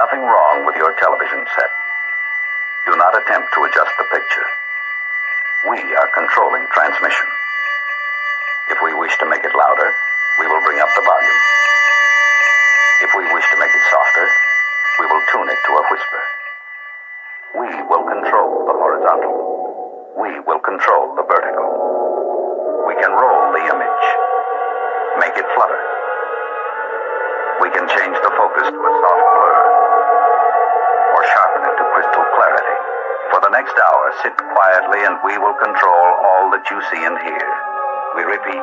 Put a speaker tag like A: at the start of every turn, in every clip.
A: nothing wrong with your television set. Do not attempt to adjust the picture. We are controlling transmission. If we wish to make it louder, we will bring up the volume. If we wish to make it softer, we will tune it to a whisper. We will control the horizontal. We will control the vertical. We can roll the image, make it flutter. We can change the focus to a soft blur, or sharpen it to crystal clarity. For the next hour, sit quietly and we will control all that you see and hear. We repeat,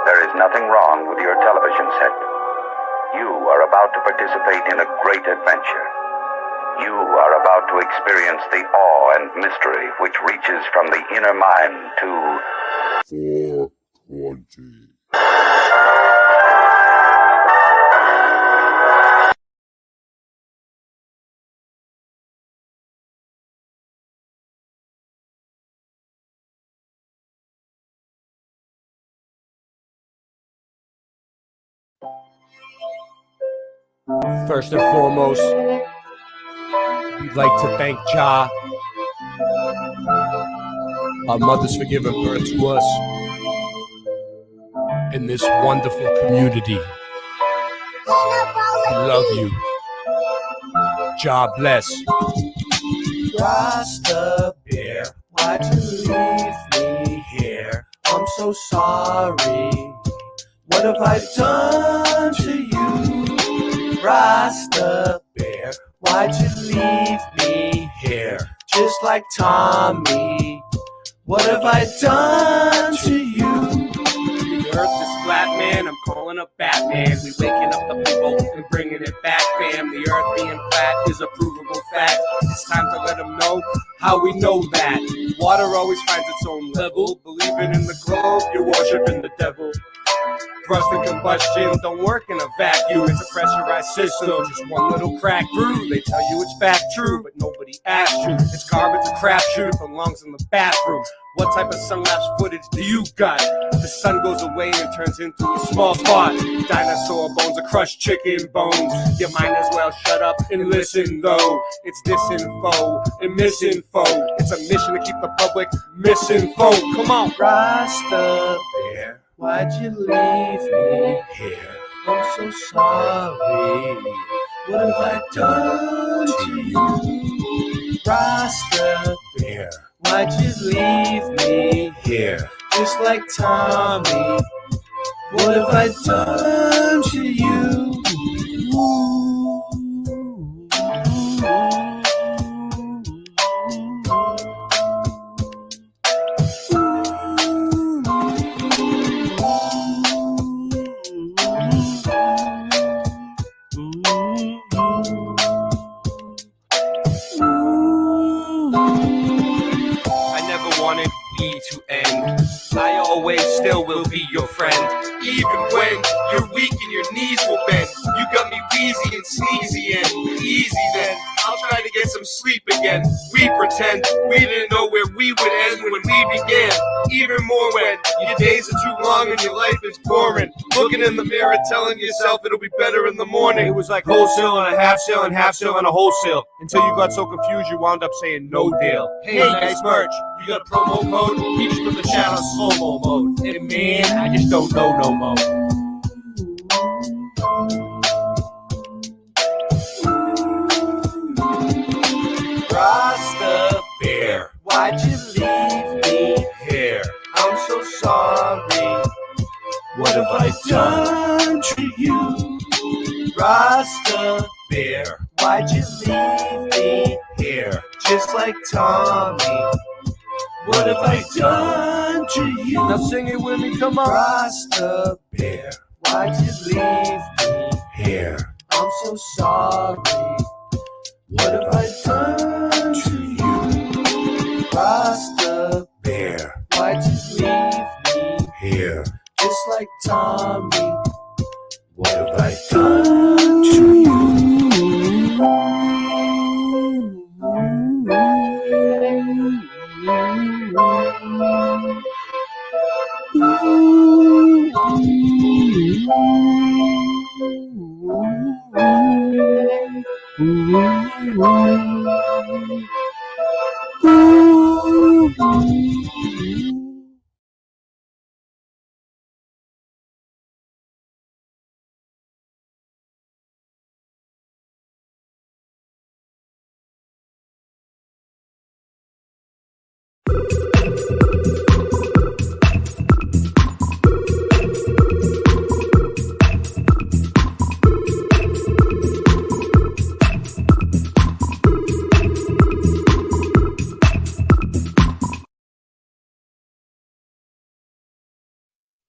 A: there is nothing wrong with your television set. You are about to participate in a great adventure. You are about to experience the awe and mystery which reaches from the inner mind to 420.
B: First and foremost, we'd like to thank Jah, our mothers, for giving birth to us in this wonderful community. We love you. Jah bless.
C: Rasta Bear, why'd you leave me here? I'm so sorry. What have I done to you? Rasta Bear, why'd you leave me here? Just like Tommy, what have I done to you?
B: The earth is flat, man, I'm calling up Batman. We waking up the people and bringing it back, fam. The earth being flat is a provable fact. It's time to let them know how we know that. Water always finds its own level. Believing in the globe, you're worshiping the devil. Thrust and combustion don't work in a vacuum. It's a pressurized system, just one little crack through. They tell you it's fact true, but nobody asked you. It's garbage, a crapshoot, it belongs in the bathroom. What type of sun-lapse footage do you got? The sun goes away and turns into a small spot. Dinosaur bones or crushed chicken bones. You might as well shut up and listen though. It's disinfo and misinfo. It's a mission to keep the public misinfo. Come on.
C: Rasta Bear, why'd you leave me here? I'm so sorry. What have I done to you? Rasta Bear, why'd you leave me here? Just like Tommy, what have I done to you?
B: I always still will be your friend. Even when you're weak and your knees will bend. You got me wheezy and sneezy and easy then. I'll try to get some sleep again. We pretend we didn't know where we would end when we began. Even more when your days are too long and your life is boring. Looking in the mirror telling yourself it'll be better in the morning. It was like wholesale and a half sale and half sale and a wholesale. Until you got so confused you wound up saying no deal. Hey, nice merch. You got a promo code? He just put the channel slow-mo mode. And man, I just don't know no more.
C: Rasta Bear, why'd you leave me here? I'm so sorry. What have I done to you? Rasta Bear, why'd you leave me here? Just like Tommy, what have I done to you?
B: Now sing it with me, come on.
C: Rasta Bear, why'd you leave me here? I'm so sorry. What have I done to you? Rasta Bear, why'd you leave me here? Just like Tommy, what have I done to you?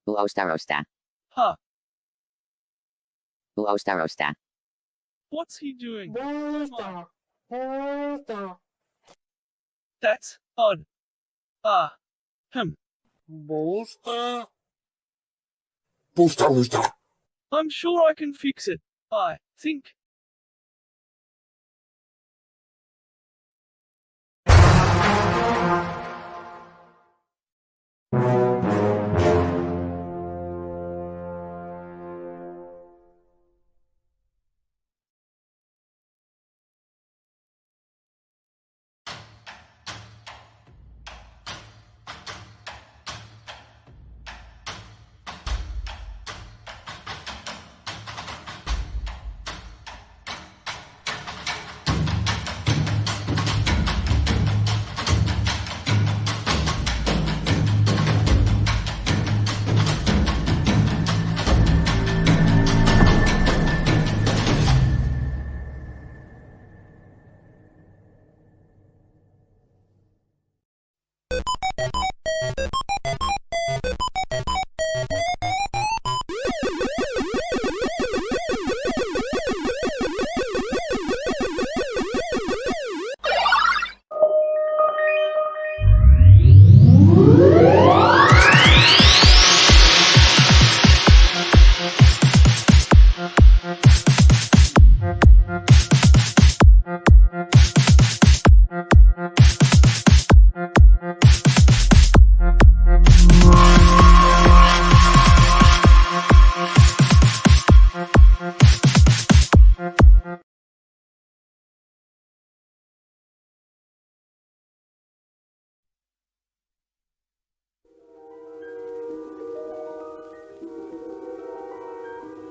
D: Uostarosta.
E: Huh,
D: Uostarosta.
E: what's he doing? Come on. That's odd.
F: Booster. Booster, booster.
E: I'm sure I can fix it. I think.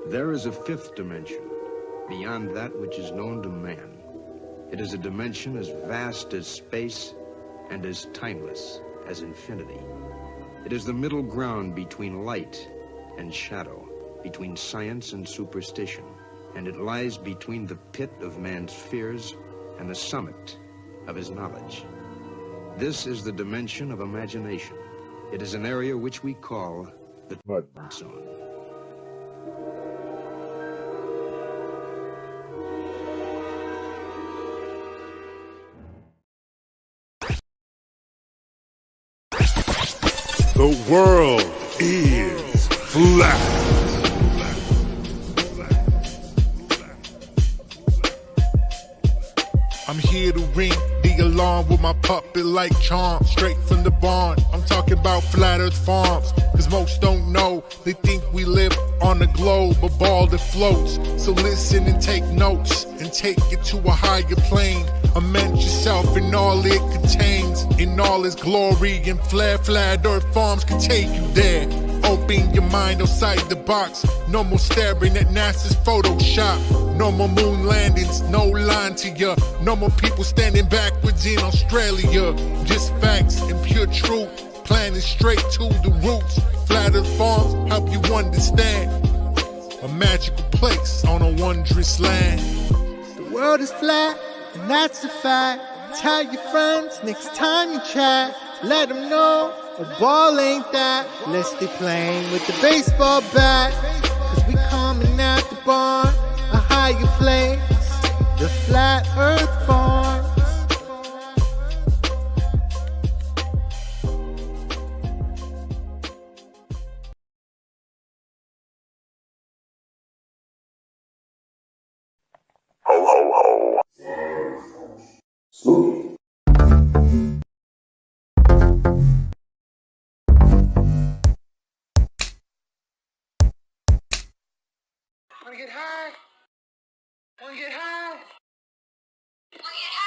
G: There is a fifth dimension, beyond that which is known to man. It is a dimension as vast as space and as timeless as infinity. It is the middle ground between light and shadow, between science and superstition, and it lies between the pit of man's fears and the summit of his knowledge. This is the dimension of imagination. It is an area which we call the Mud Zone.
F: The world is flat. I'm here to ring the alarm with my puppet like charm, straight from the barn. I'm talking about Flat Earth Farms, cause most don't know. They think we live on a globe, a ball that floats. So listen and take notes, and take it to a higher plane. Imagine yourself in all it contains, in all its glory and flair. Flat Earth Farms can take you there. Open your mind outside the box. No more staring at NASA's Photoshop. No more moon landings, no line to ya. No more people standing backwards in Australia. Just facts and pure truth, planning straight to the roots. Flat Earth Farms help you understand. A magical place on a wondrous land.
H: The world is flat, and that's a fact. Tell your friends next time you chat. Let them know a ball ain't that. Let's be playing with the baseball bat. Cause we coming at the barn, a higher place. The Flat Earth Farms.
A: Ho, ho, ho. Spooky.
H: Wanna get high? Wanna get high? Wanna get high?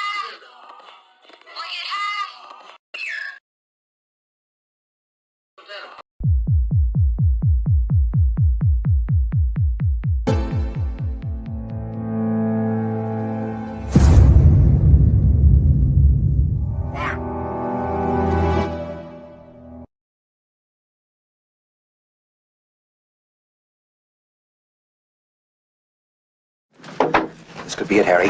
I: This could be it, Harry.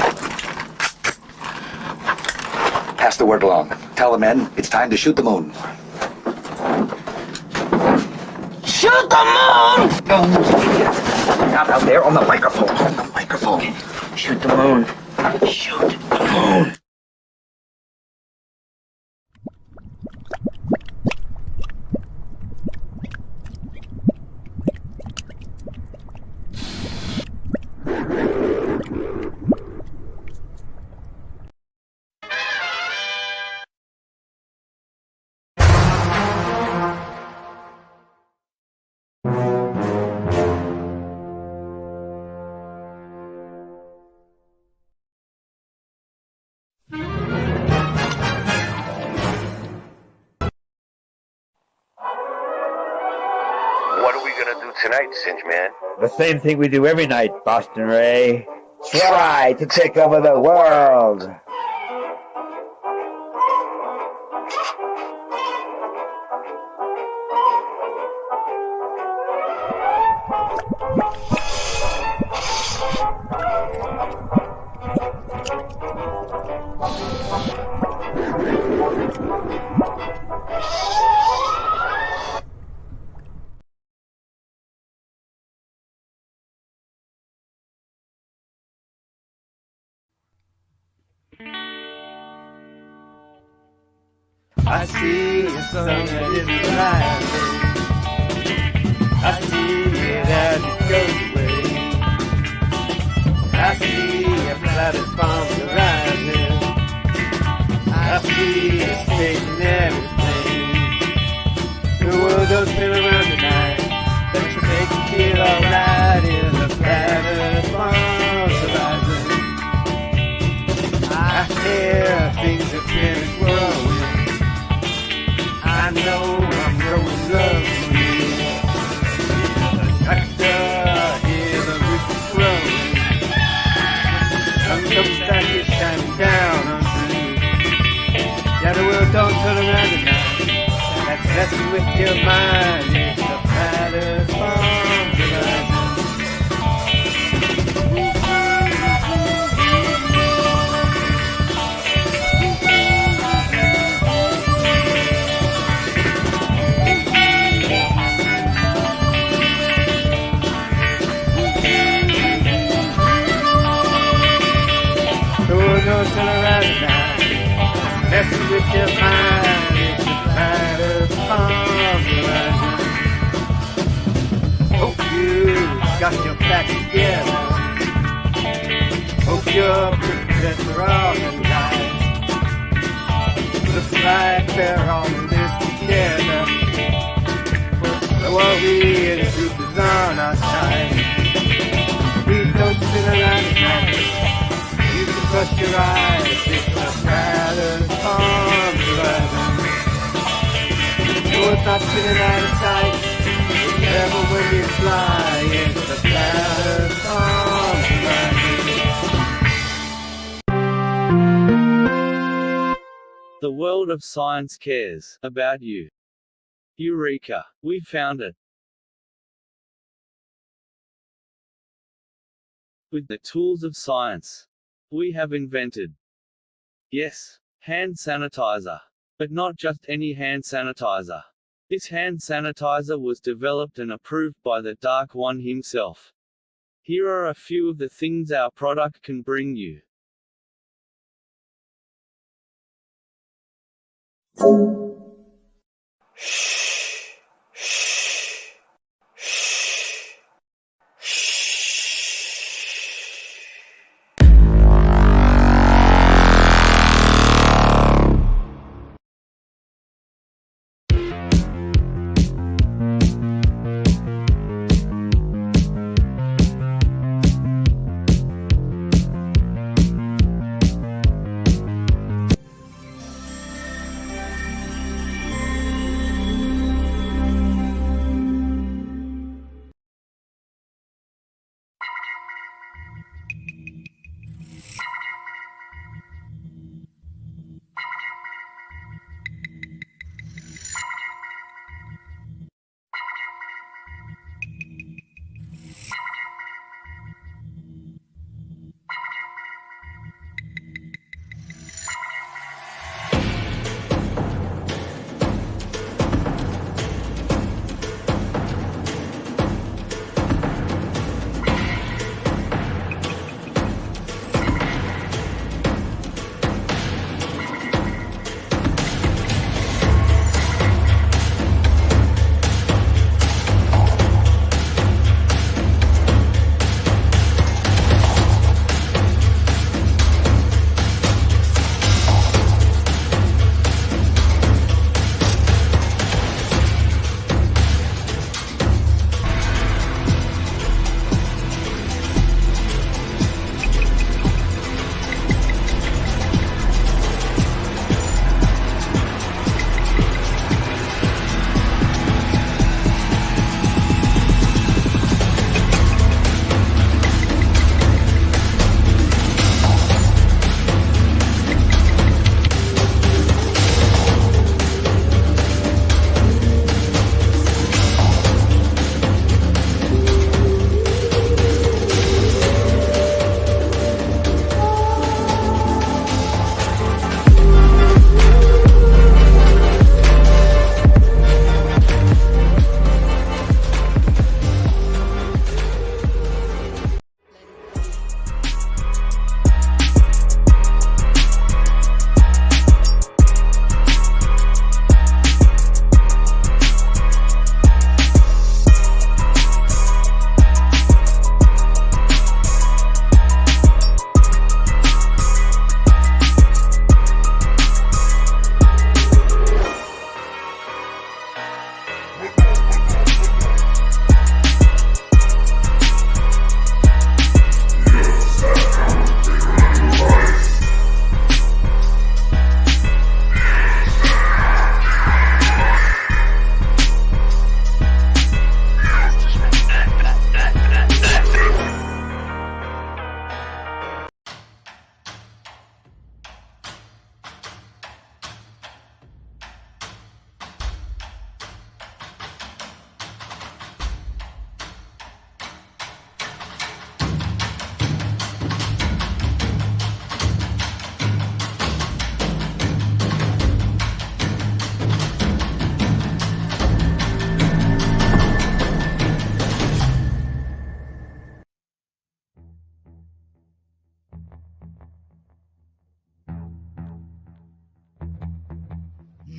I: Pass the word along. Tell the men it's time to shoot the moon.
J: Shoot the moon!
I: Not out there on the microphone. On the microphone.
J: Shoot the moon. Shoot the moon.
K: What are we gonna do tonight, Singe Man?
L: The same thing we do every night, Boston Ray. Try to take over the world.
C: I see a sun that isn't rising. I see it as it goes away. I see a planet from the rising. I see it taking everything. The world don't spin around tonight. Don't you make it feel alright in the planet from the rising. I hear things that finish growing. I know I'm growing love with you. The tractor, hear the roots growing. Sun comes back, is shining down on through. Yeah, the world don't turn around tonight. That's messing with your mind. It's the pattern from the rising. Don't turn around tonight. Messing with your mind. It's the pattern from the rising. Hope you got your back together. Hope your footsteps are all tonight. Looks like they're all in this together. So are we, and the truth is on our side. Please don't sit around tonight. Close your eyes, it's the pattern from the rising. No, it's not sitting out of sight. Never when you fly, it's the pattern from the rising.
E: The world of science cares about you. Eureka! We found it. With the tools of science, we have invented, yes, hand sanitizer. But not just any hand sanitizer. This hand sanitizer was developed and approved by the Dark One himself. Here are a few of the things our product can bring you.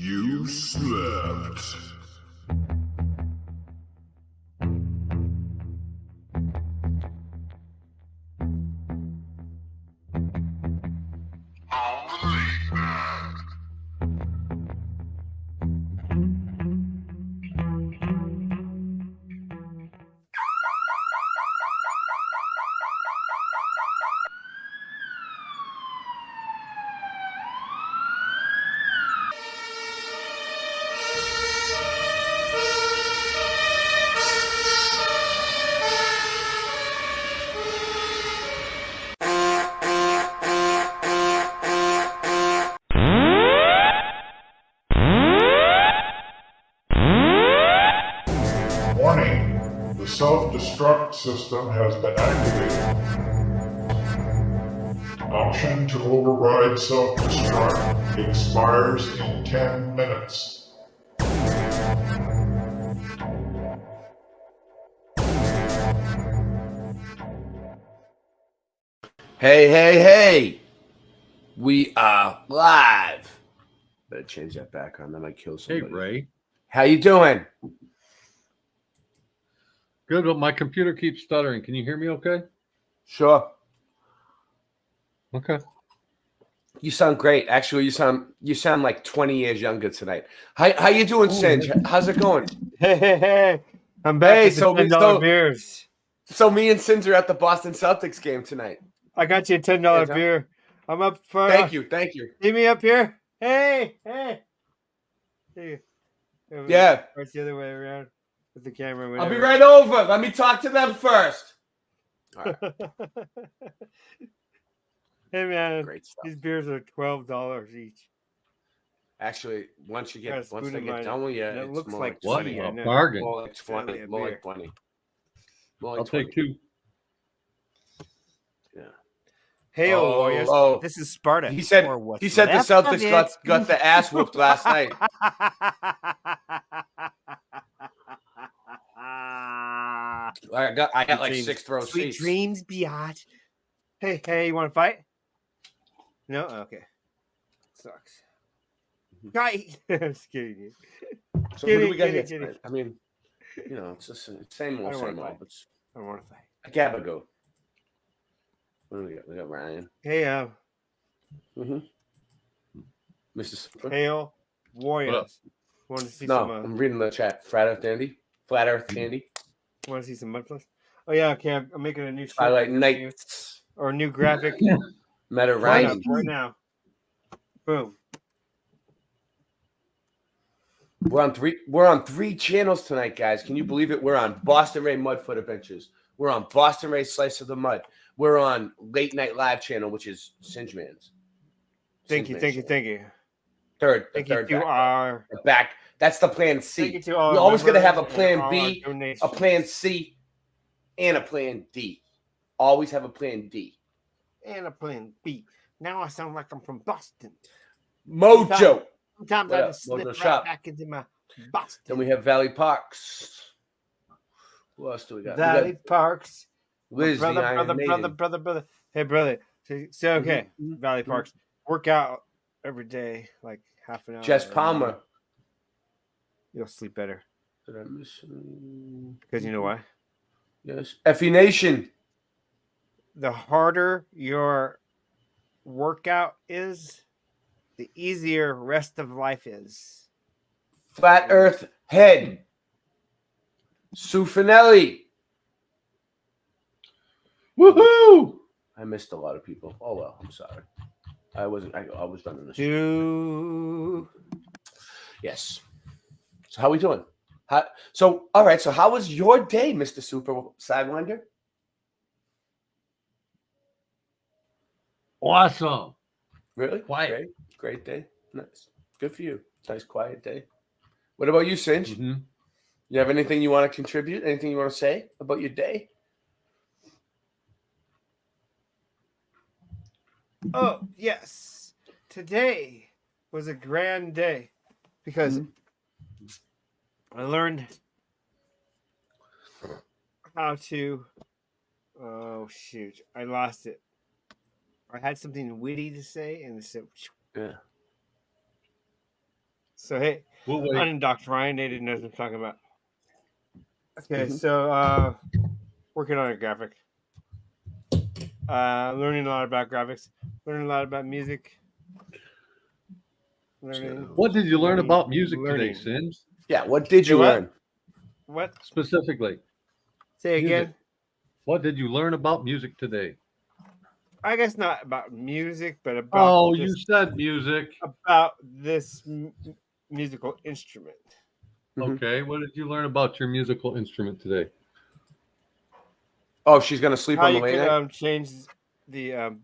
F: You slept. Warning, the self-destruct system has been activated. Option to override self-destruct expires in 10 minutes.
C: Hey, hey, hey! We are live. Better change that background. That might kill somebody.
M: Hey, Ray.
C: How you doing?
M: Good, but my computer keeps stuttering. Can you hear me okay?
C: Sure.
M: Okay.
C: You sound great. Actually, you sound like 20 years younger tonight. How you doing, Singe? How's it going?
N: Hey. I'm back with the $10 beers.
C: So me and Singe are at the Boston Celtics game tonight.
N: I got you a $10 beer. I'm up for.
C: Thank you.
N: See me up here. Hey.
C: Yeah.
N: It's the other way around with the camera.
C: I'll be right over. Let me talk to them first. All right.
N: Hey man,
C: great stuff.
N: These beers are $12 each.
C: Actually, once they get done with you,
N: it looks
C: more
N: like
M: what?
N: 20.
M: A bargain.
C: More like 20. More like 20.
M: I'll take two.
C: Yeah.
N: Hey, Warriors.
C: Oh,
N: this is Sparta.
C: He said the Celtics got the ass whooped last night. I got like 6 row
N: Sweet
C: seats.
N: dreams, biatch. Hey, you want to fight? No? Okay. Sucks. Guy. Just kidding you.
C: So what do we got here tonight? I mean, it's just same old.
N: I don't want to fight.
C: A Gabago. What do we got? We got Ryan.
N: Hey,
C: Mr. Super.
N: Hail Warriors. Want to see some?
C: I'm reading the chat. Flat Earth Dandy.
N: Want to see some mud flash? Oh yeah, okay. I'm making a new
C: Twilight Nights
N: or a new graphic.
C: Meta Ryan.
N: Right now. Boom.
C: We're on 3 channels tonight, guys. Can you believe it? We're on Boston Ray Mudfoot Adventures. We're on Boston Ray Slice of the Mud. We're on Late Night Live channel, which is Singe Man's.
N: Thank you.
C: Third back. That's the plan C. We're always going to have a plan B, a plan C, and a plan D. Always have a plan D.
N: And a plan B. Now I sound like I'm from Boston.
C: Mojo.
N: Sometimes I just slip back into my Boston.
C: Then we have Valley Parks. Who else do we got?
N: Valley Parks.
C: Liz,
N: brother. Hey, brother. So okay, Valley Parks. Work out every day, like half an hour.
C: Jess Palmer.
N: You'll sleep better.
C: Did I miss?
N: Because you know why?
C: Yes. Effie Nation.
N: The harder your workout is, the easier rest of life is.
C: Flat Earth Head. Sue Finelli.
M: Woohoo!
C: I missed a lot of people. Oh well, I'm sorry. I was running this. Yes. So how we doing? All right. So how was your day, Mr. Super Sidewinder?
M: Awesome.
C: Really?
M: Quiet.
C: Great day. Nice. Good for you. Nice quiet day. What about you, Singe?
M: Mm-hmm.
C: You have anything you want to contribute? Anything you want to say about your day?
N: Oh, yes. Today was a grand day because I learned how to. Oh, shoot. I lost it. I had something witty to say, and it said.
C: Yeah.
N: So hey,
M: We'll wait.
N: unindoctrinated knows what I'm talking about. Okay, so working on a graphic. Learning a lot about graphics. Learning a lot about music. Learning.
M: What did you learn about music today, Sims?
C: Yeah, what did you learn?
N: What?
M: Specifically.
N: Say
M: Music.
N: again.
M: What did you learn about music today?
N: I guess not about music, but about.
M: Oh, you said music.
N: About this musical instrument.
M: Okay, what did you learn about your musical instrument today?
C: Oh, she's gonna sleep
N: How
C: on the
N: you
C: late
N: can
C: night?
N: change the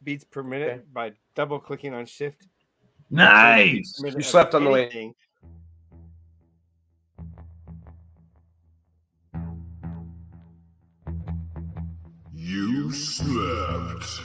N: beats per minute by double clicking on shift.
M: Nice.
C: You slept on the late.
N: Anything.
F: You slept.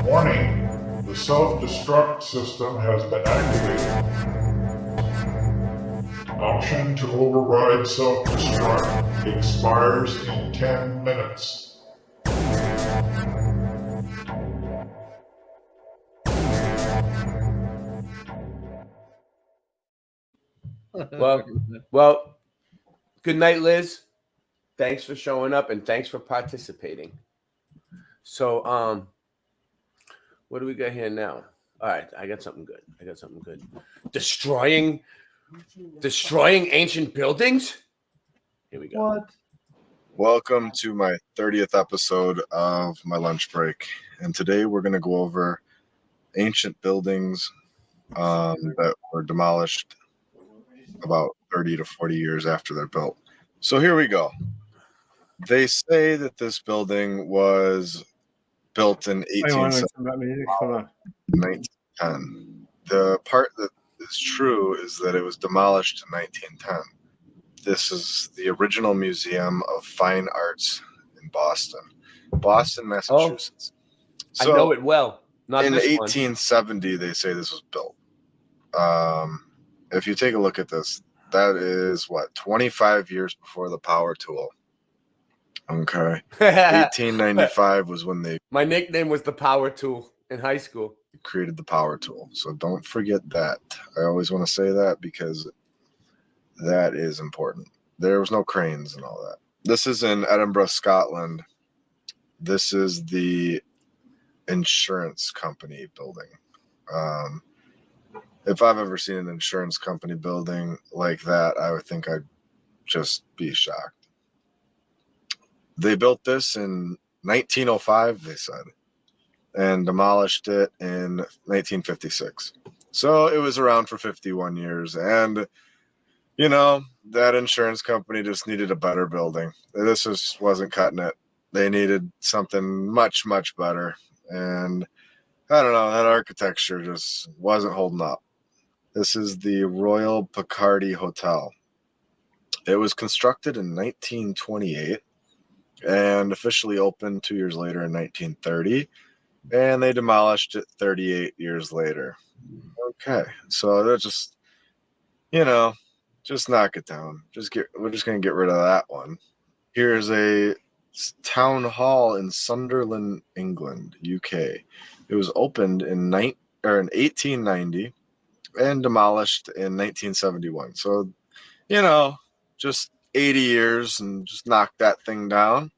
F: Warning, the self-destruct system has been activated. Option to override self-destruct expires in 10 minutes.
C: Well, good night, Liz. Thanks for showing up and thanks for participating. So, what do we got here now? All right, I got something good. Destroying ancient buildings? Here we go.
M: What?
O: Welcome to my 30th episode of my lunch break. And today we're going to go over ancient buildings that were demolished about 30 to 40 years after they're built. So here we go. They say that this building was built in 1910. The part that is true is that it was demolished in 1910. This is the original Museum of Fine Arts in Boston, Massachusetts.
C: I know it well. Not
O: in
C: this
O: 1870, they say this was built. If you take a look at this, that is 25 years before the power tool. Okay. 1895 was when they.
C: My nickname was the power tool in high school.
O: Created the power tool. So don't forget that. I always want to say that because that is important. There was no cranes and all that. This is in Edinburgh, Scotland. This is the insurance company building. If I've ever seen an insurance company building like that, I would think I'd just be shocked. They built this in 1905, they said, and demolished it in 1956. So it was around for 51 years. And, that insurance company just needed a better building. This just wasn't cutting it. They needed something much, much better. And I don't know, that architecture just wasn't holding up. This is the Royal Picardy Hotel. It was constructed in 1928 and officially opened 2 years later in 1930. And they demolished it 38 years later. Okay, so they're just, just knock it down. We're just going to get rid of that one. Here's a town hall in Sunderland, England, UK. It was opened in 1890 and demolished in 1971. So, just 80 years and just knock that thing down.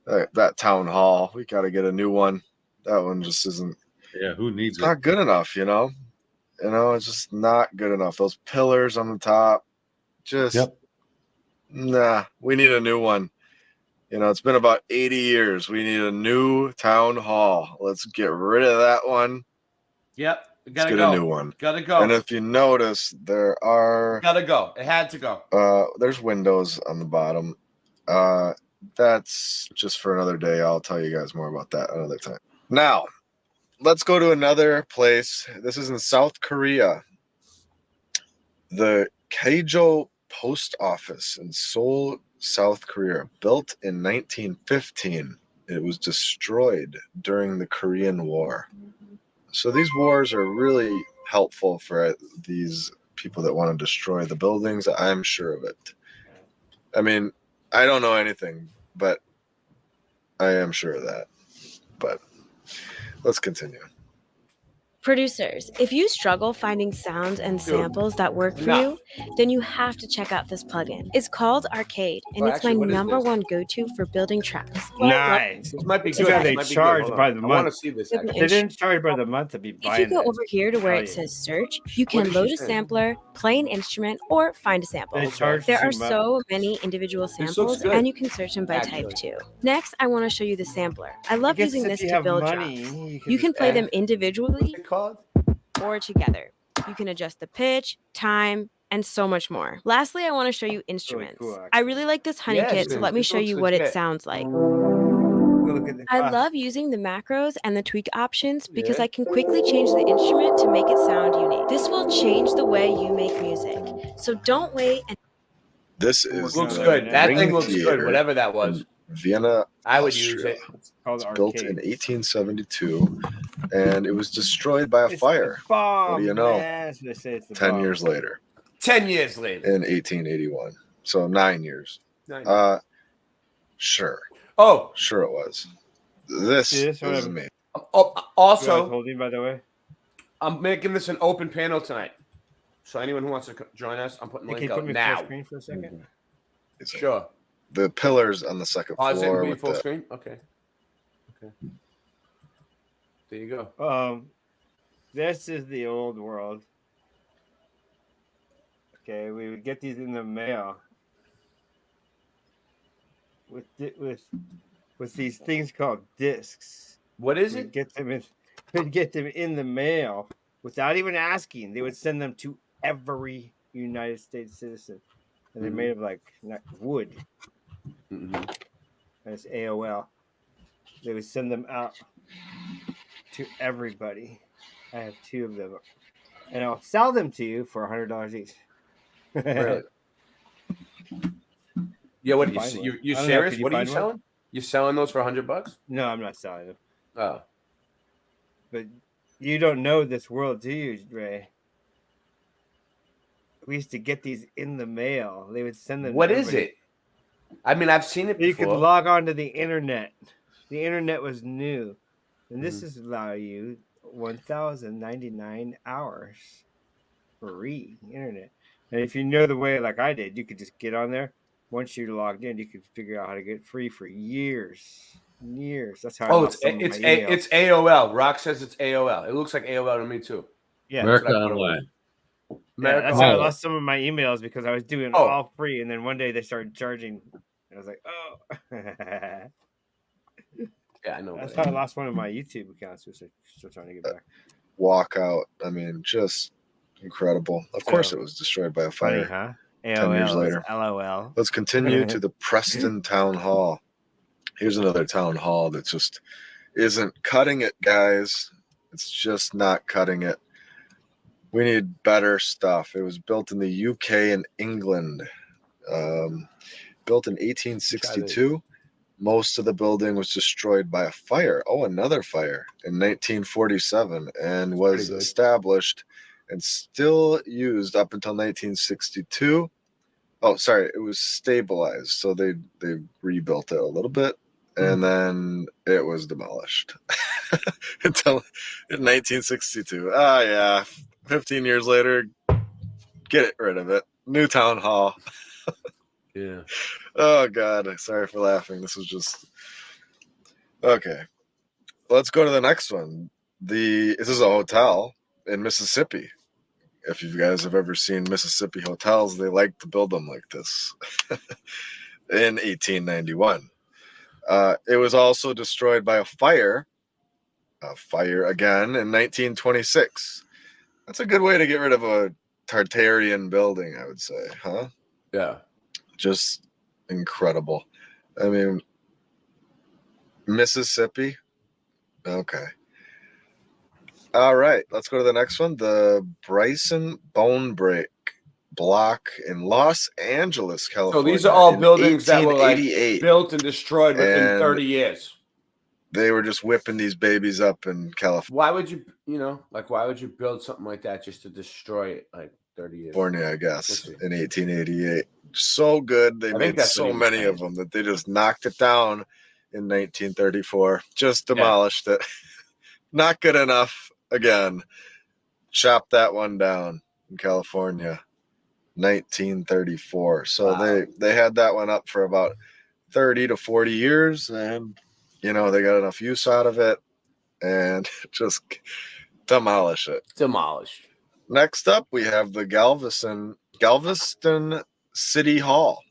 O: That town hall, we got to get a new one. That one just isn't.
M: Yeah, who needs it?
O: Not good enough, it's just not good enough. Those pillars on the top, nah, we need a new one. It's been about 80 years. We need a new town hall. Let's get rid of that one.
N: Yep.
O: Let's get a new one.
C: Gotta go.
O: And if you notice, there are
C: Gotta go. It had to go.
O: there's windows on the bottom. That's just for another day. I'll tell you guys more about that another time. Now, let's go to another place. This is in South Korea. The Keijo Post Office in Seoul, South Korea, built in 1915. It was destroyed during the Korean War. So these wars are really helpful for these people that want to destroy the buildings. I'm sure of it. I mean, I don't know anything, but I am sure of that. But let's continue.
P: Producers, if you struggle finding sounds and samples that work for you, then you have to check out this plugin. It's called Arcade, and it's my number one go-to for building tracks.
N: Nice.
C: This might be
N: Too
C: good.
N: bad
C: This
N: they
C: might be
N: charge
C: good. Hold
N: by
C: on.
N: the
C: I
N: month.
C: want to see this. Actually.
N: They didn't charge by the month to be
P: If
N: buying
P: you go
N: it.
P: over here to where
N: Oh,
P: it
N: yeah.
P: says search, you
C: What
P: can
C: did
P: load
C: she
P: a
C: say?
P: sampler, play an instrument, or find a sample.
N: They charge
P: There are
N: too much.
P: so many individual
C: This looks
P: samples,
C: good,
P: and you can search them by
C: actually.
P: type too. Next, I want to show you the sampler. I love
N: guess
P: using
N: if
P: this
N: you
P: to
N: have
P: build
N: money,
P: drops.
N: you
P: You
N: can
P: can play
N: add-
P: them individually
C: What's it called?
P: or together. You can adjust the pitch, time, and so much more. Lastly, I want to show you instruments.
N: cool,
P: I really like this honey
C: Yeah,
P: kit, so let me
C: this
P: show
C: looks
P: you what it
C: legit.
P: sounds like.
N: Look at the
P: I love using the macros and the tweak options because
C: Yeah.
P: I can quickly change the instrument to make it sound unique. This will change the way you make music. So don't wait and
O: This is
C: Looks
O: the
C: good. That
O: Ring
C: thing looks good.
O: Theater
C: Whatever that was.
O: in Vienna,
C: I would
O: Austria.
C: use it.
N: It's called
O: It's built
N: Arcade.
O: in 1872, and it was destroyed by a
N: It's
O: fire.
N: the bomb,
O: What do you know?
N: man. That's what they say, it's the
O: 10
N: bomb.
O: years later,
C: 10 years later.
O: in 1881. So 9 years.
C: 9
O: Sure.
C: Oh,
O: Sure it was. This
N: See this?
O: was
N: Whatever.
O: me.
C: oh,
N: You guys
C: also,
N: holding, by the way.
C: I'm making this an open panel tonight. So anyone who wants to join us, I'm putting the
N: Hey,
C: link
N: can you put
C: up
N: me
C: now.
N: full screen for a second?
C: Sure.
O: The pillars on the second
C: Pause it
O: floor
C: and be
O: with
C: full
O: the
C: screen. Okay. There you go.
N: This is the old world. Okay, we would get these in the mail with these things called discs.
C: What is
N: We'd
C: it?
N: We'd get them in the mail without even asking. They would send them to every United States citizen, and they're made of like wood.
C: Mm-hmm.
N: That's AOL. They would send them out to everybody. I have 2 of them, and I'll sell them to you for $100 each.
C: Really? Yeah, what
N: Find
C: you
N: one.
C: you
N: I don't know,
C: serious?
N: could you
C: What are you
N: find one?
C: selling? You selling those for $100?
N: No, I'm not selling them.
C: Oh.
N: But you don't know this world, do you, Ray? We used to get these in the mail. They would send them.
C: What
N: to
C: is
N: everybody.
C: it? I mean, I've seen it
N: You
C: before.
N: could log on to the internet. The internet was new, and this
C: Mm-hmm.
N: is allow you 1,099 hours free internet. And if you know the way, like I did, you could just get on there. Once you're logged in, you could figure out how to get free for years. That's how. I
C: Oh,
N: lost some of my emails.
C: it's AOL. Rock says it's AOL. It looks like AOL to me too.
N: Yeah,
C: That's
M: America
C: what I thought it was.
M: Online.
N: Yeah, that's how I
M: Oh.
N: lost some of my emails because I was doing
C: Oh.
N: all free, and then one day they started charging. I was like, oh.
C: Yeah, I know.
N: That's how I lost one of my YouTube accounts, which I'm still trying to get back.
O: walkout. I mean, just incredible. Of course,
N: So,
O: it was destroyed by a
N: Funny,
O: fire.
N: huh?
O: 10 years
N: AOL is
O: later.
N: LOL.
O: Let's continue to the Preston Town Hall. Here's another town hall that just isn't cutting it, guys. It's just not cutting it. We need better stuff. It was built in the UK and England. Built in 1862. Most of the building was destroyed by a fire. Oh, another fire in 1947, and was established and still used up until 1962. Oh, sorry, it was stabilized, so they rebuilt it a little bit, and then it was demolished until in 1962. Ah, yeah, 15 years later, get rid of it. New town hall.
C: Yeah.
O: Oh God, sorry for laughing. This was just okay. Let's go to the next one. This is a hotel in Mississippi. If you guys have ever seen Mississippi hotels, they like to build them like this. In 1891, it was also destroyed by a fire. A fire again in 1926. That's a good way to get rid of a Tartarian building, I would say, huh?
C: Yeah.
O: Just incredible. I mean, Mississippi. Okay. All right, let's go to the next one. The Bryson Bone Break block in Los Angeles,
C: So
O: California.
C: these are all
O: in
C: buildings that were like
O: 1888.
C: built and destroyed within
O: And
C: 30 years.
O: they were just whipping these babies up in California.
C: Why would you, why would you build something like that just to destroy it like 30 years?
O: I guess, in 1888. So good. They made
C: that's what
O: so
C: he was
O: many
C: saying.
O: of them that they just knocked it down in 1934. Just demolished it. Not good enough. Again, chopped that one down in California, 1934. So they had that one up for about 30 to 40 years, and they got enough use out of it and just demolish it.
C: Demolished.
O: Next up, we have the Galveston City Hall.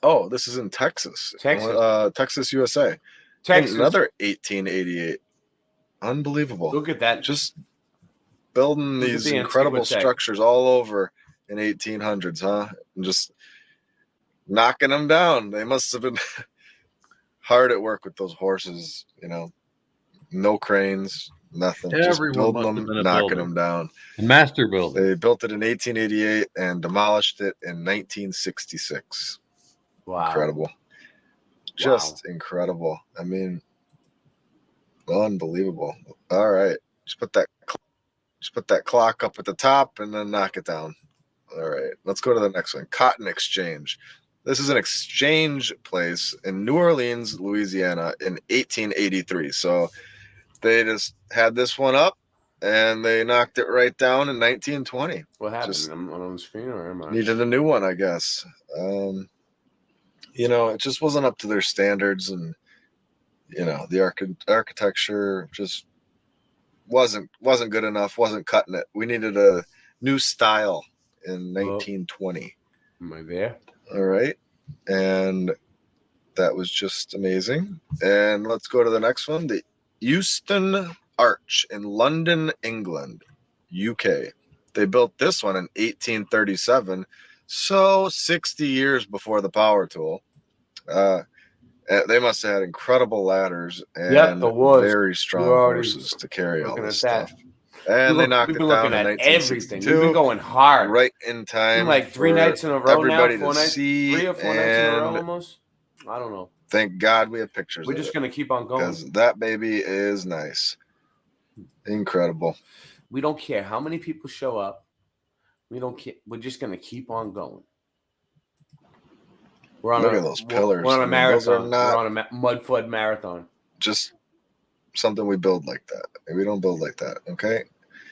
O: Oh, this is in Texas. Texas, USA.
C: Texas.
O: Another 1888. Unbelievable.
C: Look at that.
O: Just building
C: Look at
O: these
C: the
O: incredible
C: Antigua Tech.
O: structures all over in 1800s, huh? And just knocking them down. They must have been hard at work with those horses, no cranes, nothing. Just
M: Everyone
O: building
M: must have
O: them,
M: been a
O: knocking
M: builder.
O: them down.
M: A master builder.
O: They built it in 1888 and demolished it in 1966.
C: Wow.
O: Incredible. Just incredible. I mean, unbelievable. All right. Just put that clock up at the top and then knock it down. All right. Let's go to the next one. Cotton Exchange. This is an exchange place in New Orleans, Louisiana in 1883. So they just had this one up and they knocked it right down in 1920.
C: What happened? I'm on the screen, or am I?
O: Needed a new one, I guess. It just wasn't up to their standards, and the architecture just wasn't good enough. Wasn't cutting it. We needed a new style in 1920.
C: Am I there?
O: All right, and that was just amazing. And let's go to the next one. The Euston Arch in London, England, UK. They built this one in 1837, so 60 years before the power tool. They must have had incredible ladders and very strong horses to carry all this stuff. And they knocked it down in 1962.
C: We've been going hard.
O: Right in time.
C: Like 3 nights in a row
O: everybody
C: now. 3 or 4 nights in a row almost. I don't know.
O: Thank God we have pictures.
C: We're just going to keep on going.
O: Because that baby is nice. Incredible.
C: We don't care how many people show up. We don't care. We're just going to keep on going. Look
O: at those pillars.
C: We're on a marathon.
O: Not
C: we're on a mud flood marathon.
O: Just something we build like that. We don't build like that, okay?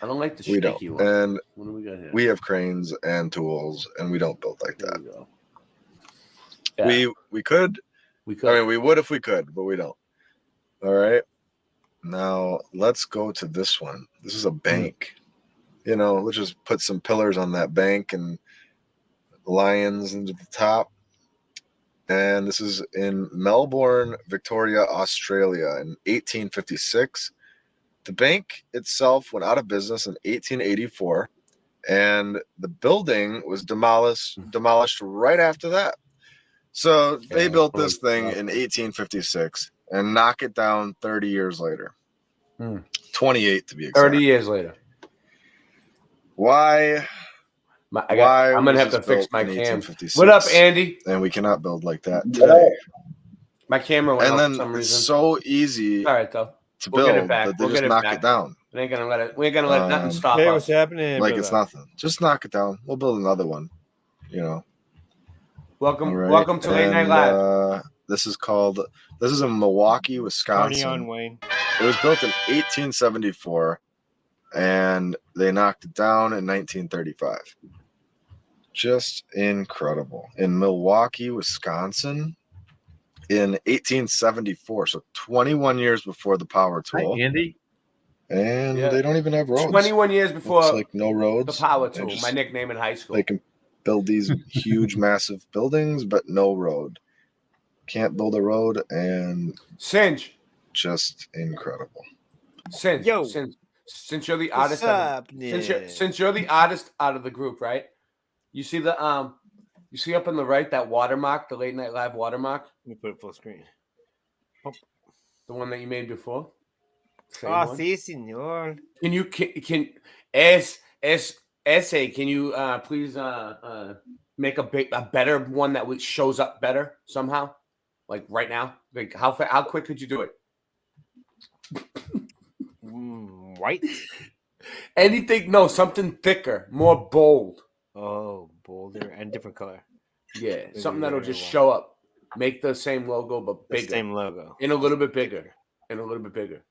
C: I don't like the
O: we don't.
C: shaky one.
O: And
C: what do we got here?
O: We have cranes and tools, and we don't build like that.
C: Yeah.
O: We could. I mean, we would if we could, but we don't. All right. Now let's go to this one. This is a bank. Let's just put some pillars on that bank and lions into the top. And this is in Melbourne, Victoria, Australia in 1856. The bank itself went out of business in 1884, and the building was demolished right after that. So they built this thing in 1856 and knock it down 30 years later. 28 to be exact.
C: 30 years later.
O: Why?
C: I'm going to have to fix my cam. What up, Andy?
O: And we cannot build like that today.
C: My camera went
O: and
C: off
O: then
C: for some reason.
O: It's so easy
C: to
O: build
C: get it back.
O: that they just knock it down.
C: We ain't gonna let it. We ain't gonna let nothing stop
N: Hey,
C: us.
N: what's happening?
O: Like it's nothing. Just knock it down. We'll build another one.
C: Welcome,
O: right.
C: welcome to Late Night Live.
O: This is in Milwaukee, Wisconsin.
N: Party on, Wayne.
O: It was built in 1874, and they knocked it down in 1935. Just incredible. In Milwaukee, Wisconsin, in 1874, so 21 years before the power tool.
M: Hi, Andy.
O: And they don't even have roads.
C: 21 years before
O: it's like no roads.
C: The power tool, my nickname in high school.
O: They can build these huge, massive buildings, but no road. Can't build a road, and
C: Singe.
O: Just incredible.
C: Singe. Since you're the
N: What's
C: artist,
N: up,
C: since you're the artist out of the group, right? You see the you see up on the right that watermark, the Late Night Live watermark.
N: Let me put it full screen.
C: The one that you made before. Same
N: Ah,
C: one?
N: sí, señor.
C: Can you can essay? Can you please make a better one that shows up better somehow, like right now? Like how quick could you do it?
N: White.
C: Anything? No, something thicker, more bold.
N: Oh, bolder and different color.
C: Yeah,
N: Maybe
C: something that'll just
N: one.
C: show up. Make the same logo but bigger.
N: The same logo.
C: And a little bit bigger. And a little bit bigger.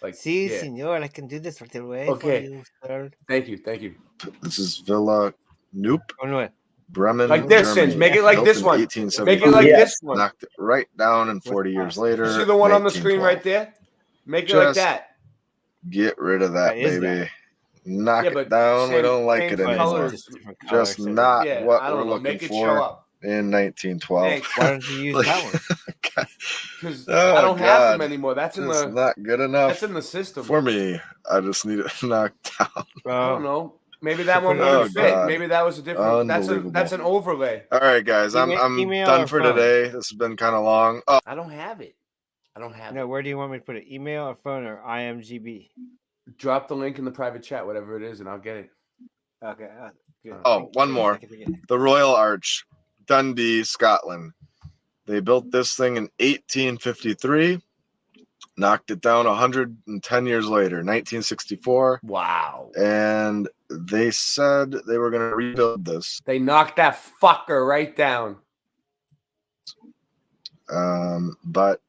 C: Like
N: Sí,
C: yeah.
N: señor, I can do this right away
C: Okay.
N: for you, sir.
C: Thank you. Thank you.
O: This is Villa Noop,
N: Oh, no.
O: Bremen,
C: Like this,
O: Germany.
C: Singe. Make it like
O: Built
C: this
O: in
C: one.
O: 1875.
C: Make it like this one.
O: Knocked it right down, and 40 years later.
C: You see the one on the screen
O: 1912.
C: right there? Make it like
O: Just
C: that.
O: Get rid of that,
N: That is
O: baby.
N: that.
O: Knock
C: Yeah,
O: it
C: but
O: down. We
C: same-
O: don't like
C: same
O: it anymore.
C: colors.
N: Just different color,
O: Just
N: so-
O: not
C: Yeah,
O: what
C: I don't
O: we're
C: know.
O: looking
C: Make it
O: for
C: show up.
O: in 1912.
C: Thanks.
N: Why don't you use that one?
C: Because
O: Oh,
C: I don't have
O: God.
C: them anymore. That's in
O: It's
C: the
O: not good enough
C: that's in the system.
O: for me. I just need it knocked down.
C: I don't know. Maybe that one
O: Oh,
C: wouldn't fit.
O: God.
C: Maybe that was a different. That's
O: Unbelievable.
C: an overlay.
O: All right, guys. I'm
N: Email
O: done
N: or
O: for
N: phone?
O: today. This has been kind of long. Oh,
C: I don't have it. I don't have
N: No,
C: it.
N: where do you want me to put it? Email or phone or IMGB?
C: Drop the link in the private chat, whatever it is, and I'll get it.
N: Okay. Good.
O: Oh, one more. The Royal Arch, Dundee, Scotland. They built this thing in 1853. Knocked it down 110 years later, 1964.
C: Wow.
O: And they said they were going to rebuild this.
C: They knocked that fucker right down.
O: But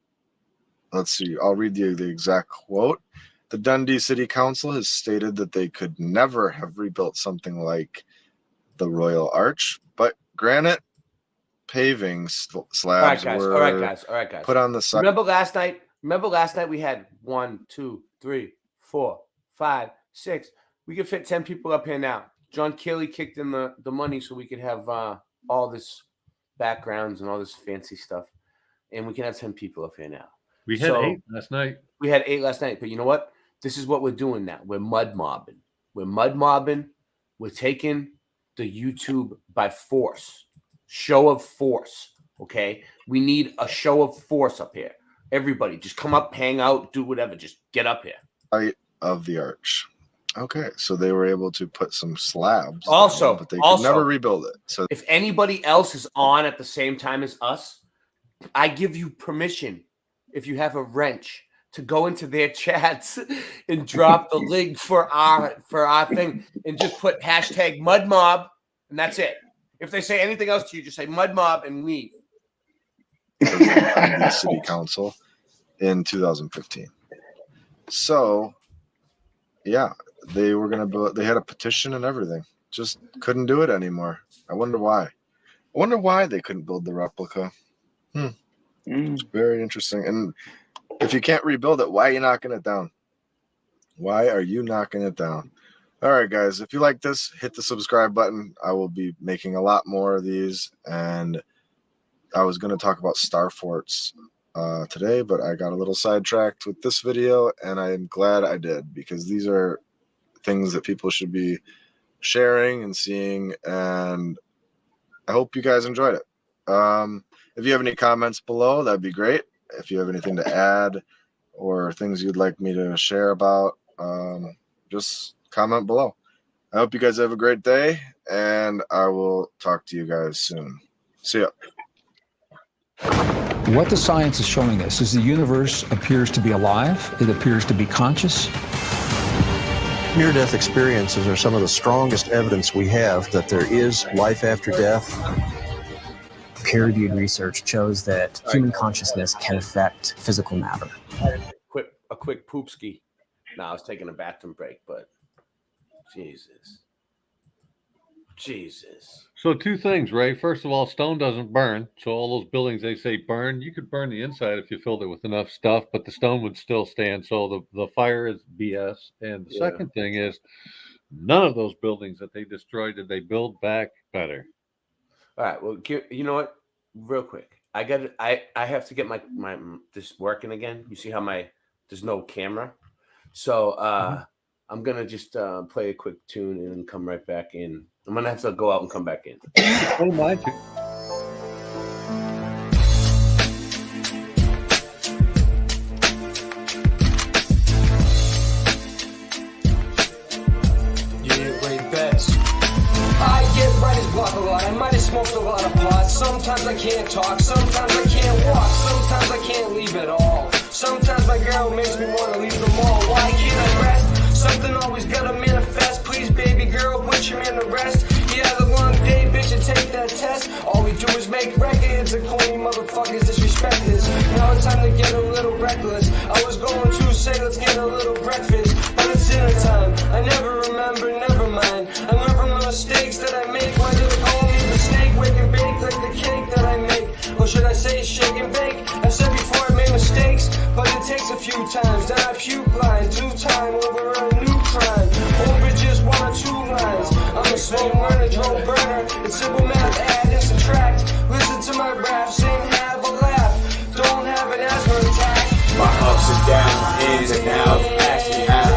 O: let's see. I'll read you the exact quote. The Dundee City Council has stated that they could never have rebuilt something like the Royal Arch, but granite paving slabs were
C: All right, guys.
O: put on the side.
C: Remember last night we had 1, 2, 3, 4, 5, 6. We could fit 10 people up here now. John Keeley kicked in the money so we could have all this backgrounds and all this fancy stuff. And we can have 10 people up here now.
M: We had 8 last night.
C: We had 8 last night. But you know what? This is what we're doing now. We're mud mobbing. We're taking the YouTube by force. Show of force. Okay? We need a show of force up here. Everybody, just come up, hang out, do whatever. Just get up here.
O: Height of the arch. Okay, so they were able to put some slabs.
C: Also,
O: down, but they could never rebuild it. So
C: if anybody else is on at the same time as us, I give you permission, if you have a wrench, to go into their chats and drop the link for our thing and just put hashtag MudMob, and that's it. If they say anything else to you, just say MudMob and leave.
O: the city council in 2015. So, yeah, they were gonna build. They had a petition and everything. Just couldn't do it anymore. I wonder why. I wonder why they couldn't build the replica. Very interesting. And if you can't rebuild it, why are you knocking it down? Why are you knocking it down? All right, guys. If you like this, hit the subscribe button. I will be making a lot more of these, and I was going to talk about star forts today, but I got a little sidetracked with this video, and I'm glad I did, because these are things that people should be sharing and seeing, and I hope you guys enjoyed it. If you have any comments below, that'd be great. If you have anything to add or things you'd like me to share about, just comment below. I hope you guys have a great day, and I will talk to you guys soon. See ya.
Q: What the science is showing us is the universe appears to be alive. It appears to be conscious.
R: Near-death experiences are some of the strongest evidence we have that there is life after death.
S: Peer-reviewed research shows that human consciousness can affect physical matter.
C: A quick poopski. No, I was taking a bathroom break, but Jesus.
M: So 2 things, Ray. First of all, stone doesn't burn. So all those buildings they say burn, you could burn the inside if you filled it with enough stuff, but the stone would still stand. So the fire is BS. And the second thing is, none of those buildings that they destroyed did they build back better.
C: All right. Well, you know what? Real quick, I have to get my this working again. You see how there's no camera, so I'm gonna just play a quick tune and then come right back in. I'm gonna have to go out and come back in.
M: Oh my God.
J: I get right as block a lot. I might have smoked a lot of pot. Sometimes I can't talk. Sometimes I can't walk. Sometimes I can't leave at all. Sometimes my girl makes me want to leave the mall. Why can't I rest? Something always gotta manifest. Please, baby girl, put your man to rest. Yeah, the long day, bitch, and take that test. All we do is make records. And corny motherfuckers disrespect this. Now it's time to get a little reckless. I was going to say let's get a little breakfast, but it's dinner time. I never remember, never mind. I learned from the mistakes that I make. Why do they call me the snake? Wake and bake like the cake that I make. Or should I say shake and bake? I said before I made mistakes, but it takes a few times. Then I puke lines, do time over a new crime. Over just 1 or 2 lines. I'm a slow learner, Joe burner. It's simple math, add and subtract. Listen to my rap, sing, have a laugh. Don't have an asthma attack.
B: My ups and downs, my ins and outs, ask me how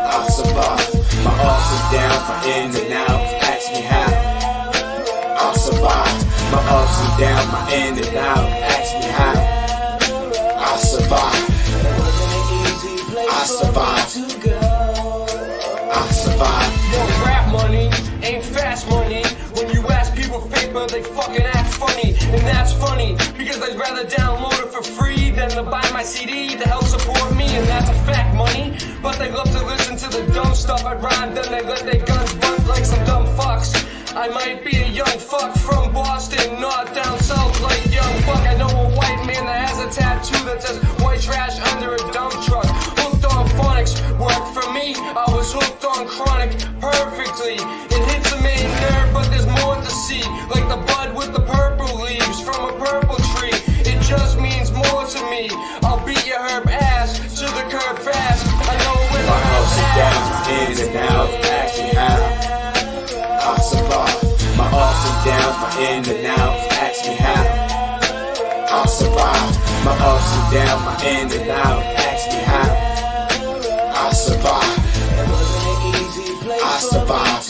B: I survive. My ups and downs, my ins and outs, ask me how I survive. My ups and downs, my ins and outs, ask me how I survive. I survive. I survive.
J: Yo, rap money ain't fast money. When you ask people fake, but they fucking act funny. And that's funny, because they'd rather download it for free than to buy my CD to help support me. And that's a fact, money. But they love to listen to the dumb stuff I rhyme, then they let their guns bunt like some dumb fucks. I might be a young fuck from Boston, not down south like young fuck. I know a white man that has a tattoo that says white trash under a dump truck. Hooked on phonics worked for me. I was hooked on chronic perfectly. It hits a main nerve, but there's more to see. Like the bud with the purple leaves from a purple tree. It just means more to me. I'll beat your herb ass to the curb fast. I know where the
B: ups and downs, my ins and outs, ask me how I survive. My ups and downs, my ins and outs, ask me how I survive. My ups and downs, my ins and outs, ask me how I survive. I survive.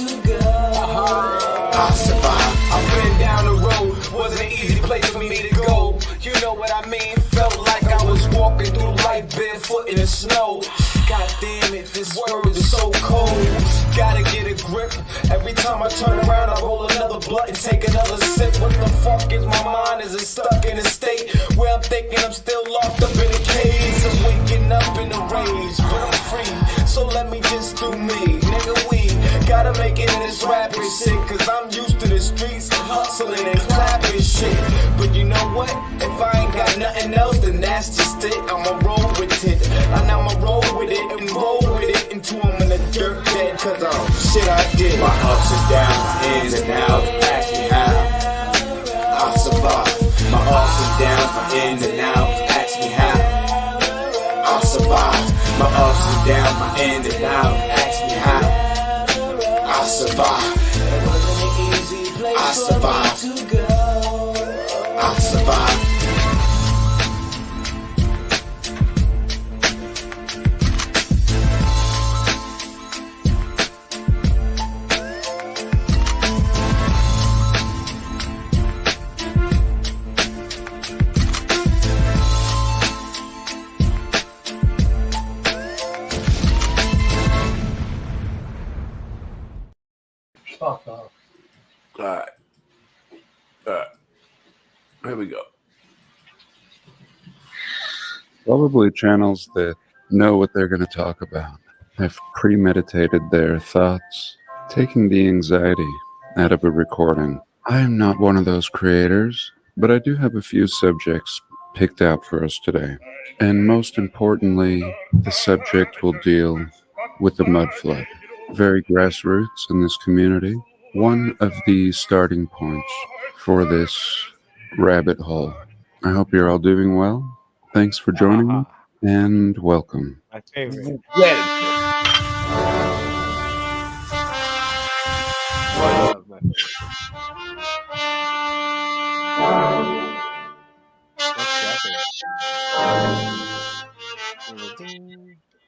B: I survive.
J: I've been down the road, wasn't an easy place for me to go. You know what I mean? Felt like I was walking through life barefoot in the snow. God damn it, this world is so cold. Gotta get a grip. Every time I turn around, I roll another blunt and take another sip. What the fuck is my mind? Is it stuck in a state where I'm thinking I'm still locked up in a cage? I'm waking up in a rage, but I'm free. So let me just do me, nigga. We gotta make it in this rapping shit, cause I'm used to the streets hustling and clapping shit. But you know what? If I ain't got nothing else, then that's just it. I'ma roll with it, and I'ma roll with it and roll with it until I'm in the dirt bed, cause shit I did.
B: My ups and downs, my ins and outs, ask me how I survive. My ups and downs, my ins and outs, ask me how I survive. My ups and downs, my ins and outs, ask me how I survive. I survive. I survive.
C: Fuck off. Alright. Here we go.
T: Probably channels that know what they're going to talk about, have premeditated their thoughts, taking the anxiety out of a recording. I am not one of those creators, but I do have a few subjects picked out for us today. And most importantly, the subject will deal with the mud flood. Very grassroots in this community. One of the starting points for this rabbit hole. I hope you're all doing well. Thanks for joining me, and welcome.
N: My favorite.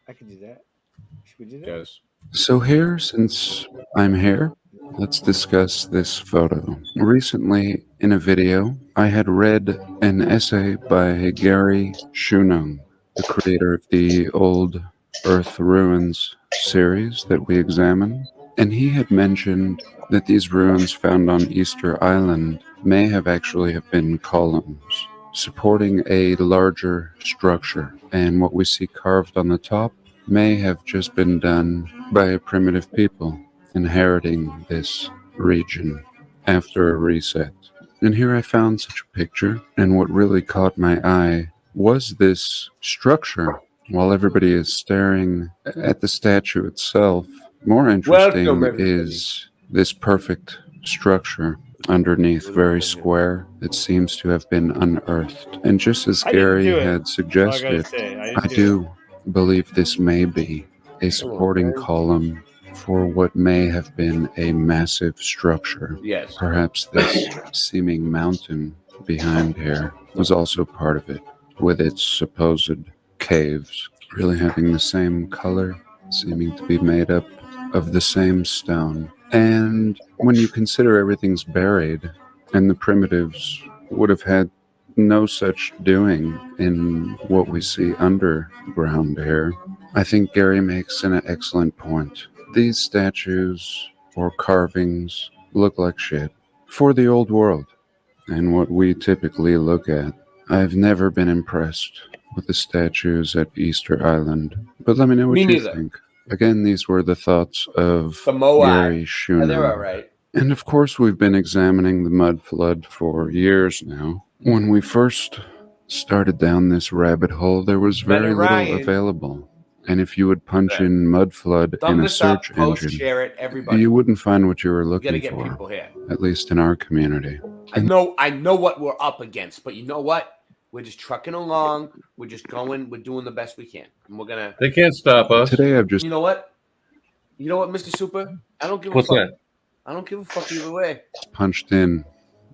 N: I could do that. Should we do that?
C: Yes.
T: So here, since I'm here, let's discuss this photo. Recently, in a video, I had read an essay by Gary Shunung, the creator of the Old Earth Ruins series that we examine, and he had mentioned that these ruins found on Easter Island may have actually have been columns supporting a larger structure, and what we see carved on the top may have just been done by a primitive people inheriting this region after a reset. And here I found such a picture, and what really caught my eye was this structure. While everybody is staring at the statue itself, more interesting is this perfect structure underneath, very square, that seems to have been unearthed. And just as Gary had suggested, I do believe this may be a supporting column for what may have been a massive structure.
C: Yes.
T: Perhaps this seeming mountain behind here was also part of it, with its supposed caves really having the same color, seeming to be made up of the same stone. And when you consider everything's buried, and the primitives would have had no such doing in what we see underground here, I think Gary makes an excellent point. These statues or carvings look like shit for the old world and what we typically look at. I've never been impressed with the statues at Easter Island, but let me know what you think. Again, these were the thoughts of Gary Shunung.
C: They're all right.
T: And of course, we've been examining the mud flood for years now. When we first started down this rabbit hole, there was very little available. And if you would punch in mud flood in a search engine, you wouldn't find what you were looking for, at least in our community.
C: I know what we're up against, but you know what? We're just trucking along. We're just going. We're doing the best we can. And we're going to...
M: They can't stop us.
T: Today I've just...
C: You know what? Mr. Super? I don't give a fuck.
M: What's that?
C: I don't give a fuck either way.
T: Punched in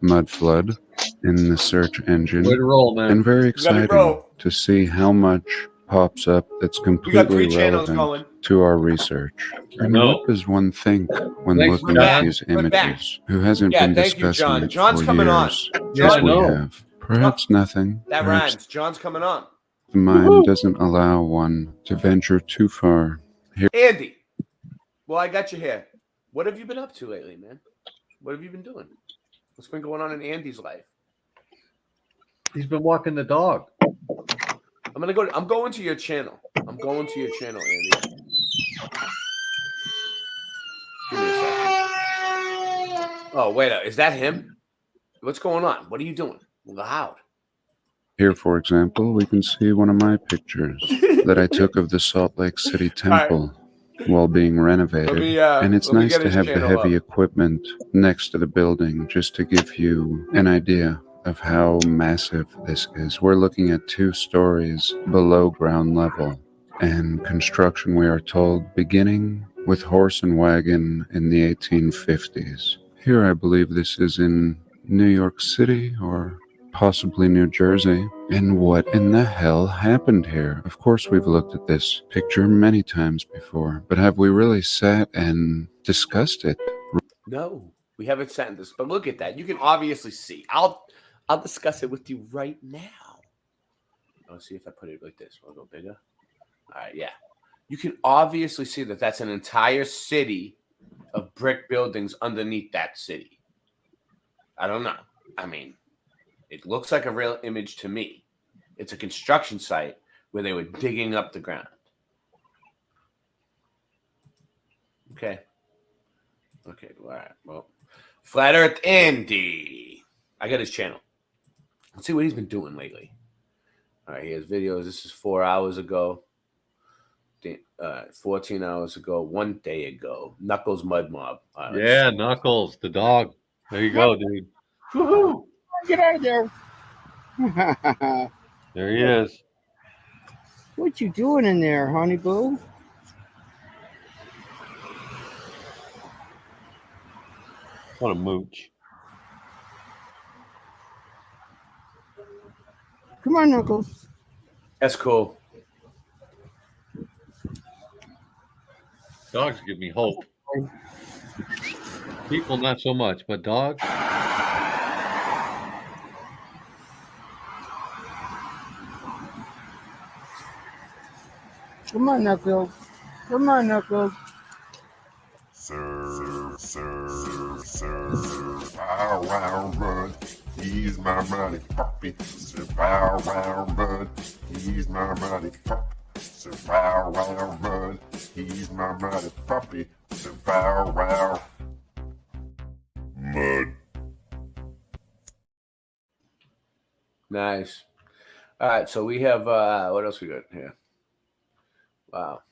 T: mud flood in the search engine.
M: Way to roll, man.
T: And very exciting to see how much pops up that's completely relevant to our research. And what does one think when looking at these images? Who hasn't been discussing it
C: John's
T: for
C: coming
T: years?
C: on.
T: Yes, we have. Perhaps nothing.
C: That
T: Perhaps
C: rhymes. John's coming on.
T: the mind doesn't allow one to venture too far. Here.
C: Andy. Well, I got you here. What have you been up to lately, man? What have you been doing? What's been going on in Andy's life?
M: He's been walking the dog.
C: I'm going to your channel. I'm going to your channel, Andy. Give me a second. Oh, wait. Is that him? What's going on? What are you doing? Loud.
T: Here, for example, we can see one of my pictures that I took of the Salt Lake City Temple while being renovated. And it's nice to have the heavy equipment next to the building just to give you an idea of how massive this is. We're looking at 2 stories below ground level, and construction, we are told, beginning with horse and wagon in the 1850s. Here, I believe this is in New York City or possibly New Jersey. And what in the hell happened here? Of course, we've looked at this picture many times before, but have we really sat and discussed it?
C: No, we haven't sat in this, but look at that. You can obviously see. I'll discuss it with you right now. Let's see if I put it like this. I'll go bigger. All right, yeah. You can obviously see that that's an entire city of brick buildings underneath that city. I don't know. I mean, it looks like a real image to me. It's a construction site where they were digging up the ground. Okay. All right. Well, Flat Earth Andy. I got his channel. Let's see what he's been doing lately. All right, he has videos. This is 4 hours ago. 14 hours ago. 1 day ago. Knuckles Mud Mob.
M: Yeah, Knuckles, the dog. There you go, dude.
U: Woohoo! Get out of there.
M: There he is.
U: What you doing in there, honey boo?
M: What a mooch.
U: Come on, Knuckles.
C: That's cool.
M: Dogs give me hope. People, not so much, but dogs.
U: Come on, Knuckles. Come on, Knuckles.
F: Bow wow run. He's my mighty puppy. Sir bow wow run. He's my mighty puppy. Sir bow wow run. He's my mighty puppy. Sir bow wow. Mud.
C: Nice. All right, so we have what else we got here? Wow.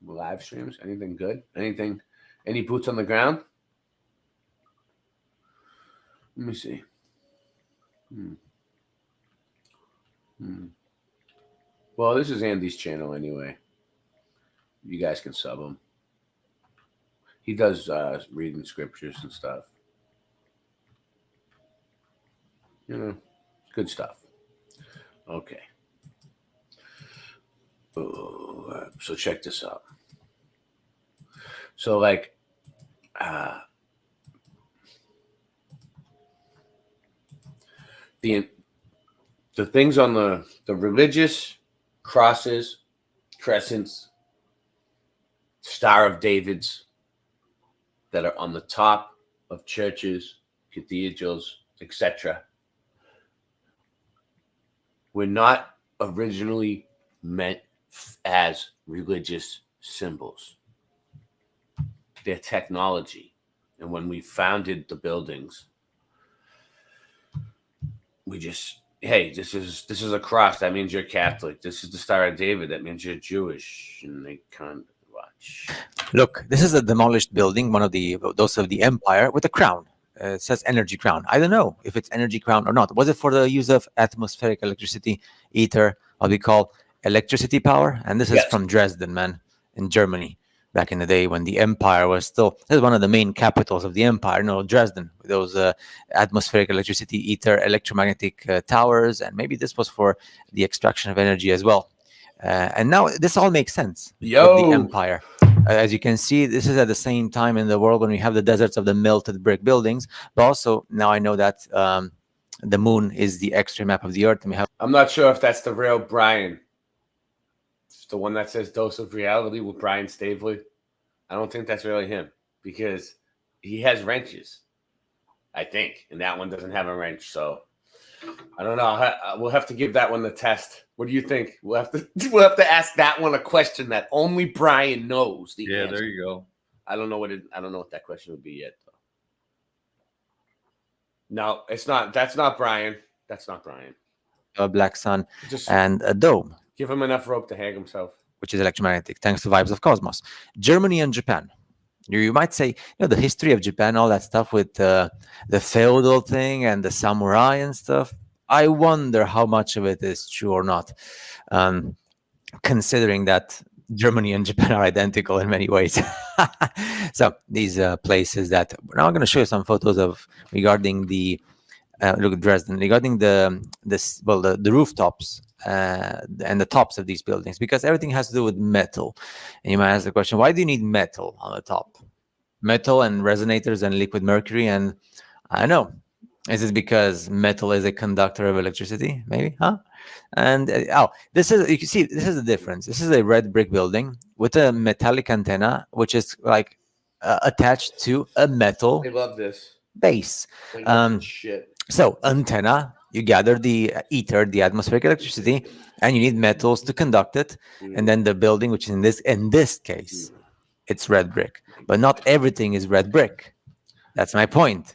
C: Live streams. Anything good? Anything? Any boots on the ground? Let me see. Well, this is Andy's channel anyway. You guys can sub him. He does reading scriptures and stuff. You know, good stuff. Okay. So check this out. So like, the things on the religious crosses, crescents, Star of Davids that are on the top of churches, cathedrals, etc. were not originally meant as religious symbols. They're technology. And when we founded the buildings, we just, hey, this is a cross. That means you're Catholic. This is the Star of David. That means you're Jewish. And they can't watch.
D: Look, this is a demolished building, one of those of the Empire, with a crown. It says energy crown. I don't know if it's energy crown or not. Was it for the use of atmospheric electricity, ether, what we call electricity power? And this is from Dresden, man, in Germany, back in the day when the Empire was still, this is one of the main capitals of the Empire, Dresden, with those atmospheric electricity, ether, electromagnetic towers, and maybe this was for the extraction of energy as well. And now this all makes sense. Of the Empire. As you can see, this is at the same time in the world when we have the deserts of the melted brick buildings. But also now I know that the moon is the X-ray map of the Earth, and we have.
C: I'm not sure if that's the real Brian. It's the one that says Dose of Reality with Brian Stavely. I don't think that's really him because he has wrenches, I think, and that one doesn't have a wrench. So I don't know. We'll have to give that one the test. What do you think? We'll have to ask that one a question that only Brian knows.
M: Answer. There you go.
C: I don't know what that question would be yet. Though. No, it's not. That's not Brian. That's not Brian.
D: A black sun and a dome.
C: Give him enough rope to hang himself.
D: Which is electromagnetic, thanks to Vibes of Cosmos. Germany and Japan. You might say, the history of Japan, all that stuff with the feudal thing and the samurai and stuff. I wonder how much of it is true or not, considering that Germany and Japan are identical in many ways. So these places that now I'm going to show you some photos of regarding the look at Dresden, regarding the rooftops and the tops of these buildings, because everything has to do with metal. And you might ask the question, why do you need metal on the top? Metal and resonators and liquid mercury, and I don't know. Is it because metal is a conductor of electricity? Maybe, huh? And this is, you can see, this is the difference. This is a red brick building with a metallic antenna, which is like attached to a metal
C: I love this
D: base.
C: Shit.
D: So antenna, you gather the ether, the atmospheric electricity, and you need metals to conduct it. And then the building, which is in this case, it's red brick. But not everything is red brick. That's my point.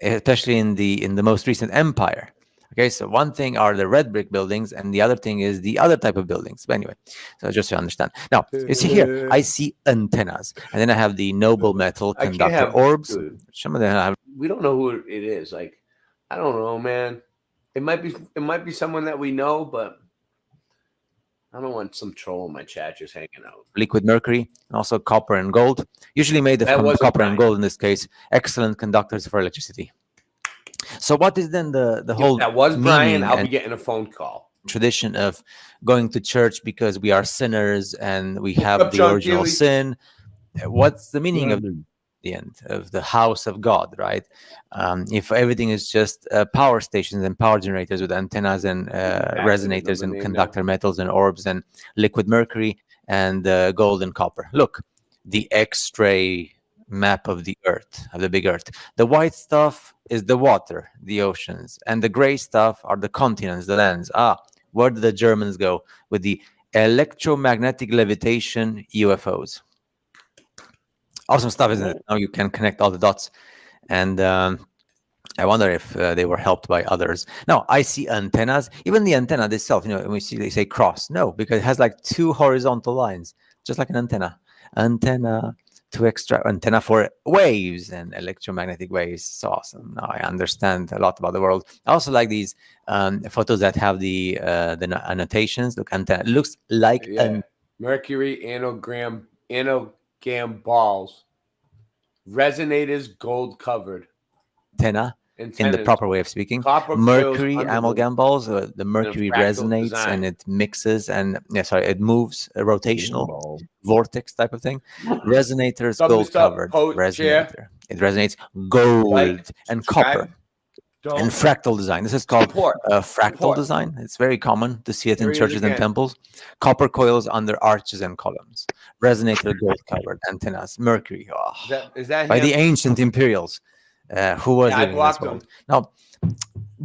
D: Especially in the most recent Empire. Okay, so one thing are the red brick buildings, and the other thing is the other type of buildings. But anyway, so just to understand. Now, you see here, I see antennas, and then I have the noble metal conductor orbs. Some of them have.
C: We don't know who it is. Like, I don't know, man. It might be someone that we know, but I don't want some troll in my chat just hanging out.
D: Liquid mercury, and also copper and gold. Usually made from copper and gold in this case. Excellent conductors for electricity. So what is then the whole
C: that was Brian, I'll be getting a phone call.
D: Tradition of going to church because we are sinners and we have the original sin. what's the meaning of the end of the house of God, right? If everything is just power stations and power generators with antennas and resonators and conductor metals and orbs and liquid mercury and gold and copper. Look, the X-ray map of the Earth, of the big Earth. The white stuff is the water, the oceans, and the gray stuff are the continents, the lands. Where did the Germans go with the electromagnetic levitation UFOs? Awesome stuff, isn't it? Now you can connect all the dots. And I wonder if they were helped by others. Now, I see antennas. Even the antenna itself, when we see, they say cross. No, because it has like 2 horizontal lines, just like an antenna. Antenna to extract, antenna for waves and electromagnetic waves. So awesome. Now I understand a lot about the world. I also like these photos that have the annotations. Look, antenna. It looks like
B: Mercury anogam balls, resonators gold covered,
D: antenna in the proper way of speaking. Mercury amalgam balls, the mercury resonates and it mixes and it moves, a rotational vortex type of thing. Resonators gold covered resonator. It resonates gold and copper. And fractal design. This is called fractal design. It's very common to see it in churches and temples. Copper coils under arches and columns. Resonator gold covered antennas. Mercury.
B: Is that
D: by
B: him?
D: the ancient imperials who was living in this world. Now,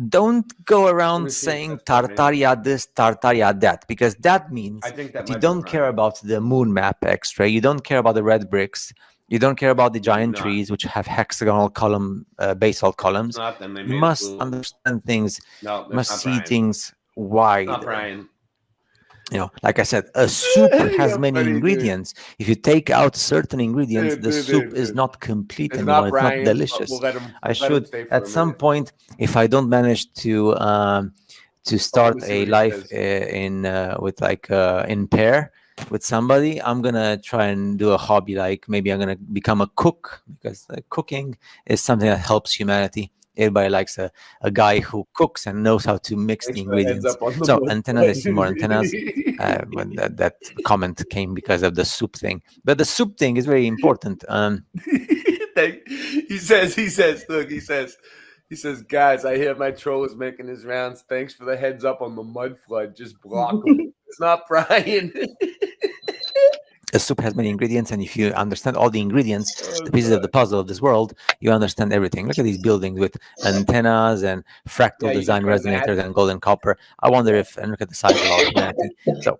D: don't go around saying Tartaria this, Tartaria that, because that means that you don't care about the moon map X-ray. You don't care about the red bricks. You don't care about the giant trees, which have hexagonal column, basalt columns. You must understand things. You must see things wide. Like I said, a soup has many ingredients. If you take out certain ingredients, the soup is not complete anymore. It's not delicious. I should, at some point, if I don't manage to start a life in pair with somebody, I'm gonna try and do a hobby, like maybe I'm gonna become a cook, because cooking is something that helps humanity. Everybody likes a guy who cooks and knows how to mix the ingredients. So antennas, I see more antennas. When that comment came because of the soup thing, but the soup thing is very important.
B: He says, guys, I hear my troll is making his rounds. Thanks for the heads up on the mud flood. Just block him. It's not Brian.
D: A soup has many ingredients, and if you understand all the ingredients, the pieces of the puzzle of this world, you understand everything. Look at these buildings with antennas and fractal design resonators and gold and copper. I wonder if, and look at the size of all humanity. So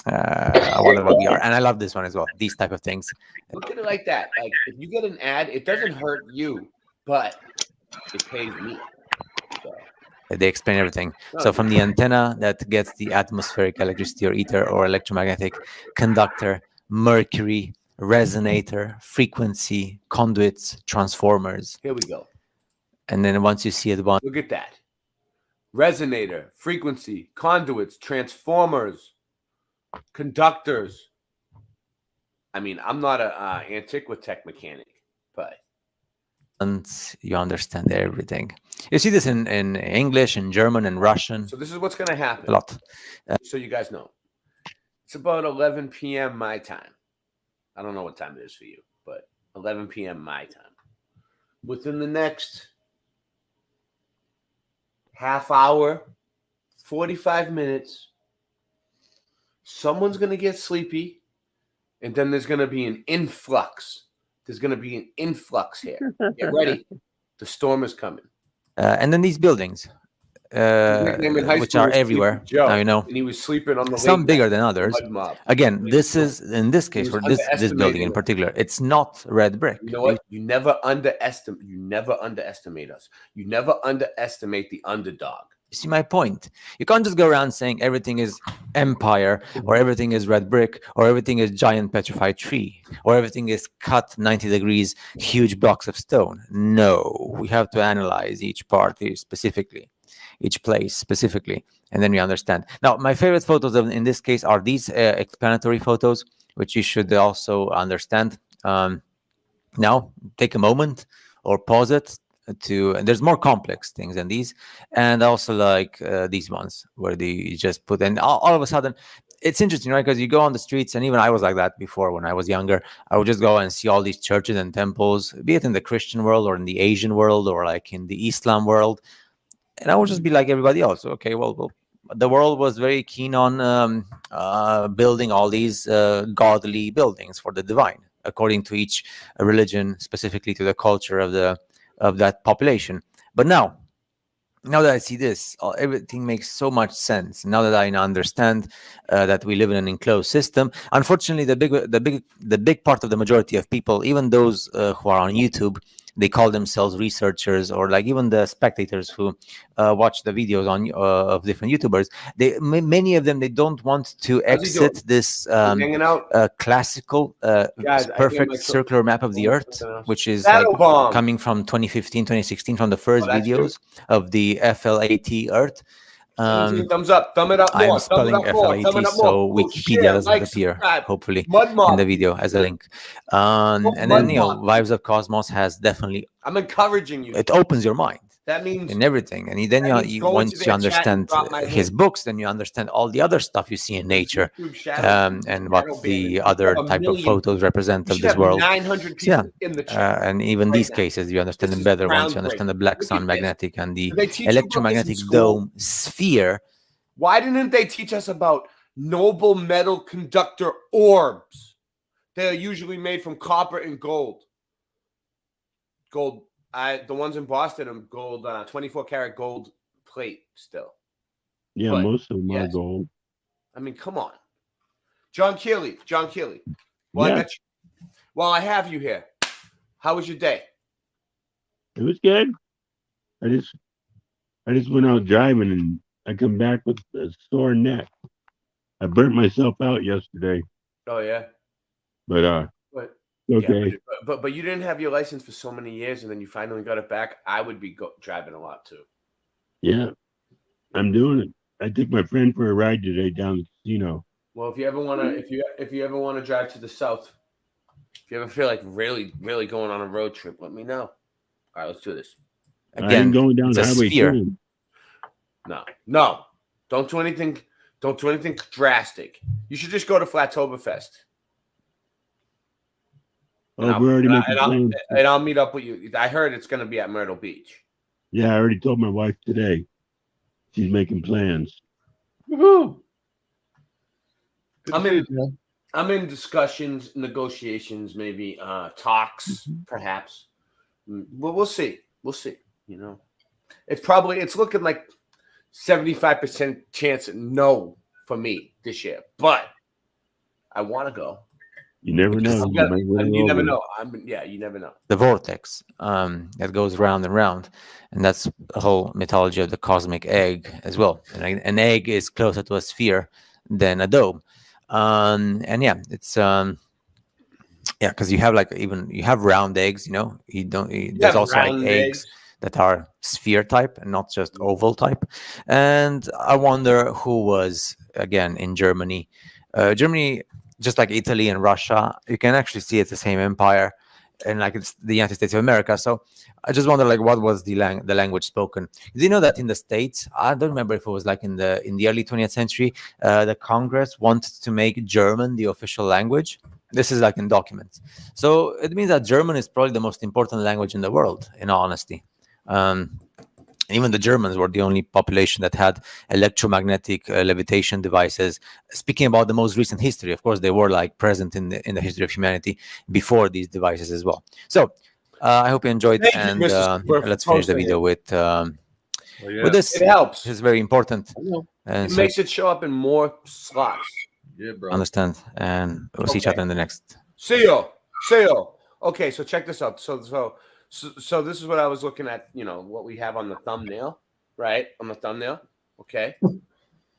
D: I wonder what we are. And I love this one as well, these type of things.
B: Look at it like that. Like, if you get an ad, it doesn't hurt you, but it pays me.
D: They explain everything. So from the antenna that gets the atmospheric electricity or ether or electromagnetic conductor, mercury, resonator, frequency, conduits, transformers.
B: Here we go.
D: And then once you see it,
B: look at that. Resonator, frequency, conduits, transformers, conductors. I mean, I'm not an Antiquitech mechanic, but
D: and you understand everything. You see this in English, in German, and Russian.
B: So this is what's going to happen.
D: A lot.
B: So you guys know. It's about 11 p.m. my time. I don't know what time it is for you, but 11 p.m. my time. Within the next half hour, 45 minutes, someone's going to get sleepy, and then there's going to be an influx. There's going to be an influx here. Get ready. The storm is coming.
D: And then these buildings, which are everywhere.
B: Joe,
D: now you know.
B: And he was sleeping on the
D: some bigger than others. Again, this is, in this case, for this building in particular, it's not red brick.
B: You know what? You never underestimate us. You never underestimate the underdog.
D: You see my point? You can't just go around saying everything is empire, or everything is red brick, or everything is giant petrified tree, or everything is cut 90 degrees, huge blocks of stone. No, we have to analyze each part here specifically, each place specifically, and then we understand. Now, my favorite photos in this case are these explanatory photos, which you should also understand. Now, take a moment or pause it. And there's more complex things than these, and also like these ones where you just put, and all of a sudden it's interesting, right? Because you go on the streets, and even I was like that before when I was younger. I would just go and see all these churches and temples, be it in the Christian world or in the Asian world or like in the Islam world, and I would just be like everybody else. Okay, well the world was very keen on building all these godly buildings for the divine, according to each religion, specifically to the culture of that population. But now that I see this, everything makes so much sense. Now that I understand that we live in an enclosed system, unfortunately, the big part of the majority of people, even those who are on YouTube, they call themselves researchers, or like even the spectators who watch the videos on of different YouTubers. Many of them, they don't want to exit this classical, perfect circular map of the Earth, which is like coming from 2015, 2016, from the first videos of the FLAT Earth.
B: Thumbs up, thumb it up more.
D: I'm spelling FLAT, so Wikipedia doesn't appear, hopefully, in the video as a link. And then, Vibes of Cosmos has definitely...
B: I'm encouraging you.
D: It opens your mind.
B: That means...
D: in everything. And then once you understand his books, then you understand all the other stuff you see in nature, and what the other type of photos represent of this world.
B: 900 people in the chat.
D: And even these cases, you understand them better once you understand the black sun magnetic and the electromagnetic dome sphere.
B: Why didn't they teach us about noble metal conductor orbs? They are usually made from copper and gold. The ones in Boston are gold, 24 karat gold plate still.
G: Yeah, but most of them are gold.
B: I mean, come on. John Keeley. Well, I have you here. How was your day?
G: It was good. I just went out driving and I come back with a sore neck. I burnt myself out yesterday.
B: Oh yeah.
G: But okay.
B: Yeah, but you didn't have your license for so many years, and then you finally got it back. I would be driving a lot too.
G: Yeah, I'm doing it. I took my friend for a ride today down the casino.
B: Well, if you ever want to drive to the south, if you ever feel like really, really going on a road trip, let me know. All right, let's do this.
G: Again, I'm going down the highway too.
B: No, don't do anything. Don't do anything drastic. You should just go to Flattoberfest.
G: Oh, we're already making plans.
B: And I'll meet up with you. I heard it's going to be at Myrtle Beach.
G: Yeah, I already told my wife today. She's making plans.
B: Woohoo! I'm in discussions, negotiations, maybe talks, perhaps. But we'll see. We'll see. It's looking like 75% chance no for me this year. But I want to go.
G: You never know.
B: You never know. You never know.
D: The vortex that goes round and round, and that's the whole mythology of the cosmic egg as well. And an egg is closer to a sphere than a dome, and yeah, it's because you have you have round eggs. There's also like eggs that are sphere type and not just oval type. And I wonder who was again in Germany. Germany, just like Italy and Russia, you can actually see it's the same empire, and like it's the United States of America. So I just wonder, what was the language spoken? Do you know that in the States, I don't remember if it was like in the early 20th century, the Congress wanted to make German the official language. This is like in documents. So it means that German is probably the most important language in the world, in all honesty. Even the Germans were the only population that had electromagnetic levitation devices. Speaking about the most recent history, of course, they were present in the history of humanity before these devices as well. So I hope you enjoyed, and let's finish the video with this.
B: It helps.
D: This is very important.
B: And it makes it show up in more slots.
M: Yeah, bro.
D: Understand, and we'll see each other in the next.
B: See you. Okay, so check this out. So this is what I was looking at, what we have on the thumbnail, right? On the thumbnail. Okay.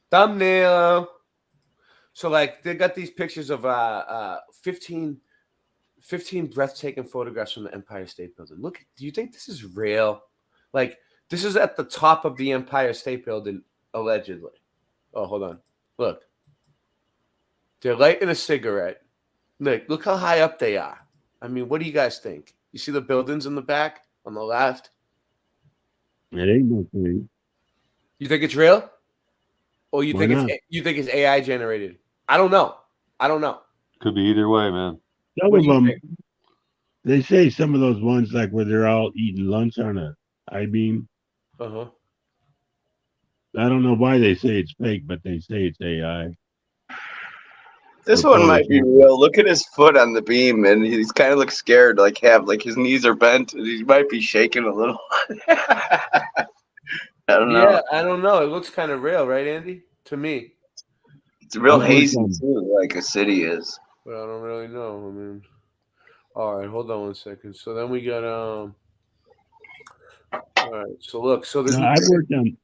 B: Thumbnail. So they got these pictures of 15 breathtaking photographs from the Empire State Building. Look, do you think this is real? This is at the top of the Empire State Building, allegedly. Oh, hold on. Look. They're lighting a cigarette. Look how high up they are. I mean, what do you guys think? You see the buildings in the back on the left?
G: It ain't no thing.
B: You think it's real? Or you think it's AI generated?
C: I don't know.
M: Could be either way, man.
G: Some
C: What
G: of
C: do you
G: them,
C: think?
G: they say some of those ones like where they're all eating lunch on a I-beam.
C: Uh-huh.
G: I don't know why they say it's fake, but they say it's AI.
A: This
G: Or
A: one might be
G: Photoshop.
A: real. Look at his foot on the beam, and he's kind of looks scared, like his knees are bent, and he might be shaking a little. I don't know.
C: Yeah, I don't know. It looks kind of real, right, Andy? To me.
A: It's real
G: I worked
A: hazy
G: on-
A: too, like a city is.
C: But I don't really know. I mean, all right, hold on one second. So then we got all right. So look, so there's
G: No, I've worked on.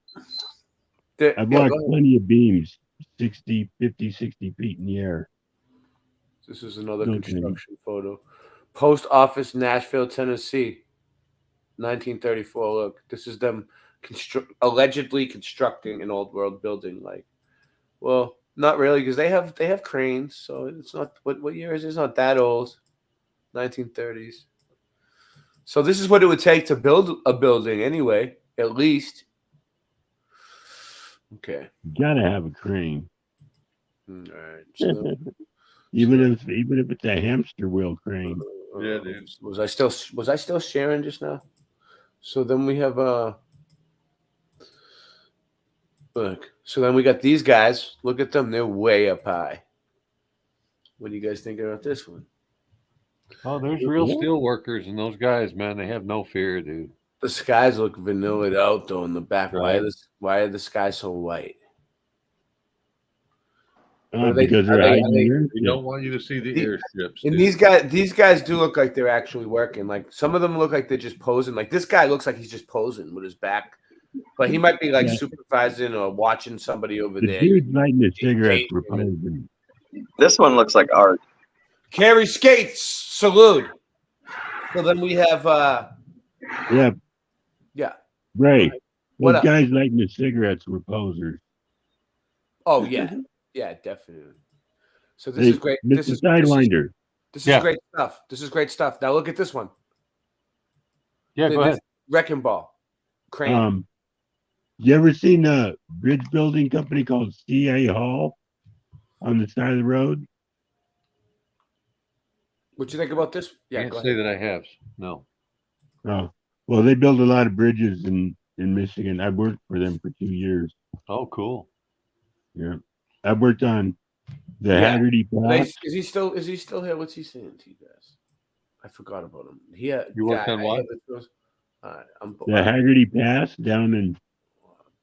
G: I've
C: yeah,
G: walked
C: go ahead.
G: plenty of beams, 60, 50, 60 feet in the air.
C: This is another
G: No kidding.
C: construction photo. Post Office, Nashville, Tennessee, 1934. Look, this is them allegedly constructing an old world building. Like, well, not really, because they have cranes. So it's not what year is it? It's not that old. 1930s. So this is what it would take to build a building, anyway. At least. Okay.
G: You gotta have a crane.
C: All right. So
G: even if it's a hamster wheel crane.
M: Yeah, dude.
C: Was I still sharing just now? So then we have look. So then we got these guys. Look at them. They're way up high. What do you guys think about this one?
M: Oh, there's real steel workers and those guys, man. They have no fear, dude.
C: The skies look vanillaed out though in the back.
M: Right.
C: Why are the skies so white? Are they-
G: Because
C: are
G: they're
C: they-
G: hiding
C: are they-
G: the airship.
M: We don't want you to see the airships.
C: And
M: dude.
C: these guys do look like they're actually working. Like some of them look like they're just posing. Like this guy looks like he's just posing with his back, but he might be like
G: Yeah.
C: supervising or watching somebody over
G: The
C: there.
G: dude's lighting a cigarette for posing.
A: This one looks like art.
C: Carry skates, salute. So then we have
G: Yeah,
C: yeah.
G: Ray.
C: What
G: Those
C: up?
G: guys lighting the cigarettes were posers.
C: Oh yeah, yeah, definitely. So this
G: Hey,
C: is great.
G: Mr.
C: This is
G: Sidewinder.
C: This is
M: Yeah.
C: great stuff. This is great stuff. Now look at this one.
M: Yeah, go ahead.
C: Wrecking ball. Crane.
G: You ever seen a bridge building company called CA Hall on the side of the road?
C: What you think about this? Yeah,
M: Can't
C: go
M: say
C: ahead.
M: that I have. No.
G: Oh, well, they build a lot of bridges in Michigan. I worked for them for 2 years.
M: Oh, cool.
G: Yeah, I worked on the
C: Yeah.
G: Haggerty Pass.
C: Is he still here? What's he saying to you guys? I forgot about him.
M: You worked on what?
C: All right,
G: The Haggerty Pass down in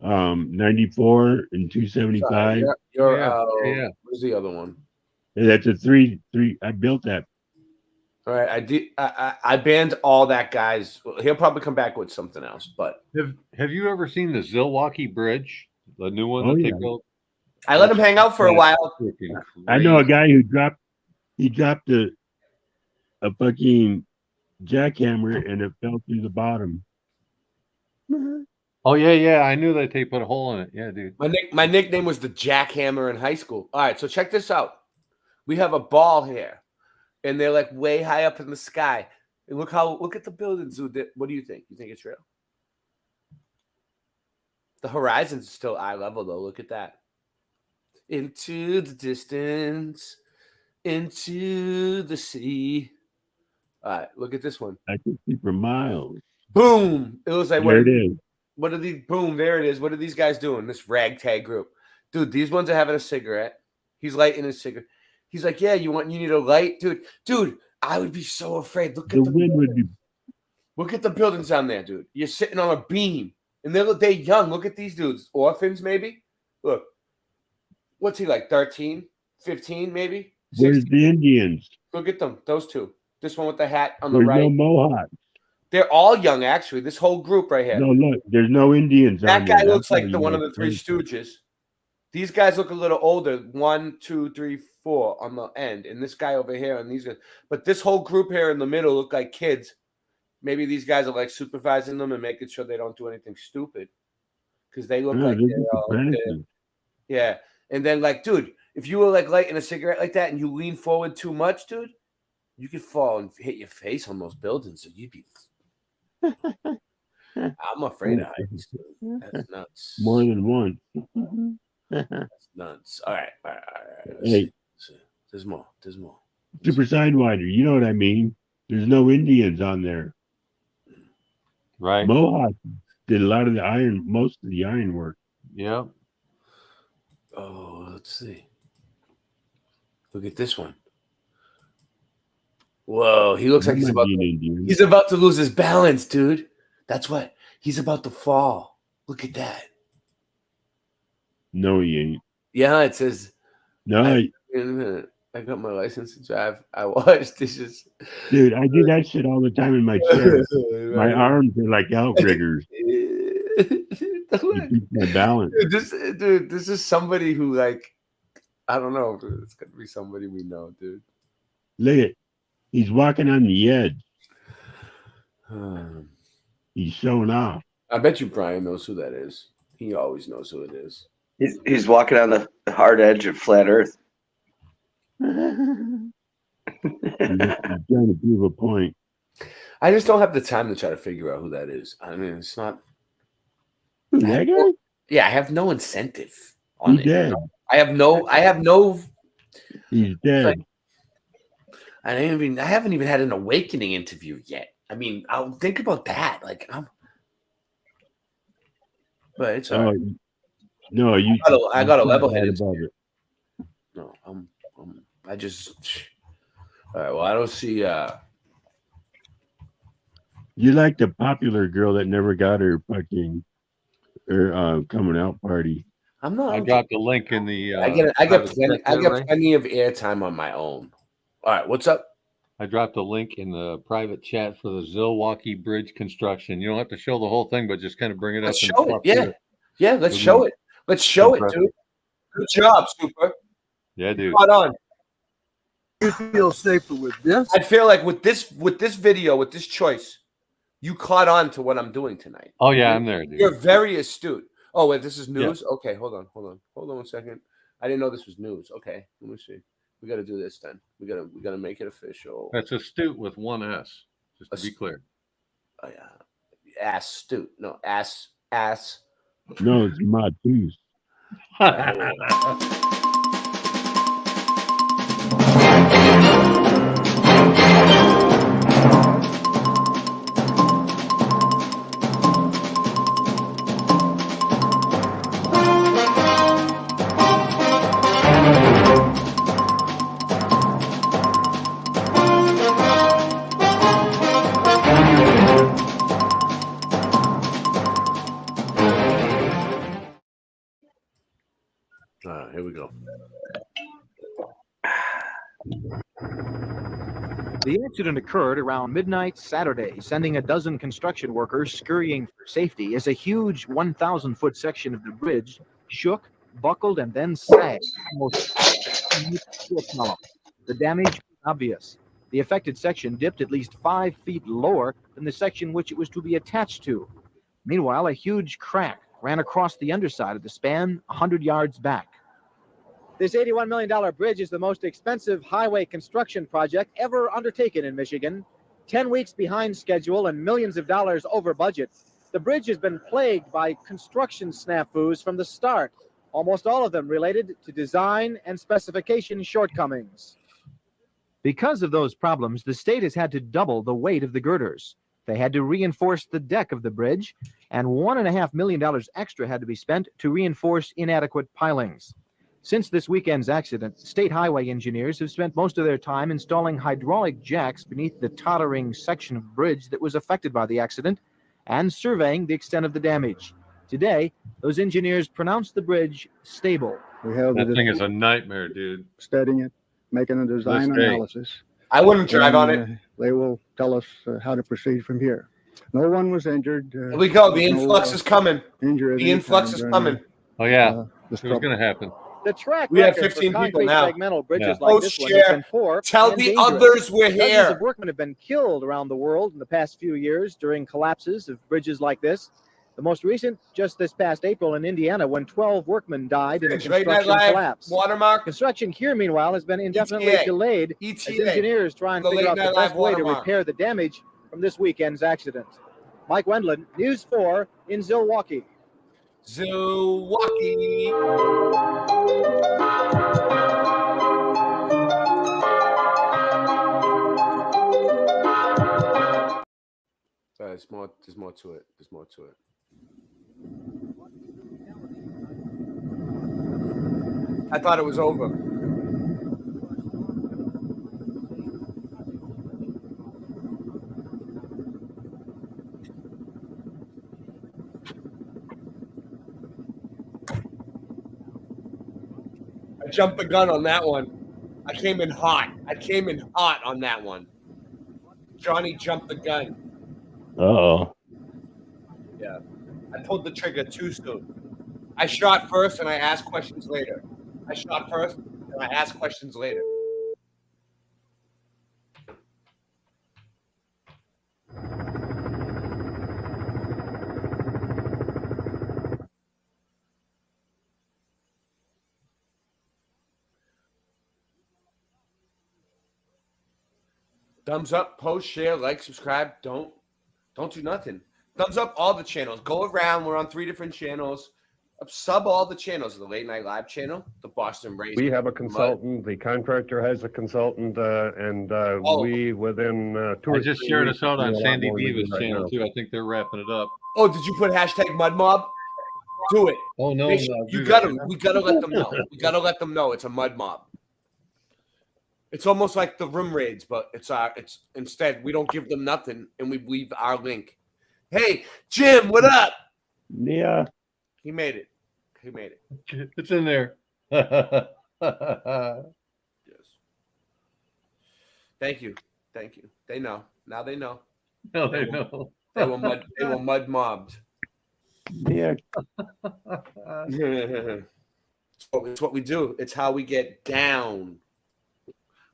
G: 94 and 275.
M: Yeah.
C: Where's the other one?
G: That's a three. I built that.
C: All right, I did. I banned all that guys. He'll probably come back with something else, but
M: Have you ever seen the Zilwaukee Bridge, the new one
G: Oh,
M: that
G: yeah.
M: they built?
C: I let him hang out for a while.
G: I know a guy who dropped a fucking jackhammer and it fell through the bottom.
M: Oh yeah. I knew that they put a hole in it. Yeah, dude.
C: My nickname was the Jackhammer in high school. All right, so check this out. We have a ball here, and they're like way high up in the sky. And look at the buildings, dude. What do you think? You think it's real? The horizon's still eye level though. Look at that. Into the distance, into the sea. All right, look at this one.
G: I could see for miles.
C: Boom! It was like
G: There it is.
C: What are these? Boom! There it is. What are these guys doing? This ragtag group, dude. These ones are having a cigarette. He's lighting his cigarette. He's like, "Yeah, you need a light, dude. Dude, I would be so afraid. Look at
G: The wind would be.
C: Look at the buildings down there, dude. You're sitting on a beam, and they're young. Look at these dudes, orphans maybe. Look, what's he like? 13, 15 maybe.
G: Where's
C: 16?
G: the Indians?
C: Look at them. Those two. This one with the hat on the
G: There's
C: right.
G: no Mohawks.
C: They're all young, actually. This whole group right here.
G: No, look, there's no Indians.
C: That
G: on
C: guy
G: there.
C: looks
G: That's
C: like
G: how
C: the
G: you
C: one of
G: know
C: the Three
G: it's
C: Stooges. These guys look a little older. 1, 2, 3, 4 on the end, and this guy over here, and these guys. But this whole group here in the middle look like kids. Maybe these guys are like supervising them and making sure they don't do anything stupid, because they look
G: Yeah,
C: like
G: they're
C: they're
G: just
C: all
G: apprentices.
C: yeah. And then like, dude, if you were like lighting a cigarette like that and you lean forward too much, dude, you could fall and hit your face on those buildings. So you'd be. I'm afraid of heights. Dude. That's nuts.
G: More than one.
C: That's nuts. All right. Let's
G: Hey,
C: see. There's more.
G: Super Sidewinder, you know what I mean? There's no Indians on there.
M: Right.
G: Mohawk did a lot of most of the iron work.
M: Yep.
C: Oh, let's see. Look at this one. Whoa, he looks like he's about to lose his balance, dude. That's what he's about to fall. Look at that.
G: No, he ain't.
C: Yeah, it says.
G: No,
C: wait a minute. I got my license to drive. I watched this.
G: Dude, I do that shit all the time in my chair. My arms are like outriggers. Keep my balance.
C: This is somebody who, like, I don't know. It's gonna be somebody we know, dude.
G: Look at, he's walking on the edge. He's showing off.
C: I bet you Brian knows who that is. He always knows who it is.
A: He's walking on the hard edge of flat Earth.
G: He's trying to prove a point.
C: I just don't have the time to try to figure out who that is. I mean, it's not.
G: That guy?
C: Yeah, I have no incentive on
G: He's
C: it.
G: dead.
C: I have no.
G: He's dead.
C: Like, I haven't even had an awakening interview yet. I mean, I'll think about that. Like, but it's all right.
G: No, you.
C: I got a level-headed.
G: Above it.
C: No, I just. All right. Well, I don't see.
G: You like the popular girl that never got her fucking coming out party.
C: I'm not.
M: I dropped the link in the.
C: I get plenty of airtime on my own. All right. What's up?
M: I dropped a link in the private chat for the Zilwaukee Bridge construction. You don't have to show the whole thing, but just kind of bring it
C: Let's
M: up.
C: show it. Yeah. Let's show it. Let's show it, dude. Good job, Super.
M: Yeah, dude.
C: Spot on.
U: You feel safer with this?
C: I feel like with this video, with this choice, you caught on to what I'm doing tonight.
M: Oh yeah, I'm there, dude.
C: You're very astute. Oh wait, this is news. Yeah. Okay, hold on 1 second. I didn't know this was news. Okay, let me see. We got to do this then. We gotta make it official.
M: That's astute with one S, just to be clear.
C: Oh yeah, astute. No, ass.
G: No, it's my tooth.
C: Here we go.
H: The accident occurred around midnight Saturday, sending a dozen construction workers scurrying for safety as a huge 1,000-foot section of the bridge shook, buckled, and then sagged almost to a column. The damage was obvious. The affected section dipped at least 5 feet lower than the section which it was to be attached to. Meanwhile, a huge crack ran across the underside of the span 100 yards back.
V: This $81 million bridge is the most expensive highway construction project ever undertaken in Michigan. 10 weeks behind schedule and millions of dollars over budget. The bridge has been plagued by construction snafus from the start, almost all of them related to design and specification shortcomings.
H: Because of those problems, the state has had to double the weight of the girders. They had to reinforce the deck of the bridge, and $1.5 million extra had to be spent to reinforce inadequate pilings. Since this weekend's accident, state highway engineers have spent most of their time installing hydraulic jacks beneath the tottering section of bridge that was affected by the accident and surveying the extent of the damage. Today, those engineers pronounced the bridge stable.
M: That thing is a nightmare, dude.
U: Studying it, making a design analysis.
C: I wouldn't drive on it.
U: They will tell us how to proceed from here. No one was injured.
C: Here we go. The influx is coming. The influx is coming.
M: Oh yeah, this was going to happen.
V: The track
C: we have
V: record
C: 15
V: for
C: people now.
V: segmental bridges like this one has been poor.
C: Tell
V: and
C: the
V: dangerous.
C: others we're
V: Dozens
C: here.
V: of workmen have been killed around the world in the past few years during collapses of bridges like this. The most recent, just this past April in Indiana, when 12 workmen died in a construction collapse.
C: Watermark.
V: Construction here, meanwhile, has been indefinitely
C: ETA.
V: delayed as engineers try and figure out the best way to repair the damage from this weekend's accident. Mike Wendland, News 4 in Zilwaukee.
B: Zilwaukee. There's more to it. There's more to it. I thought it was over. I jumped the gun on that one. I came in hot on that one. Johnny jumped the gun.
G: Uh-oh.
B: Yeah. I pulled the trigger too soon. I shot first and I asked questions later. Thumbs up, post, share, like, subscribe. Don't do nothing. Thumbs up all the channels. Go around. We're on 3 different channels. Sub all the channels. The Late Night Live channel, the Boston Race.
I: We have a consultant. The contractor has a consultant, and we within 2 or 3
M: I just shared
I: weeks,
M: us out
I: we'll
M: on
I: do a lot
M: Sandy
I: more than we do
M: Diva's
I: right
M: channel
I: now.
M: too. I think they're wrapping it up.
B: Oh, did you put hashtag Mud Mob? Do it.
M: Oh no,
B: Make sure-
M: no,
B: you
M: do
B: gotta.
M: that.
B: We gotta let them know. We gotta let them know it's a Mud Mob. It's almost like the room raids, but it's instead we don't give them nothing and we leave our link. Hey, Jim, what up?
G: Yeah.
B: He made it.
M: It's in there.
B: Yes. Thank you. They know. Now they know.
M: No, they know.
B: They were mud mobbed.
G: Yeah.
B: It's what we do. It's how we get down.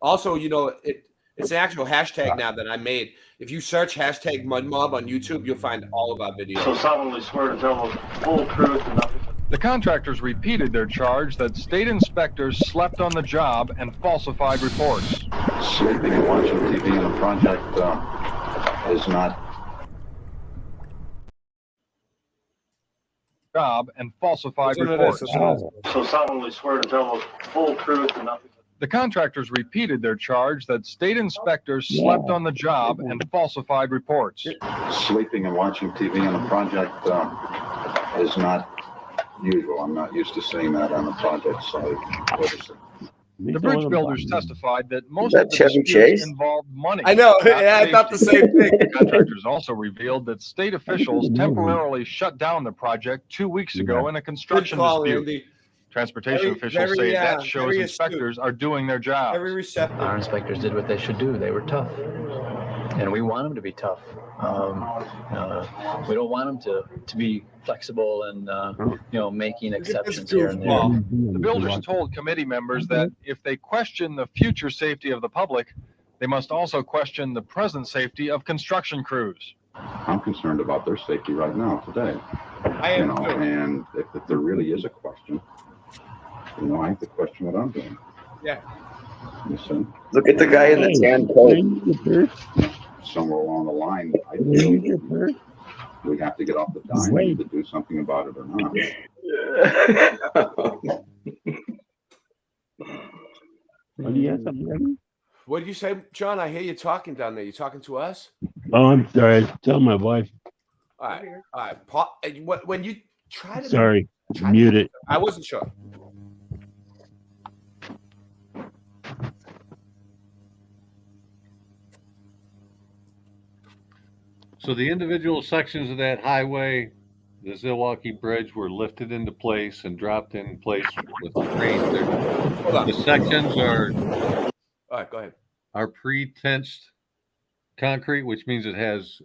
B: Also, it's an actual hashtag now that I made. If you search hashtag Mud Mob on YouTube, you'll find all of our videos.
K: So solemnly swear to tell the whole truth and nothing.
W: The contractors repeated their charge that state inspectors slept on the job and falsified reports.
R: Sleeping and watching TV on a project is not.
W: Job and falsified
K: Listen to
W: reports.
K: this, So solemnly swear to tell the whole truth and nothing.
W: The contractors repeated their charge that state inspectors slept on the job and falsified reports.
R: Sleeping and watching TV on a project is not usual. I'm not used to seeing that on a project site.
W: The bridge builders testified that most
A: that
W: of the
A: Chevy
W: disputes
A: Chase?
W: involved money.
B: I know.
W: not
B: Yeah, I thought the
W: safety.
B: same thing.
W: The contractors also revealed that state officials temporarily shut down the project 2 weeks ago in a construction
B: Good call,
W: dispute.
B: Andy.
W: Transportation
B: Very-
W: officials
B: very,
W: say that
B: very
W: shows
B: astute.
W: inspectors are doing their job.
B: Very receptive.
X: Our inspectors did what they should do. They were tough, and we want them to be tough. We don't want them to be flexible and making exceptions here and there.
W: The builders told committee members that if they question the future safety of the public, they must also question the present safety of construction crews.
R: I'm concerned about their safety right now today.
B: I am too.
R: And if there really is a question, I have to question what I'm doing.
B: Yeah.
R: Listen,
A: Look at the guy in the tan coat.
R: somewhere along the line, I feel we have to get off the dime and either do something about it or not.
G: Oh, do you have something ready?
B: What did you say, John? I hear you talking down there. You talking to us?
G: Oh, I'm sorry. Tell my wife.
B: All right. When you try to
G: Sorry.
B: try
G: Mute
B: to-
G: it.
B: I wasn't sure.
M: So the individual sections of that highway, the Zilwaukee Bridge, were lifted into place and dropped in place with the crane. The sections are
B: All right, go ahead.
M: are pre-tensed concrete, which means it has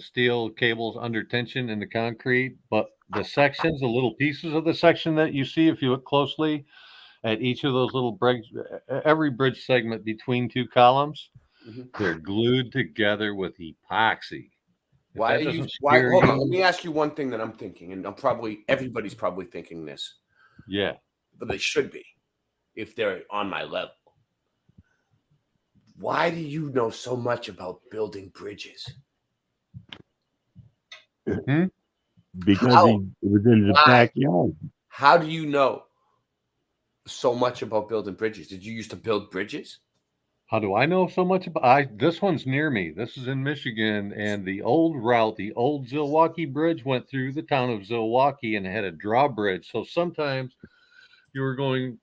M: steel cables under tension in the concrete. But the sections, the little pieces of the section that you see, if you look closely at each of those little bridge, every bridge segment between two columns, they're glued together with epoxy. If
B: Why
M: that
B: are you?
M: doesn't
B: Why?
M: scare
B: Hold on.
M: you-
B: Let me ask you one thing that I'm thinking, and everybody's probably thinking this,
M: Yeah.
B: but they should be, if they're on my level. Why do you know so much about building bridges?
G: because
B: How?
G: it was in the
B: Why?
G: backyard.
B: How do you know so much about building bridges? Did you used to build bridges?
M: How do I know so much about? This one's near me. This is in Michigan, and the old route, the old Zilwaukee Bridge, went through the town of Zilwaukee and had a drawbridge. So sometimes you were going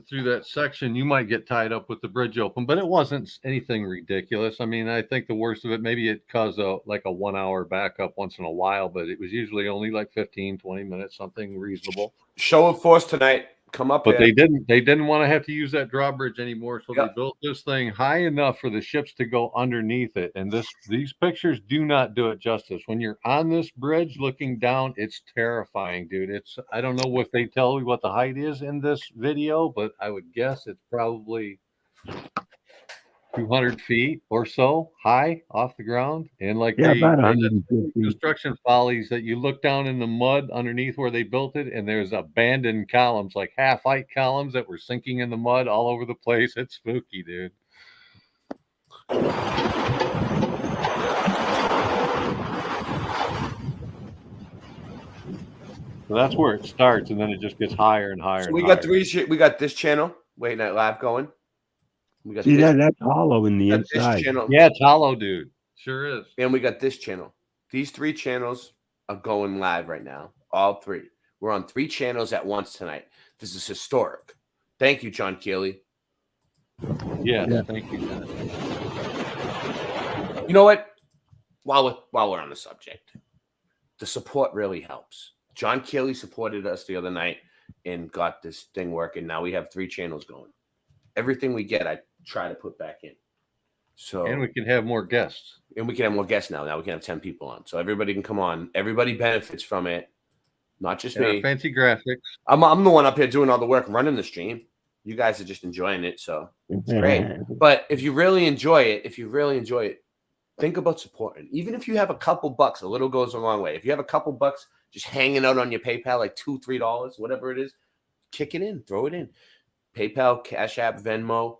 M: through that section, you might get tied up with the bridge open, but it wasn't anything ridiculous. I mean, I think the worst of it, maybe it caused a 1 hour backup once in a while, but it was usually only like 15, 20 minutes, something reasonable.
B: Show of force tonight. Come up
M: But
B: here.
M: they didn't want to have to use that drawbridge anymore, so they built this thing high enough for the ships to go underneath it. And these pictures do not do it justice. When you're on this bridge looking down, it's terrifying, dude. I don't know if they tell you what the height is in this video, but I would guess it's probably 200 feet or so high off the ground. And like
G: About 150.
M: construction follies that you look down in the mud underneath where they built it, and there's abandoned columns, like half-height columns that were sinking in the mud all over the place. It's spooky, dude. So that's where it starts, and then it just gets higher and higher.
B: So
M: and
B: we
M: higher.
B: got we got this channel, Late Night Live going. We got
G: See
B: this,
G: that's hollow in the
B: got this
G: inside.
B: channel.
M: Yeah, it's hollow, dude. Sure is.
B: And we got this channel. These 3 channels are going live right now. All 3. We're on 3 channels at once tonight. This is historic. Thank you, John Keeley.
M: Yeah, thank you.
B: You know what? While we're on the subject, the support really helps. John Keeley supported us the other night and got this thing working. Now we have 3 channels going. Everything we get, I try to put back in. So
M: And we can have more guests.
B: And we can have more guests now. Now we can have 10 people on. So everybody can come on. Everybody benefits from it. Not just me.
M: Fancy graphics.
B: I'm the one up here doing all the work, running the stream. You guys are just enjoying it. So it's great. But if you really enjoy it, think about supporting. Even if you have a couple bucks, a little goes a long way. If you have a couple bucks just hanging out on your PayPal, like $2, $3, whatever it is, kick it in, throw it in. PayPal, Cash App, Venmo,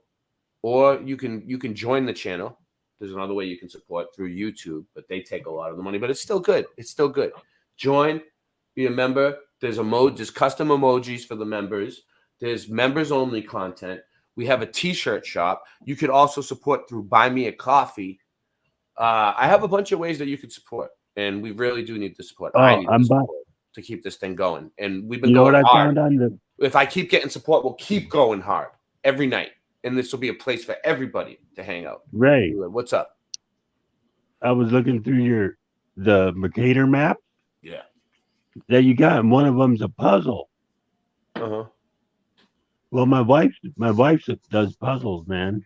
B: or you can join the channel. There's another way you can support through YouTube, but they take a lot of the money. But it's still good. It's still good. Join, be a member. There's custom emojis for the members. There's members only content. We have a T-shirt shop. You could also support through Buy Me a Coffee. I have a bunch of ways that you could support, and we really do need the support. I need the support to keep this thing going, and we've been going
G: what I
B: hard.
G: found on the
B: If I keep getting support, we'll keep going hard every night, and this will be a place for everybody to hang out.
G: Ray,
B: What's up?
G: I was looking through the Mercator map
B: Yeah.
G: that you got, and one of them's a puzzle.
B: Uh-huh.
G: Well, my wife does puzzles, man.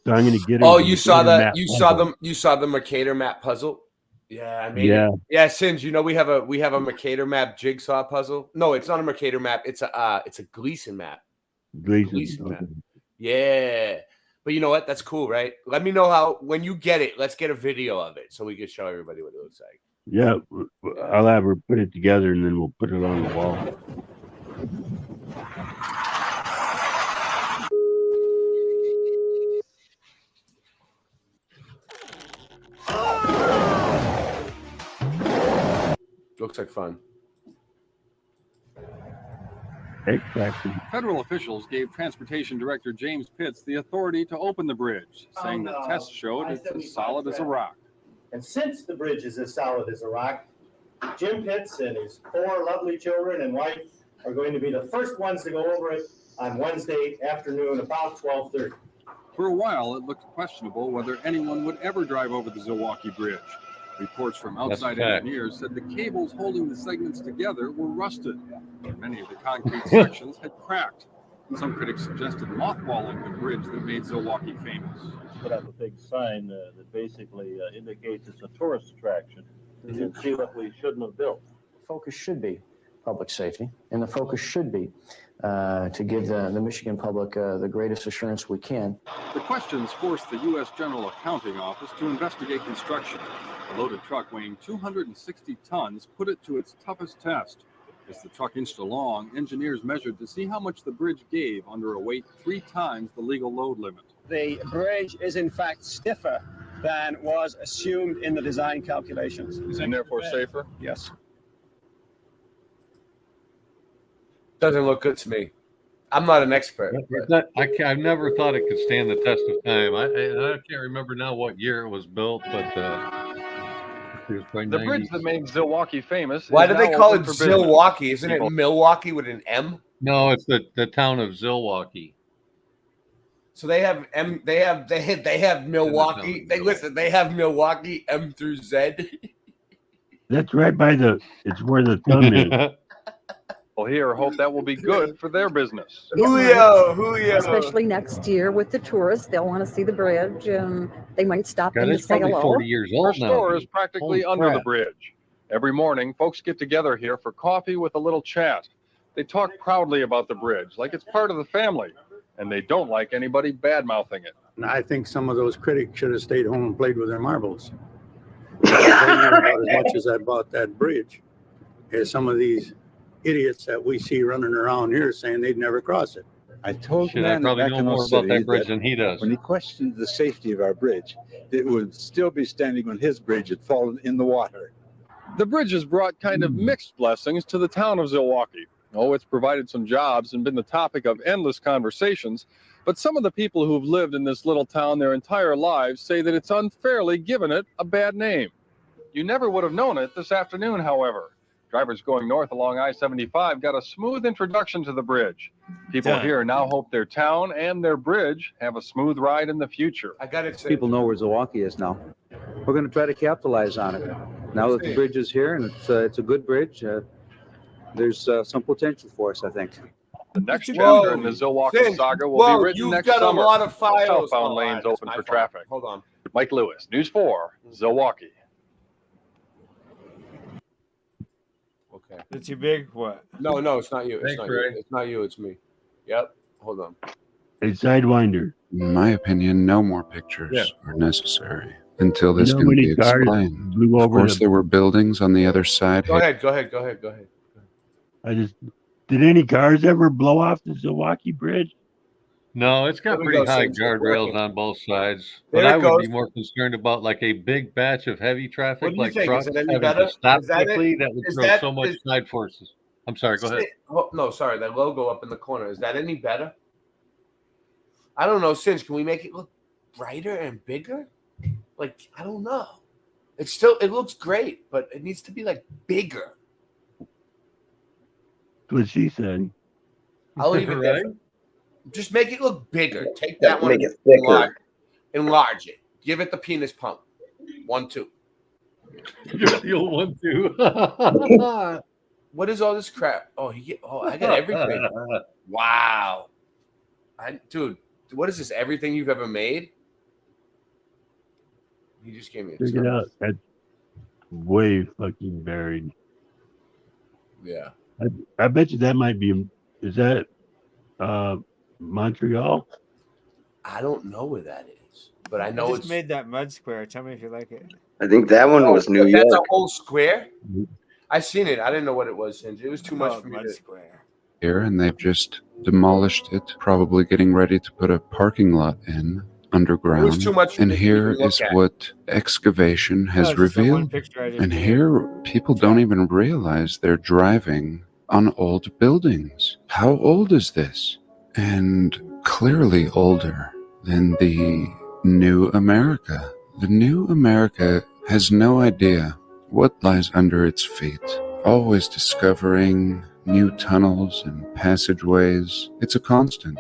G: So I'm gonna get her.
B: Oh,
G: the
B: you saw
G: Mercator
B: that?
G: map
B: You
G: puzzle.
B: saw the Mercator map puzzle? Yeah, I made
G: Yeah.
B: it. Yeah, Singe, you know we have a Mercator map jigsaw puzzle. No, it's not a Mercator map. It's a Gleason map.
G: Gleason.
B: map. Yeah. But you know what? That's cool, right? Let me know when you get it. Let's get a video of it so we can show everybody what it looks like.
G: Yeah, I'll have her put it together and then we'll put it on the wall.
B: Looks like fun.
G: Exactly.
E: Federal officials gave Transportation Director James Pitts the authority to open the bridge, saying the tests showed it's as solid as a rock.
L: And since the bridge is as solid as a rock, Jim Pitts and his 4 lovely children and wife are going to be the first ones to go over it on Wednesday afternoon about 12:30.
E: For a while, it looked questionable whether anyone would ever drive over the Zilwaukee Bridge. Reports from outside
M: fact.
E: engineers said the cables holding the segments together were rusted, and many of the concrete sections had cracked. Some critics suggested mothballing the bridge that made Zilwaukee famous.
K: Put up a big sign that basically indicates it's a tourist attraction. You can see what we shouldn't have built.
S: Focus should be public safety, and the focus should be to give the Michigan public the greatest assurance we can.
E: The questions forced the U.S. General Accounting Office to investigate construction. A loaded truck weighing 260 tons put it to its toughest test. As the truck inched along, engineers measured to see how much the bridge gave under a weight 3 times the legal load limit.
O: The bridge is in fact stiffer than was assumed in the design calculations.
E: And therefore safer?
O: Yes.
C: doesn't look good to me. I'm not an expert. But
M: I've never thought it could stand the test of time. I can't remember now what year it was built, but it was probably
W: The
M: 90s.
W: bridge that made Zilwaukee famous.
C: why
W: is
C: do they
W: now
C: call it
W: open for business.
C: Zilwaukee? Isn't it
W: People-
C: Milwaukee with an M?
M: No, it's the town of Zilwaukee.
C: So they have M. They have Milwaukee. They have Milwaukee M through Z.
G: That's right by it's where the thumb is.
W: Well, here, hope that will be good for their business.
C: Julio.
J: Especially next year with the tourists, they'll want to see the bridge and they might stop
W: God,
J: in to
W: it's
J: say
W: probably
J: hello.
W: 40 years old now. Our store is practically
J: Holy
W: under the
J: crap.
W: bridge. Every morning, folks get together here for coffee with a little chat. They talk proudly about the bridge, like it's part of the family, and they don't like anybody bad-mouthing it.
N: And I think some of those critics should have stayed home and played with their marbles. Because they knew about as much as about that bridge as some of these idiots that we see running around here saying they'd never cross it.
P: I told
M: Shit, I probably know more about that bridge than he does.
P: When he questioned the safety of our bridge, it would still be standing when his bridge had fallen in the water.
W: The bridge has brought kind of mixed blessings to the town of Zilwaukee. Oh, it's provided some jobs and been the topic of endless conversations, but some of the people who've lived in this little town their entire lives say that it's unfairly given it a bad name. You never would have known it this afternoon, however. Drivers going north along I-75 got a smooth introduction to the bridge. People
Q: Done.
W: here now hope their town and their bridge have a smooth ride in the future.
C: I got it.
Q: People know where Zilwaukee is now. We're going to try to capitalize on it. Now that the bridge is here and it's a good bridge, there's some potential for us, I think.
W: The next chapter in the Zilwaukee saga will be written
C: you've
W: next
C: got
W: summer.
C: a lot of files.
W: Southbound
C: Oh,
W: lanes
C: that's
W: open
C: my
W: for
C: fault.
W: traffic.
C: Hold on.
W: Mike Lewis, News 4, Zilwaukee.
C: Okay.
Y: Is too big? What?
C: No, it's not you. It's
M: Thanks,
C: not
M: Ray.
C: you. It's not you. It's me. Yep. Hold on.
G: A sidewinder.
T: In my opinion, no more pictures
C: Yeah.
T: are necessary until this
G: You know
T: can
G: how
T: be
G: many cars
T: explained.
G: blew
T: Of
G: over
T: course,
G: the-
T: there were buildings on the other side.
C: Go ahead. Go ahead.
G: Did any cars ever blow off the Zilwaukee Bridge?
M: No, it's got
C: There we
M: pretty
C: go,
M: high
C: Saints.
M: guardrails on both sides.
C: There
M: But I
C: it
M: would be
C: goes.
M: more concerned about like a big batch of heavy
C: What
M: traffic,
C: do you
M: like
C: think?
M: trucks
C: Is it any
M: having
C: better?
M: to stop
C: Is that it?
M: quickly. That would
C: Is
M: throw
C: that-
M: so much
C: is-
M: side forces. I'm sorry. Go ahead.
C: Oh, no, sorry. That logo up in the corner. Is that any better? I don't know. Cinch, can we make it look brighter and bigger? Like, I don't know. It looks great, but it needs to be like bigger.
G: That's what she said.
C: I'll leave it
M: Right?
C: there. Just make it look bigger. Take that one.
A: Make it thicker.
C: Enlarge it. Give it the penis pump. 1, 2.
M: The old one too.
C: What is all this crap? I got everything. Wow. Dude, what is this? Everything you've ever made? He just gave me a
G: Check it out. That's way fucking buried.
C: Yeah.
G: I bet you that might be. Is that Montreal?
C: I don't know where that is, but I
Y: I
C: know
Y: just
C: it's.
Y: made that mud square. Tell me if you like it.
A: I think that one was New
C: That's a
A: York.
C: whole square. I seen it. I didn't know what it was. Since it was too much
Y: Oh,
C: for me
Y: mud
C: to.
Y: square.
T: Here, and they've just demolished it, probably getting ready to put a parking lot in underground.
C: too much for
T: And
C: me to
T: here
C: even look
T: is
C: at.
T: what excavation has
Y: it's just that one
T: revealed.
Y: picture I didn't
T: And
Y: do.
T: here, people don't even realize they're driving on old buildings. How old is this? And clearly older than the new America. The new America has no idea what lies under its feet, always discovering new tunnels and passageways. It's a constant.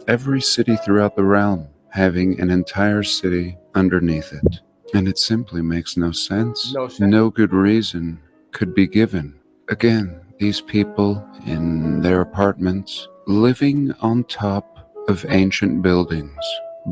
T: Every city throughout the realm having an entire city underneath it. And it simply makes no sense.
C: No sense.
T: No good reason could be given. Again, these people in their apartments living on top of ancient buildings,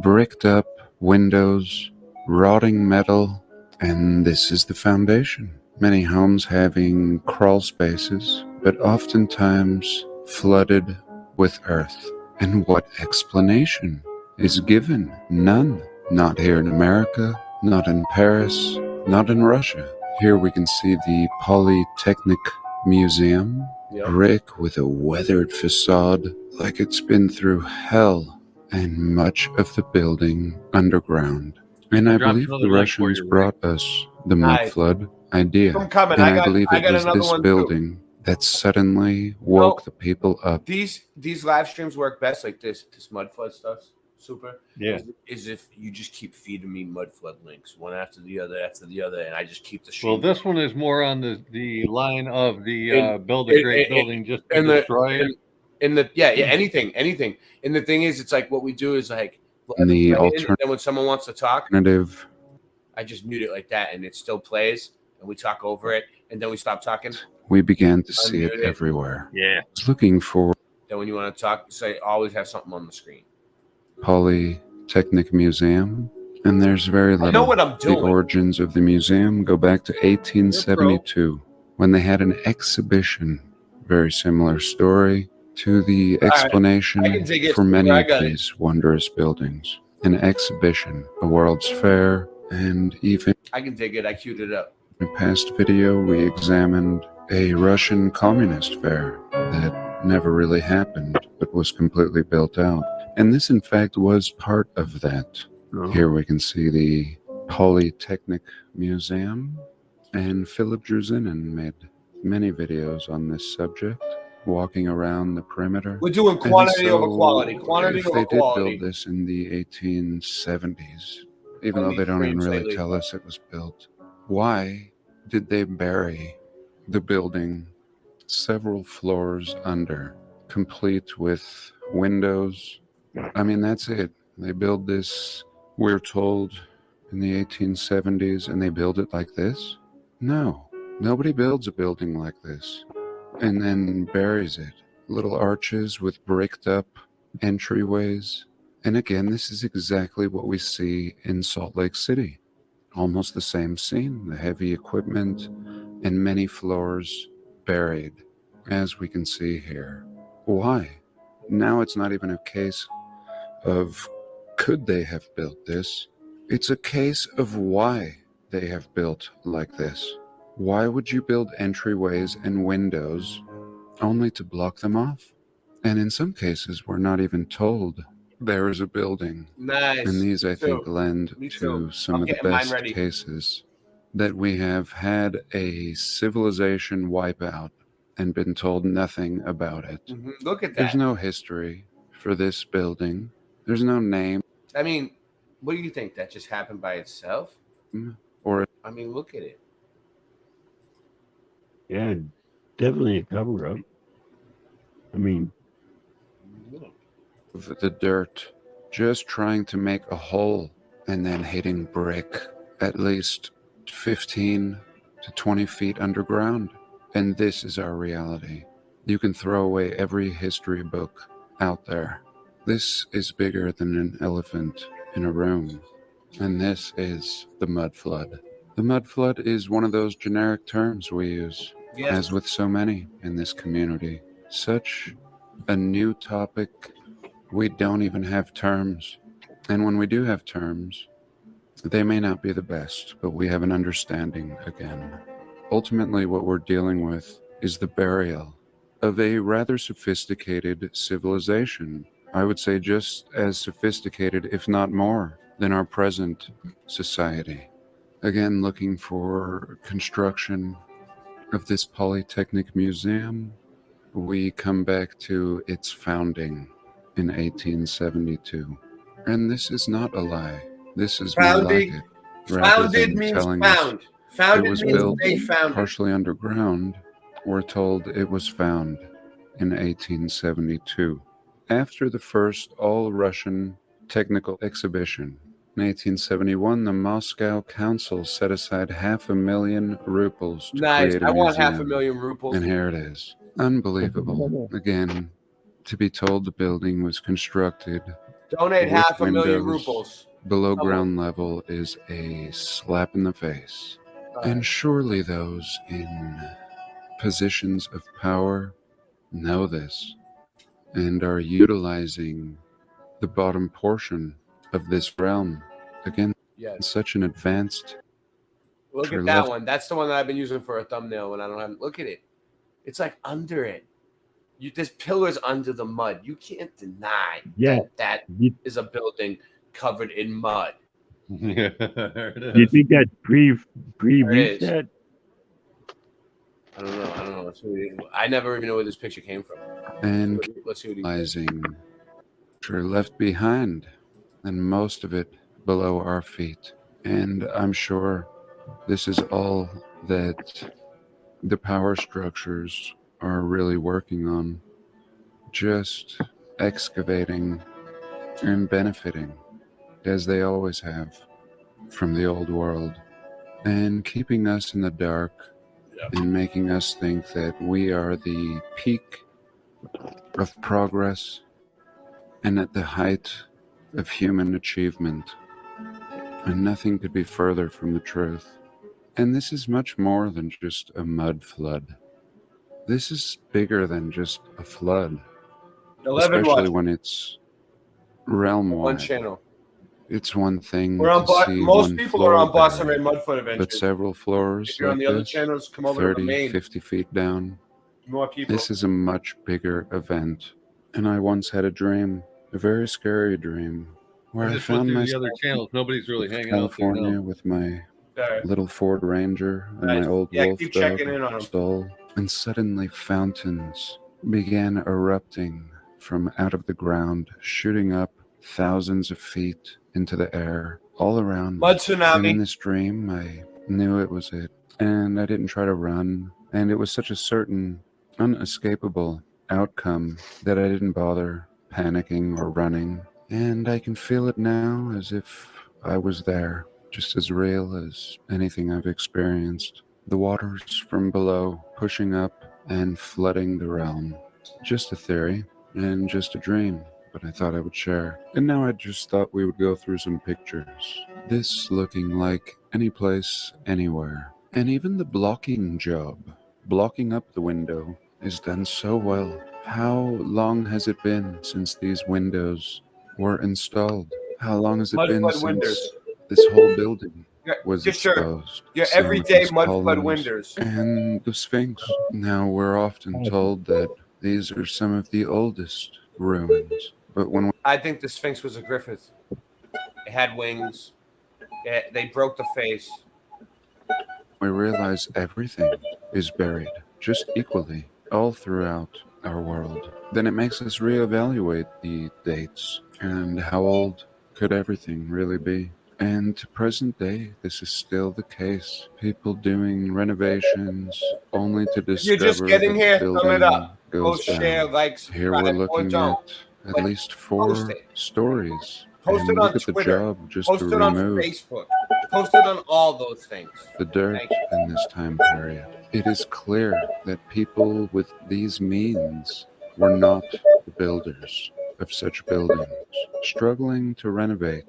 T: bricked up windows, rotting metal, and this is the foundation. Many homes having crawl spaces, but oftentimes flooded with earth. And what explanation is given? None. Not here in America, not in Paris, not in Russia. Here we can see the Polytechnic Museum, brick with a weathered facade like it's been through hell, and much of the building underground. And I
M: Drop
T: believe
M: another
T: the
M: link for
T: Russians
M: you, Rick.
T: brought us the mud
C: Nice.
T: flood idea.
C: I'm coming.
T: And
C: I
T: I
C: got-
T: believe
C: I
T: it
C: got
T: was
C: another
T: this
C: one, too.
T: building that suddenly woke the people up.
C: These live streams work best like this mud flood stuff. Super.
M: Yeah.
C: Is if you just keep feeding me mud flood links one after the other, and I just keep the stream.
M: Well, this one is more on the line of the build a great building just to destroy it.
C: Anything. And the thing is, it's like what we do is like,
T: And the
C: and then when someone wants to talk,
T: alternative
C: I just mute it like that, and it still plays, and we talk over it, and then we stop talking.
T: we began to see
C: Unmute
T: it
C: it.
T: everywhere.
M: Yeah.
T: I was looking for
C: Then when you want to talk, say always have something on the screen.
T: Polytechnic Museum, and there's very little.
C: I know what I'm
T: The
C: doing.
T: origins of the museum go back to 1872 when they had an exhibition. Very similar story to the
C: right.
T: explanation
C: I can dig it.
T: for many
C: I
T: of
C: got it.
T: these wondrous buildings. An exhibition, a World's Fair, and even
C: I can dig it. I queued it up.
T: in a past video we examined a Russian communist fair that never really happened but was completely built out. And this, in fact, was part of that. Here we can see the Polytechnic Museum, and Philip Druzinin made many videos on this subject, walking around the perimeter.
C: We're doing
T: And
C: quantity over
T: so
C: quality. Quantity
T: if
C: over
T: they did
C: quality.
T: build this in the 1870s, even though
C: these
T: they don't even
C: frames
T: really
C: lately.
T: tell us it was built, why did they bury the building several floors under, complete with windows? I mean, that's it. They build this, we're told, in the 1870s, and they build it like this? No, nobody builds a building like this and then buries it. Little arches with bricked up entryways. And again, this is exactly what we see in Salt Lake City. Almost the same scene, the heavy equipment and many floors buried, as we can see here. Why? Now it's not even a case of could they have built this? It's a case of why they have built like this. Why would you build entryways and windows only to block them off? And in some cases, we're not even told there is a building.
C: Nice.
T: And these, I think,
C: too.
T: lend
C: Me
T: to
C: too.
T: some
C: I'm
T: of the
C: getting mine
T: best
C: ready.
T: cases that we have had a civilization wipe out and been told nothing about it.
C: Look at
T: There's
C: that.
T: no history for this building. There's no name
C: I mean, what do you think? That just happened by itself?
T: or
C: I mean, look at it.
G: Yeah, definitely a cover up. I mean,
T: of the dirt, just trying to make a hole and then hitting brick at least 15 to 20 feet underground. And this is our reality. You can throw away every history book out there. This is bigger than an elephant in a room. And this is the mud flood. The mud flood is one of those generic terms we use,
C: Yes.
T: as with so many in this community. Such a new topic, we don't even have terms. And when we do have terms, they may not be the best, but we have an understanding again. Ultimately, what we're dealing with is the burial of a rather sophisticated civilization. I would say just as sophisticated, if not more, than our present society. Again, looking for construction of this Polytechnic Museum, we come back to its founding in 1872. And this is not a lie. This is more like it. Rather
C: Founded
T: than
C: means
T: telling
C: found.
T: us
C: Founded
T: it was
C: means
T: built
C: they found it.
T: partially underground, we're told it was found in 1872. After the first all-Russian technical exhibition, in 1871, the Moscow Council set aside 500,000 rubles to
C: Nice.
T: create a
C: I want
T: museum.
C: 500,000 rubles.
T: And here it is. Unbelievable. Again, to be told the building was constructed
C: Donate
T: with
C: 500,000
T: windows
C: rubles.
T: below
C: Come on.
T: ground level is a slap in the face. And surely those in positions of power know this and are utilizing the bottom portion of this realm. Again,
C: Yes.
T: such an advanced
C: Look
T: Sure,
C: at that
T: left-
C: one. That's the one that I've been using for a thumbnail when I don't have. Look at it. It's like under it. There's pillars under the mud. You can't deny
G: Yeah.
C: that is a building covered in mud.
M: Yeah, there it
G: do you
M: is.
G: think that's
C: There it is.
G: reset?
C: I don't know. I never even know where this picture came from.
T: And
C: Let's see what he
T: realizing we're left behind, and most of it below our feet. And I'm sure this is all that the power structures are really working on, just excavating and benefiting, as they always have, from the old world, and keeping us in the dark and making us think that we are the peak of progress and at the height of human achievement. And nothing could be further from the truth. And this is much more than just a mud flood. This is bigger than just a flood.
C: 11
T: especially
C: what?
T: when it's realm-wide.
C: One channel.
T: It's one thing
C: We're on
T: to see
C: most
T: one
C: people are on
T: floor
C: Boston
T: buried,
C: Red Mudfoot Adventures.
T: but several floors
C: If you're on
T: like
C: the other
T: this,
C: channels, come over to the
T: 30,
C: main.
T: 50 feet down.
C: More people.
T: This is a much bigger event. And I once had a dream, a very scary dream, where I
M: just went
T: found
M: through the
T: myself
M: other channels. Nobody's really
T: in
M: hanging out there
T: California
M: now.
T: with my
C: Alright.
T: little Ford Ranger and
C: Alright.
T: my old
C: Yeah,
T: wolf
C: keep
T: dog,
C: checking in on 'em.
T: Soul, and suddenly fountains began erupting from out of the ground, shooting up thousands of feet into the air, all around.
C: Mud
T: And
C: tsunami.
T: in this dream, I knew it was it, and I didn't try to run, and it was such a certain, unescapable outcome that I didn't bother panicking or running. And I can feel it now as if I was there, just as real as anything I've experienced. The waters from below pushing up and flooding the realm. Just a theory and just a dream, but I thought I would share. And now I just thought we would go through some pictures. This looking like any place, anywhere. And even the blocking job, blocking up the window, is done so well. How long has it been since these windows were installed? How long has it
C: Mud
T: been
C: flood
T: since
C: windows.
T: this whole building was
C: Just your
T: exposed? Same
C: everyday
T: with its
C: mud flood
T: columns
C: windows.
T: and the Sphinx. Now we're often told that these are some of the oldest ruins, but when
C: I think the Sphinx was a Griffith. It had wings. They broke the face.
T: we realize everything is buried just equally all throughout our world, then it makes us reevaluate the dates and how old could everything really be. And to present day, this is still the case. People doing renovations only to discover
C: You're just getting
T: that
C: here.
T: the
C: Thumb it
T: building
C: up.
T: goes
C: Post, share,
T: down.
C: like,
T: Here we're
C: subscribe, or
T: looking
C: don't.
T: at least 4
C: it.
T: stories.
C: Post
T: And
C: it on
T: look at the
C: Twitter.
T: job just
C: Post
T: to
C: it on
T: remove
C: Facebook. Post it on all those things.
T: the dirt
C: Thank you.
T: in this time period. It is clear that people with these means were not the builders of such buildings, struggling to renovate.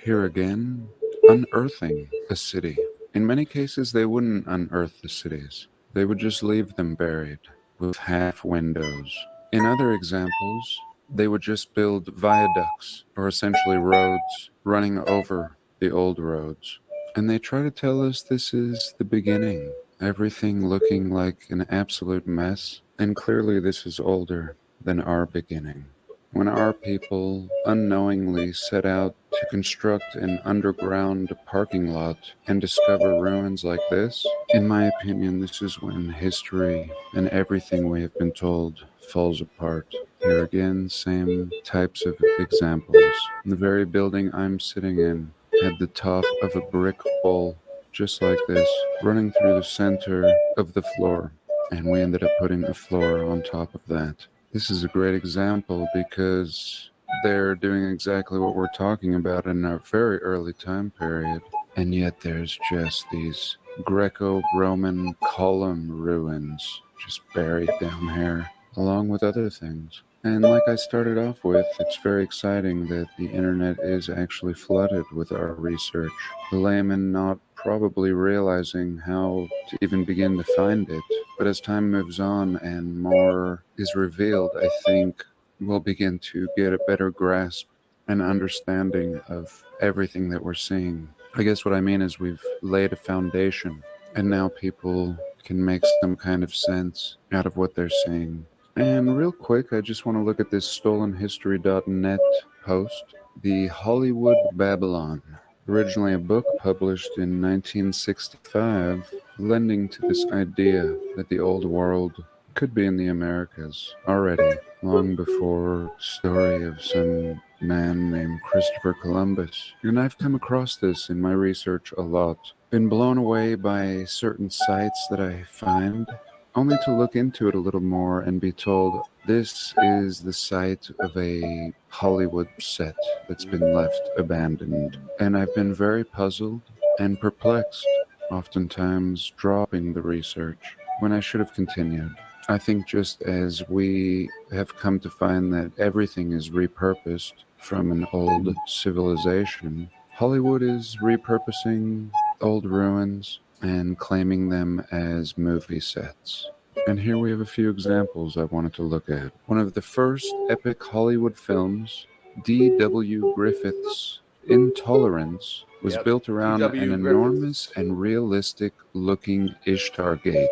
T: Here again, unearthing a city. In many cases, they wouldn't unearth the cities. They would just leave them buried with half windows. In other examples, they would just build viaducts, or essentially roads, running over the old roads. And they try to tell us this is the beginning, everything looking like an absolute mess. And clearly this is older than our beginning. When our people unknowingly set out to construct an underground parking lot and discover ruins like this, in my opinion, this is when history and everything we have been told falls apart. Here again, same types of examples. The very building I'm sitting in had the top of a brick wall, just like this, running through the center of the floor. And we ended up putting a floor on top of that. This is a great example because they're doing exactly what we're talking about in a very early time period. And yet there's just these Greco-Roman column ruins just buried down here, along with other things. And like I started off with, it's very exciting that the internet is actually flooded with our research. The layman not probably realizing how to even begin to find it. But as time moves on and more is revealed, I think we'll begin to get a better grasp and understanding of everything that we're seeing. I guess what I mean is we've laid a foundation, and now people can make some kind of sense out of what they're seeing. And real quick, I just want to look at this stolenhistory.net post. The Hollywood Babylon. Originally a book published in 1965, lending to this idea that the old world could be in the Americas already, long before the story of some man named Christopher Columbus. And I've come across this in my research a lot. Been blown away by certain sites that I find, only to look into it a little more and be told this is the site of a Hollywood set that's been left abandoned. And I've been very puzzled and perplexed, oftentimes dropping the research when I should have continued. I think just as we have come to find that everything is repurposed from an old civilization, Hollywood is repurposing old ruins and claiming them as movie sets. And here we have a few examples I wanted to look at. One of the first epic Hollywood films, D.W. Griffith's Intolerance, was built around an enormous and realistic looking Ishtar Gate.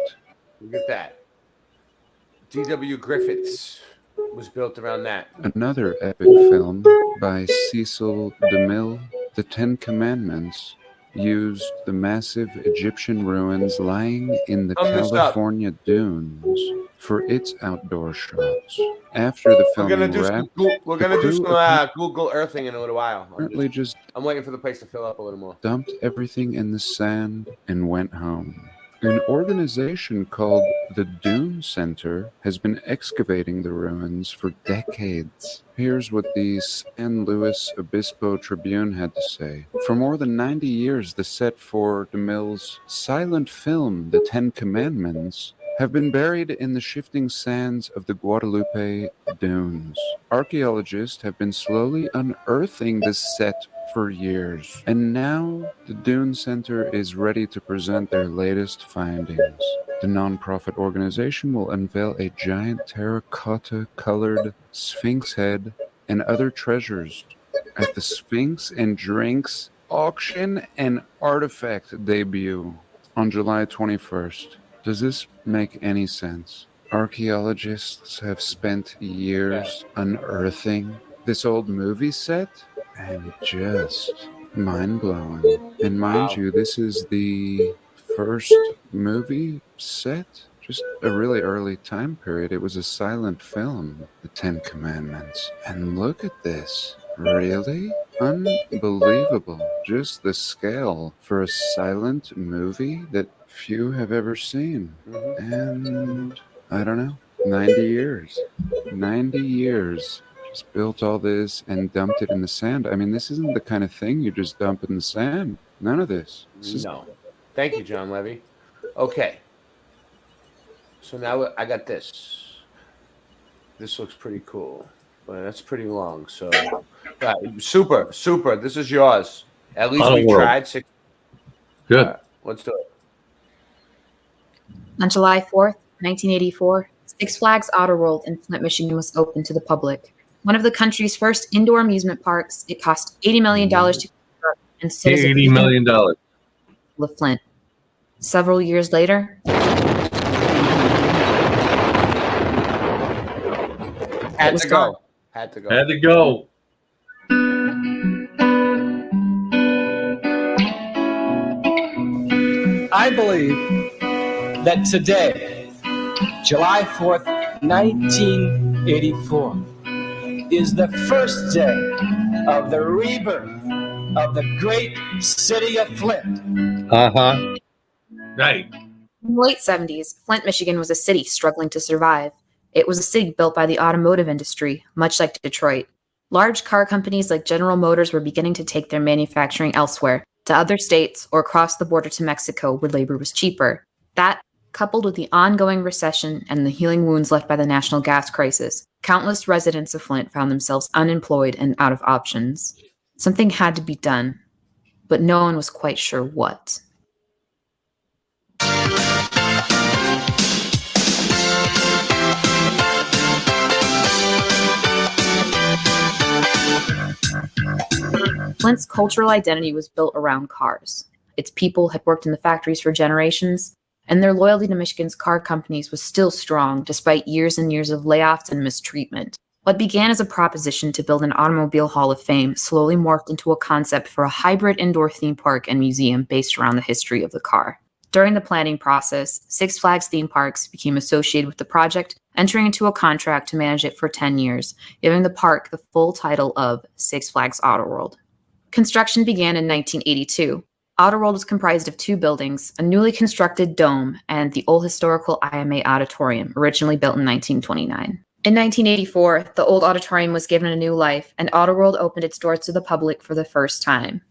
C: Look at that. D.W. Griffiths was built around that.
T: Another epic film by Cecil DeMille, The Ten Commandments, used the massive Egyptian ruins lying in the California dunes for its outdoor shots. After the filming wrapped,
C: we're gonna do some Google Earthing in a little while. I'm waiting for the place to fill up a little more.
T: Dumped everything in the sand and went home. An organization called the Dune Center has been excavating the ruins for decades. Here's what the San Luis Obispo Tribune had to say. For more than 90 years, the set for DeMille's silent film, The Ten Commandments, have been buried in the shifting sands of the Guadalupe Dunes. Archaeologists have been slowly unearthing this set for years, and now the Dune Center is ready to present their latest findings. The nonprofit organization will unveil a giant terracotta-colored Sphinx head and other treasures at the Sphinx and Drinks Auction and Artifact debut on July 21st. Does this make any sense? Archaeologists have spent years unearthing this old movie set, and just mind-blowing. And mind you, this is the first movie set, just a really early time period. It was a silent film, The Ten Commandments. And look at this. Really? Unbelievable. Just the scale for a silent movie that few have ever seen. And I don't know, 90 years. 90 years. Just built all this and dumped it in the sand. I mean, this isn't the kind of thing you just dump in the sand. None of this.
C: No. Thank you, John Levy. Okay. So now I got this. This looks pretty cool. But that's pretty long. So, super. This is yours. At least we tried.
M: Good.
C: Right, let's do it.
D: On July 4th, 1984, Six Flags Outer World in Flint, Michigan was open to the public. One of the country's first indoor amusement parks, it cost $80 million to construct and
M: $80 million.
D: Of Flint. Several years later,
C: Had to go.
M: Had to go.
O: I believe that today, July 4th, 1984, is the first day of the rebirth of the great city of Flint.
M: Right.
D: In the late 70s, Flint, Michigan was a city struggling to survive. It was a city built by the automotive industry, much like Detroit. Large car companies like General Motors were beginning to take their manufacturing elsewhere, to other states or across the border to Mexico where labor was cheaper. That, coupled with the ongoing recession and the healing wounds left by the national gas crisis, countless residents of Flint found themselves unemployed and out of options. Something had to be done, but no one was quite sure what. Flint's cultural identity was built around cars. Its people had worked in the factories for generations, and their loyalty to Michigan's car companies was still strong despite years and years of layoffs and mistreatment. What began as a proposition to build an automobile hall of fame slowly morphed into a concept for a hybrid indoor theme park and museum based around the history of the car. During the planning process, Six Flags theme parks became associated with the project, entering into a contract to manage it for 10 years, giving the park the full title of Six Flags Auto World. Construction began in 1982. Auto World was comprised of 2 buildings, a newly constructed dome, and the old historical IMA Auditorium, originally built in 1929. In 1984, the old auditorium was given a new life, and Auto World opened its doors to the public for the first time.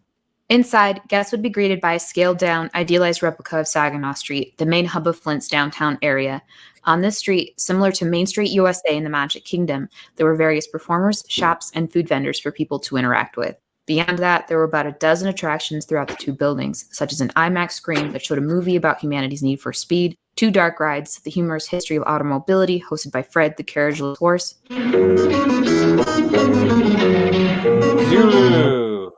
D: Inside, guests would be greeted by a scaled-down, idealized replica of Saginaw Street, the main hub of Flint's downtown area. On this street, similar to Main Street USA in the Magic Kingdom, there were various performers, shops, and food vendors for people to interact with. Beyond that, there were about a dozen attractions throughout the 2 buildings, such as an IMAX screen that showed a movie about humanity's need for speed, 2 dark rides, the humorous history of automobility, hosted by Fred the Carriageless Horse,
Y: Zulu.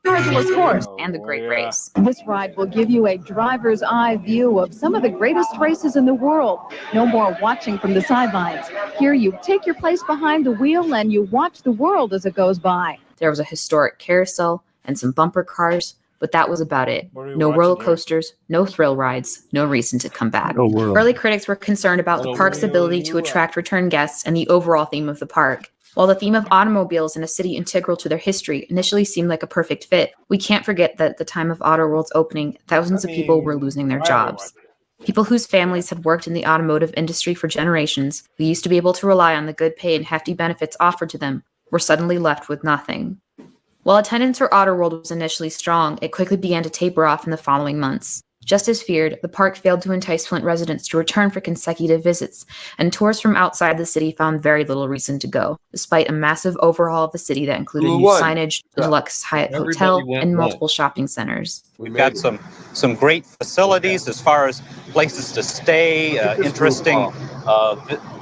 J: Carriageless Horse.
D: and the Great Race.
J: This ride will give you a driver's eye view of some of the greatest races in the world. No more watching from the sidelines. Here you take your place behind the wheel and you watch the world as it goes by.
D: There was a historic carousel and some bumper cars, but that was about it.
Y: What are we
D: No
Y: watching
D: roller
Y: here?
D: coasters, no thrill rides, no reason to come back.
G: No world.
D: Early critics were concerned about the park's ability to attract return guests and the overall theme of the park. While the theme of automobiles in a city integral to their history initially seemed like a perfect fit, we can't forget that at the time of Auto World's opening, thousands of people were losing their jobs. People whose families had worked in the automotive industry for generations, who used to be able to rely on the good pay and hefty benefits offered to them, were suddenly left with nothing. While attendance for Auto World was initially strong, it quickly began to taper off in the following months. Just as feared, the park failed to entice Flint residents to return for consecutive visits, and tourists from outside the city found very little reason to go, despite a massive overhaul of the city that included
F: Who
D: new
F: won?
D: signage, a deluxe Hyatt
M: Everybody
D: hotel,
M: went
D: and
M: once.
D: multiple shopping centers.
F: We've got some great facilities as far as places to stay, interesting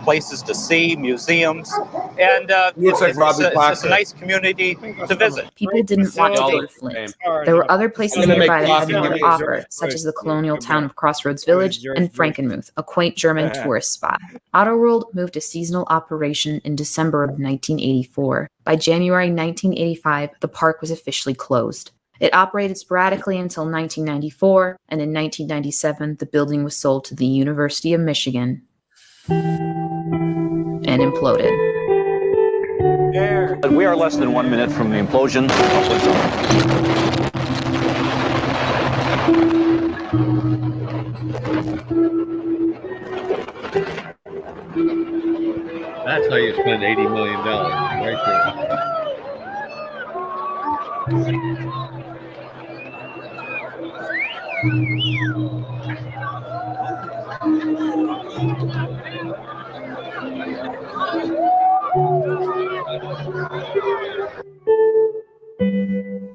F: places to see, museums, and
A: Looks like Robbie
F: it's a
A: Parker.
F: nice community to visit.
D: People didn't want to go to Flint. There were other places nearby that had more to offer, such as the colonial town of Crossroads Village and Frankenmuth, a quaint German tourist spot. Auto World moved to seasonal operation in December of 1984. By January 1985, the park was officially closed. It operated sporadically until 1994, and in 1997, the building was sold to the University of Michigan and imploded.
H: We are less than 1 minute from the implosion.
M: That's how you spend $80 million right there.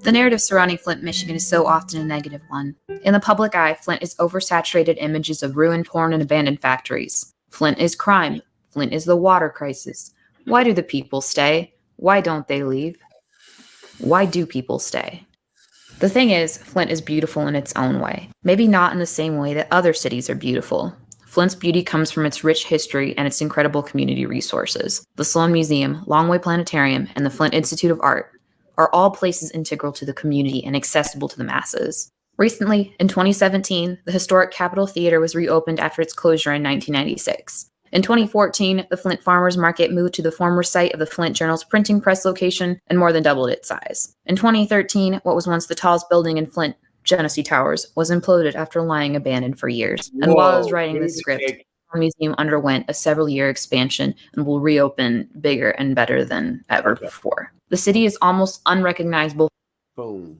D: The narrative surrounding Flint, Michigan is so often a negative one. In the public eye, Flint is oversaturated images of ruined, torn, and abandoned factories. Flint is crime. Flint is the water crisis. Why do the people stay? Why don't they leave? Why do people stay? The thing is, Flint is beautiful in its own way. Maybe not in the same way that other cities are beautiful. Flint's beauty comes from its rich history and its incredible community resources. The Sloan Museum, Longway Planetarium, and the Flint Institute of Art are all places integral to the community and accessible to the masses. Recently, in 2017, the historic Capitol Theater was reopened after its closure in 1996. In 2014, the Flint Farmers Market moved to the former site of the Flint Journal's printing press location and more than doubled its size. In 2013, what was once the tallest building in Flint, Genesee Towers, was imploded after lying abandoned for years. And while I was writing this script, the museum underwent a several-year expansion and will reopen bigger and better than ever before. The city is almost unrecognizable.
I: Boom.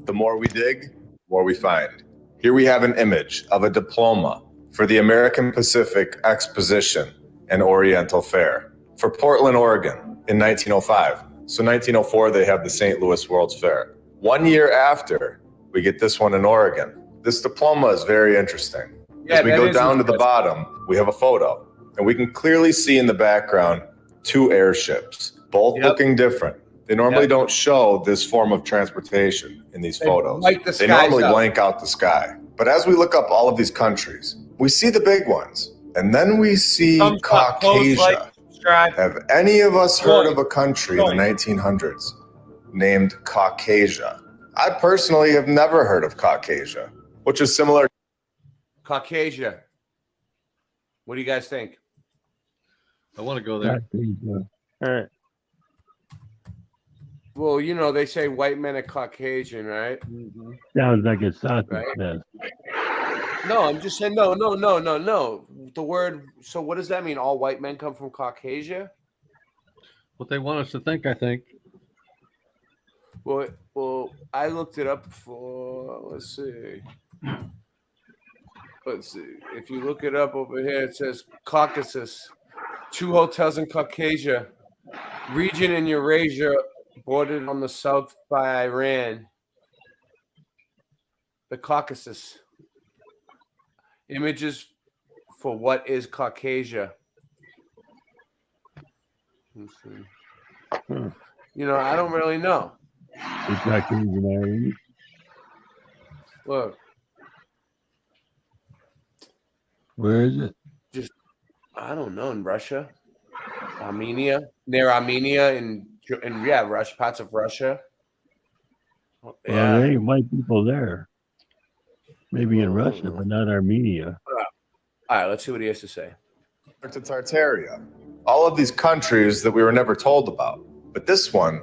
I: The more we dig, the more we find. Here we have an image of a diploma for the American Pacific Exposition and Oriental Fair for Portland, Oregon in 1905. So 1904, they have the St. Louis World's Fair. 1 year after, we get this one in Oregon. This diploma is very interesting. As we go down to the bottom, we have a photo, and we can clearly see in the background 2 airships, both looking different. They normally don't show this form of transportation in these photos. They normally blank out the sky. But as we look up all of these countries, we see the big ones, and then we see Caucasia. Have any of us heard of a country in the 1900s named Caucasia? I personally have never heard of Caucasia. which is similar.
C: Caucasia. What do you guys think?
M: I want to go there.
G: All right.
C: Well, you know, they say white men are Caucasian, right?
G: Sounds like a sausage
C: Right.
G: fest.
C: No, I'm just saying no. The word, so what does that mean? All white men come from Caucasia?
M: What they want us to think, I think.
C: Well, I looked it up for, let's see. If you look it up over here, it says Caucasus, 2 hotels in Caucasia, region in Eurasia, bordered on the south by Iran. The Caucasus. Images for what is Caucasia. Let's see. You know, I don't really know.
G: It's Caucasian Irish.
C: Look.
G: Where is it?
C: Just, I don't know, in Russia, Armenia, near Armenia, and yeah, Russia, parts of Russia.
G: Well, there ain't white people there. Maybe in Russia, but not Armenia.
C: All right, let's see what he has to say.
I: To Tartaria. All of these countries that we were never told about. But this one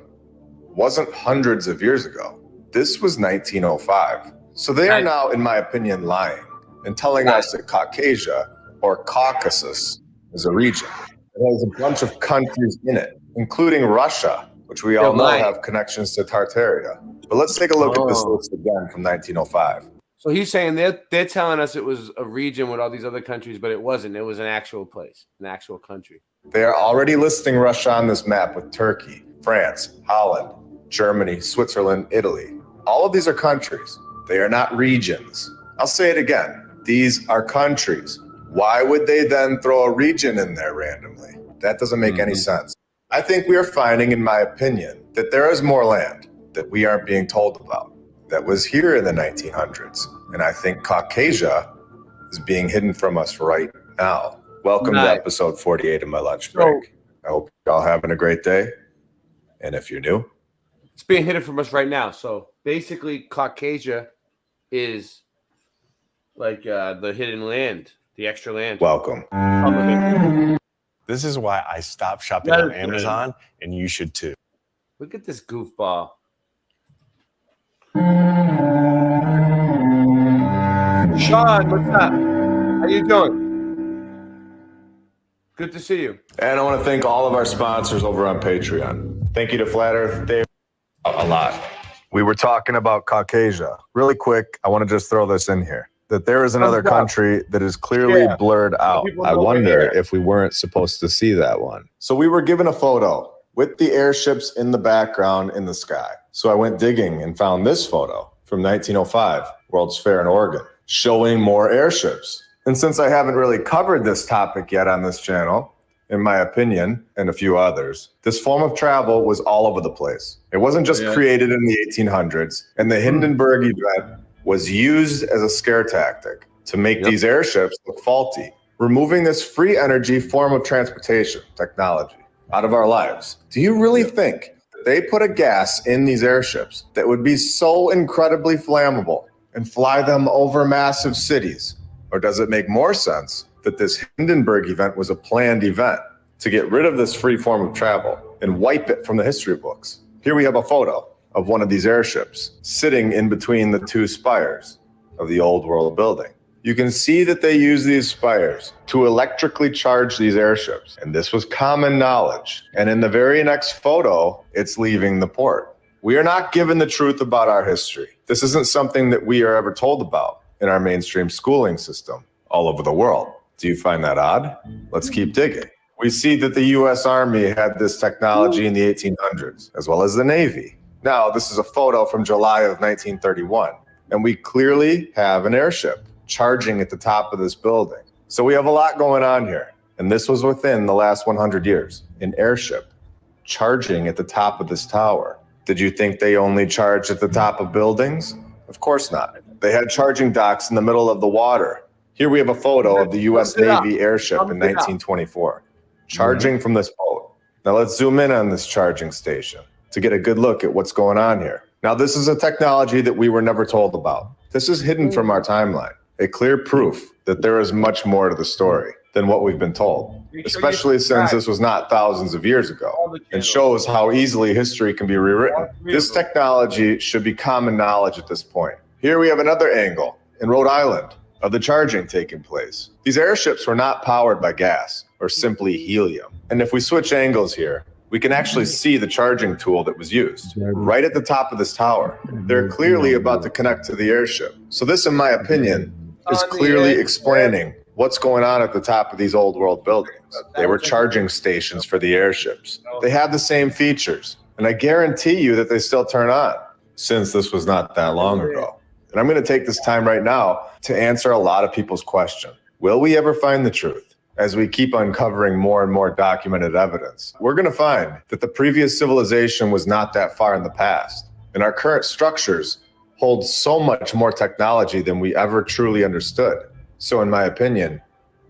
I: wasn't hundreds of years ago. This was 1905. So they are now, in my opinion, lying and telling us that Caucasia, or Caucasus, is a region. It has a bunch of countries in it, including Russia, which we all know have connections to Tartaria. But let's take a look at this list again from 1905.
C: So he's saying they're telling us it was a region with all these other countries, but it wasn't. It was an actual place, an actual country.
I: They are already listing Russia on this map with Turkey, France, Holland, Germany, Switzerland, Italy. All of these are countries. They are not regions. I'll say it again. These are countries. Why would they then throw a region in there randomly? That doesn't make any sense. I think we are finding, in my opinion, that there is more land that we aren't being told about that was here in the 1900s. And I think Caucasia is being hidden from us right now. Welcome to episode 48 of my lunch break. I hope y'all having a great day. And if you're new,
C: it's being hidden from us right now. So basically, Caucasia is like the hidden land, the extra land.
I: Welcome.
B: This is why I stopped shopping on Amazon, and you should too.
C: Look at this goofball. Sean, what's up? How you doing? Good to see you.
I: And I want to thank all of our sponsors over on Patreon. Thank you to Flat Earth. They a lot. We were talking about Caucasia. Really quick, I want to just throw this in here. That there is another country that is clearly blurred out. I wonder if we weren't supposed to see that one. So we were given a photo with the airships in the background in the sky. So I went digging and found this photo from 1905, World's Fair in Oregon, showing more airships. And since I haven't really covered this topic yet on this channel, in my opinion, and a few others, this form of travel was all over the place. It wasn't just created in the 1800s, and the Hindenburg event was used as a scare tactic to make these airships look faulty, removing this free energy form of transportation technology out of our lives. Do you really think that they put a gas in these airships that would be so incredibly flammable and fly them over massive cities? Or does it make more sense that this Hindenburg event was a planned event to get rid of this free form of travel and wipe it from the history books? Here we have a photo of one of these airships sitting in between the two spires of the Old World building. You can see that they use these spires to electrically charge these airships. And this was common knowledge. And in the very next photo, it's leaving the port. We are not given the truth about our history. This isn't something that we are ever told about in our mainstream schooling system all over the world. Do you find that odd? Let's keep digging. We see that the US Army had this technology in the 1800s, as well as the Navy. Now, this is a photo from July of 1931, and we clearly have an airship charging at the top of this building. So we have a lot going on here, and this was within the last 100 years. An airship charging at the top of this tower. Did you think they only charged at the top of buildings? Of course not. They had charging docks in the middle of the water. Here we have a photo of the US Navy airship in 1924, charging from this boat. Now let's zoom in on this charging station to get a good look at what's going on here. Now, this is a technology that we were never told about. This is hidden from our timeline, a clear proof that there is much more to the story than what we've been told, especially since this was not thousands of years ago, and shows how easily history can be rewritten. This technology should be common knowledge at this point. Here we have another angle in Rhode Island of the charging taking place. These airships were not powered by gas or simply helium. And if we switch angles here, we can actually see the charging tool that was used right at the top of this tower. They're clearly about to connect to the airship. So this, in my opinion, is clearly explaining what's going on at the top of these old world buildings. They were charging stations for the airships. They have the same features, and I guarantee you that they still turn on, since this was not that long ago. And I'm going to take this time right now to answer a lot of people's question. Will we ever find the truth? As we keep uncovering more and more documented evidence, we're going to find that the previous civilization was not that far in the past. And our current structures hold so much more technology than we ever truly understood. So in my opinion,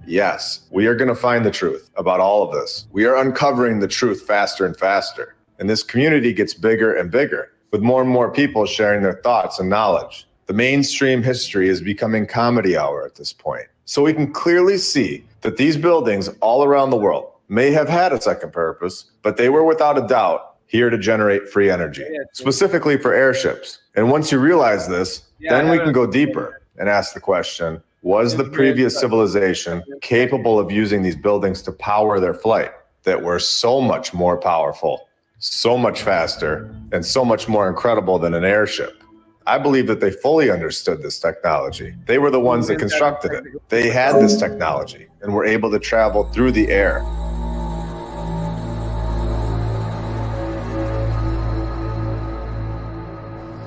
I: yes, we are going to find the truth about all of this. We are uncovering the truth faster and faster. And this community gets bigger and bigger, with more and more people sharing their thoughts and knowledge. The mainstream history is becoming comedy hour at this point. So we can clearly see that these buildings all around the world may have had a second purpose, but they were without a doubt here to generate free energy, specifically for airships. And once you realize this, then we can go deeper and ask the question, was the previous civilization capable of using these buildings to power their flight that were so much more powerful, so much faster, and so much more incredible than an airship? I believe that they fully understood this technology. They were the ones that constructed it. They had this technology and were able to travel through the air.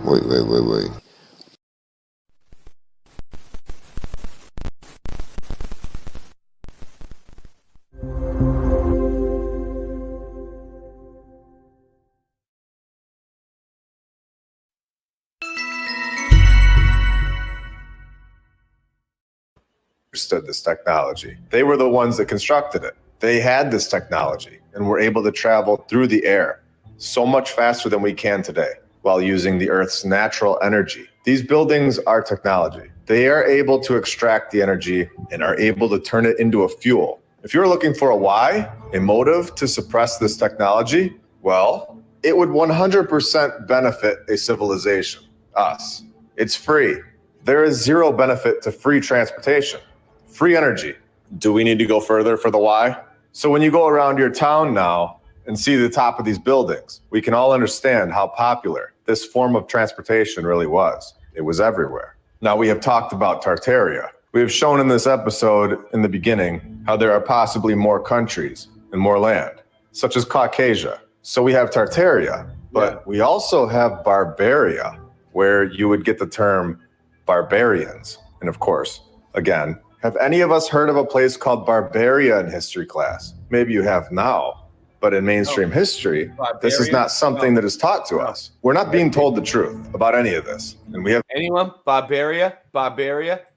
L: Wait.
I: Understood this technology. They were the ones that constructed it. They had this technology and were able to travel through the air so much faster than we can today while using the Earth's natural energy. These buildings are technology. They are able to extract the energy and are able to turn it into a fuel. If you're looking for a why, a motive to suppress this technology, well, it would 100% benefit a civilization, us. It's free. There is zero benefit to free transportation. Free energy. Do we need to go further for the why? So when you go around your town now and see the top of these buildings, we can all understand how popular this form of transportation really was. It was everywhere. Now we have talked about Tartaria. We have shown in this episode in the beginning how there are possibly more countries and more land, such as Caucasia. So we have Tartaria, but we also have Barbaria, where you would get the term barbarians. And of course, again, have any of us heard of a place called Barbaria in history class? Maybe you have now, but in mainstream history, this is not something that is taught to us. We're not being told the truth about any of this. And we have
C: Anyone? Barbaria?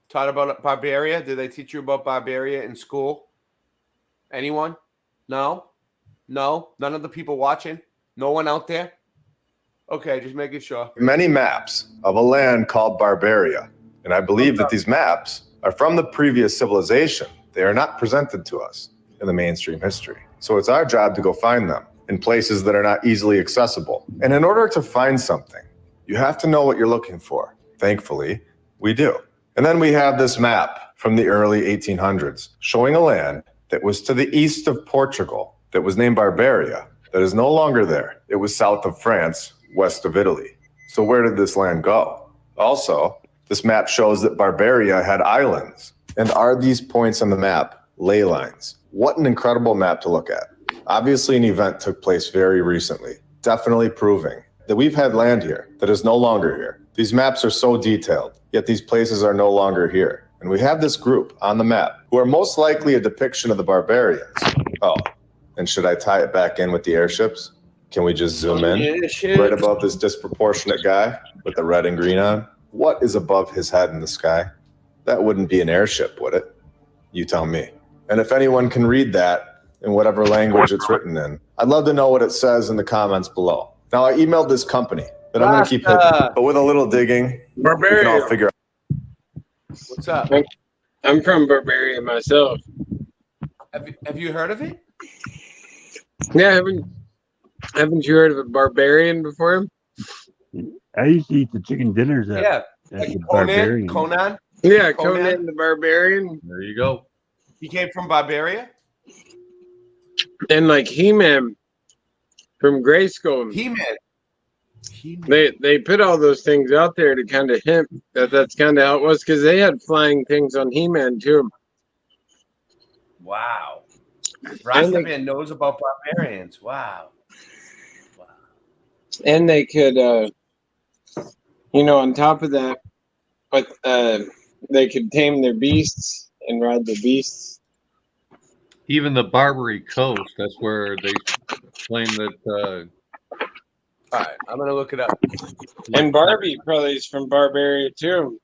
C: Taught about Barbaria? Did they teach you about Barbaria in school? Anyone? No? None of the people watching? No one out there? Okay, just making sure.
I: many maps of a land called Barbaria. And I believe that these maps are from the previous civilization. They are not presented to us in the mainstream history. So it's our job to go find them in places that are not easily accessible. And in order to find something, you have to know what you're looking for. Thankfully, we do. And then we have this map from the early 1800s showing a land that was to the east of Portugal that was named Barbaria, that is no longer there. It was south of France, west of Italy. So where did this land go? Also, this map shows that Barbaria had islands. And are these points on the map ley lines? What an incredible map to look at. Obviously, an event took place very recently, definitely proving that we've had land here that is no longer here. These maps are so detailed, yet these places are no longer here. And we have this group on the map who are most likely a depiction of the barbarians. Oh, and should I tie it back in with the airships? Can we just zoom in right above this disproportionate guy with the red and green on? What is above his head in the sky? That wouldn't be an airship, would it? You tell me. And if anyone can read that in whatever language it's written in, I'd love to know what it says in the comments below. Now, I emailed this company But I'm going to keep hitting. But with a little digging, we can all figure out.
C: What's up?
K: I'm from Barbaria myself.
C: Have you heard of it?
K: Yeah, haven't you heard of a barbarian before?
G: I used to eat the chicken dinners at,
C: Yeah,
G: at
C: like
G: the
C: Conan.
G: Barbarian.
C: Conan.
K: Yeah, Conan the Barbarian.
M: There you go.
C: He came from Barbaria.
K: And like He-Man from Grayskull.
C: He-Man.
K: They put all those things out there to kind of hint that that's kind of how it was, because they had flying things on He-Man too.
C: Wow. Rastaman knows about barbarians. Wow.
K: And they could, on top of that, but they could tame their beasts and ride the beasts.
M: Even the Barbary Coast, that's where they claim that.
C: All right, I'm gonna look it up.
K: And Barbie probably is from Barbaria too.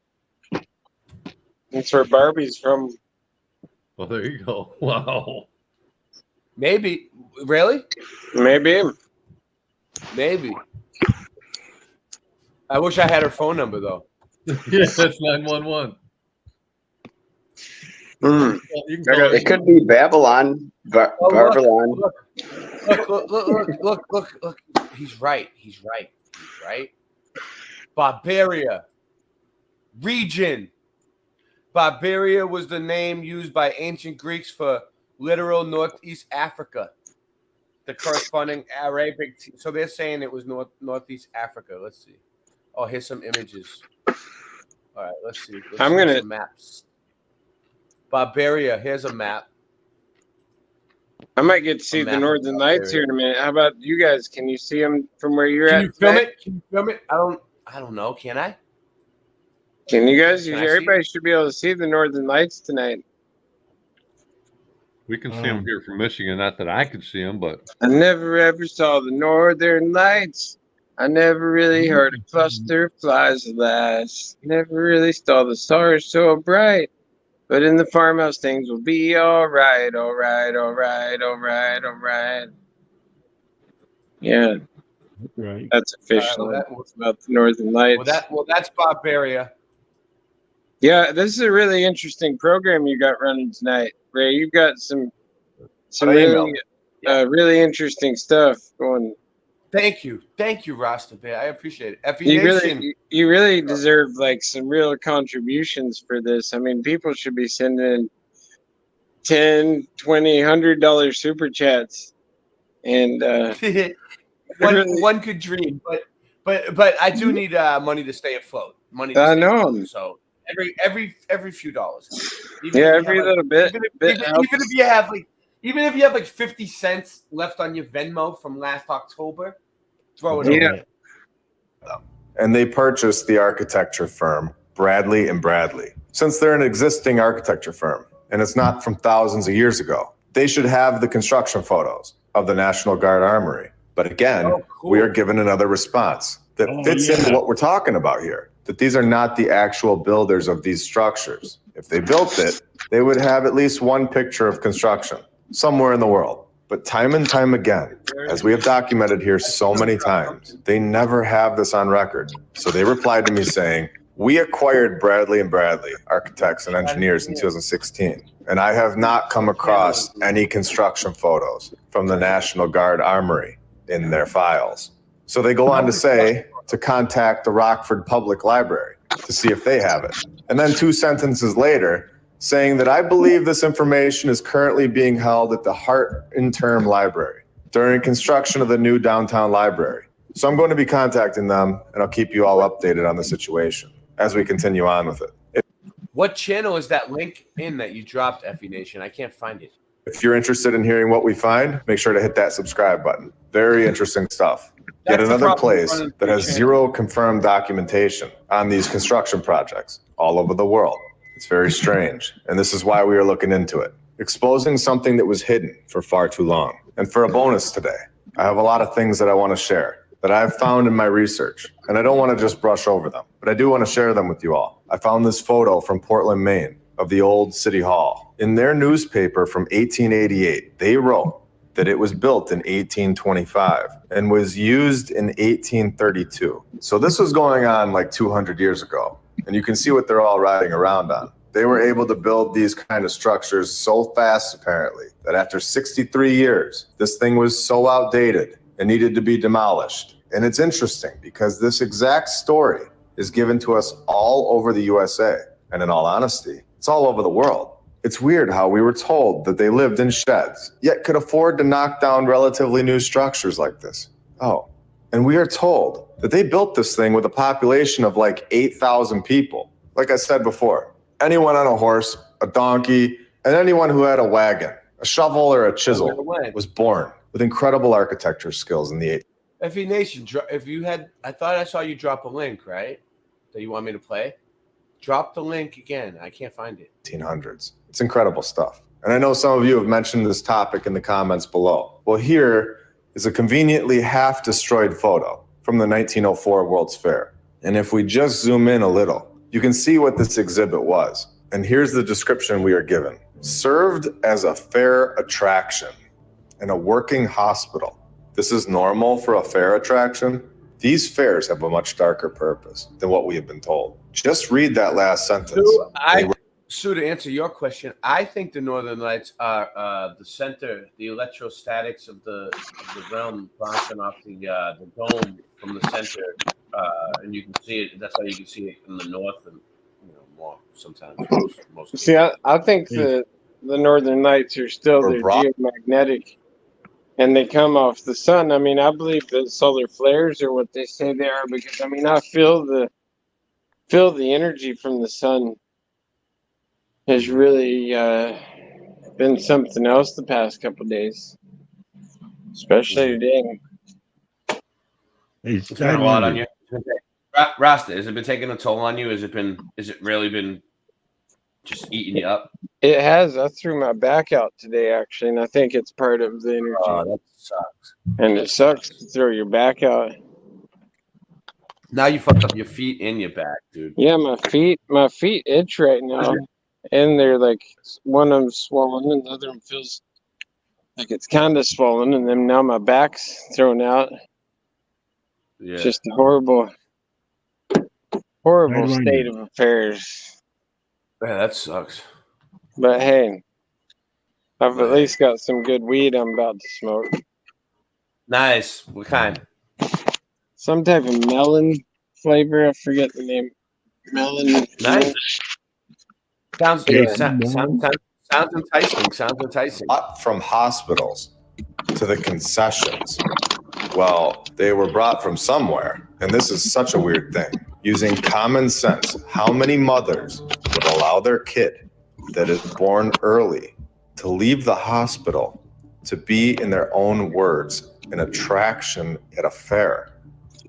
K: That's where Barbie's from.
M: Well, there you go. Wow.
C: Maybe. Really?
K: Maybe.
C: I wish I had her phone number though.
M: Yeah, that's 911.
A: It could be Babylon. Babylon.
C: Look. He's right. Barbaria. Region. Barbaria was the name used by ancient Greeks for literal Northeast Africa. The corresponding Arabic. So they're saying it was Northeast Africa. Let's see. Oh, here's some images. All right, let's see.
K: I'm gonna
C: some maps. Barbaria. Here's a map.
K: I might get to see the Northern Lights here in a minute. How about you guys? Can you see them from where you're at?
C: Can you film it? I don't know. Can I?
K: Can you guys?
C: Can I see
K: Everybody should be able to see the Northern Lights tonight.
M: We can see them here from Michigan. Not that I could see them, but
K: I never ever saw the Northern Lights. I never really heard a cluster of flies last. Never really saw the stars so bright. But in the farmhouse, things will be all right, all right, all right, all right, all right. Yeah,
G: right.
K: That's official. It's about the Northern Lights.
C: Well, that's Barbaria.
K: Yeah, this is a really interesting program you got running tonight, Ray. You've got some really interesting stuff going.
C: Thank you, Rasta Bear. I appreciate it. Effie Nation.
K: You really deserve like some real contributions for this. I mean, people should be sending $10, $20, $100 super chats, and
C: one could dream, but I do need money to stay afloat.
K: I know.
C: So every few dollars.
K: Every little bit.
C: Even if you have like 50 cents left on your Venmo from last October, throw it in.
I: And they purchased the architecture firm Bradley and Bradley. Since they're an existing architecture firm and it's not from thousands of years ago, they should have the construction photos of the National Guard Armory. But again, we are given another response that fits into what we're talking about here, that these are not the actual builders of these structures. If they built it, they would have at least one picture of construction somewhere in the world. But time and time again, as we have documented here so many times, they never have this on record. So they replied to me saying, we acquired Bradley and Bradley, architects and engineers, in 2016. And I have not come across any construction photos from the National Guard Armory in their files. So they go on to say to contact the Rockford Public Library to see if they have it. And then 2 sentences later, saying that I believe this information is currently being held at the Hart Interim Library during construction of the new downtown library. So I'm going to be contacting them, and I'll keep you all updated on the situation as we continue on with it.
C: What channel is that link in that you dropped, Effie Nation? I can't find it.
I: If you're interested in hearing what we find, make sure to hit that subscribe button. Very interesting stuff. Yet another place that has zero confirmed documentation on these construction projects all over the world. It's very strange, and this is why we are looking into it. Exposing something that was hidden for far too long. And for a bonus today, I have a lot of things that I want to share that I've found in my research, and I don't want to just brush over them, but I do want to share them with you all. I found this photo from Portland, Maine, of the old City Hall. In their newspaper from 1888, they wrote that it was built in 1825 and was used in 1832. So this was going on like 200 years ago. And you can see what they're all riding around on. They were able to build these kind of structures so fast, apparently, that after 63 years, this thing was so outdated and needed to be demolished. And it's interesting because this exact story is given to us all over the USA. And in all honesty, it's all over the world. It's weird how we were told that they lived in sheds, yet could afford to knock down relatively new structures like this. Oh, and we are told that they built this thing with a population of like 8,000 people. Like I said before, anyone on a horse, a donkey, and anyone who had a wagon, a shovel, or a chisel was born with incredible architecture skills in the 80s.
C: FE Nation, if you had, I thought I saw you drop a link, right? That you want me to play? Drop the link again. I can't find it.
I: 1800s. It's incredible stuff. And I know some of you have mentioned this topic in the comments below. Well, here is a conveniently half-destroyed photo from the 1904 World's Fair. And if we just zoom in a little, you can see what this exhibit was. And here's the description we are given. Served as a fair attraction in a working hospital. This is normal for a fair attraction. These fairs have a much darker purpose than what we have been told. Just read that last sentence.
C: Sue, to answer your question, I think the Northern Lights are the center, the electrostatics of the realm bouncing off the dome from the center, and you can see it. That's how you can see it in the north, and more sometimes. Most
K: See, I think the Northern Lights are still the geomagnetic, and they come off the sun. I mean, I believe that solar flares are what they say they are because I mean, I feel the energy from the sun has really been something else the past couple of days, especially today.
C: It's been a lot on you, Rasta. Has it been taking a toll on you? Has it really been just eating you up?
K: It has. I threw my back out today, actually, and I think it's part of the energy.
C: Oh, that sucks.
K: And it sucks to throw your back out.
C: Now you fucked up your feet and your back, dude.
K: Yeah, my feet itch right now. And they're like, one of them swollen and the other one feels like it's kind of swollen. And then now my back's thrown out.
C: Yeah.
K: Just a horrible state of affairs.
C: Yeah, that sucks.
K: But hey, I've at least got some good weed I'm about to smoke.
C: Nice. What kind?
K: Some type of melon flavor. I forget the name. Melon.
C: Nice. Sounds enticing. Sounds enticing.
I: Up from hospitals to the concessions. Well, they were brought from somewhere, and this is such a weird thing. Using common sense, how many mothers would allow their kid that is born early to leave the hospital to be, in their own words, an attraction at a fair?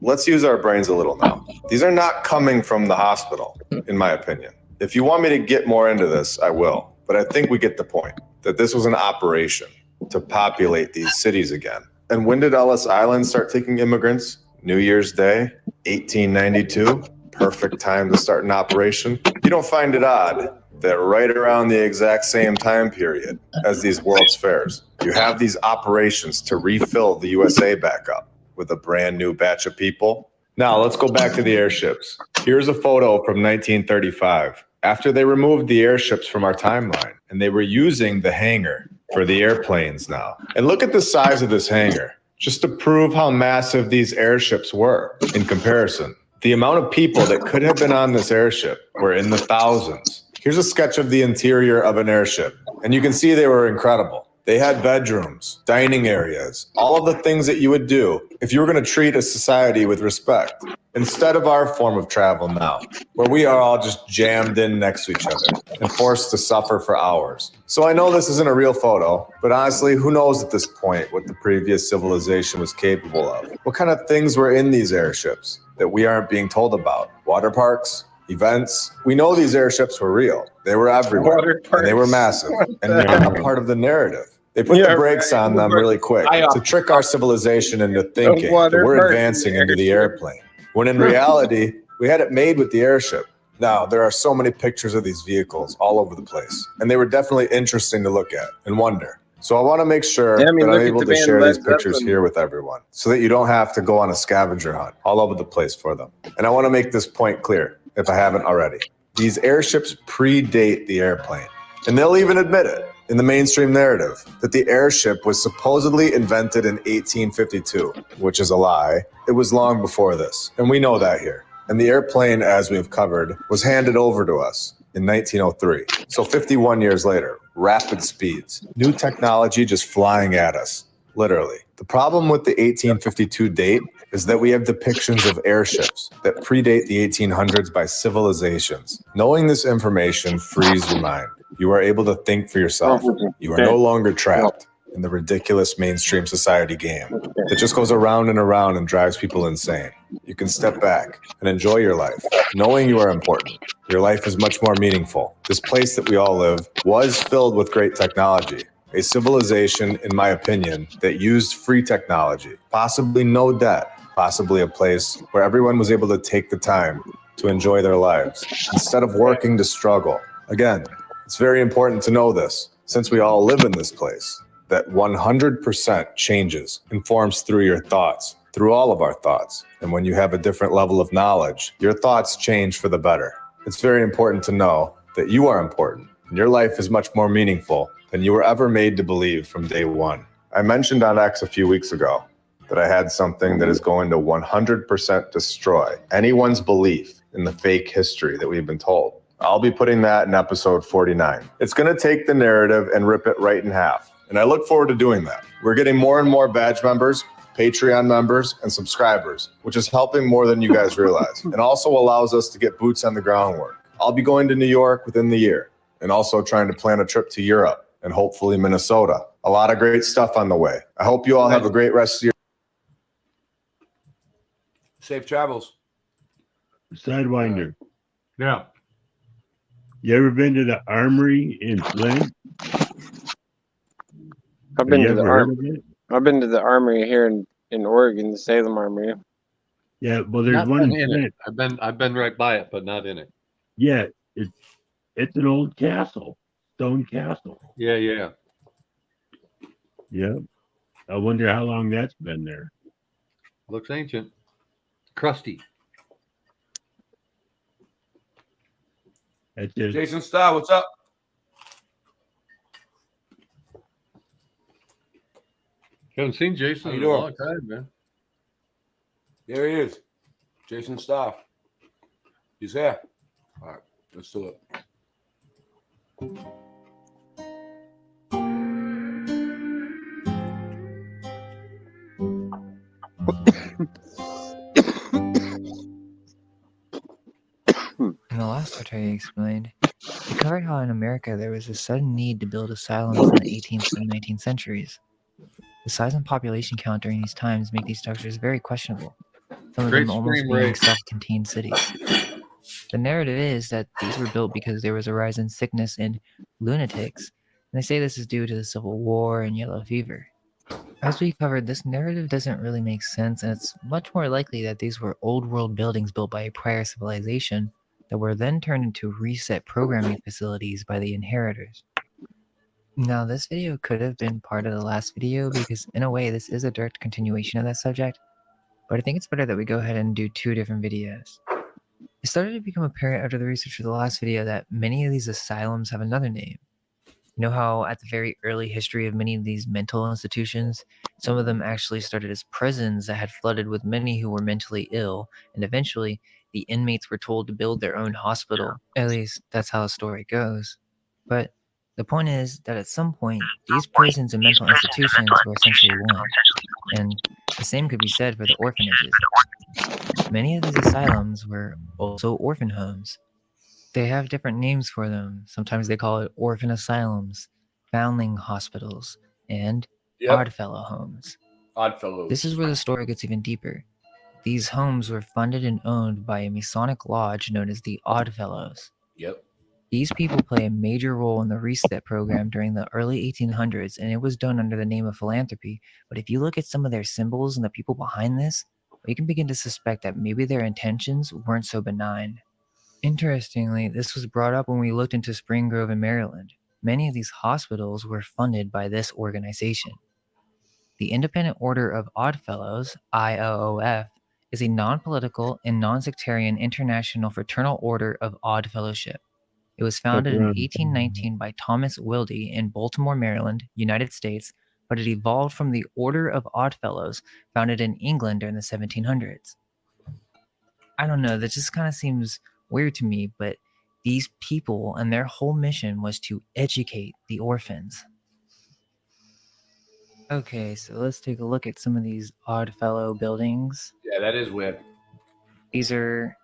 I: Let's use our brains a little now. These are not coming from the hospital, in my opinion. If you want me to get more into this, I will. But I think we get the point that this was an operation to populate these cities again. And when did Ellis Island start taking immigrants? New Year's Day, 1892. Perfect time to start an operation. You don't find it odd that right around the exact same time period as these World's Fairs, you have these operations to refill the USA back up with a brand new batch of people. Now let's go back to the airships. Here's a photo from 1935. After they removed the airships from our timeline, and they were using the hangar for the airplanes now. And look at the size of this hangar, just to prove how massive these airships were in comparison. The amount of people that could have been on this airship were in the thousands. Here's a sketch of the interior of an airship, and you can see they were incredible. They had bedrooms, dining areas, all of the things that you would do if you were going to treat a society with respect, instead of our form of travel now, where we are all just jammed in next to each other and forced to suffer for hours. So I know this isn't a real photo, but honestly, who knows at this point what the previous civilization was capable of? What kind of things were in these airships that we aren't being told about? Water parks? Events? We know these airships were real. They were everywhere, and they were massive, and they're not part of the narrative. They put the brakes on them really quick to trick our civilization into thinking that we're advancing into the airplane, when in reality, we had it made with the airship. Now, there are so many pictures of these vehicles all over the place, and they were definitely interesting to look at and wonder, So I want to make sure
K: Yeah, I mean,
I: that I'm
K: look at
I: able
K: the
I: to
K: band
I: share
K: Led
I: these pictures
K: Zeppelin.
I: here with everyone so that you don't have to go on a scavenger hunt all over the place for them. And I want to make this point clear, if I haven't already. These airships predate the airplane. And they'll even admit it in the mainstream narrative that the airship was supposedly invented in 1852, which is a lie. It was long before this, and we know that here. And the airplane, as we've covered, was handed over to us in 1903. So 51 years later, rapid speeds, new technology just flying at us, literally. The problem with the 1852 date is that we have depictions of airships that predate the 1800s by civilizations. Knowing this information frees your mind. You are able to think for yourself. You are no longer trapped in the ridiculous mainstream society game that just goes around and around and drives people insane. You can step back and enjoy your life, knowing you are important. Your life is much more meaningful. This place that we all live was filled with great technology. A civilization, in my opinion, that used free technology, possibly no debt, possibly a place where everyone was able to take the time to enjoy their lives instead of working to struggle. Again, it's very important to know this, since we all live in this place, that 100% changes and forms through your thoughts, through all of our thoughts. And when you have a different level of knowledge, your thoughts change for the better. It's very important to know that you are important and your life is much more meaningful than you were ever made to believe from day one. I mentioned on X a few weeks ago that I had something that is going to 100% destroy anyone's belief in the fake history that we've been told. I'll be putting that in episode 49. It's going to take the narrative and rip it right in half. And I look forward to doing that. We're getting more and more badge members, Patreon members, and subscribers, which is helping more than you guys realize, and also allows us to get boots on the ground work. I'll be going to New York within the year, and also trying to plan a trip to Europe and hopefully Minnesota. A lot of great stuff on the way. I hope you all have a great rest of your
C: Safe travels.
G: Sidewinder.
M: Yeah.
G: You ever been to the Armory in Flint?
K: I've been to the
G: heard of it?
K: I've been to the Armory here in Oregon, the Salem Armory.
G: Yeah, well, there's
M: Not
G: one in
M: been in it.
G: Flint.
M: I've been right by it, but not in it.
G: Yeah, it's an old castle, stone castle.
M: Yeah, yeah.
G: Yeah. I wonder how long that's been there.
M: Looks ancient. Crusty.
G: That's it.
C: Jason Starr, what's up?
M: Haven't seen Jason
C: How
M: in
C: you
M: a
C: doing?
M: long time, man.
C: There he is. Jason Starr. He's here. All right, let's do it.
R: In the last article you explained, you covered how in America there was a sudden need to build asylums in the 18th and 19th centuries. The size and population count during these times make these structures very questionable, some of
M: Great
R: them almost
M: scream
R: being
M: rate.
R: self-contained cities. The narrative is that these were built because there was a rise in sickness and lunatics, and they say this is due to the Civil War and yellow fever. As we covered, this narrative doesn't really make sense, and it's much more likely that these were old world buildings built by a prior civilization that were then turned into reset programming facilities by the inheritors. Now, this video could have been part of the last video because, in a way, this is a direct continuation of that subject, but I think it's better that we go ahead and do two different videos. It started to become apparent after the research for the last video that many of these asylums have another name. You know how at the very early history of many of these mental institutions, some of them actually started as prisons that had flooded with many who were mentally ill, and eventually the inmates were told to build their own hospital. At least that's how the story goes. But the point is that at some point, these prisons and mental institutions were essentially one, and the same could be said for the orphanages. Many of these asylums were also orphan homes. They have different names for them. Sometimes they call it orphan asylums, foundling hospitals, and Oddfellow homes.
C: Oddfellows.
R: This is where the story gets even deeper. These homes were funded and owned by a Masonic lodge known as the Oddfellows.
C: Yep.
R: These people play a major role in the reset program during the early 1800s, and it was done under the name of philanthropy. But if you look at some of their symbols and the people behind this, we can begin to suspect that maybe their intentions weren't so benign. Interestingly, this was brought up when we looked into Spring Grove in Maryland. many of these hospitals were funded by this organization. The Independent Order of Oddfellows, IOOF, is a non-political and non-sectarian international fraternal order of odd fellowship. It was founded in 1819 by Thomas Wilde in Baltimore, Maryland, United States, but it evolved from the Order of Oddfellows, founded in England during the 1700s. I don't know, that just kind of seems weird to me, but these people and their whole mission was to educate the orphans. Okay, so let's take a look at some of these Oddfellow buildings.
C: Yeah, that is weird.
R: These are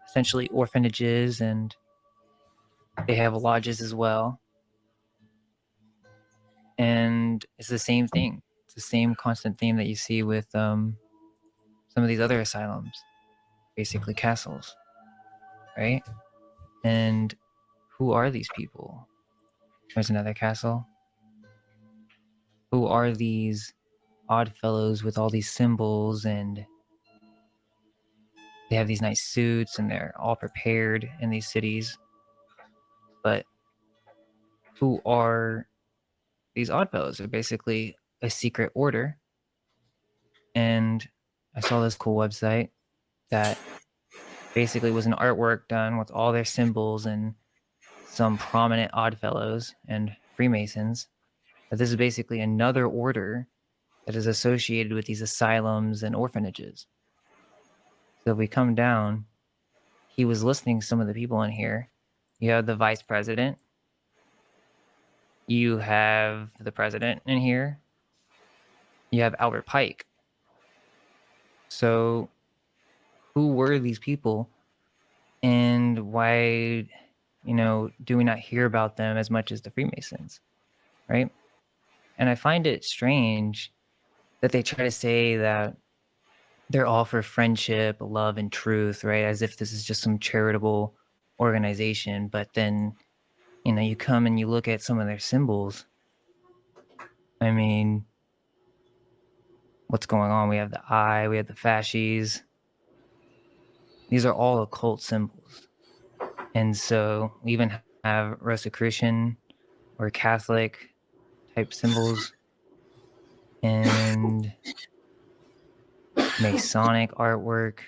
R: essentially orphanages, and they have lodges as well. And it's the same thing. It's the same constant theme that you see with some of these other asylums. Basically castles, right? And who are these people? There's another castle. Who are these Oddfellows with all these symbols, and they have these nice suits and they're all prepared in these cities? But who are these Oddfellows? They're basically a secret order. And I saw this cool website that basically was an artwork done with all their symbols and some prominent Oddfellows and Freemasons. But this is basically another order that is associated with these asylums and orphanages. So if we come down, he was listing some of the people in here. You have the vice president. You have the president in here. You have Albert Pike. So who were these people, and why, do we not hear about them as much as the Freemasons, right? And I find it strange that they try to say that they're all for friendship, love, and truth, right? As if this is just some charitable organization. But then, you come and you look at some of their symbols. I mean, what's going on? We have the eye, we have the fasces. These are all occult symbols. And so we even have Rosicrucian or Catholic type symbols and Masonic artwork.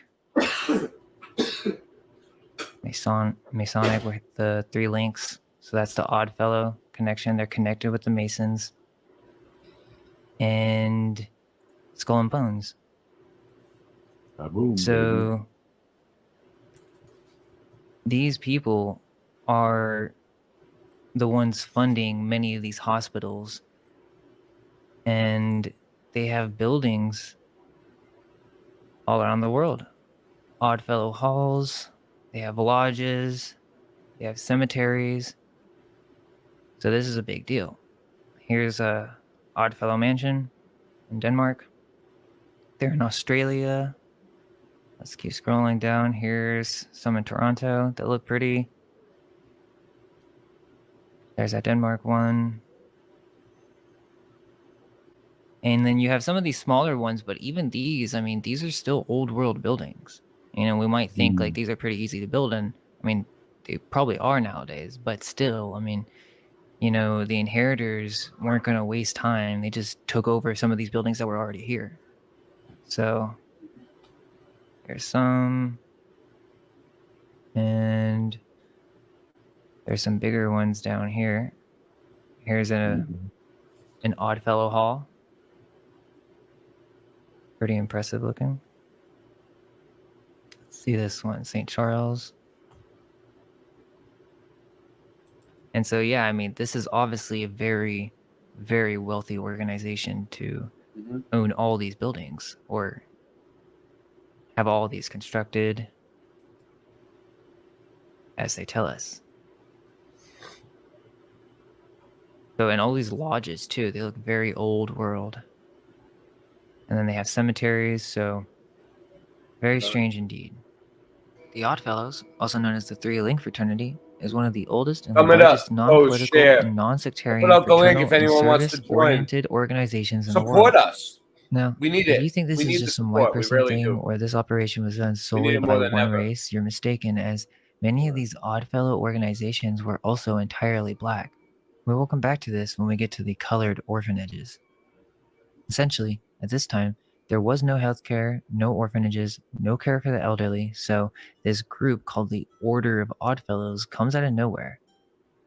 R: Masonic with the 3 links. So that's the Oddfellow connection. They're connected with the Masons. And Skull and Bones.
G: Kaboom,
R: So
G: baby.
R: these people are the ones funding many of these hospitals, and they have buildings all around the world. Oddfellow halls, they have lodges, they have cemeteries. So this is a big deal. Here's a Oddfellow mansion in Denmark. They're in Australia. Let's keep scrolling down. Here's some in Toronto that look pretty. There's that Denmark one. And then you have some of these smaller ones, but even these, these are still old world buildings. We might think like these are pretty easy to build, and they probably are nowadays, but still, the inheritors weren't going to waste time. They just took over some of these buildings that were already here. So there's some, and there's some bigger ones down here. Here's an Oddfellow hall. Pretty impressive looking. Let's see this one, St. Charles. And so, yeah, this is obviously a very, very wealthy organization to own all these buildings or have all these constructed as they tell us. So, and all these lodges too, they look very old world. And then they have cemeteries, so very strange indeed. The Oddfellows, also known as the Three Link Fraternity, is one of the oldest and
K: Coming up.
R: largest
K: Oh,
R: non-political
K: shit.
R: and non-sectarian
K: Put out the link if
R: fraternal
K: anyone
R: and
K: wants to join.
R: service-oriented organizations in the
K: Support
R: world.
K: us.
R: Now,
K: We need
R: if
K: it.
R: you think this
K: We
R: is
K: need the
R: just some white
K: support. We
R: person
K: really
R: thing
K: do.
R: or this operation was done solely
K: it
R: by
K: more than
R: one
K: ever.
R: race, you're mistaken, as many of these Oddfellow organizations were also entirely black. We will come back to this when we get to the colored orphanages. Essentially, at this time, there was no healthcare, no orphanages, no care for the elderly, so this group called the Order of Oddfellows comes out of nowhere.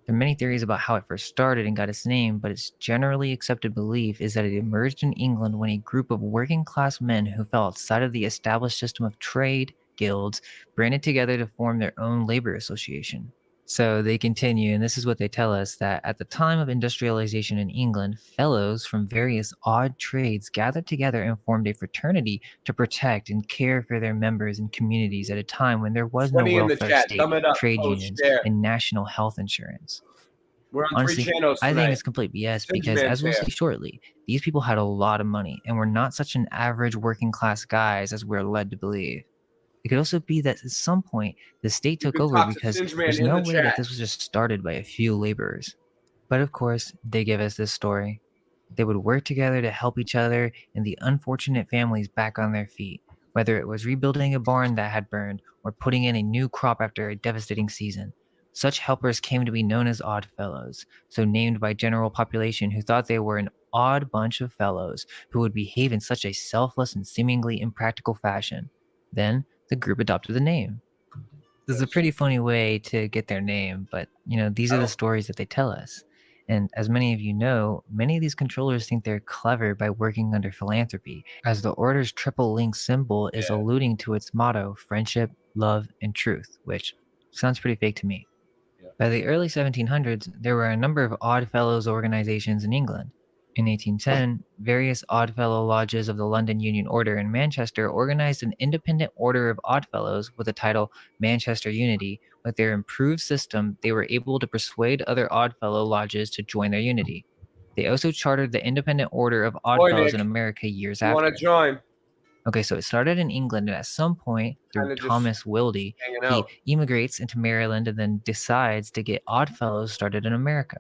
R: There are many theories about how it first started and got its name, but its generally accepted belief is that it emerged in England when a group of working class men who fell outside of the established system of trade guilds banded together to form their own labor association. So they continue, and this is what they tell us, that at the time of industrialization in England, fellows from various odd trades gathered together and formed a fraternity to protect and care for their members and communities at a time when there was no
K: 20 in the
R: welfare
K: chat.
R: state,
K: Thumb it up.
R: trade
K: Post
R: unions,
K: share.
R: and national health insurance.
K: We're on
R: Honestly,
K: 3 channels
R: I think
K: tonight.
R: it's complete BS
K: Singe
R: because,
K: Man's
R: as we'll
K: here.
R: see shortly, these people had a lot of money and were not such an average working class guys as we're led to believe. It could also be that at some point the state took
K: can
R: over
K: talk to
R: because
K: Singe Man
R: there's
K: in
R: no
K: the
R: way
K: chat.
R: that this was just started by a few laborers. But of course, they give us this story. They would work together to help each other and the unfortunate families back on their feet, whether it was rebuilding a barn that had burned or putting in a new crop after a devastating season. Such helpers came to be known as Odd Fellows, so named by general population who thought they were an odd bunch of fellows who would behave in such a selfless and seemingly impractical fashion. Then, the group adopted the name. This is a pretty funny way to get their name, but these are the stories that they tell us. And as many of you know, many of these controllers think they're clever by working under philanthropy, as the Order's triple link symbol is alluding to its motto, friendship, love, and truth, which sounds pretty fake to me. By the early 1700s, there were a number of Odd Fellows organizations in England. In 1810, various Oddfellow lodges of the London Union Order in Manchester organized an independent order of Oddfellows with the title Manchester Unity. With their improved system, they were able to persuade other Oddfellow lodges to join their unity. They also chartered the Independent Order of Oddfellows in America years
K: You
R: after.
K: want to join?
R: Okay, so it started in England, and at some point, through
K: Kinda just
R: Thomas Wildy,
K: hanging
R: he
K: out.
R: immigrates into Maryland and then decides to get Oddfellows started in America.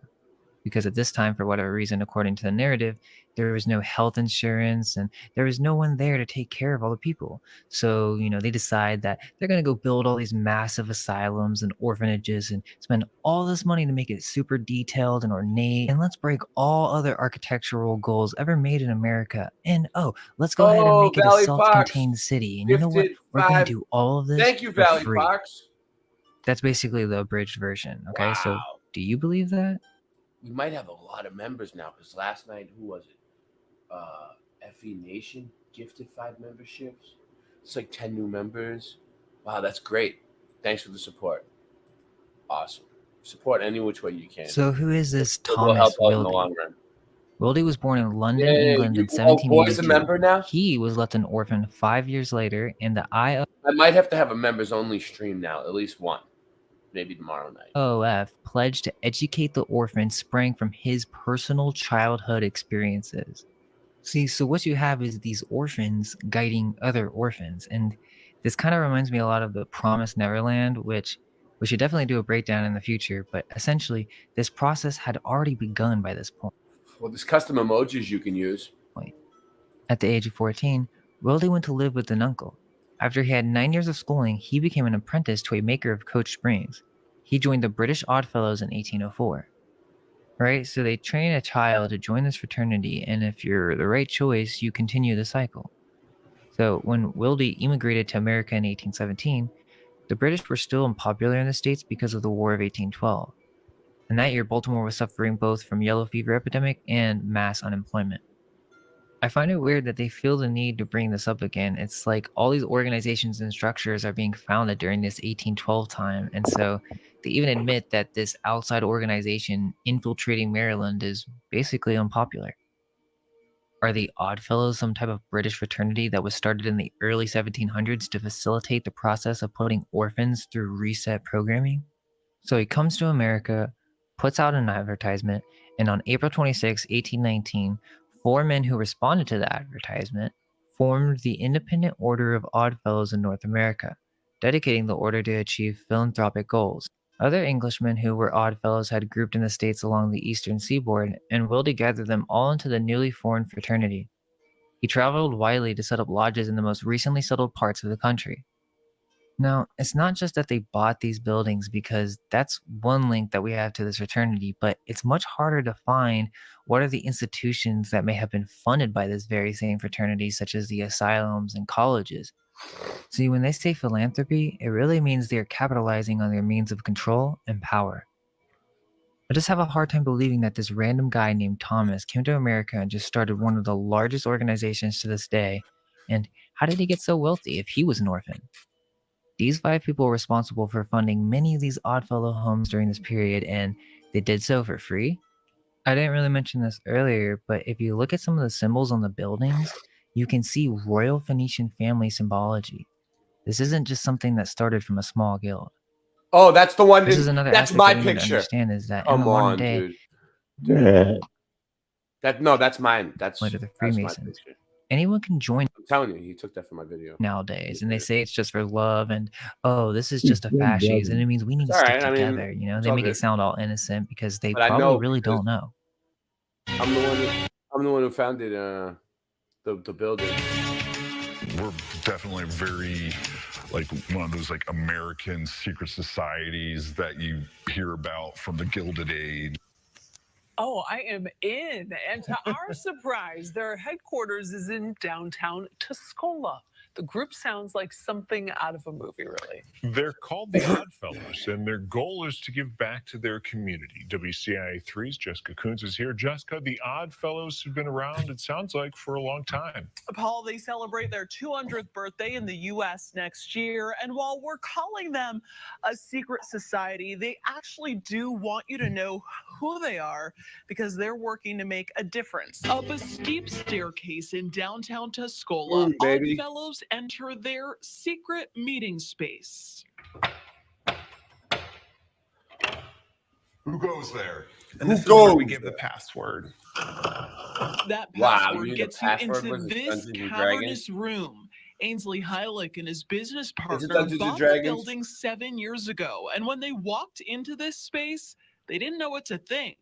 R: Because at this time, for whatever reason, according to the narrative, there was no health insurance and there was no one there to take care of all the people. So, they decide that they're going to go build all these massive asylums and orphanages and spend all this money to make it super detailed and ornate. And let's break all other architectural goals ever made in America. And let's go ahead and make it a
K: Valley
R: self-contained
K: Fox,
R: city. And you know what?
K: gifted
R: We're going
K: 5.
R: to do all of this
K: Thank you,
R: for
K: Valley
R: free.
K: Fox.
R: That's basically the abridged version. Okay, so do you believe that?
C: We might have a lot of members now because last night, who was it? FE Nation gifted 5 memberships. It's like 10 new members. Wow, that's great. Thanks for the support. Awesome. Support any which way you can.
R: So who is this
C: It will
R: Thomas
C: help out in the
R: Wildy?
C: long run.
R: Wildy was born in London,
C: Yay,
R: England in
C: Boy's a
R: 1782.
C: member now?
R: He was left an orphan 5 years later, and the
C: I might have to have a members only stream now, at least one. Maybe tomorrow night.
R: IOF pledge to educate the orphans sprang from his personal childhood experiences. See, so what you have is these orphans guiding other orphans, and this kind of reminds me a lot of the Promised Neverland, which we should definitely do a breakdown in the future, but essentially, this process had already begun by this point.
C: Well, there's custom emojis you can use.
R: At the age of 14, Wildy went to live with an uncle. After he had 9 years of schooling, he became an apprentice to a maker of Coach Springs. He joined the British Oddfellows in 1804. Right, so they train a child to join this fraternity, and if you're the right choice, you continue the cycle. So when Wildy immigrated to America in 1817, the British were still unpopular in the States because of the War of 1812. And that year, Baltimore was suffering both from yellow fever epidemic and mass unemployment. I find it weird that they feel the need to bring this up again. It's like all these organizations and structures are being founded during this 1812 time, and so they even admit that this outside organization infiltrating Maryland is basically unpopular. Are the Oddfellows some type of British fraternity that was started in the early 1700s to facilitate the process of putting orphans through reset programming? So he comes to America, puts out an advertisement, and on April 26, 1819, 4 men who responded to the advertisement formed the Independent Order of Oddfellows in North America, dedicating the order to achieve philanthropic goals. Other Englishmen who were Oddfellows had grouped in the states along the eastern seaboard, and Wildy gathered them all into the newly formed fraternity. He traveled widely to set up lodges in the most recently settled parts of the country. Now, it's not just that they bought these buildings, because that's one link that we have to this fraternity, but it's much harder to find what are the institutions that may have been funded by this very same fraternity, such as the asylums and colleges. See, when they say philanthropy, it really means they're capitalizing on their means of control and power. I just have a hard time believing that this random guy named Thomas came to America and just started one of the largest organizations to this day. And how did he get so wealthy if he was an orphan? These 5 people were responsible for funding many of these Oddfellow homes during this period, and they did so for free. I didn't really mention this earlier, but if you look at some of the symbols on the buildings, you can see royal Phoenician family symbology. This isn't just something that started from a small guild.
C: Oh, that's the one.
R: This is another
C: That's
R: aspect
C: my
R: that we need to
C: picture.
R: understand is that in
C: Come
R: the modern
C: on,
R: day,
C: dude. That's mine. That's
R: What are the
C: that's my
R: Freemasons?
C: picture.
R: Anyone can join
C: I'm telling you, he took that from my video.
R: nowadays, and they say it's just for love, and oh, this is just a fascist, and it means we need to
C: It's
R: stick
C: alright, I mean,
R: together. You know,
C: it's
R: they
C: all
R: make
C: good.
R: it sound all innocent because they
C: But I
R: probably
C: know
R: really
C: because
R: don't know.
C: I'm the one who founded the building.
E: We're definitely very like one of those like American secret societies that you hear about from the Gilded Age.
S: Oh, I am in. And to our surprise, their headquarters is in downtown Tuscola. The group sounds like something out of a movie, really.
E: They're called the Oddfellows, and their goal is to give back to their community. WCIA3's Jessica Coons is here. Jessica, the Oddfellows have been around, it sounds like, for a long time.
S: Paul, they celebrate their 200th birthday in the U.S. next year. And while we're calling them a secret society, they actually do want you to know who they are because they're working to make a difference. Up a steep staircase in downtown Tuscola,
C: baby.
S: Oddfellows enter their secret meeting space.
E: Who goes there?
U: And this is where we give the password.
S: That
C: Wow,
S: password
C: you need
S: gets
C: a password?
S: you
C: Was
S: into
C: it
S: this
C: Dungeons and
S: cavernous room. Ainsley Heilich and his business partner
C: Dungeons and
S: bought the
C: Dragons?
S: building 7 years ago, and when they walked into this space, they didn't know what to think.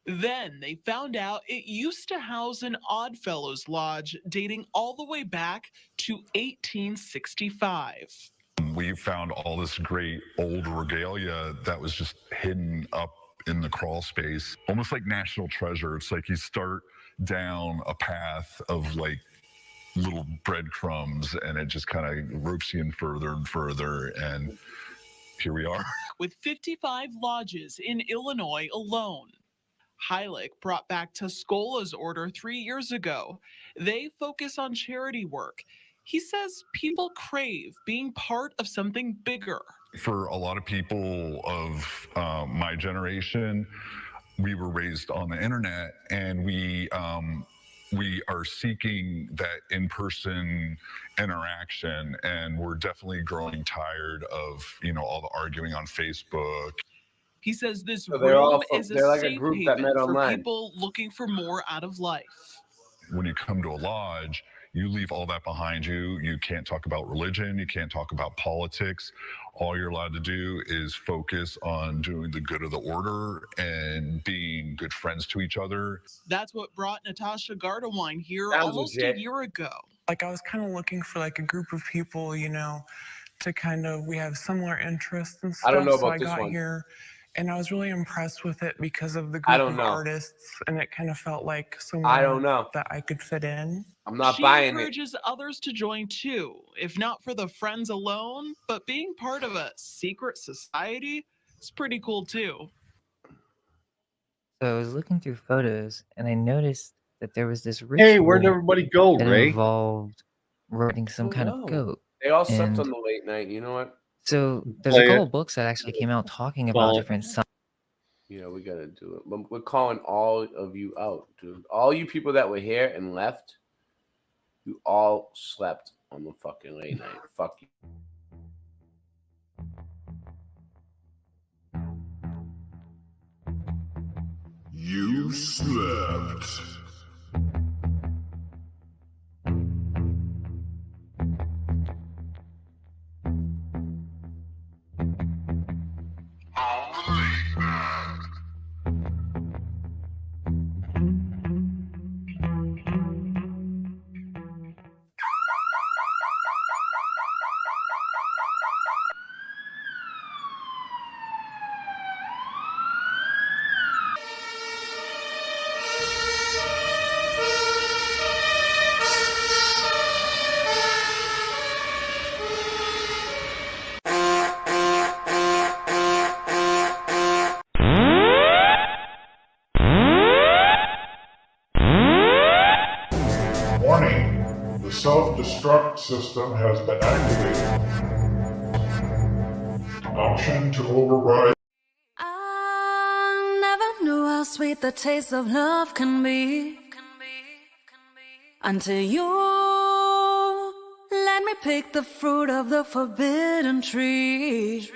S: Then they found out it used to house an Oddfellows Lodge dating all the way back to 1865.
E: We found all this great old regalia that was just hidden up in the crawl space, almost like national treasure. It's like you start down a path of like little breadcrumbs and it just kind of ropes you in further and further, and here we are.
S: With 55 lodges in Illinois alone. Heilich brought back Tuscola's order 3 years ago. They focus on charity work. He says people crave being part of something bigger.
E: For a lot of people of my generation, we were raised on the internet, and we are seeking that in-person interaction, and we're definitely growing tired of all the arguing on Facebook.
S: He says this
C: So they're
S: room
C: all
S: is
C: they're
S: a
C: like a
S: safe
C: group that
S: haven
C: met
S: for
C: online.
S: people looking for more out of life.
E: When you come to a lodge, you leave all that behind you. You can't talk about religion. You can't talk about politics. All you're allowed to do is focus on doing the good of the order and being good friends to each other.
S: That's what brought Natasha Gardewine here
C: Sounds
S: almost
C: legit.
S: a year ago.
V: Like, I was kind of looking for like a group of people, to kind of, we have similar interests and stuff.
C: I don't know
V: so
C: about
V: I
C: this
V: got
C: one.
V: here and I was really impressed with it because of the
C: I
V: group
C: don't
V: of
C: know.
V: artists, and it kind of felt like somewhere
C: I don't know.
V: that I could fit in.
C: I'm not
S: She
C: buying it.
S: encourages others to join too, if not for the friends alone, but being part of a secret society is pretty cool too.
R: So I was looking through photos, and I noticed that there was this ritual
X: Hey, where'd everybody go,
R: that
X: Ray?
R: involved riding some kind of
C: No.
R: goat.
C: They all slept
R: And
C: on the late night. You know what?
R: so there's
X: Play
R: a
X: it.
R: couple books that actually came out talking about
X: Well,
R: different
C: Yeah, we gotta do it. We're calling all of you out, dude. All you people that were here and left, you all slept on the fucking late night. Fuck you.
E: You slept.
N: self-destruct system has been activated. Option to override.
P: I never knew how sweet the taste of love can be until you let me pick the fruit of the forbidden tree.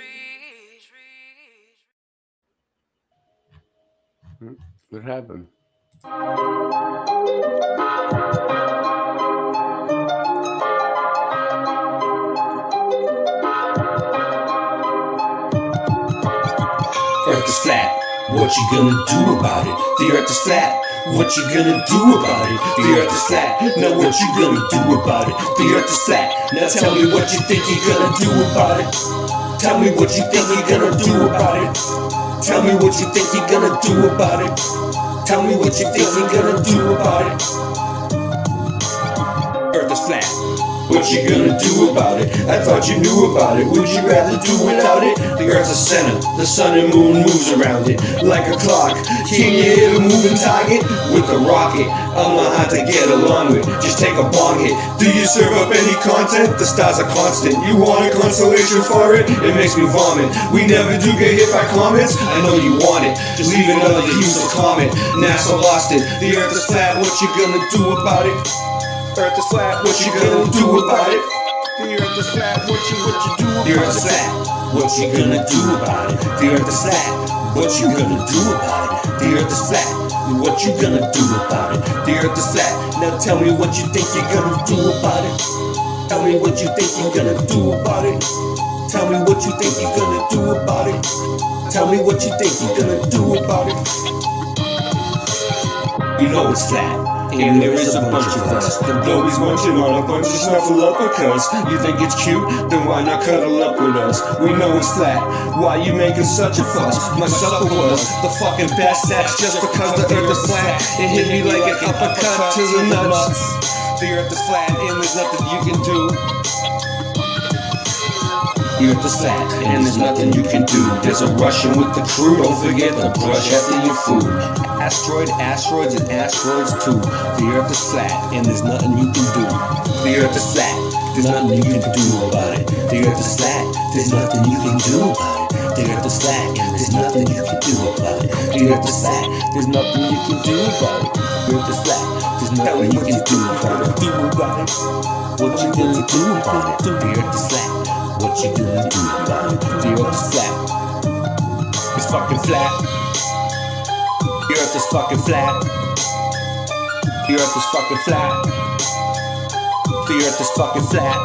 C: What happened?
Q: Earth is flat, what you gonna do about it? The earth is flat, what you gonna do about it? The earth is flat, now what you gonna do about it? The earth is flat, now tell me what you think you're gonna do about it. Tell me what you think you're gonna do about it. Tell me what you think you're gonna do about it. Tell me what you think you're gonna do about it. Earth is flat, what you gonna do about it? I thought you knew about it, would you rather do without it? The earth's a center, the sun and moon moves around it like a clock. Can you hit a moving target? With a rocket, I'm not hard to get along with, just take a bong hit. Do you serve up any content? The stars are constant. You want a consolation for it? It makes me vomit. We never do get hit by comets. I know you want it, just leave another useless comment. NASA lost it, the earth is flat, what you gonna do about it? Earth is flat, what you gonna do about it? The earth is flat, what you do about it? The earth is flat, what you gonna do about it? The earth is flat, what you gonna do about it? The earth is flat, what you gonna do about it? The earth is flat, now tell me what you think you're gonna do about it. Tell me what you think you're gonna do about it. Tell me what you think you're gonna do about it. Tell me what you think you're gonna do about it. You know it's flat. And there is a bunch of us. The Blowy's munching on a bunch of snuffleupagus. You think it's cute? Then why not cuddle up with us? We know it's flat. Why you making such a fuss? My supper was the fucking best. That's just because the earth is flat. It hit me like an uppercut to the nuts. The earth is flat and there's nothing you can do. The earth is flat and there's nothing you can do. There's a Russian with the crew. Don't forget to brush after your food. Asteroids and asteroids too. The earth is flat and there's nothing you can do. The earth is flat, there's nothing you can do about it. The earth is flat, there's nothing you can do about it. The earth is flat and there's nothing you can do about it. The earth is flat, there's nothing you can do about it. The earth is flat, there's nothing you can do about it. What you gonna do about it? The earth is flat, what you gonna do about it? The earth is flat, it's fucking flat. The earth is fucking flat. The earth is fucking flat. The earth is fucking flat.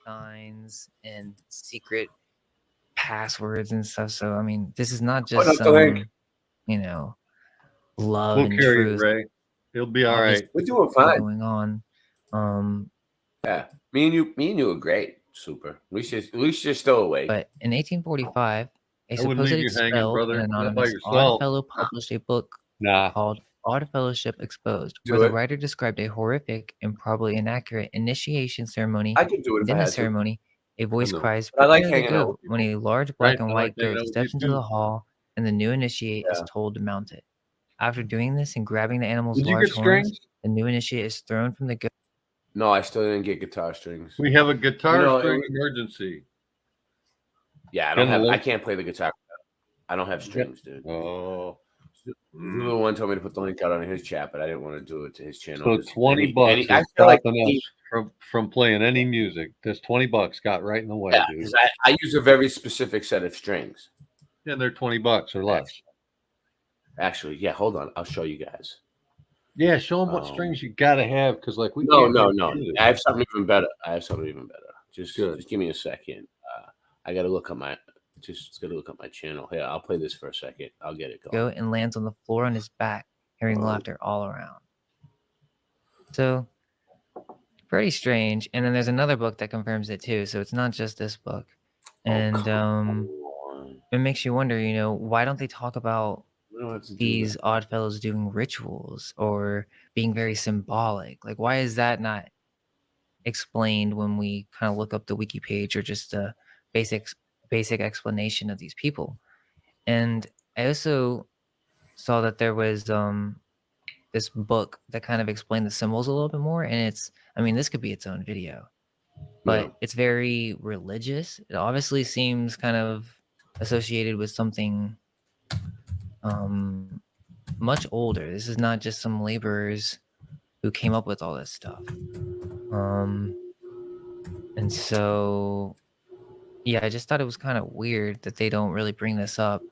R: Signs and secret passwords and stuff. So I mean, this is not
C: Put
R: just
C: up the link.
R: Love
M: We'll
R: and
M: carry
R: truth.
M: it, Ray. He'll be all right.
C: We're doing fine.
R: Going on.
C: Yeah, me and you are great. Super. At least you're still awake.
R: But in 1845, a
M: I wouldn't
R: supposed
M: leave you hanging,
R: expelled
M: brother.
R: and
M: Not by
R: anonymous
M: yourself.
R: Oddfellow published a book
M: Nah.
R: called Odd Fellowship Exposed,
C: Do
R: where the
C: it.
R: writer described a horrific and probably inaccurate initiation ceremony.
C: I could do it if
R: In
C: I
R: the
C: had to.
R: ceremony, a voice
M: know.
R: cries,
C: But I like
R: "Prepare to
C: hanging out
R: go,"
C: with
R: when a large black and
M: I
R: white
M: like hanging
R: goat
M: out with
R: steps
M: you
R: into
M: too.
R: the hall, and the new initiate is
C: Yeah.
R: told to mount it. After doing this and grabbing the animal's
M: Did you
R: large
M: get
R: horns,
M: strings?
R: the new initiate is thrown from the goat.
C: No, I still didn't get guitar strings.
M: We have a guitar
C: You know,
M: string emergency.
C: Yeah,
M: Can
C: I
M: look.
C: can't play the guitar. I don't have strings, dude.
M: Oh.
C: Zulu one told me to put the link out on his chat, but I didn't want to do it to his channel.
M: So
C: 'cause
M: $20
C: I
M: is
C: feel like
M: stopping us from playing any music. This $20 got right in the way,
C: yeah,
M: dude.
C: because I use a very specific set of strings.
M: Yeah, they're $20 or less.
C: Actually, yeah, hold on. I'll show you guys.
M: Yeah, show them what strings you gotta have, because like we
C: No,
M: can't
C: no,
M: make
C: no.
M: music.
C: I have something even better. Just give me a second. I gotta look at my channel. Here, I'll play this for a second. I'll get it going.
R: Goat and lands on the floor on his back, hearing laughter all around. So, pretty strange. And then there's another book that confirms it too. So it's not just this book. And it makes you wonder, why don't they talk about these Oddfellows doing rituals or being very symbolic? Like, why is that not explained when we kind of look up the wiki page or just a basic explanation of these people? And I also saw that there was this book that kind of explained the symbols a little bit more, and this could be its own video, but it's very religious. It obviously seems kind of associated with something much older. This is not just some laborers who came up with all this stuff. And so, yeah, I just thought it was kind of weird that they don't really bring this up.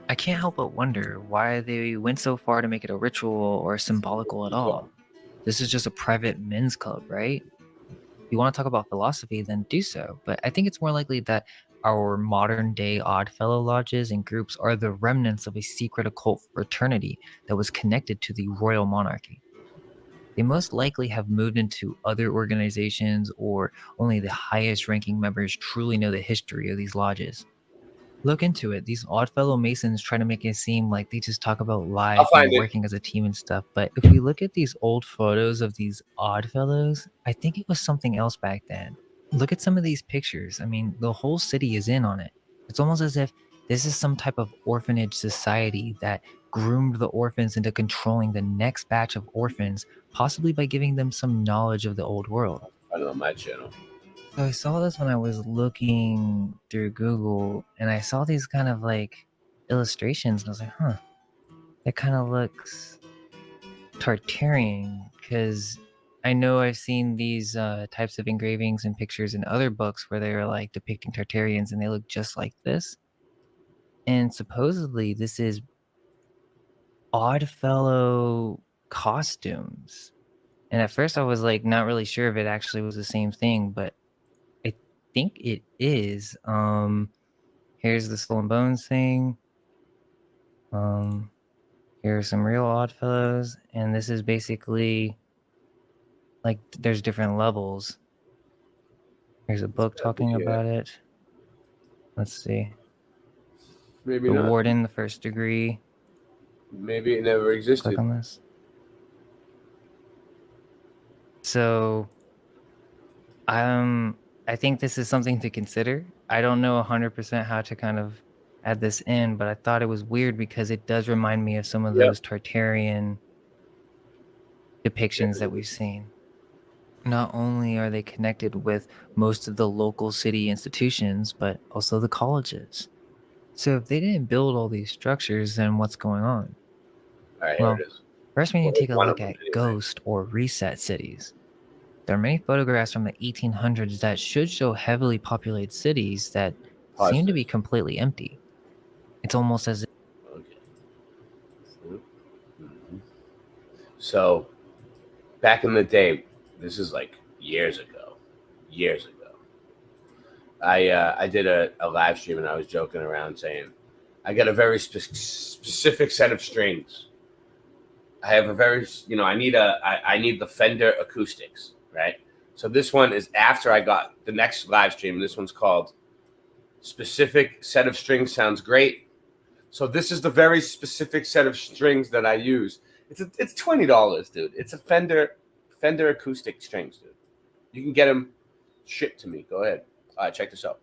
R: I can't help but wonder why they went so far to make it a ritual or symbolical at all. This is just a private men's club, right? If you want to talk about philosophy, then do so. But I think it's more likely that our modern day Oddfellow lodges and groups are the remnants of a secret occult fraternity that was connected to the royal monarchy. They most likely have moved into other organizations, or only the highest ranking members truly know the history of these lodges. Look into it. These Oddfellow Masons try to make it seem like they just talk about life and working as a team and stuff. But if we look at these old photos of these Oddfellows, I think it was something else back then. Look at some of these pictures. I mean, the whole city is in on it. It's almost as if this is some type of orphanage society that groomed the orphans into controlling the next batch of orphans, possibly by giving them some knowledge of the old world.
C: I know my channel.
R: So I saw this when I was looking through Google, and I saw these kind of like illustrations, and I was like, huh, that kind of looks Tartarian, because I know I've seen these types of engravings and pictures in other books where they were like depicting Tartarians, and they look just like this. And supposedly this is Oddfellow costumes. And at first I was like not really sure if it actually was the same thing, but I think it is. Here's the Skull and Bones thing. Here's some real Oddfellows, and this is basically like there's different levels. Here's a book talking about it. Let's see.
C: Maybe
R: the
C: not.
R: Warden, the First Degree.
C: Maybe it never existed.
R: Click on this. So, I think this is something to consider. I don't know 100% how to kind of add this in, but I thought it was weird because it does remind me of some of those Tartarian depictions that we've seen. Not only are they connected with most of the local city institutions, but also the colleges. So if they didn't build all these structures, then what's going on?
C: All right,
R: Well,
C: here it is.
R: first we need to take a
C: One
R: look
C: of them
R: at
C: anyway.
R: ghost or reset cities. There are many photographs from the 1800s that should show heavily populated cities that seem to be completely empty. It's almost as if
C: So, back in the day, this is like years ago. I did a live stream and I was joking around saying, I got a very specific set of strings. I have a very, I need the Fender acoustics, right? So this one is after I got the next live stream. This one's called Specific Set of Strings Sounds Great. So this is the very specific set of strings that I use. It's $20, dude. It's a Fender acoustic strings, dude. You can get them shipped to me. Go ahead. All right, check this out.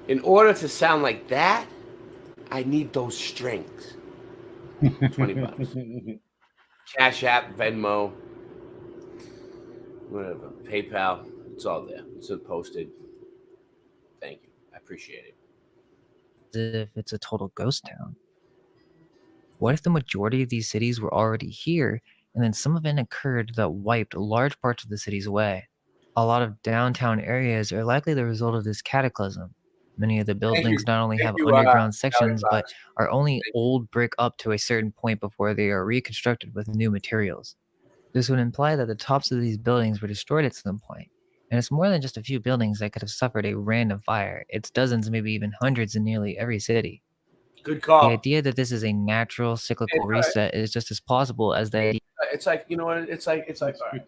C: In order to sound like that, I need those strings. $20. Cash App, Venmo, whatever, PayPal. It's all there. It's posted. Thank you. I appreciate it.
R: If it's a total ghost town. What if the majority of these cities were already here, and then some event occurred that wiped large parts of the cities away? A lot of downtown areas are likely the result of this cataclysm. Many of the buildings not only have underground sections, but are only old brick up to a certain point before they are reconstructed with new materials. This would imply that the tops of these buildings were destroyed at some point. And it's more than just a few buildings that could have suffered a random fire. It's dozens, maybe even hundreds in nearly every city.
C: Good call.
R: The idea that this is a natural cyclical reset is just as plausible as the
C: It's like, you know what? It's like all right.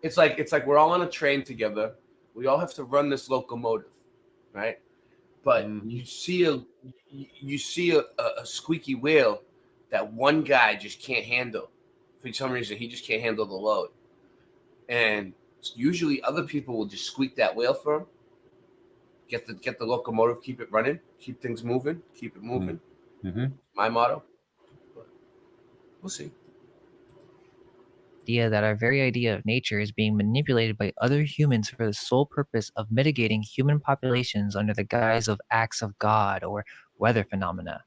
C: It's like we're all on a train together. We all have to run this locomotive, right? But you see a squeaky wheel that one guy just can't handle. For some reason, he just can't handle the load. And usually other people will just squeak that wheel for him. Get the locomotive, keep it running, keep things moving, keep it moving. My motto. But we'll see.
R: idea that our very idea of nature is being manipulated by other humans for the sole purpose of mitigating human populations under the guise of acts of God or weather phenomena.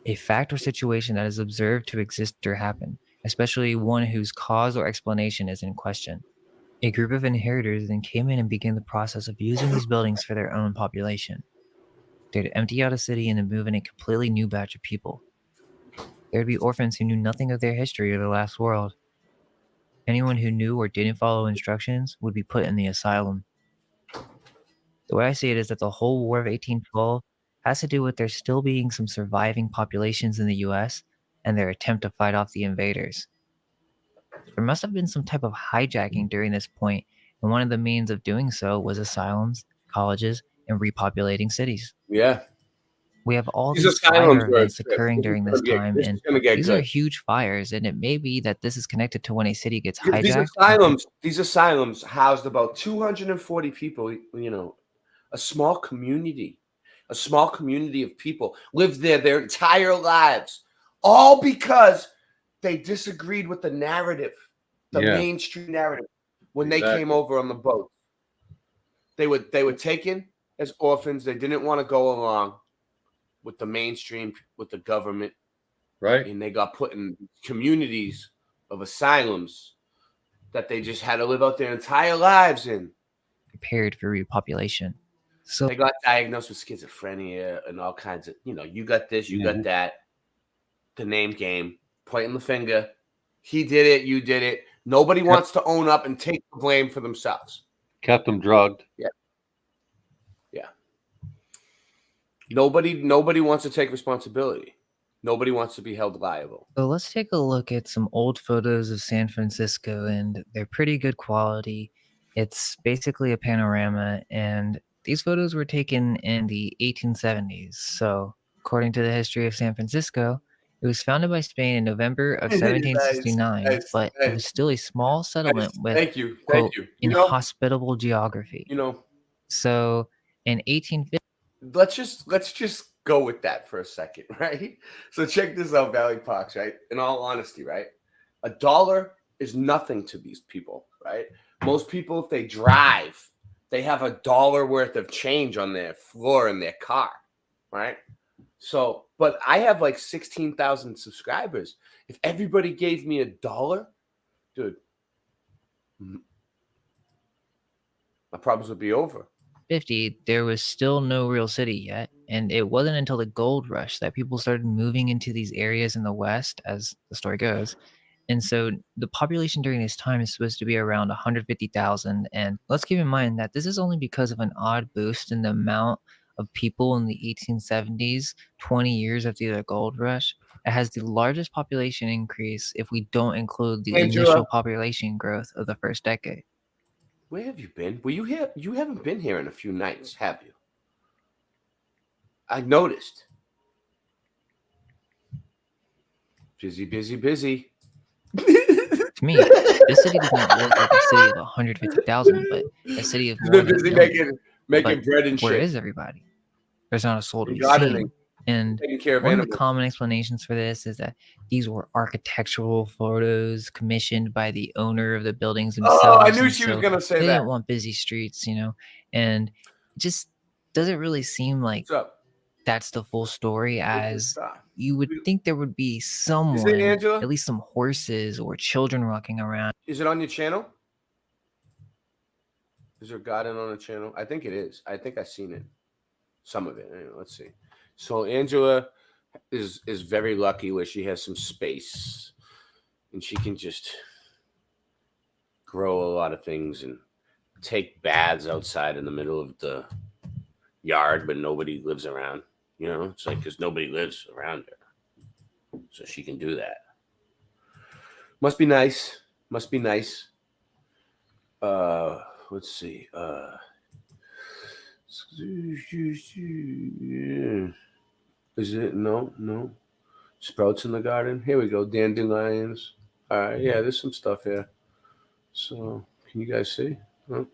R: A fact or situation that is observed to exist or happen, especially one whose cause or explanation is in question. A group of inheritors then came in and began the process of using these buildings for their own population. They'd empty out a city and then move in a completely new batch of people. There'd be orphans who knew nothing of their history or the last world. Anyone who knew or didn't follow instructions would be put in the asylum. The way I see it is that the whole War of 1812 has to do with there still being some surviving populations in the US and their attempt to fight off the invaders. There must have been some type of hijacking during this point, and one of the means of doing so was asylums, colleges, and repopulating cities.
C: Yeah.
R: We have all
C: These
R: these
C: asylums
R: fire
C: were-
R: events occurring during this
C: this is
R: time,
C: gonna
R: and
C: get
R: these are
C: good.
R: huge fires, and it may be that this is connected to when a city gets
C: These
R: hijacked.
C: asylums housed about 240 people. You know, a small community of people lived there their entire lives, all because they disagreed with the narrative, the
M: Yeah.
C: mainstream narrative. When they
M: Exactly.
C: came over on the boat, they were taken as orphans. They didn't want to go along with the mainstream, with the government,
M: right?
C: And they got put in communities of asylums that they just had to live out their entire lives in.
R: Prepared for repopulation. So
C: They got diagnosed with schizophrenia and all kinds of, you got this, you got that. The name game, pointing the finger. He did it, you did it. Nobody wants to own up and take the blame for themselves.
M: Kept them drugged.
C: Yeah. Nobody wants to take responsibility. Nobody wants to be held liable.
R: So let's take a look at some old photos of San Francisco, and they're pretty good quality. It's basically a panorama, and these photos were taken in the 1870s. So, according to the history of San Francisco, it was founded by Spain in November of 1769,
C: Nice,
R: but it was still a small settlement with
C: Thank you.
R: quote,
C: You know,
R: inhospitable geography. So, in 1850,
C: let's just go with that for a second, right? So check this out, Valley Parks, right? In all honesty, right? $1 is nothing to these people, right? Most people, if they drive, they have $1 worth of change on their floor in their car, right? So, but I have like 16,000 subscribers. If everybody gave me $1, dude, my problems would be over.
R: there was still no real city yet, and it wasn't until the gold rush that people started moving into these areas in the West, as the story goes. And so the population during this time is supposed to be around 150,000. And let's keep in mind that this is only because of an odd boost in the amount of people in the 1870s, 20 years after the gold rush. It has the largest population increase if we don't include the
C: Angela.
R: initial population growth of the first decade.
C: Where have you been? Were you here? You haven't been here in a few nights, have you? I noticed. Busy, busy, busy.
R: To me, this city does not look like a city of 150,000, but a city of more
C: They're
R: than a
C: busy
R: million.
C: making
R: But
C: bread and
R: where
C: shit.
R: is everybody? There's not a soul to
C: And
R: be
C: gardening.
R: seen. And
C: Taking care of
R: one of the
C: animals.
R: common explanations for this is that these were architectural photos commissioned by the owner of the buildings themselves.
C: Oh, I knew
R: and
C: she was
R: so
C: gonna say
R: they
C: that.
R: didn't want busy streets, and it just doesn't really seem like
C: What's up?
R: that's the full story, as
C: Stop.
R: you would think there would be
C: Is it
R: someone,
C: Angela?
R: at least some horses or children walking around.
C: Is it on your channel? Is there garden on the channel? I think it is. I think I've seen it. Some of it. Anyway, let's see. So Angela is very lucky where she has some space and she can just grow a lot of things and take baths outside in the middle of the yard, but nobody lives around. It's like because nobody lives around her, so she can do that. Must be nice. Must be nice. Let's see. Is it no sprouts in the garden? Here we go. Dandelions. All right, yeah, there's some stuff here. So can you guys see? Huh?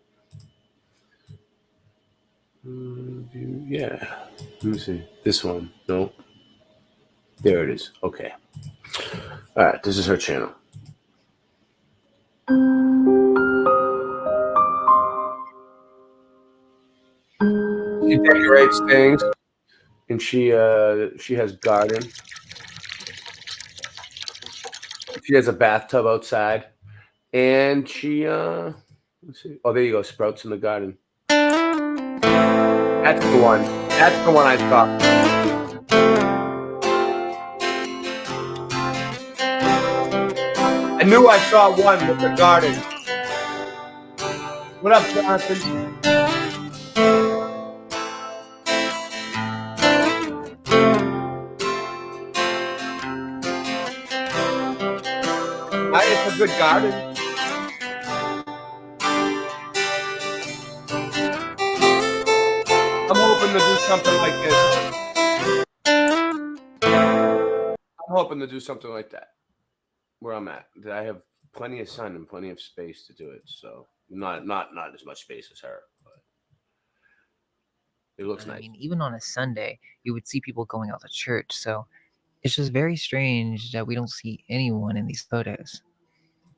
C: Yeah. Let me see. This one. No. There it is. Okay. All right. This is her channel. She decorates things, and she has garden. She has a bathtub outside, and she let's see. Oh, there you go. Sprouts in the garden. That's the one. That's the one I saw. I knew I saw one with the garden. What up, Jonathan? It's a good garden. I'm hoping to do something like this. I'm hoping to do something like that where I'm at. That I have plenty of sun and plenty of space to do it. So not as much space as her, but it looks nice.
R: I mean, even on a Sunday, you would see people going out to church. So it's just very strange that we don't see anyone in these photos.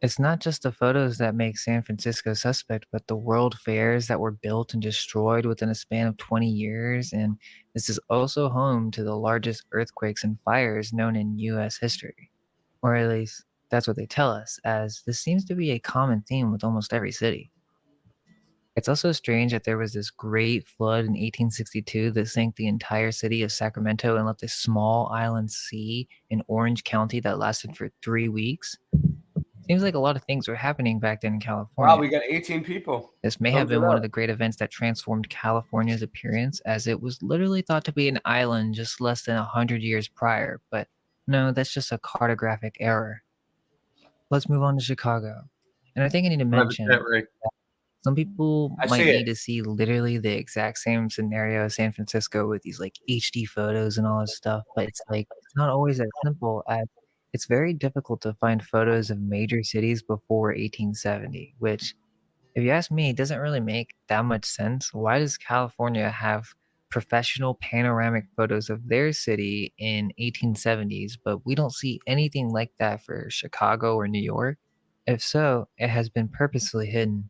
R: It's not just the photos that make San Francisco suspect, but the world fairs that were built and destroyed within a span of 20 years. And this is also home to the largest earthquakes and fires known in U.S. history. Or at least that's what they tell us, as this seems to be a common theme with almost every city. It's also strange that there was this great flood in 1862 that sank the entire city of Sacramento and left a small island sea in Orange County that lasted for 3 weeks. Seems like a lot of things were happening back then in California.
C: Wow, we got 18 people.
R: This may have been one of the great events that transformed California's appearance, as it was literally thought to be an island just less than 100 years prior. But no, that's just a cartographic error. Let's move on to Chicago. And I think I need to mention that some people might need to see literally the exact same scenario as San Francisco with these like HD photos and all this stuff. But it's not always as simple as it's very difficult to find photos of major cities before 1870, which, if you ask me, doesn't really make that much sense. Why does California have professional panoramic photos of their city in 1870s, but we don't see anything like that for Chicago or New York? If so, it has been purposely hidden.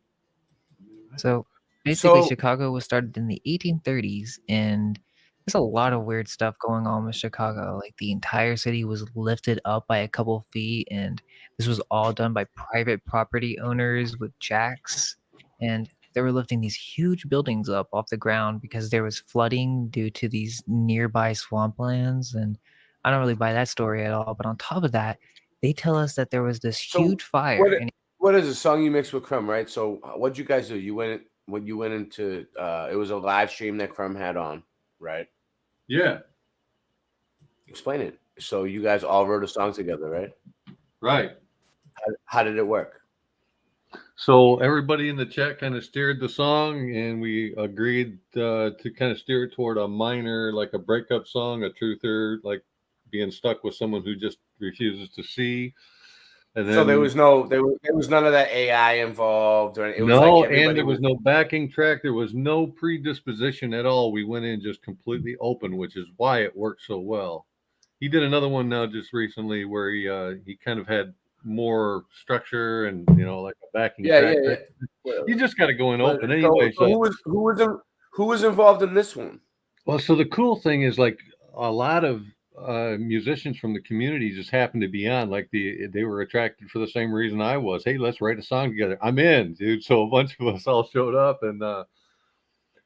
R: So basically, Chicago was started in the 1830s, and there's a lot of weird stuff going on with Chicago. Like the entire city was lifted up by a couple feet, and this was all done by private property owners with jacks. And they were lifting these huge buildings up off the ground because there was flooding due to these nearby swamplands. And I don't really buy that story at all. But on top of that, they tell us that there was this huge fire.
C: What is a song you mixed with Crumb, right? So what'd you guys do? You went into it was a live stream that Crumb had on, right?
M: Yeah.
C: Explain it. So you guys all wrote a song together, right?
M: Right.
C: How did it work?
M: So everybody in the chat kind of steered the song, and we agreed to kind of steer it toward a minor, like a breakup song, a truther, like being stuck with someone who just refuses to see. And then,
C: So there was none of that AI involved, or it was
M: no,
C: like everybody
M: and there was no backing track. There was no predisposition at all. We went in just completely open, which is why it worked so well. He did another one now just recently where he kind of had more structure and like a backing track. You just got to go in open anyway.
C: So who was involved in this one?
M: Well, so the cool thing is like a lot of musicians from the community just happened to be on. Like they were attracted for the same reason I was. Hey, let's write a song together. I'm in, dude. So a bunch of us all showed up, and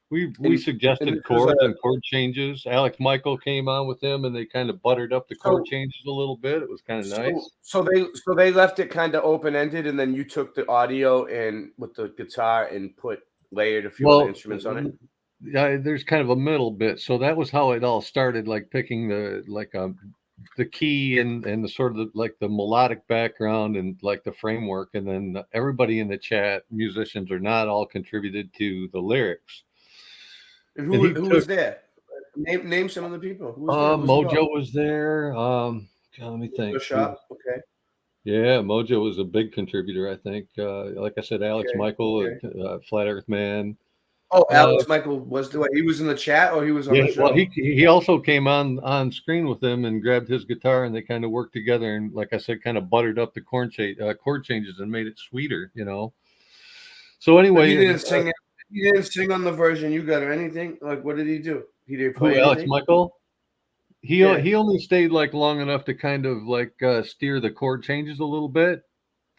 M: we suggested chords and chord changes. Alex Michael came on with them, and they kind of buttered up the chord changes a little bit. It was kind of nice.
C: So they left it kind of open ended, and then you took the audio and with the guitar and layered a few other instruments on it.
M: Yeah, there's kind of a middle bit. So that was how it all started, like picking the key and the sort of like the melodic background and like the framework. And then everybody in the chat, musicians or not, all contributed to the lyrics.
C: And who was there? Name some of the people. Who was there?
M: Mojo was there. Let me think.
C: Shop. Okay.
M: Yeah, Mojo was a big contributor, I think. Like I said, Alex Michael, Flat Earth Man.
C: Oh, Alex Michael he was in the chat, or he was on the show?
M: Well, he also came on screen with them and grabbed his guitar, and they kind of worked together, and like I said, kind of buttered up the chord changes and made it sweeter, So anyway,
C: he didn't sing. He didn't sing on the version you got or anything. Like, what did he do? He didn't play
M: Alex Michael. He only stayed like long enough to kind of like steer the chord changes a little bit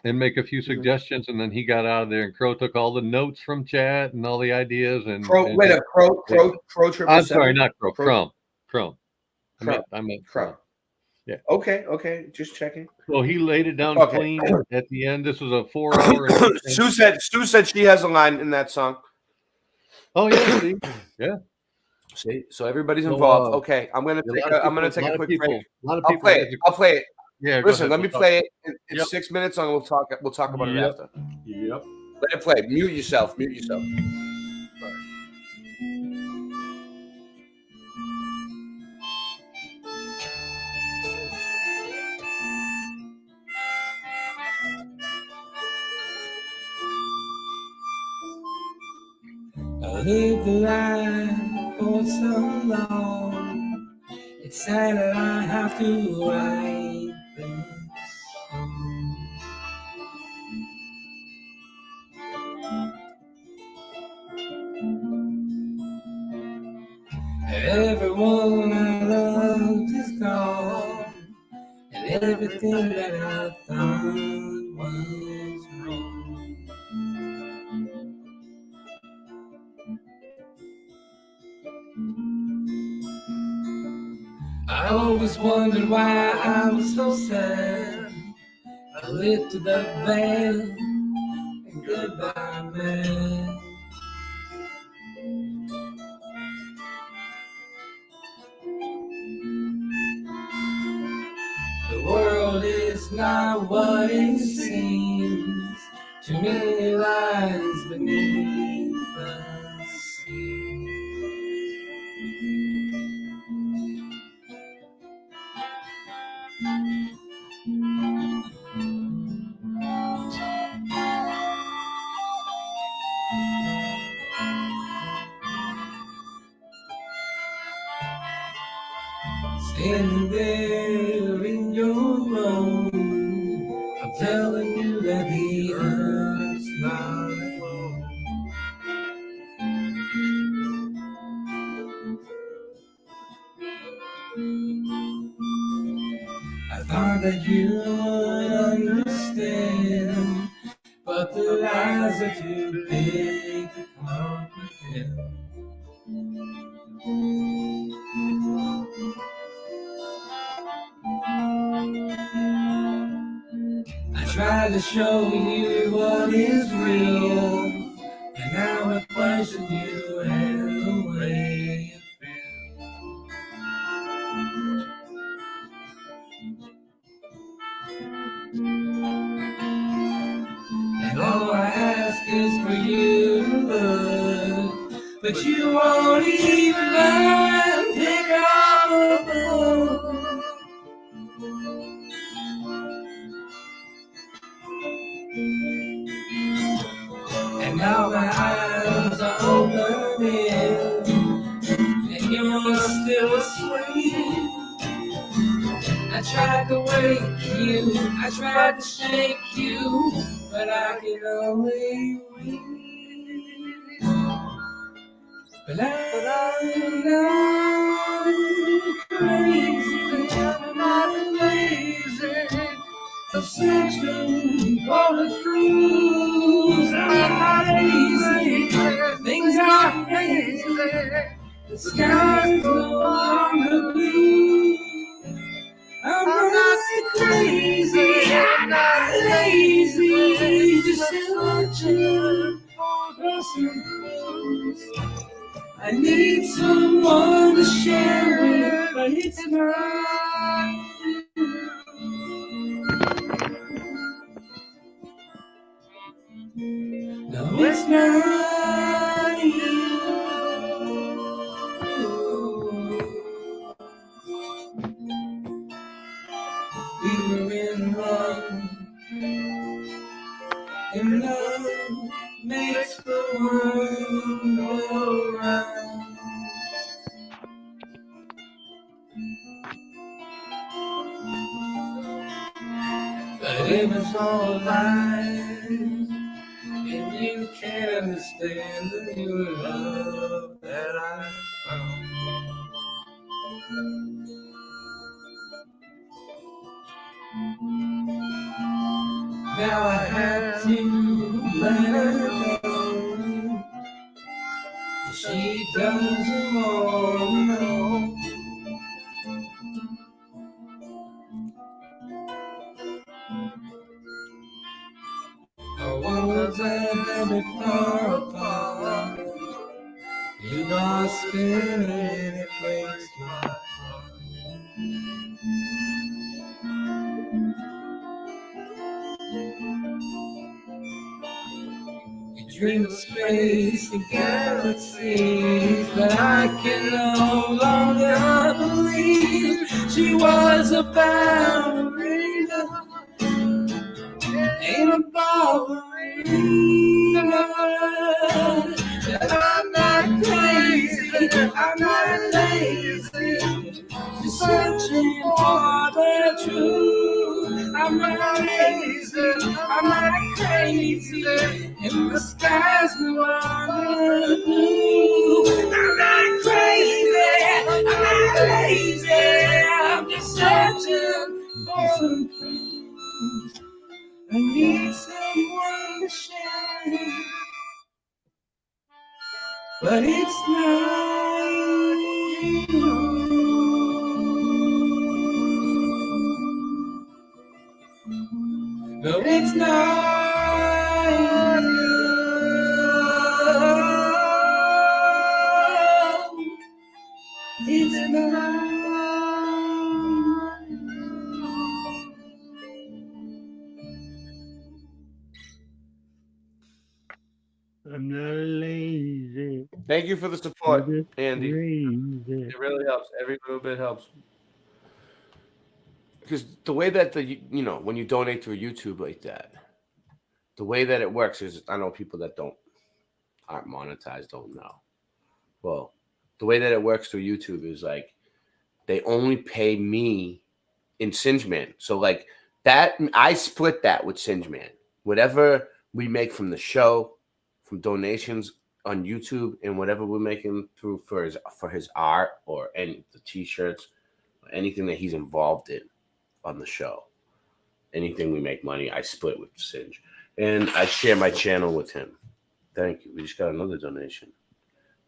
M: and make a few suggestions, and then he got out of there. And Crow took all the notes from chat and all the ideas. And
C: Crow.
M: I'm sorry, not Crow. Chrome. I meant
C: Crow.
M: Yeah.
C: Okay. Just checking.
M: Well, he laid it down clean at the end. This was a 4-hour.
C: Sue said she has a line in that song.
M: Oh yeah, see? Yeah.
C: See, so everybody's involved. Okay, I'm gonna take a quick break. I'll play it.
M: Yeah.
C: Listen, let me play it. It's 6 minutes long. We'll talk about it after.
M: Yep.
C: Let it play. Mute yourself.
J: I lived a life for so long. It's sad that I have to write this song. And everyone I loved is gone, and everything that I thought was wrong. I always wondered why I was so sad. I lifted the veil and goodbye, man. The world is not what it seems. Too many lies beneath the sea. Standing there in your room, I'm telling you that the earth's not home. I thought that you would understand, but the lies are too big to comprehend. I tried to show you what is real, and now I question you and the way you feel. And all I ask is for you to look, but you won't even pick up a book. And now my eyes are opening, and you're still asleep. I tried to wake you, I tried to shake you, but I can only weep. But I'm not crazy, I'm not lazy. I'm searching for the truth. I'm not lazy, things are hazy. The sky's no longer blue. I'm not crazy, I'm not lazy. Just searching for some clues. I need someone to share it, but it's not you. No, it's not you. We were in love, and love makes the world go round. But it was all lies, and you can't understand the new love that I found. Now I have to let her go. She doesn't want to know. Oh, what was I before apart? You are spinning, it breaks my heart. You dream of space and galaxies, but I can no longer believe she was a ballerina. Ain't a ballerina. I'm not crazy, I'm not lazy. Just searching for the truth. I'm not lazy, I'm not crazy. And the sky's no longer blue. I'm not crazy, I'm not lazy. I'm just searching for some truth. I need someone to share it, but it's not you. No, it's not you. It's not.
G: I'm not lazy.
C: Thank you for the support, Andy.
G: Crazy.
C: It really helps. Every little bit helps. Because the way that when you donate through YouTube like that, the way that it works is, I know people that aren't monetized don't know. Well, the way that it works through YouTube is like they only pay me in Singeman. So like that, I split that with Singeman. Whatever we make from the show, from donations on YouTube, and whatever we're making through for his art or any the t-shirts, or anything that he's involved in on the show, anything we make money, I split with Singe, and I share my channel with him. Thank you. We just got another donation.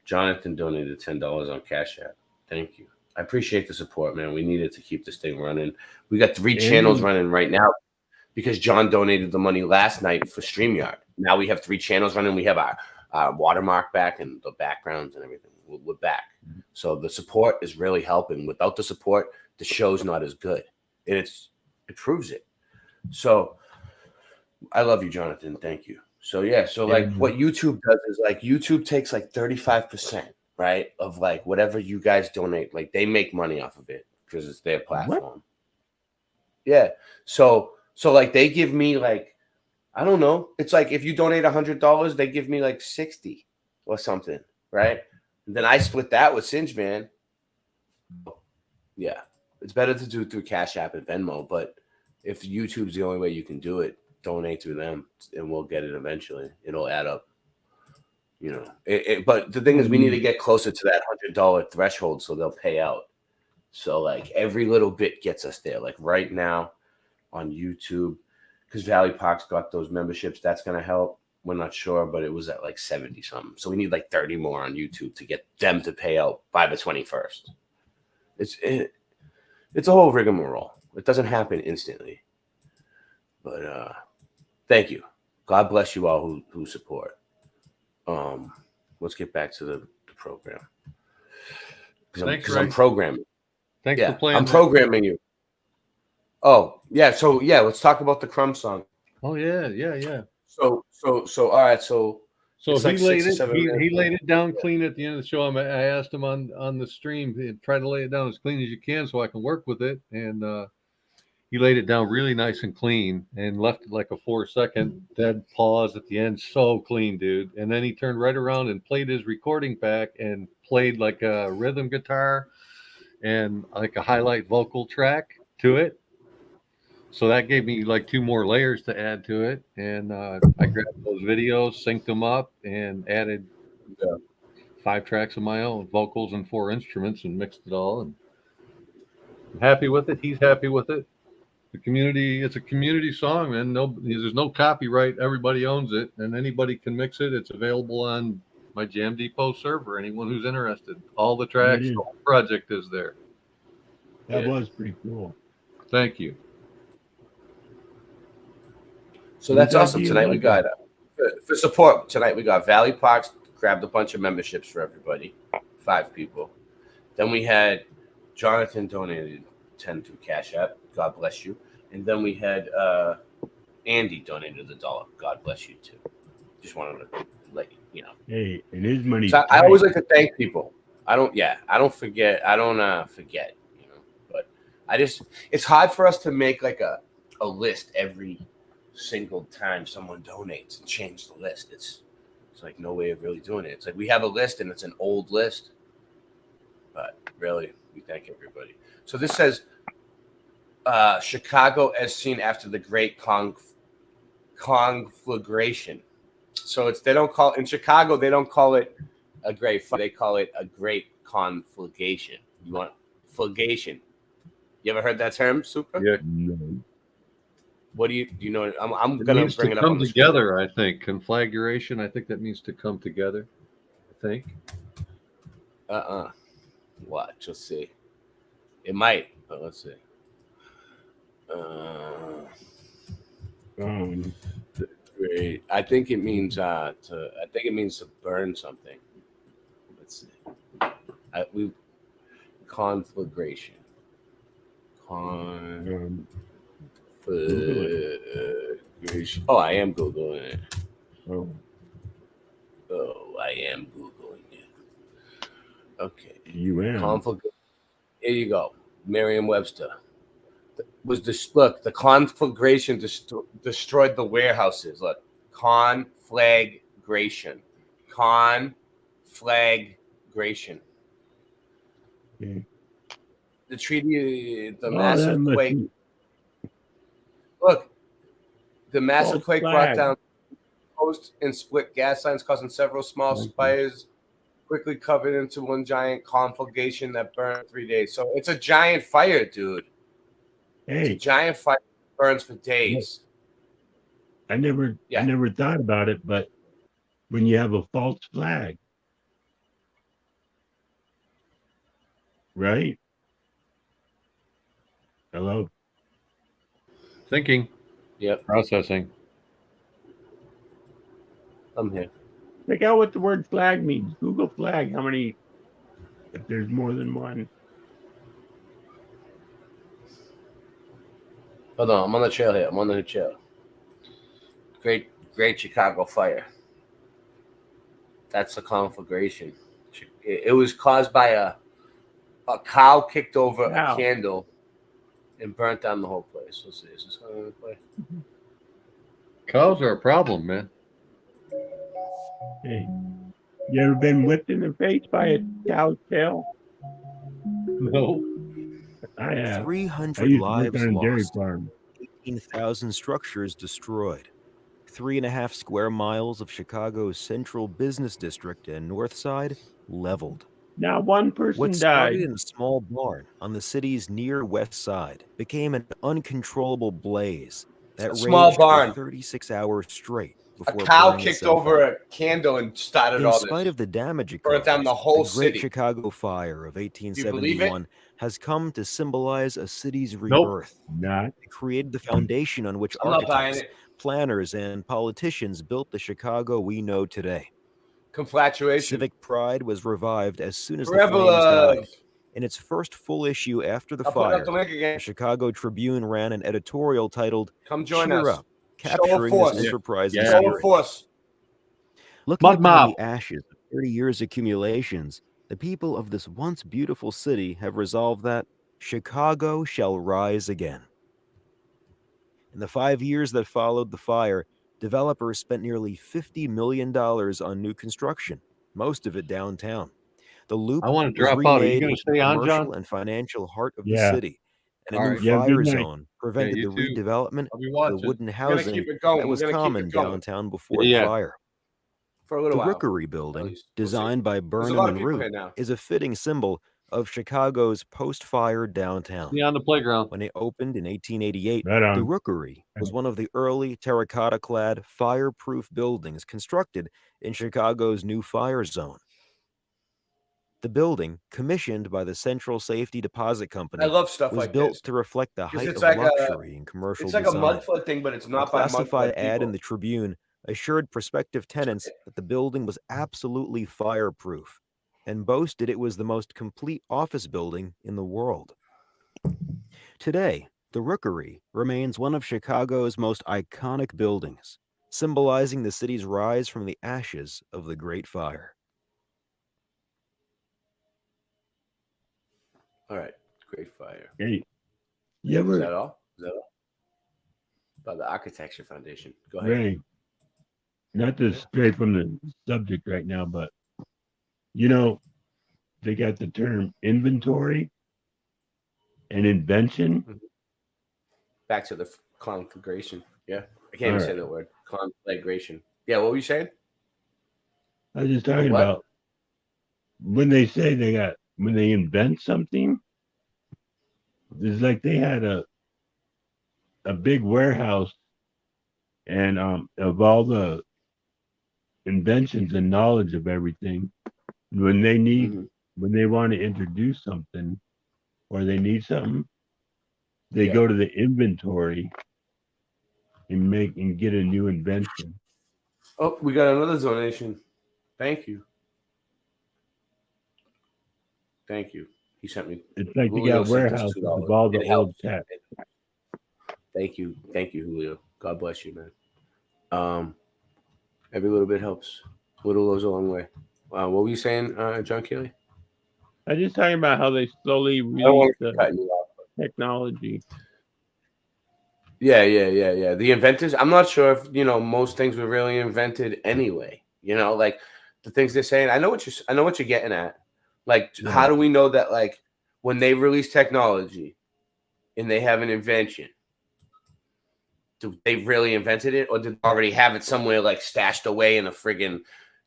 C: Jonathan donated $10 on Cash App. Thank you. I appreciate the support, man. We needed to keep this thing running. We got 3 channels running right now because John donated the money last night for StreamYard. Now we have 3 channels running. We have our watermark back and the backgrounds and everything. We're back. So the support is really helping. Without the support, the show's not as good. And it proves it. So I love you, Jonathan. Thank you. So yeah, so like what YouTube does is like YouTube takes like 35%, right, of like whatever you guys donate. Like they make money off of it because it's their platform. What? Yeah. So like they give me like I don't know. It's like if you donate $100, they give me like 60 or something, right? And then I split that with Singe Man. Yeah, it's better to do it through Cash App and Venmo, but if YouTube's the only way you can do it, donate through them, and we'll get it eventually. It'll add up, you know. But the thing is, we need to get closer to that $100 threshold so they'll pay out. So like every little bit gets us there. Like right now on YouTube, because Valley Park's got those memberships, that's gonna help. We're not sure, but it was at like 70 something. So we need like 30 more on YouTube to get them to pay out by the 21st. It's a whole rigmarole. It doesn't happen instantly. But thank you. God bless you all who support. Let's get back to the program. Because I'm programming.
M: Thanks for playing.
C: I'm programming you. Oh, yeah. So yeah, let's talk about the Crumb song.
M: Oh yeah.
C: So all right. So it's
M: he
C: like
M: laid
C: 6 or 7
M: it.
C: minutes.
M: He laid it down clean at the end of the show. I asked him on the stream, try to lay it down as clean as you can so I can work with it, and he laid it down really nice and clean and left it like a 4-second dead pause at the end. So clean, dude. And then he turned right around and played his recording back and played like a rhythm guitar and like a highlight vocal track to it. So that gave me like 2 more layers to add to it. And I grabbed those videos, synced them up, and added 5 tracks of my own, vocals and 4 instruments, and mixed it all. And I'm happy with it. He's happy with it. The community, it's a community song, man. There's no copyright. Everybody owns it, and anybody can mix it. It's available on my Jam Depot server. Anyone who's interested, all the tracks, the whole project is there.
G: That was pretty cool.
M: Thank you.
C: So that's awesome. Tonight we got for support. Tonight we got Valley Parks grabbed a bunch of memberships for everybody, 5 people. Then we had Jonathan donated 10 through Cash App. God bless you. And then we had Andy donated $1. God bless you too. Just wanted to let you know.
G: Hey, and his money.
C: So I always like to thank people. I don't forget. I don't forget. You know, but it's hard for us to make like a list every single time someone donates and change the list. It's like no way of really doing it. It's like we have a list and it's an old list, but really we thank everybody. So this says Chicago as seen after the Great Conflagration. So they don't call in Chicago, they don't call it a great fire, they call it a great conflagration. You want flagration? You ever heard that term, Super?
M: Yeah.
C: What do you know? I'm gonna bring it up.
M: Come together, I think. Conflagration. I think that means to come together. I think.
C: Watch. Let's see. It might, but let's see. Great. I think it means to burn something. Let's see. Conflagration. Oh, I am Googling it. Oh, I am Googling it. Okay.
G: You am.
C: Here you go. Merriam-Webster. Look, the conflagration destroyed the warehouses. Look, conflagration. Conflagration.
G: Okay.
C: The treaty, the massive quake. Look, the massive quake brought down post and split gas lines, causing several small fires, quickly covered into one giant conflagration that burned 3 days. So it's a giant fire, dude.
G: Hey,
C: it's a giant fire that burns for days.
G: I never thought about it, but when you have a false flag, right? Hello.
M: Thinking.
C: Yep.
M: Processing.
C: I'm here.
G: Check out what the word flag means. Google flag. How many? If there's more than one.
C: Hold on. I'm on the trail here. I'm on the trail. Great Chicago fire. That's the conflagration. It was caused by a cow kicked over a candle and burnt down the whole place. Let's see. Is this going to play?
M: Cows are a problem, man.
G: Hey, you ever been whipped in the face by a cow's tail?
M: No.
G: I have. I
O: 300
G: used to work
O: lives
G: on a dairy
O: lost,
G: farm.
O: 18,000 structures destroyed, 3.5 square miles of Chicago's central business district and north side leveled.
G: Not one person
O: What
G: died.
O: started in a small barn on the city's near west side became an uncontrollable blaze that
T: A small
O: raged
T: barn.
O: for 36 hours straight
T: A
O: before
T: cow
O: burning
T: kicked
O: itself
T: over
O: out.
T: a candle and started
O: In
T: all
O: spite
T: this.
O: of the damage it
T: Burnt down the
O: caused,
T: whole
O: the Great
T: city.
O: Chicago Fire of
T: believe it?
O: 1871 has come to symbolize a city's
M: Nope.
O: rebirth.
G: Not.
O: It created the foundation on which
T: I'm not buying
O: architects,
T: it.
O: planners, and politicians built the Chicago we know today.
T: Conflaturation.
O: Civic pride was revived as soon as the
T: Forever
O: flames
T: love.
O: died. In its first full issue after the
T: I'll put up
O: fire,
T: the link again.
O: the Chicago Tribune ran an editorial titled
T: Come join
O: "Cheer
T: us.
O: Up,
T: Show of
O: Capturing
T: force.
O: This Enterprising
T: Show of
O: Spirit."
T: force.
O: Looking
M: Mud
O: upon
M: mob.
O: the ashes of 30 years' accumulations, the people of this once beautiful city have resolved that Chicago shall rise again. In the 5 years that followed the fire, developers spent nearly $50 million on new construction, most of it downtown. The Loop
M: I want to
O: was
M: drop out. Are you
O: remade
M: going
O: into
M: to
O: the
M: stay on,
O: commercial
M: John?
O: and financial heart of the
G: Yeah.
O: city, and a
M: All
O: new
M: right.
G: Yeah,
O: fire
G: good night.
O: zone prevented
M: you
O: the
M: too.
O: redevelopment
M: I'll be
O: of the
M: watching.
O: wooden
T: We're gonna
O: housing
T: keep it going.
O: that
T: We're
O: was
T: gonna keep
O: common
T: it going
O: downtown before
M: Yeah.
O: the fire.
T: For a little
O: The
T: while.
O: Rookery
T: At
O: Building,
T: least. We'll see.
O: designed by
T: There's a
O: Burnham
T: lot of
O: and
T: people
O: Root,
T: here now.
O: is a fitting symbol of Chicago's post-fire downtown.
M: See you on the playground.
O: When it opened in 1888,
G: Right
O: the
G: on.
O: Rookery was one of the early terracotta-clad, fireproof buildings constructed in Chicago's new fire zone. The building, commissioned by the Central Safety Deposit
T: I
O: Company,
T: love stuff
O: was
T: like
O: built
T: this.
O: to reflect the
T: 'Cause
O: height
T: it's
O: of
T: like
O: luxury in commercial
T: it's like a
O: design.
T: mudflood thing, but it's
O: A
T: not by
O: classified
T: mudflood
O: ad in
T: people.
O: the Tribune assured prospective tenants that the building was absolutely fireproof and boasted it was the most complete office building in the world. Today, the Rookery remains one of Chicago's most iconic buildings, symbolizing the city's rise from the ashes of the Great Fire.
T: All right. Great fire.
G: Hey, you
T: Is
G: ever,
T: that all? Is that all? About the Architecture Foundation. Go ahead.
G: Ray, not to stray from the subject right now, but you know, they got the term inventory and invention.
T: Back to the conflagration. Yeah. I can't
G: All
T: even
G: right.
T: say that word. Conflagration. Yeah. What were you saying?
G: I was just talking
T: What?
G: about when they say when they invent something, it's like they had a big warehouse and of all the inventions and knowledge of everything. When they need when they want to introduce something or they need something, they
T: Yeah.
G: go to the inventory and get a new invention.
T: Oh, we got another donation. Thank you. Thank you. He sent me.
G: It's like they
T: Julio
G: got
T: sent us
G: warehouses
T: $2.
G: of all the
T: It
G: old
T: helps.
G: tech.
T: Thank you. Thank you, Julio. God bless you, man. Every little bit helps. Little goes a long way. What were you saying, John Keely?
G: I was just talking about how they slowly
T: I don't
G: release
T: want to
G: the
T: cut you off.
G: technology.
T: Yeah. The inventors. I'm not sure if most things were really invented anyway. Like the things they're saying. I know what you're getting at. Like, how do we know that? Like, when they release technology and they have an invention, do they really invented it, or did they already have it somewhere like stashed away in a friggin',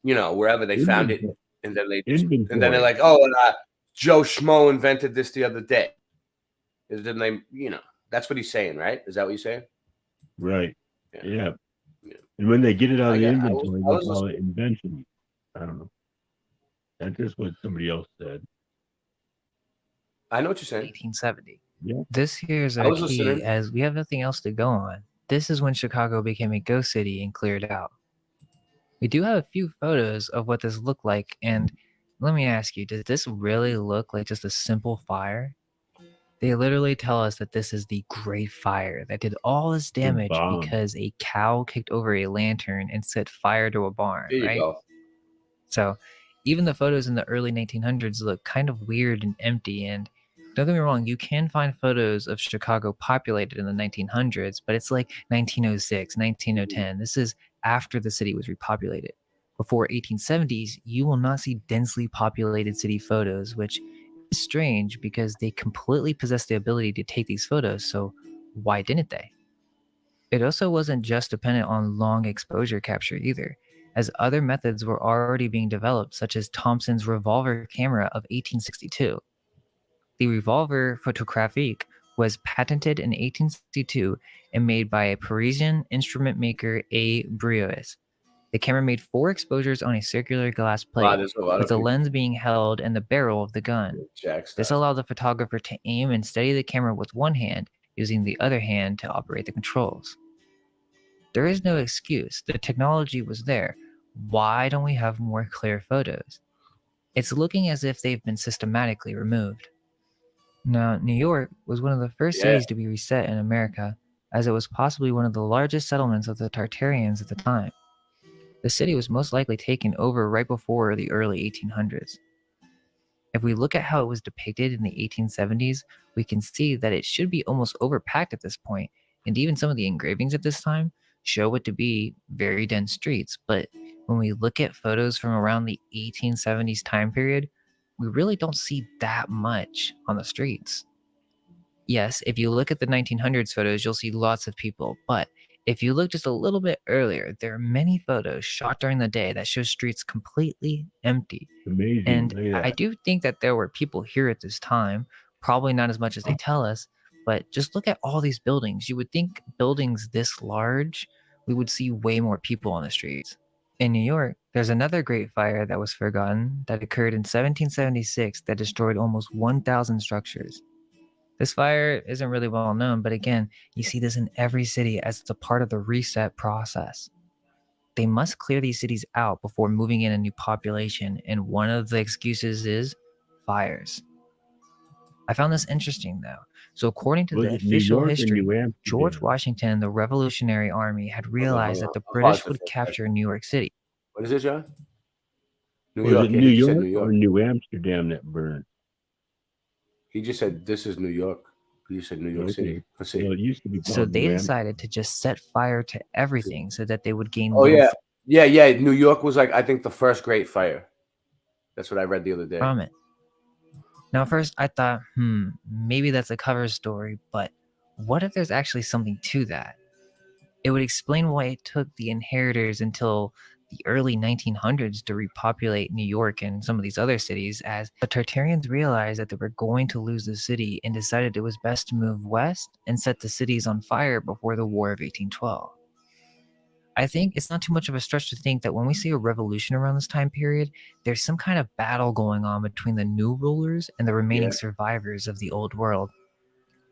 T: wherever they found it, and then they're like, oh, and, Joe Schmo invented this the other day. And then they, that's what he's saying, right? Is that what you're saying?
G: Right. Yeah. And when they get it out of the
T: I
G: inventory,
T: was
G: they call it invention. I don't know. That's just what somebody else said.
T: I know what you're saying.
R: 1870.
G: Yeah.
R: This year's
T: I
R: our
T: was
R: key,
T: listening.
R: as we have nothing else to go on. This is when Chicago became a ghost city and cleared out. We do have a few photos of what this looked like, and let me ask you, does this really look like just a simple fire? They literally tell us that this is the Great Fire that did all this damage
G: bomb.
R: because a cow kicked over a lantern and set fire to a barn,
T: There you
R: right?
T: go.
R: So even the photos in the early 1900s look kind of weird and empty, and Don't get me wrong, you can find photos of Chicago populated in the 1900s, but it's like 1906, 1910. This is after the city was repopulated. Before 1870s, you will not see densely populated city photos, which is strange because they completely possess the ability to take these photos, so why didn't they? It also wasn't just dependent on long exposure capture either, as other methods were already being developed, such as Thomson's revolver camera of 1862. The revolver photographique was patented in 1862 and made by a Parisian instrument maker A. Briois. The camera made 4 exposures on a circular glass plate,
T: there's a lot
R: with
T: of
R: the
T: people.
R: lens being held in the barrel of the gun.
T: Jack
R: This
T: stuff.
R: allowed the photographer to aim and steady the camera with one hand, using the other hand to operate the controls. There is no excuse. The technology was there. Why don't we have more clear photos? It's looking as if they've been systematically removed. Now, New York was one of the first cities to be reset in America, as it was possibly one of the largest settlements of the Tartarians at the time. The city was most likely taken over right before the early 1800s. If we look at how it was depicted in the 1870s, we can see that it should be almost overpacked at this point, and even some of the engravings at this time show it to be very dense streets. But when we look at photos from around the 1870s time period, we really don't see that much on the streets. Yes, if you look at the 1900s photos, you'll see lots of people, but if you look just a little bit earlier, there are many photos shot during the day that show streets completely empty.
G: Amazing.
R: And
G: Look at
R: I
G: that.
R: do think that there were people here at this time, probably not as much as they tell us, but just look at all these buildings. You would think buildings this large, we would see way more people on the streets. In New York, there's another great fire that was forgotten that occurred in 1776 that destroyed almost 1,000 structures. This fire isn't really well known, but again, you see this in every city as it's a part of the reset process. They must clear these cities out before moving in a new population, and one of the excuses is fires. I found this interesting though. So according to
G: Was
R: the
G: it New
R: official
G: York or
R: history,
G: New Amsterdam?
R: George Washington, the Revolutionary Army, had
T: Hold on,
R: realized
T: hold
R: that the
T: on.
R: British
T: Pause
R: would
T: this for a
R: capture New York City.
T: What is it, John? New
G: Was
T: York.
G: it
T: Yeah,
G: New
T: he just said
G: York
T: New York.
G: or New Amsterdam that burned?
T: He just said this is New York. He just said New York City.
G: Okay.
T: Let's see.
G: Well, it used to be
R: So
G: called
R: they
G: New
R: decided to just set fire to everything so that they would gain
T: Oh
R: little
T: yeah, yeah. New York was like I think the first Great Fire. That's what I read the other day.
R: from it. Now, at first I thought, maybe that's a cover story, but what if there's actually something to that? It would explain why it took the inheritors until the early 1900s to repopulate New York and some of these other cities, as the Tartarians realized that they were going to lose the city and decided it was best to move west and set the cities on fire before the War of 1812. I think it's not too much of a stretch to think that when we see a revolution around this time period, there's some kind of battle going on between the new rulers and the remaining survivors of the old world.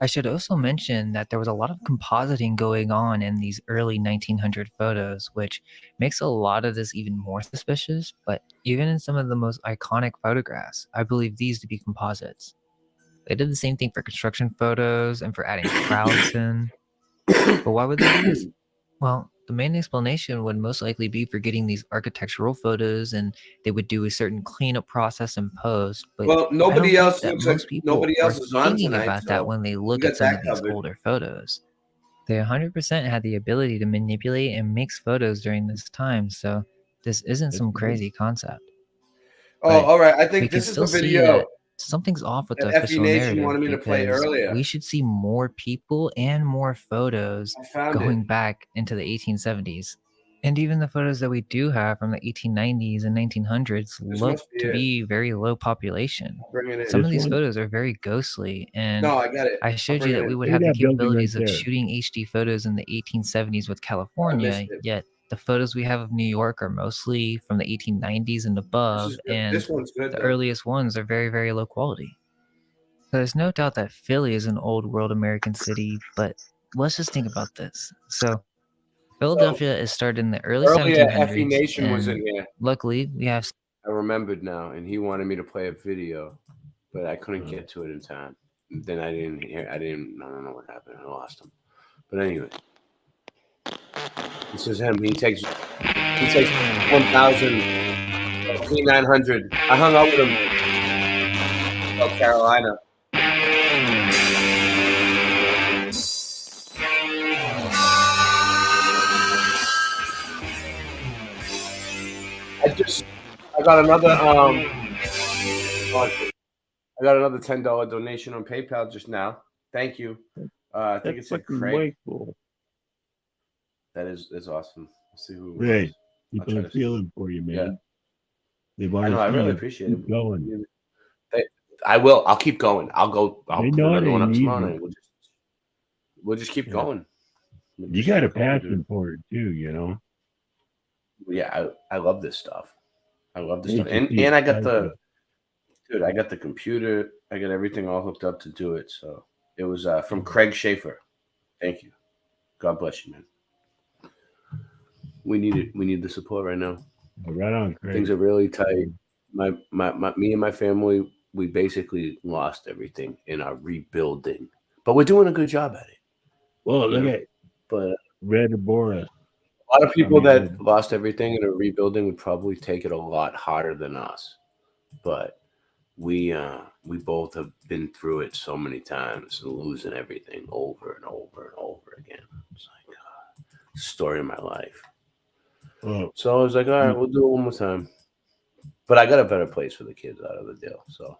R: I should also mention that there was a lot of compositing going on in these early 1900 photos, which makes a lot of this even more suspicious, but even in some of the most iconic photographs, I believe these to be composites. They did the same thing for construction photos and for adding crowds in. But why would they do this? Well, the main explanation would most likely be for getting these architectural photos, and they would do a certain cleanup process in post. But
T: Well,
R: I don't
T: nobody
R: think
T: else
R: that
T: looks
R: most
T: like
R: people
T: nobody else
R: are
T: is on
R: thinking
T: tonight.
R: about
T: so
R: that when they
T: we
R: look
T: got
R: at some
T: that
R: of these
T: covered.
R: older photos. They 100% had the ability to manipulate and mix photos during this time, so this isn't some crazy concept.
T: Oh,
R: But
T: all right. I
R: we
T: think
R: can
T: this is the
R: still see
T: video
R: that something's off with the
T: that FE
R: official
T: Nation
R: narrative
T: wanted me to play
R: because
T: earlier.
R: we should see more people and more photos
T: I found
R: going
T: it.
R: back into the 1870s. And even the photos that we do have from the 1890s and 1900s
T: This
R: look
T: must be
R: to
T: it.
R: be very low population.
T: I'll bring it in.
R: Some of
T: This
R: these
T: one?
R: photos are very ghostly, and
T: No, I got it.
R: I
T: I'll
R: showed
T: bring
R: you
T: it
R: that we
T: in.
R: would
G: Look
R: have
G: at
R: the
G: that building right
R: capabilities of
G: there.
R: shooting HD photos in the 1870s with California,
T: it.
R: yet the photos we have of New York are mostly from the 1890s and above,
T: is good.
R: and
T: This one's good,
R: the
T: though.
R: earliest ones are very, very low quality. There's no doubt that Philly is an old world American city, but let's just think about this. So, Philadelphia is started in the early
T: Earlier,
R: 1700s,
T: FE Nation was in
R: and
T: here.
R: luckily we have
T: I remembered now, and he wanted me to play a video, but I couldn't get to it in time. Then I didn't hear. I don't know what happened. I lost him. But anyway, this is him. He takes 1,000, 900. I hung out with him. South Carolina. I got another I got another $10 donation on PayPal just now. Thank you. I think it's a Craig.
G: Way cool.
T: That's awesome. Let's see who.
G: Right.
T: I'll try
G: People are
T: to see.
G: feeling for you, man.
T: Yeah.
G: They want
T: I know.
G: to
T: I
G: see
T: really
G: you
T: appreciate
G: keep
T: it.
G: going.
T: I will. I'll keep going. I'll go. I'll
G: They
T: put
G: know
T: another
G: they
T: one up
G: need
T: tomorrow
G: you.
T: night. We'll just keep
G: Yeah.
T: going.
G: You got a passion for it too, you know.
T: Yeah, I love this stuff. I love this
G: Hate
T: stuff,
G: to
T: and
G: see it
T: I got
G: cycle.
T: I got the computer. I got everything all hooked up to do it. So it was from Craig Schaefer. Thank you. God bless you, man. We need it. We need the support right now.
G: Right on, Craig.
T: Things are really tight. Me and my family, we basically lost everything in our rebuilding, but we're doing a good job at it.
G: Well, look at
T: But
G: Red Boris.
T: a lot of people that lost everything and are rebuilding would probably take it a lot harder than us. But we both have been through it so many times and losing everything over and over and over again. It's like story of my life.
G: Oh.
T: So I was like, all right, we'll do it one more time. But I got a better place for the kids out of the deal. So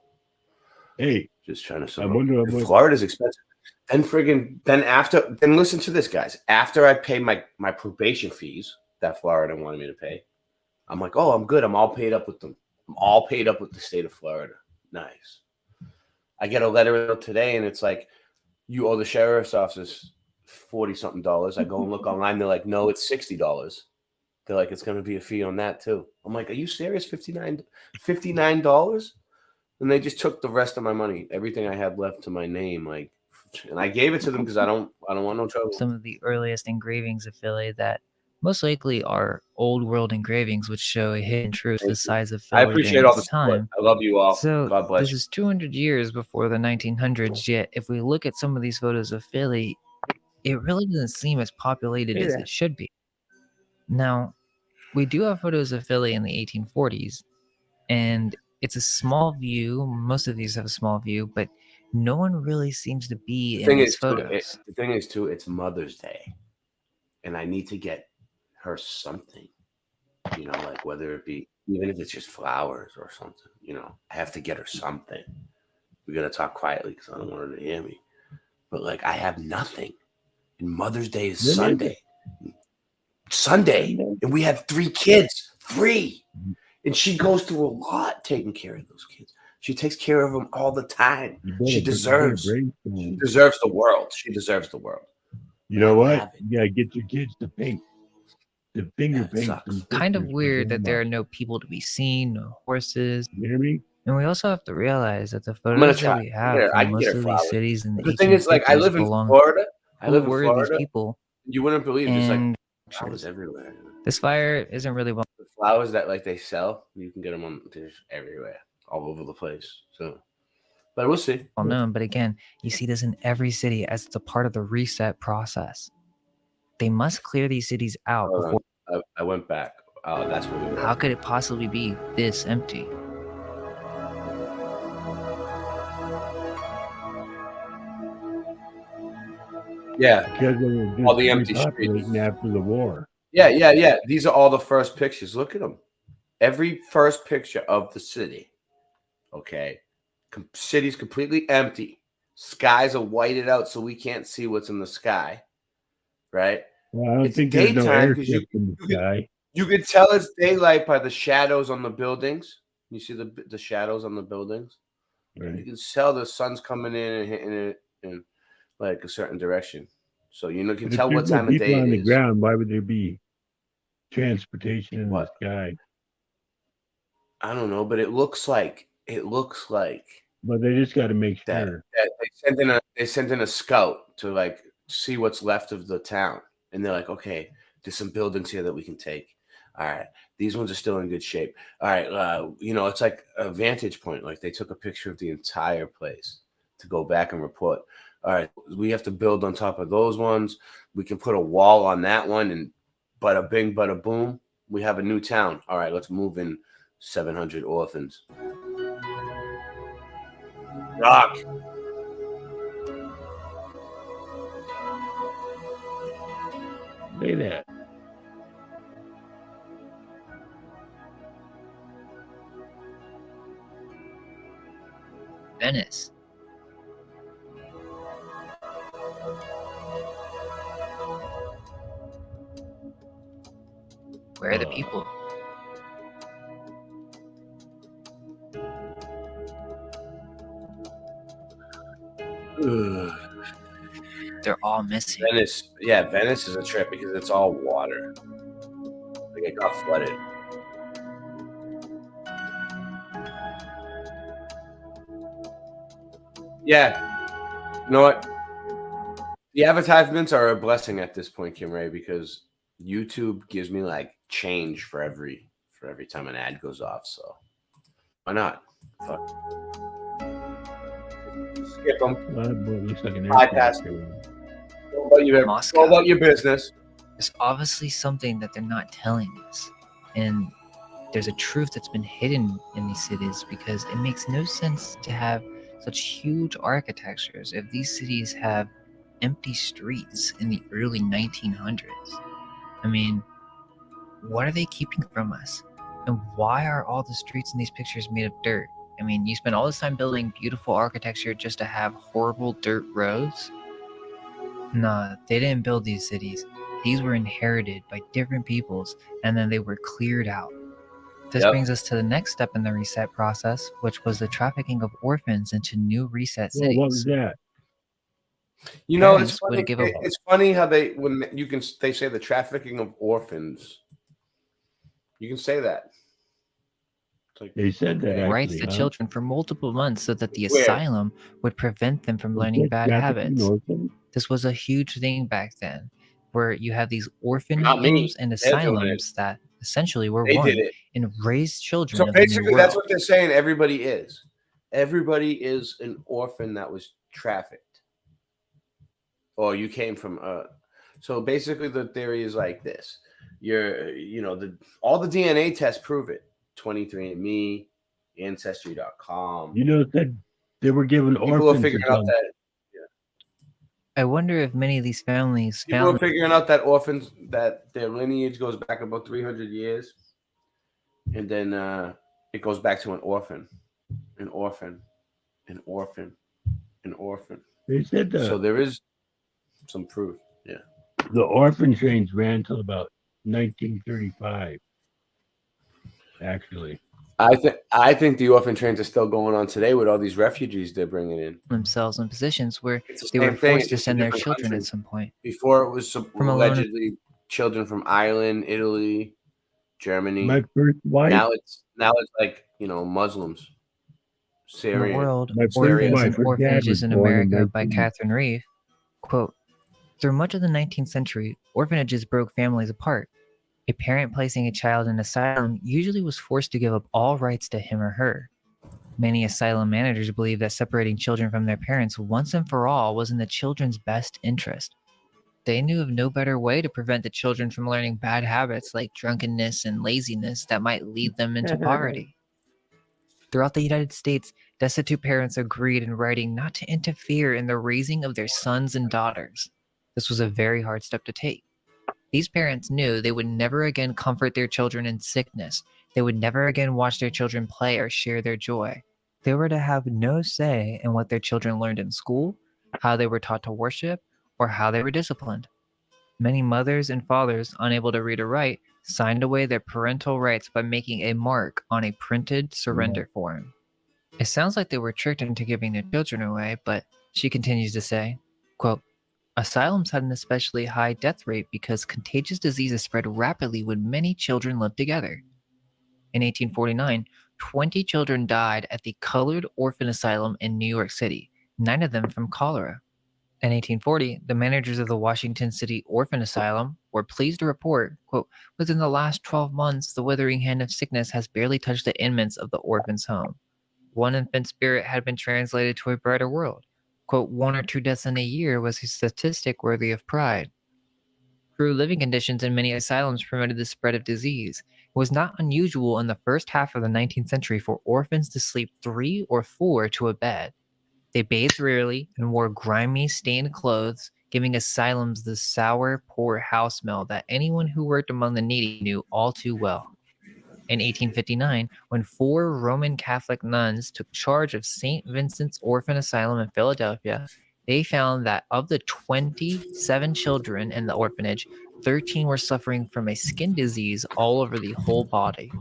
G: hey,
T: just trying to
G: I
T: survive.
G: wonder what
T: Florida's expensive. Then listen to this, guys. After I pay my probation fees that Florida wanted me to pay, I'm like, oh, I'm good. I'm all paid up with them. I'm all paid up with the state of Florida. Nice. I get a letter today, and it's like, you owe the sheriff's office $40-something. I go and look online. They're like, no, it's $60. They're like, it's going to be a fee on that too. I'm like, are you serious? $59? And they just took the rest of my money, everything I had left to my name, like, and I gave it to them because I don't want no trouble.
R: Some of the earliest engravings of Philly that most likely are old world engravings, which show a hidden truth the size of Philly
T: I appreciate
R: during
T: all the
R: its
T: support.
R: time.
T: I love you all.
R: So
T: God bless
R: this
T: you.
R: is 200 years before the 1900s. Yet, if we look at some of these photos of Philly, it really doesn't seem as populated as it should be. Now, we do have photos of Philly in the 1840s, and it's a small view. Most of these have a small view, but no one really seems to be in these photos.
T: The thing is, too, it's Mother's Day, and I need to get her something, you know, like whether it be, even if it's just flowers or something, you know, I have to get her something. We got to talk quietly because I don't want her to hear me. But, like, I have nothing. And Mother's Day is Sunday, and we have 3 kids. 3. And she goes through a lot taking care of those kids. She takes care of them all the time. She deserves the world. She deserves the world.
G: You know what? You gotta get your kids to paint. The finger paint.
R: Kind of weird that there are no people to be seen, no horses.
G: You hear me?
R: And we also have to realize that the
T: I'm gonna
R: photos that
T: try.
R: we have
T: I
R: from
T: can get
R: most
T: her
R: of
T: flowers.
R: these cities in the
T: The thing is, like, I live in Florida.
R: Who were these people?
T: You wouldn't believe there's like
R: And
T: flowers everywhere.
R: this fire isn't really well.
T: The flowers that like they sell, you can get them on there's everywhere, all over the place. So, but we'll see.
R: Well known, but again, you see this in every city as it's a part of the reset process. They must clear these cities out before.
T: I went back. Oh, that's what we were.
R: How could it possibly be this empty?
T: Yeah,
G: because they were just
T: all the empty
G: repopulating
T: streets
G: after the war.
T: Yeah. These are all the first pictures. Look at them. Every first picture of the city. Okay, city's completely empty. Skies are whited out, so we can't see what's in the sky. Right?
G: Well, I don't
T: It's
G: think there's no
T: daytime 'cause
G: airship in the sky.
T: You can tell it's daylight by the shadows on the buildings. You see the shadows on the buildings.
G: Right.
T: You can tell the sun's coming in and hitting it in like a certain direction. So you can
G: But if
T: tell what
G: there's no
T: time of day
G: people on
T: it
G: the
T: is.
G: ground, why would there be transportation in the sky?
T: I don't know, but it looks like
G: But they just got to make
T: that,
G: sure.
T: that they sent in a scout to like see what's left of the town, and they're like, okay, there's some buildings here that we can take. All right, these ones are still in good shape. All right, it's like a vantage point. Like they took a picture of the entire place to go back and report. All right, we have to build on top of those ones. We can put a wall on that one, and bada bing, bada boom, we have a new town. All right, let's move in 700 orphans. Rock.
G: Say that.
R: Venice. Where are the people? They're all missing.
T: Venice, yeah, Venice is a trip because it's all water. Like it got flooded. Yeah, you know what? The advertisements are a blessing at this point, Kim Ray, because YouTube gives me like change for every time an ad goes off. So why not? Fuck. Skip them.
G: Looks like an
T: Bypass. Go about your business.
R: There's obviously something that they're not telling us. And there's a truth that's been hidden in these cities because it makes no sense to have such huge architectures if these cities have empty streets in the early 1900s. I mean, what are they keeping from us? And why are all the streets in these pictures made of dirt? I mean, you spend all this time building beautiful architecture just to have horrible dirt roads? Nah, they didn't build these cities. These were inherited by different peoples, and then they were cleared out. This brings us to the next step in the reset process, which was the trafficking of orphans into new reset cities.
G: What was that?
T: You know,
R: Parents
T: it's funny.
R: would give up.
T: It's funny how they they say the trafficking of orphans. You can say that.
G: They said that.
R: Rights
G: Actually,
R: to
G: huh?
R: children for multiple months so that the
T: Where?
R: asylum would prevent them from learning
G: Is that
R: bad
G: trafficking
R: habits.
G: orphans?
R: This was a huge thing back then, where you have these orphan
T: Not me.
R: homes and
T: They're doing it.
R: asylums that essentially were
T: They
R: run
T: did it.
R: and raised children
T: So
R: of the new
T: basically, that's
R: world.
T: what they're saying. Everybody is. Everybody is an orphan that was trafficked, or you came from. So basically, the theory is like this: all the DNA tests prove it. 23andMe, Ancestry.com.
G: You know, said they were given
T: People are
G: orphans.
T: figuring out that.
R: I wonder if many of these families
T: People are
R: found
T: figuring out that orphans, that their lineage goes back about 300 years, and then it goes back to an orphan, an orphan, an orphan, an orphan.
G: They said
T: So there is some proof. Yeah.
G: the orphan trains ran till about 1935. Actually,
T: I think the orphan trains are still going on today with all these refugees they're bringing in.
R: themselves in positions where
T: It's
R: they
T: the
R: were
T: same thing,
R: forced to
T: it's
R: send
T: a
R: their
T: different
R: children
T: country.
R: at some point.
T: Before it was
R: From alone-
T: allegedly children from Ireland, Italy, Germany.
G: my first wife.
T: Now it's like Muslims,
R: In
T: Syrian.
R: the world,
G: My first
R: Orphans
G: wife,
R: and
G: her dad
R: Orphanages
G: was
R: in
G: born in
R: America by
G: 19
R: Catherine Reeve. Quote, through much of the 19th century, orphanages broke families apart. A parent placing a child in asylum usually was forced to give up all rights to him or her. Many asylum managers believed that separating children from their parents once and for all was in the children's best interest. They knew of no better way to prevent the children from learning bad habits like drunkenness and laziness that might lead them into poverty. Throughout the United States, destitute parents agreed in writing not to interfere in the raising of their sons and daughters. This was a very hard step to take. These parents knew they would never again comfort their children in sickness. They would never again watch their children play or share their joy. They were to have no say in what their children learned in school, how they were taught to worship, or how they were disciplined. Many mothers and fathers, unable to read or write, signed away their parental rights by making a mark on a printed surrender form. It sounds like they were tricked into giving their children away, but she continues to say, quote, asylums had an especially high death rate because contagious diseases spread rapidly when many children lived together. In 1849, 20 children died at the Colored Orphan Asylum in New York City, 9 of them from cholera. In 1840, the managers of the Washington City Orphan Asylum were pleased to report, quote, within the last 12 months, the withering hand of sickness has barely touched the inmates of the orphan's home. One infant spirit had been translated to a brighter world. Quote, 1 or 2 deaths in a year was a statistic worthy of pride. Cruel living conditions in many asylums promoted the spread of disease. It was not unusual in the first half of the 19th century for orphans to sleep 3 or 4 to a bed. They bathed rarely and wore grimy, stained clothes, giving asylums the sour, poor house smell that anyone who worked among the needy knew all too well. In 1859, when 4 Roman Catholic nuns took charge of St. Vincent's Orphan Asylum in Philadelphia, they found that of the 27 children in the orphanage, 13 were suffering from a skin disease all over the whole body.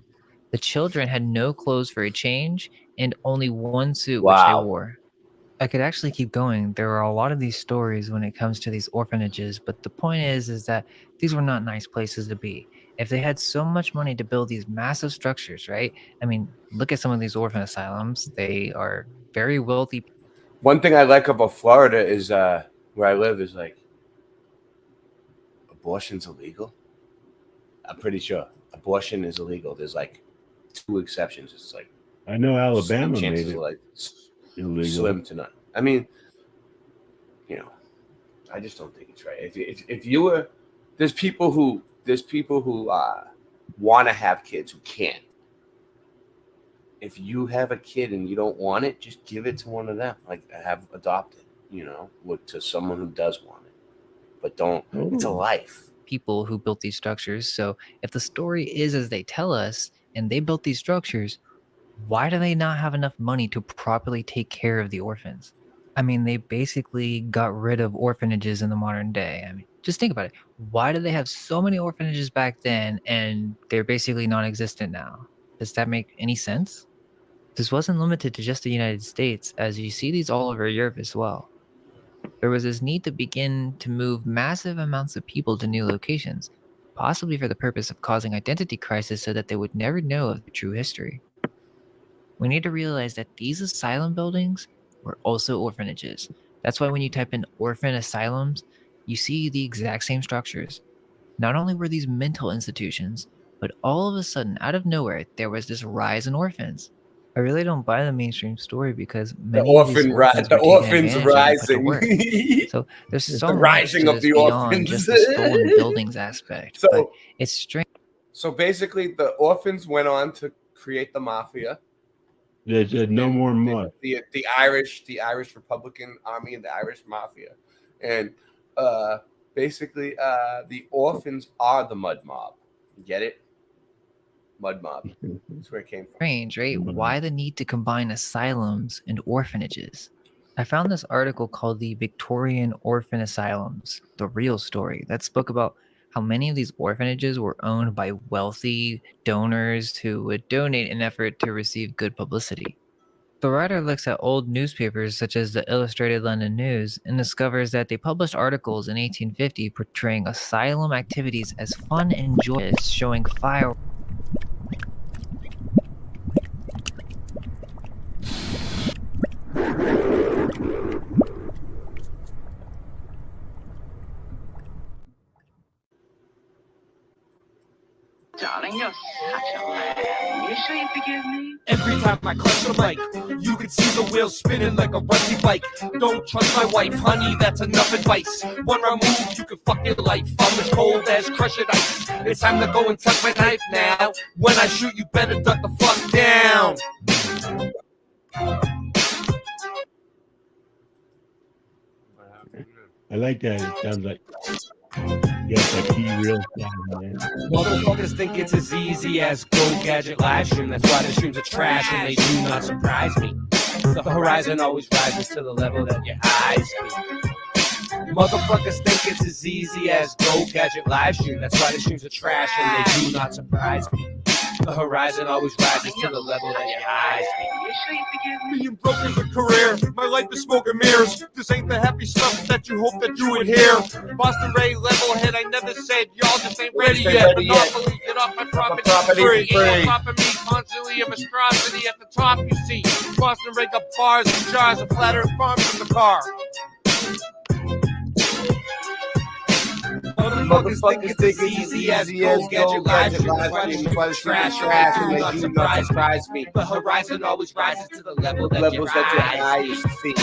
R: The children had no clothes for a change and only one suit which they
T: Wow.
R: wore. I could actually keep going. There are a lot of these stories when it comes to these orphanages, but the point is that these were not nice places to be. If they had so much money to build these massive structures, right? I mean, look at some of these orphan asylums. They are very wealthy.
T: One thing I like about Florida is where I live is like abortion's illegal. I'm pretty sure abortion is illegal. There's like 2 exceptions. It's like
G: I know Alabama made
T: chances
G: it
T: are like
G: illegal.
T: slim to none. I mean, I just don't think it's right. If you were, there's people who want to have kids who can't. If you have a kid and you don't want it, just give it to one of them. Like adopt it, to someone who does want it. But don't. It's a life.
R: People who built these structures. So if the story is as they tell us, and they built these structures, why do they not have enough money to properly take care of the orphans? I mean, they basically got rid of orphanages in the modern day. I mean, just think about it. Why do they have so many orphanages back then and they're basically non-existent now? Does that make any sense? This wasn't limited to just the United States, as you see these all over Europe as well. There was this need to begin to move massive amounts of people to new locations, possibly for the purpose of causing identity crisis so that they would never know of the true history. We need to realize that these asylum buildings were also orphanages. That's why when you type in orphan asylums, you see the exact same structures. Not only were these mental institutions, but all of a sudden, out of nowhere, there was this rise in orphans. I really don't buy the mainstream story because many of these orphans were taken advantage of and put to work. So there's so
T: the
R: much
T: rising
R: to
T: of
R: this
T: the
R: beyond
T: orphans.
R: just the stolen buildings aspect.
T: So-
R: but it's strange.
T: So basically, the orphans went on to create the mafia.
G: They said no more mud.
T: The Irish Republican Army and the Irish Mafia, and basically the orphans are the mud mob. Get it? Mud mob. That's where it came from.
R: Strange, right? Why the need to combine asylums and orphanages? I found this article called The Victorian Orphan Asylums, The Real Story, that spoke about how many of these orphanages were owned by wealthy donors who would donate in an effort to receive good publicity. The writer looks at old newspapers such as the Illustrated London News and discovers that they published articles in 1850 portraying asylum activities as fun and joyous, showing fireworks.
J: Darling, you're such a man. You sure you forgive me?
C: Every time I clutch the mic, you can see the wheels spinning like a rusty bike. Don't trust my wife, honey, that's enough advice. One wrong move, you can fuck your life. I'm as cold as crushed ice. It's time to go and tuck my knife now. When I shoot, you better duck the fuck down.
G: I like that. It sounds like that key real sound, man.
C: Motherfuckers think it's as easy as Go Gadget live stream. That's why the streams are trash and they do not surprise me. The horizon always rises to the level that your eyes see. Motherfuckers think it's as easy as Go Gadget live stream. That's why the streams are trash and they do not surprise me. The horizon always rises to the level that your eyes see. Being broke is a career. My life is smoke and mirrors. This ain't the happy stuff that you hope that you would hear. Boston Ray, level head. I never said y'all just ain't ready yet. Monopoly, get off my property for free. Ain't no stopping me. Constantly a monstrosity at the top. You see, Boston Ray got bars and jars of flat earth farms in the car. Motherfuckers think it's as easy as Go Gadget live stream. That's why the trash and they do not surprise me. The horizon always rises to the level that your eyes see.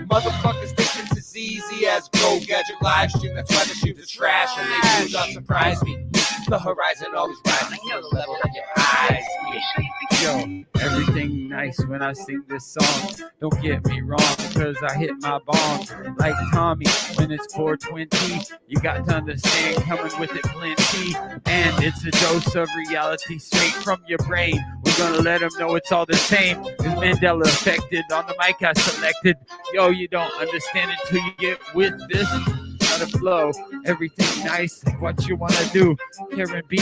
C: Motherfuckers think it's as easy as Go Gadget live stream. That's why the streams are trash and they do not surprise me. The horizon always rises to the level that your eyes see.
F: Yo, everything nice when I sing this song. Don't get me wrong, because I hit my bong like Tommy when it's 420. You got to understand, coming with it plenty. And it's a dose of reality straight from your brain. We're gonna let them know it's all the same. Is Mandela affected? On the mic I selected. Yo, you don't understand it till you get with this. Gotta flow, everything nice, like what you wanna do. Karen B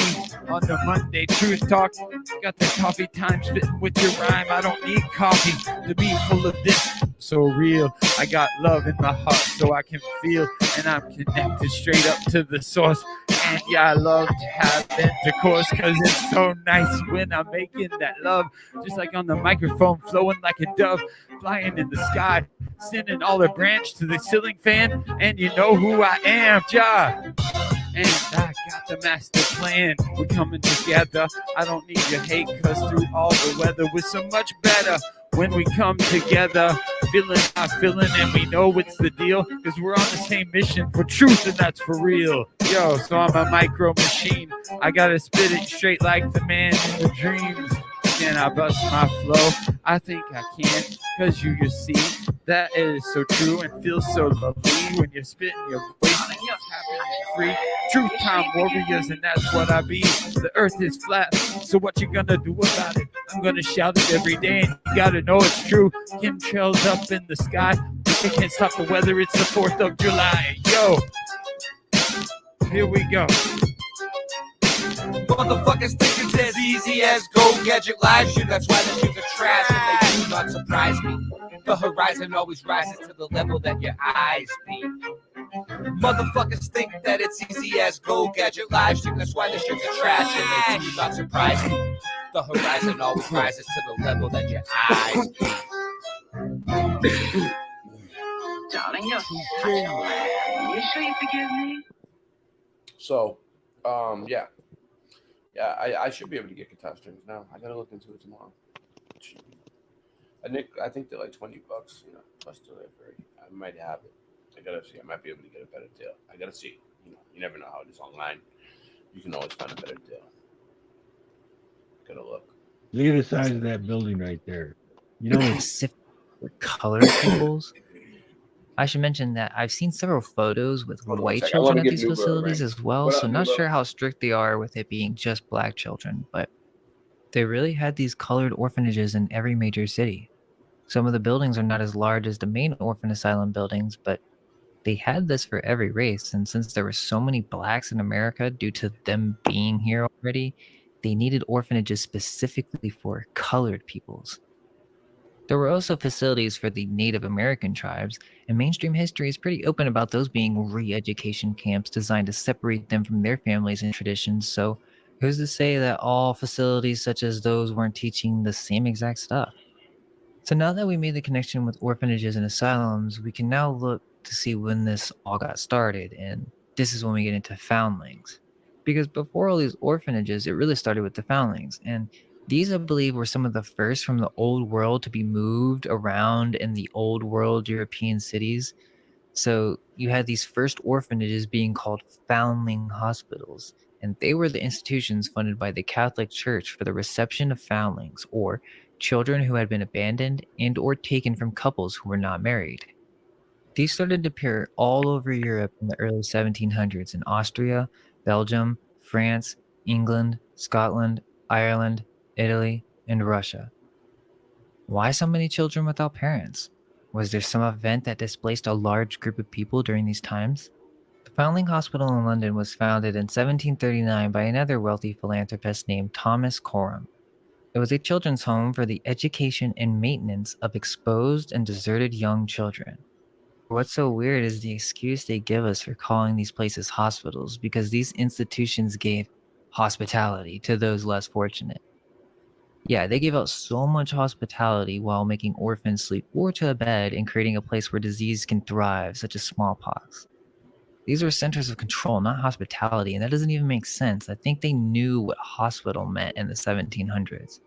F: on the Monday Truth Talk. Got the coffee time spitting with your rhyme. I don't need coffee to be full of this. So real, I got love in my heart so I can feel, and I'm connected straight up to the source. And yeah, I love to have intercourse, cause it's so nice when I'm making that love. Just like on the microphone, flowing like a dove, flying in the sky, sending all the branch to the ceiling fan. And you know who I am, Ja. And I got the master plan. We're coming together. I don't need your hate, cause through all the weather, we're so much better when we come together. Feeling our feeling, and we know it's the deal, cause we're on the same mission for truth, and that's for real. Yo, so I'm a micro machine. I gotta spit it straight like the man in the dreams. Can I bust my flow? I think I can, cause you see that it is so true and feels so lovely when you're spitting your voice and it's happening free. Truth time warriors, and that's what I be. The earth is flat, so what you gonna do about it? I'm gonna shout it every day, and you gotta know it's true. Chemtrails up in the sky, they can't stop the weather. It's the 4th of July. Yo, here we go.
H: Motherfuckers think it's as easy as Go Gadget live shoot. That's why the shoots are trash and they do not surprise me. The horizon always rises to the level that your eyes be. Motherfuckers think that it's easy as Go Gadget live stream. That's why the shoots are trash and they do not surprise me. The horizon always rises to the level that your eyes be.
J: Darling, you're such a lamb. You sure you forgive me?
T: So, yeah. Yeah, I should be able to get guitar strings now. I gotta look into it tomorrow. I think they're like $20, you know, plus delivery. I might have it. I gotta see. I might be able to get a better deal. I gotta see. You know, you never know how it is online. You can always find a better deal. Gotta look.
G: Look at the size of that building right there. You know,
R: Pacific colored peoples. I should mention that I've seen several photos with
T: Hold on
R: white
T: a second. I wanna
R: children at
T: get
R: these
T: Nubo,
R: facilities
T: right?
R: as well,
T: What
R: so
T: up,
R: not
T: Nubo?
R: sure how strict they are with it being just black children, but they really had these colored orphanages in every major city. Some of the buildings are not as large as the main orphan asylum buildings, but they had this for every race, and since there were so many blacks in America due to them being here already, they needed orphanages specifically for colored peoples. There were also facilities for the Native American tribes, and mainstream history is pretty open about those being re-education camps designed to separate them from their families and traditions, so who's to say that all facilities such as those weren't teaching the same exact stuff? So now that we made the connection with orphanages and asylums, we can now look to see when this all got started, and this is when we get into foundlings. Because before all these orphanages, it really started with the foundlings, and these, I believe, were some of the first from the old world to be moved around in the old world European cities. So you had these first orphanages being called foundling hospitals, and they were the institutions funded by the Catholic Church for the reception of foundlings, or children who had been abandoned and or taken from couples who were not married. These started to appear all over Europe in the early 1700s in Austria, Belgium, France, England, Scotland, Ireland, Italy, and Russia. Why so many children without parents? Was there some event that displaced a large group of people during these times? The Foundling Hospital in London was founded in 1739 by another wealthy philanthropist named Thomas Coram. It was a children's home for the education and maintenance of exposed and deserted young children. What's so weird is the excuse they give us for calling these places hospitals, because these institutions gave hospitality to those less fortunate. Yeah, they gave out so much hospitality while making orphans sleep or to a bed and creating a place where disease can thrive, such as smallpox. These were centers of control, not hospitality, and that doesn't even make sense. I think they knew what hospital meant in the 1700s.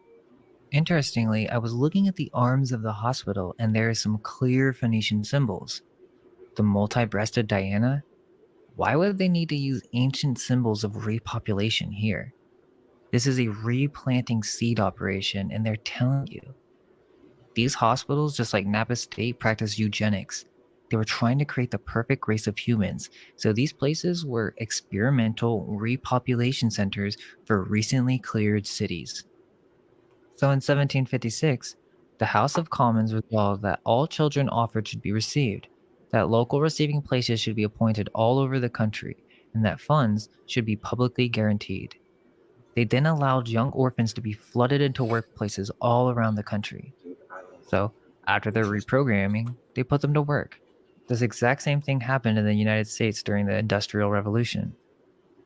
R: Interestingly, I was looking at the arms of the hospital, and there are some clear Phoenician symbols. The multi-breasted Diana? Why would they need to use ancient symbols of repopulation here? This is a replanting seed operation, and they're telling you. These hospitals, just like Napa State, practice eugenics. They were trying to create the perfect race of humans. So these places were experimental repopulation centers for recently cleared cities. So in 1756, the House of Commons resolved that all children offered should be received, that local receiving places should be appointed all over the country, and that funds should be publicly guaranteed. They then allowed young orphans to be flooded into workplaces all around the country. So, after their reprogramming, they put them to work. This exact same thing happened in the United States during the Industrial Revolution.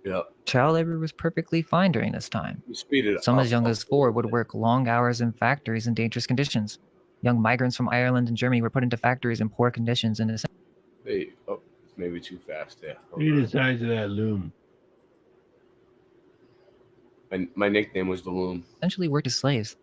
T: Yep.
R: Child labor was perfectly fine during this time.
T: You speed it
R: Some
T: up.
R: as young as 4 would work long hours in factories in dangerous conditions. Young migrants from Ireland and Germany were put into factories in poor conditions and
T: Hey, oh, maybe too fast there.
G: Look at the size of that loom.
T: My nickname was the Loom.
R: essentially worked as slaves.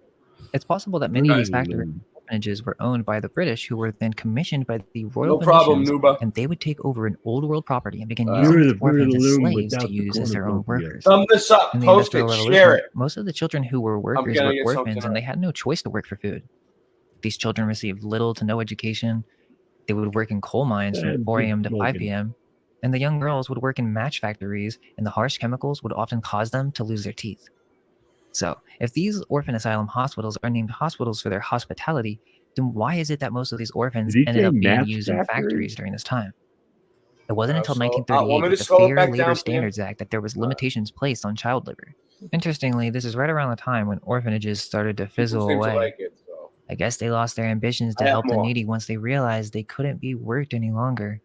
R: It's possible that many of these factories and orphanages were owned by the British, who were then commissioned by the Royal
T: No problem,
R: Venetians,
T: Nuba.
R: and they would take over an old world property and begin
T: You're
R: using
G: the
R: these orphans as
G: loom
R: slaves to
G: without the
R: use as their own
G: cornucopia.
R: workers.
T: Thumb this up,
R: In the
T: post it,
R: Industrial
T: share
R: Revolution,
T: it.
R: most of the children who were workers
T: gonna
R: were
T: get something
R: orphans, and they had no choice to work for food. These children received little to no education. They would work in coal mines from 4 a.m. to 5 p.m., and the young girls would work in match factories, and the harsh chemicals would often cause them to lose their teeth. So, if these orphan asylum hospitals are named hospitals for their hospitality, then why is it that most of these orphans
G: Did he
R: ended
G: say
R: up being
G: match
R: used in
G: factories?
R: factories during this time? It wasn't until
T: so, want
R: 1938
T: me
R: with
T: to
R: the
T: slow it
R: Fair
T: back
R: Labor
T: down for you?
R: Standards Act that there was limitations placed on child labor. Interestingly, this is right around the time when orphanages started to fizzle
T: People seem to
R: away.
T: like it, so.
R: I guess they lost their ambitions
T: I
R: to
T: have
R: help the
T: more.
R: needy once they realized they couldn't be worked any longer.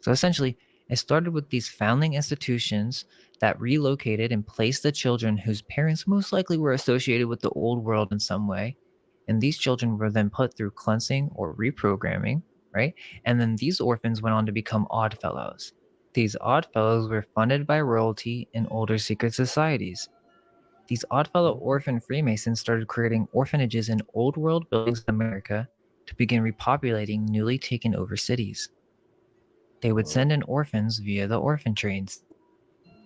R: So essentially, it started with these foundling institutions that relocated and placed the children whose parents most likely were associated with the old world in some way. And these children were then put through cleansing or reprogramming, right? And then these orphans went on to become Odd Fellows. These Odd Fellows were funded by royalty and older secret societies. These Oddfellow orphan Freemasons started creating orphanages in old world buildings in America to begin repopulating newly taken over cities. They would send in orphans via the orphan trains.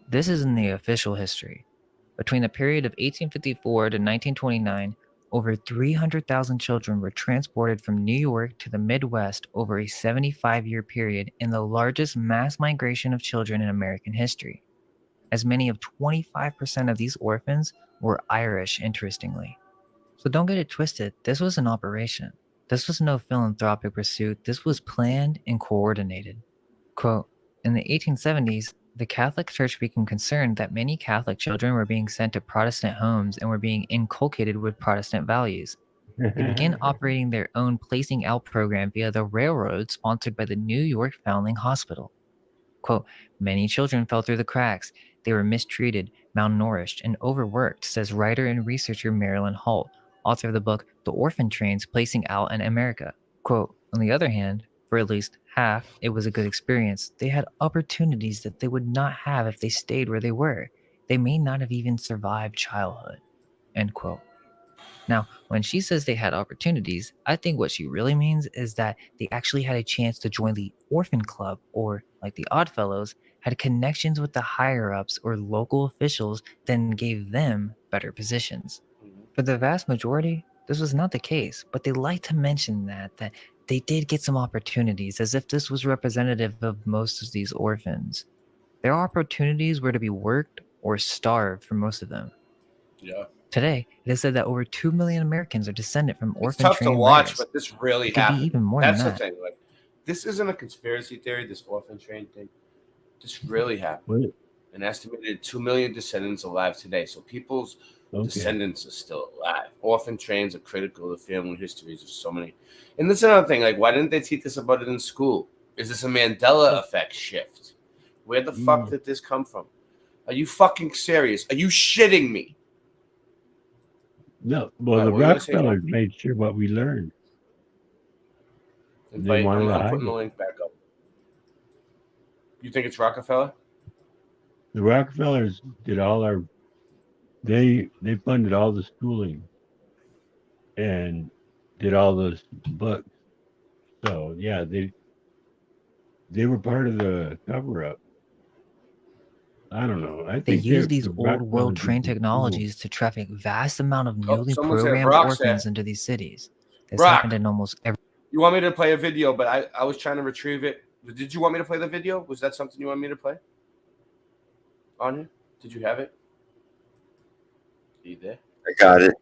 R: This is in the official history. Between the period of 1854 to 1929, over 300,000 children were transported from New York to the Midwest over a 75-year period in the largest mass migration of children in American history. As many of 25% of these orphans were Irish, interestingly. So don't get it twisted, this was an operation. This was no philanthropic pursuit, this was planned and coordinated. Quote, in the 1870s, the Catholic Church became concerned that many Catholic children were being sent to Protestant homes and were being inculcated with Protestant values. They began operating their own placing out program via the railroad sponsored by the New York Foundling Hospital. Quote, many children fell through the cracks. They were mistreated, malnourished, and overworked, says writer and researcher Marilyn Holt, author of the book The Orphan Trains Placing Out in America. Quote, on the other hand, for at least half, it was a good experience. They had opportunities that they would not have if they stayed where they were. They may not have even survived childhood. End quote. Now, when she says they had opportunities, I think what she really means is that they actually had a chance to join the orphan club, or, like the Oddfellows, had connections with the higher-ups or local officials that gave them better positions. For the vast majority, this was not the case, but they like to mention that they did get some opportunities, as if this was representative of most of these orphans. Their opportunities were to be worked or starved for most of them.
T: Yeah.
R: Today, it is said that over 2 million Americans are descended from
T: It's
R: orphan
T: tough to
R: trained
T: watch,
R: writers.
T: but this really
R: It could be
T: happened.
R: even more
T: That's
R: than
T: the
R: that.
T: thing. Like, this isn't a conspiracy theory, this orphan train thing. This really happened. An estimated 2 million descendants alive today. So people's descendants are still alive. Orphan trains are critical to family histories of so many. And this is another thing. Like, why didn't they teach us about it in school? Is this a Mandela effect shift? Where the fuck did this come from? Are you fucking serious? Are you shitting me?
G: No, well,
T: Right,
G: the
T: what were you gonna say,
G: Rockefellers
T: Mikey?
G: made sure what we learned.
T: Invite,
G: wanted to
T: I'm
G: hide
T: putting the
G: it.
T: link back up. You think it's Rockefeller?
G: The Rockefellers did all our. They funded all the schooling, and did all those books. So yeah, they were part of the cover up. I don't know. I
R: They
G: think
R: use these
G: the
R: old world
G: Rockefellers
R: train
G: did cool.
R: technologies to traffic vast amount of newly
T: Someone said
R: programmed
T: Brock
R: orphans
T: said.
R: into these cities. This
T: Brock,
R: happened in almost every.
T: you want me to play a video, but I was trying to retrieve it. Did you want me to play the video? Was that something you want me to play? On here? Did you have it? Are you there?
L: I got it.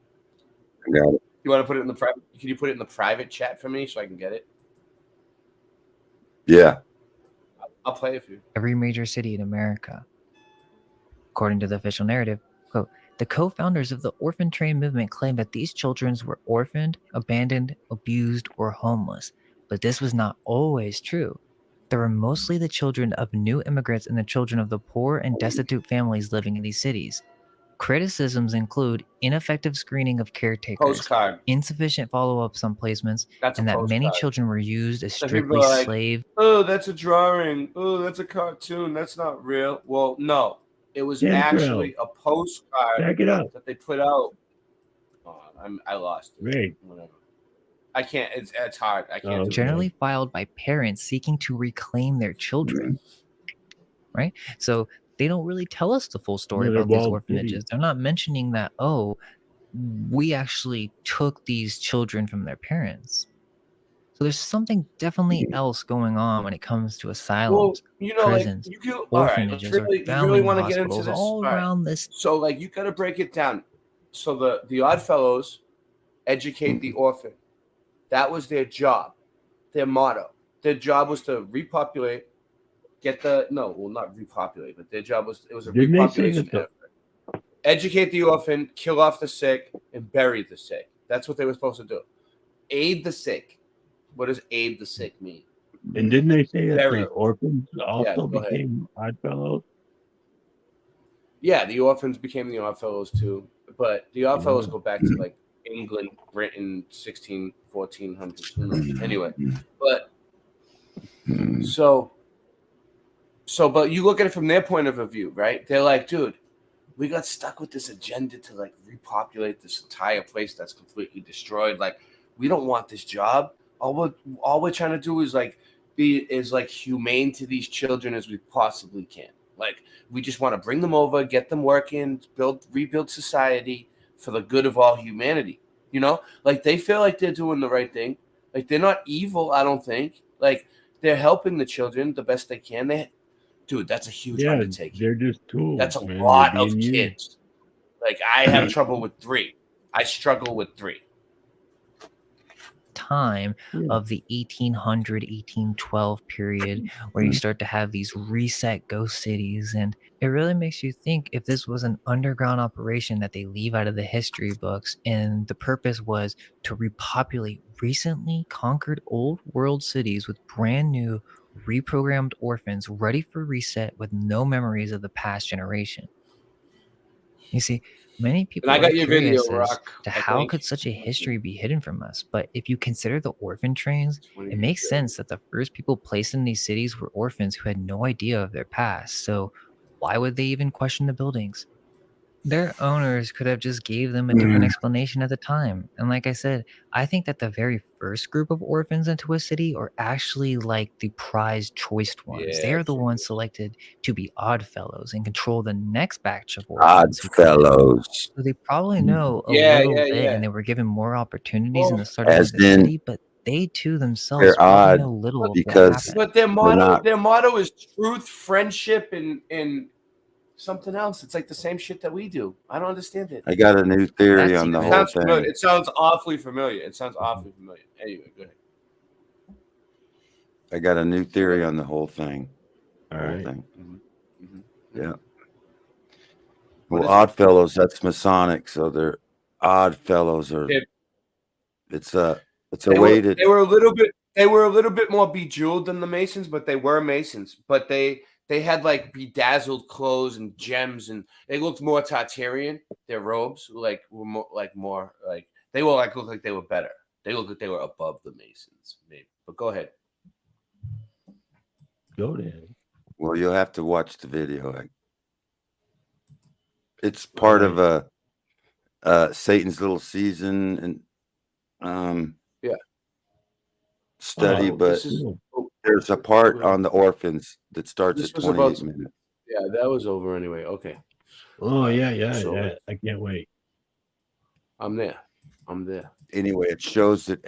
L: I got it.
T: You want to put it in the private? Can you put it in the private chat for me so I can get it?
L: Yeah.
T: I'll play it for you.
R: Every major city in America. According to the official narrative, quote, the co-founders of the orphan train movement claimed that these children were orphaned, abandoned, abused, or homeless. But this was not always true. They were mostly the children of new immigrants and the children of the poor and destitute families living in these cities. Criticisms include ineffective screening of caretakers,
T: Postcard.
R: insufficient follow-ups on placements,
T: That's a
R: and that many
T: postcard.
R: children were used as
T: So people
R: strictly
T: are like,
R: slave.
T: oh, that's a drawing. Oh, that's a cartoon. That's not real. Well, no. It was
G: Intro.
T: actually a postcard
G: Back it up.
T: that they put out. Oh, I lost it.
G: Right.
T: Whatever. I can't. It's hard. I can't. do it.
R: Generally filed by parents seeking to reclaim their children. Right? So they don't really tell us the full story
G: No, they're
R: about these
G: walled
R: orphanages.
G: cities.
R: They're not mentioning that, oh, we actually took these children from their parents. So there's something definitely else going on when it comes to
T: Well,
R: asylums,
T: you know, like
R: prisons,
T: you can. All right,
R: orphanages,
T: really,
R: or
T: you really
R: foundling
T: want to get into
R: hospitals
T: this
R: all
T: All right.
R: around this.
T: So, like, you got to break it down. So the Odd Fellows educate the orphan. That was their job, their motto. Their job was to repopulate, not repopulate, but their job was a
G: Didn't they say
T: repopulation
G: that the-
T: effort. Educate the orphan, kill off the sick, and bury the sick. That's what they were supposed to do. Aid the sick. What does aid the sick mean?
G: And didn't they say that
T: Very-
G: the orphans also
T: go ahead.
G: became Oddfellows?
T: Yeah, the orphans became the Oddfellows too, but the Oddfellows go back to like England, Britain, 1400s. Who knows? Anyway, but but you look at it from their point of view, right? They're like, dude, we got stuck with this agenda to like repopulate this entire place that's completely destroyed. Like, we don't want this job. All we're trying to do is be humane to these children as we possibly can. Like, we just want to bring them over, get them working, rebuild society for the good of all humanity. You know, like they feel like they're doing the right thing. Like, they're not evil, I don't think. Like, they're helping the children the best they can. Dude, that's a huge
G: Yeah,
T: undertaking.
G: they're just tools.
T: That's a
G: man.
T: lot
G: They're
T: of
G: being used.
T: kids. Like, I have trouble with 3. I struggle with 3.
R: Time of the 1800 1812 period where you start to have these reset ghost cities, and it really makes you think if this was an underground operation that they leave out of the history books, and the purpose was to repopulate recently conquered old world cities with brand new reprogrammed orphans ready for reset with no memories of the past generation. You see, many people
T: I got
R: are
T: your video,
R: curious as
T: Rock,
R: to
T: I
R: how
T: think.
R: could such a history be hidden from us. But if you consider the orphan trains, it makes sense that the first people placed in these cities were orphans who had no idea of their past. So why would they even question the buildings? Their owners could have just gave them a different explanation at the time. And like I said, I think that the very first group of orphans into a city are actually like the prized choiced ones. They are the ones selected to be odd fellows and control the next batch of orphans.
L: Oddfellows.
R: So they probably know a
T: Yeah,
R: little
T: yeah,
R: bit,
T: yeah.
R: and they were given more opportunities in the starting
L: As
R: of the
L: in,
R: city, but they too themselves
L: they're
R: probably
L: odd
R: know little of what
L: because
R: happened.
T: But their
L: they're not.
T: motto is truth, friendship, and something else. It's like the same shit that we do. I don't understand it.
L: I got a new theory on the
T: It
L: whole
T: sounds familiar.
L: thing.
T: It sounds awfully familiar. Anyway, go ahead.
L: I got a new theory on the whole thing.
G: All
L: Whole
G: right.
L: thing.
T: Mm-hmm.
L: Yeah.
T: What
L: Well,
T: is it?
L: Odd Fellows, that's Masonic, so they're Odd Fellows are.
T: They-
L: It's a
T: They
L: way
T: were,
L: to.
T: they were a little bit more bejeweled than the Masons, but they were Masons. But they had like bedazzled clothes and gems, and they looked more Tartarian. Their robes were more like they were like looked like they were better. They looked like they were above the Masons, maybe. But go ahead.
G: Go there.
L: Well, you'll have to watch the video. It's part of a Satan's Little Season and study,
T: Oh,
L: but
T: this is-
L: there's a part on the orphans that starts
T: This
L: at
T: was
L: 28
T: about
L: minutes.
T: Yeah, that was over anyway. Okay.
G: Oh yeah.
T: So
G: I can't wait.
T: I'm there.
L: Anyway, it shows that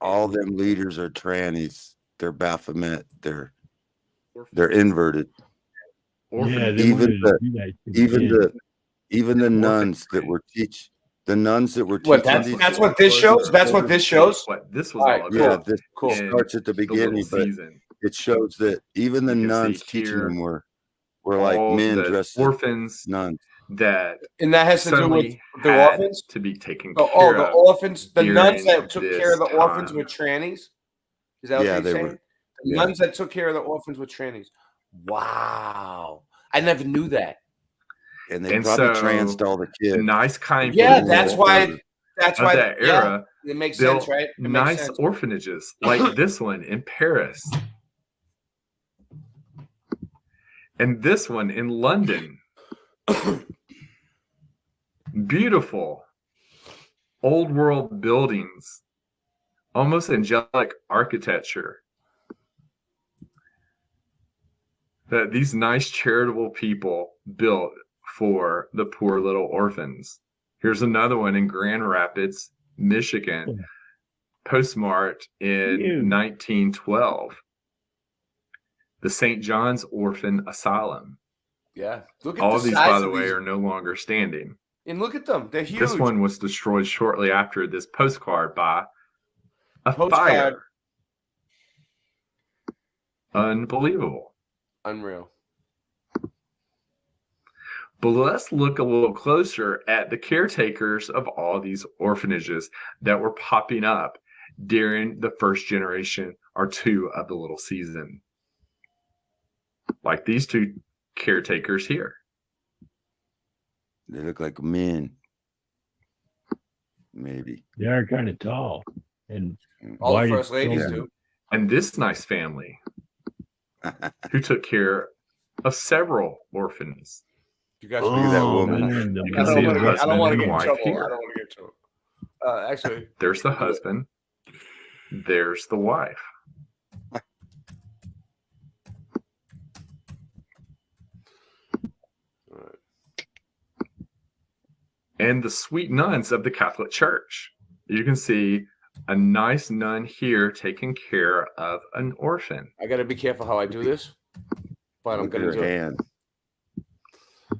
L: all them leaders are trannies. They're Baphomet. They're inverted.
G: Yeah, they
L: even
G: wanted to do that to begin.
L: even the nuns that were teaching
T: What? That's what this shows. That's what this shows.
B: What this was
T: All
B: all
T: right,
B: about.
L: Yeah, this
T: Cool.
L: starts at the
B: The little
L: beginning, but
B: season.
L: it shows that even the
B: You can see
L: nuns teaching
B: here
L: them were like
B: all
L: men
B: the
L: dressed as
B: orphans
L: nuns.
B: that
T: And that has to do with
B: suddenly
T: the
B: had
T: orphans?
B: to be taken
T: Oh,
B: care
T: the
B: of
T: orphans, the nuns
B: during
T: that took
B: this
T: care of the orphans
B: time.
T: were trannies. Is that what
L: Yeah,
T: you're
L: they
T: saying?
L: were.
T: The
L: Yeah.
T: nuns that took care of the orphans were trannies. Wow, I never knew that.
L: And they
B: And
L: probably
B: so
L: transed all the
B: the
L: kids.
B: nice, kind
T: Yeah,
B: people
T: that's why. That's
B: of
T: why.
B: that
T: Yeah,
B: era
T: it makes
B: built
T: sense, right? It makes
B: nice
T: sense.
B: orphanages like this one in Paris and this one in London. Beautiful old world buildings, almost angelic architecture that these nice charitable people built for the poor little orphans. Here's another one in Grand Rapids, Michigan, postmarked in 1912. The St. John's Orphan Asylum.
T: Yeah, look at
B: All
T: the
B: of these,
T: size
B: by the
T: of
B: way,
T: these.
B: are no longer standing.
T: And look at them; they're huge.
B: This one was destroyed shortly after this postcard by a
T: Postcard.
B: fire. Unbelievable.
T: Unreal.
B: But let's look a little closer at the caretakers of all these orphanages that were popping up during the first generation or two of the little season. Like these two caretakers here.
L: They look like men. Maybe.
G: They are kind of tall. And
T: All the
G: wide
T: first ladies
G: shoulders.
T: do.
B: And this nice family who took care of several orphans.
T: You guys
L: Look at that woman.
B: You can see the
T: I
B: husband
T: don't want to
B: and
T: get in
B: wife
T: trouble. I
B: here.
T: don't want to get in trouble. Actually,
B: There's the husband. There's the wife. And the sweet nuns of the Catholic Church. You can see a nice nun here taking care of an orphan.
T: I got to be careful how I do this, but I'm
L: Look at
T: going to
L: her
T: do it.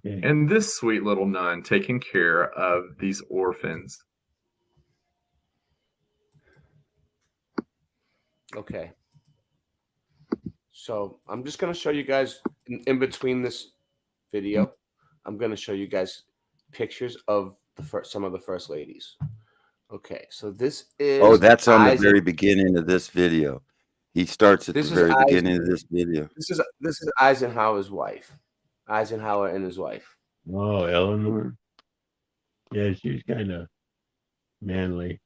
L: hand.
B: And this sweet little nun taking care of these orphans.
T: Okay. So I'm just going to show you guys in between this video. I'm going to show you guys pictures of some of the first ladies. Okay, so this is.
L: Oh, that's on the
T: Eisen-
L: very beginning of this video. He starts at
T: This
L: the
T: is
L: very
T: Eisen-
L: beginning of this video.
T: This is Eisenhower's wife. Eisenhower and his wife.
G: Oh, Eleanor. Yeah, she's kind of manly.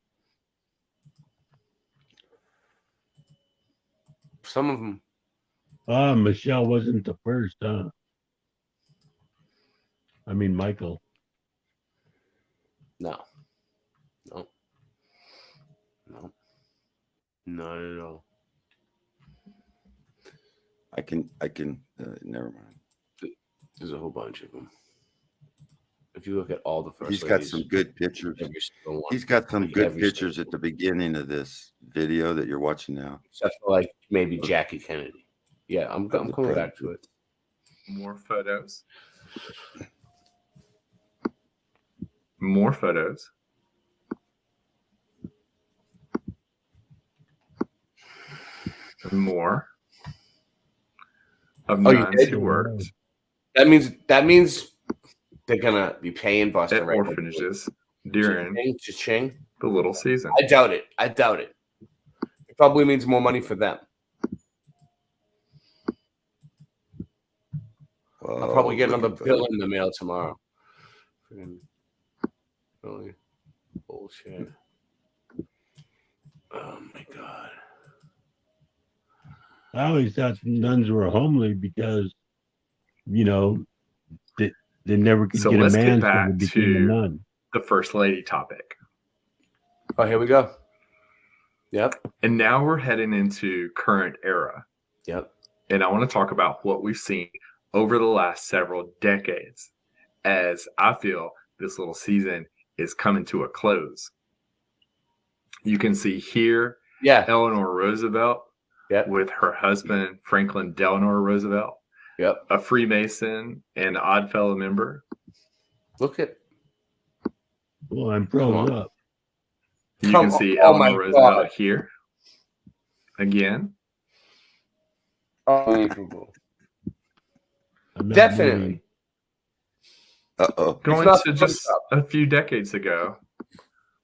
T: Some of them.
G: Michelle wasn't the first, huh? I mean, Michael.
T: No. Not at all.
L: I can, never mind.
T: There's a whole bunch of them. If you look at all the first
L: He's got
T: ladies,
L: some good pictures.
T: every single one,
L: He's got some good
T: every
L: pictures
T: single
L: at the beginning of this video that you're watching now.
T: except for like maybe Jackie Kennedy. Yeah, I'm coming back to it.
B: More photos. More photos. And more of
T: Oh, you
B: nuns
T: did?
B: who worked
T: That means they're gonna be paying Buster
B: at
T: right now.
B: orphanages during
T: Cha-ching.
B: the little season.
T: I doubt it. It probably means more money for them. I'll probably get another bill in the mail tomorrow. Friggin' really bullshit. Oh my god.
G: I always thought nuns were homely because, they never could
B: So
G: get a
B: let's
G: man,
B: get
G: so
B: back
G: they became a
B: to
G: nun.
B: the First Lady topic.
T: Oh, here we go. Yep.
B: And now we're heading into current era.
T: Yep.
B: And I want to talk about what we've seen over the last several decades, as I feel this little season is coming to a close. You can see here Eleanor Roosevelt with her husband, Franklin Delano Roosevelt, a Freemason and Oddfellow member.
T: Look at.
G: Well, I'm froze up.
B: You can see Eleanor Roosevelt here again.
T: Unbelievable. Definitely.
B: Going to just a few decades ago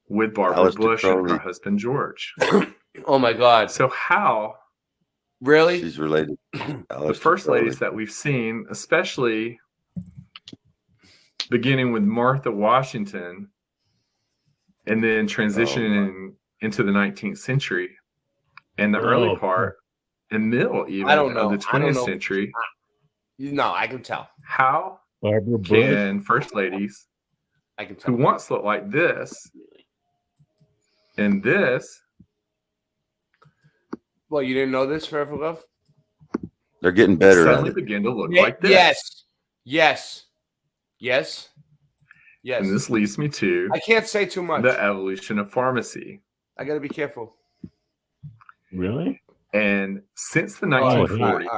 B: with Barbara
L: Alistair
B: Bush and her
L: Crowley.
B: husband George.
T: Oh my God.
B: So how
T: really
L: she's related?
B: The first ladies that we've seen, especially beginning with Martha Washington and then transitioning into the 19th century and the early part and middle even
T: I don't know.
B: of the
T: I don't
B: 20th
T: know.
B: century.
T: No, I can tell.
B: How
G: Barbara Bush
B: can first ladies
T: I can tell.
B: who once looked like this and this?
T: Well, you didn't know this, Forever Love?
L: They're getting better at
B: Suddenly
L: it.
B: begin to look like this.
T: Yes.
B: And this leads me to
T: I can't say too much.
B: the evolution of pharmacy.
T: I got to be careful.
G: Really?
B: And since the
T: Oh,
B: 1940s,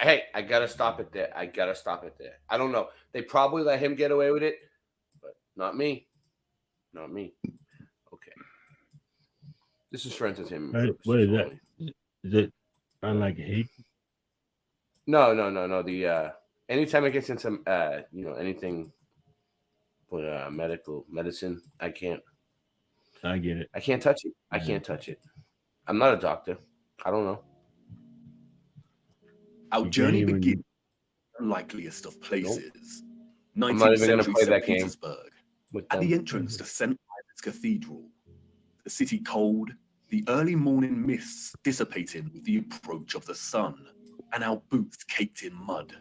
T: hey, I got to stop it there. I don't know. They probably let him get away with it, but not me. Not me. Okay. This is for entertainment.
G: Right,
T: purposes
G: what is that?
T: only.
G: Is it kind of like hate?
T: No. The anytime it gets into anything with medicine, I can't.
G: I get it.
T: I can't touch it. I can't touch it. I'm not a doctor. I don't know.
A: Our journey begins in the unlikeliest of places.
T: I'm not
A: 19th
T: even gonna
A: century
T: play
A: St.
T: that game
A: Petersburg.
T: with
A: At
T: them.
A: the entrance to St. Ives Cathedral, the city cold, the early morning mists dissipating with the approach of the sun, and our boots caked in mud.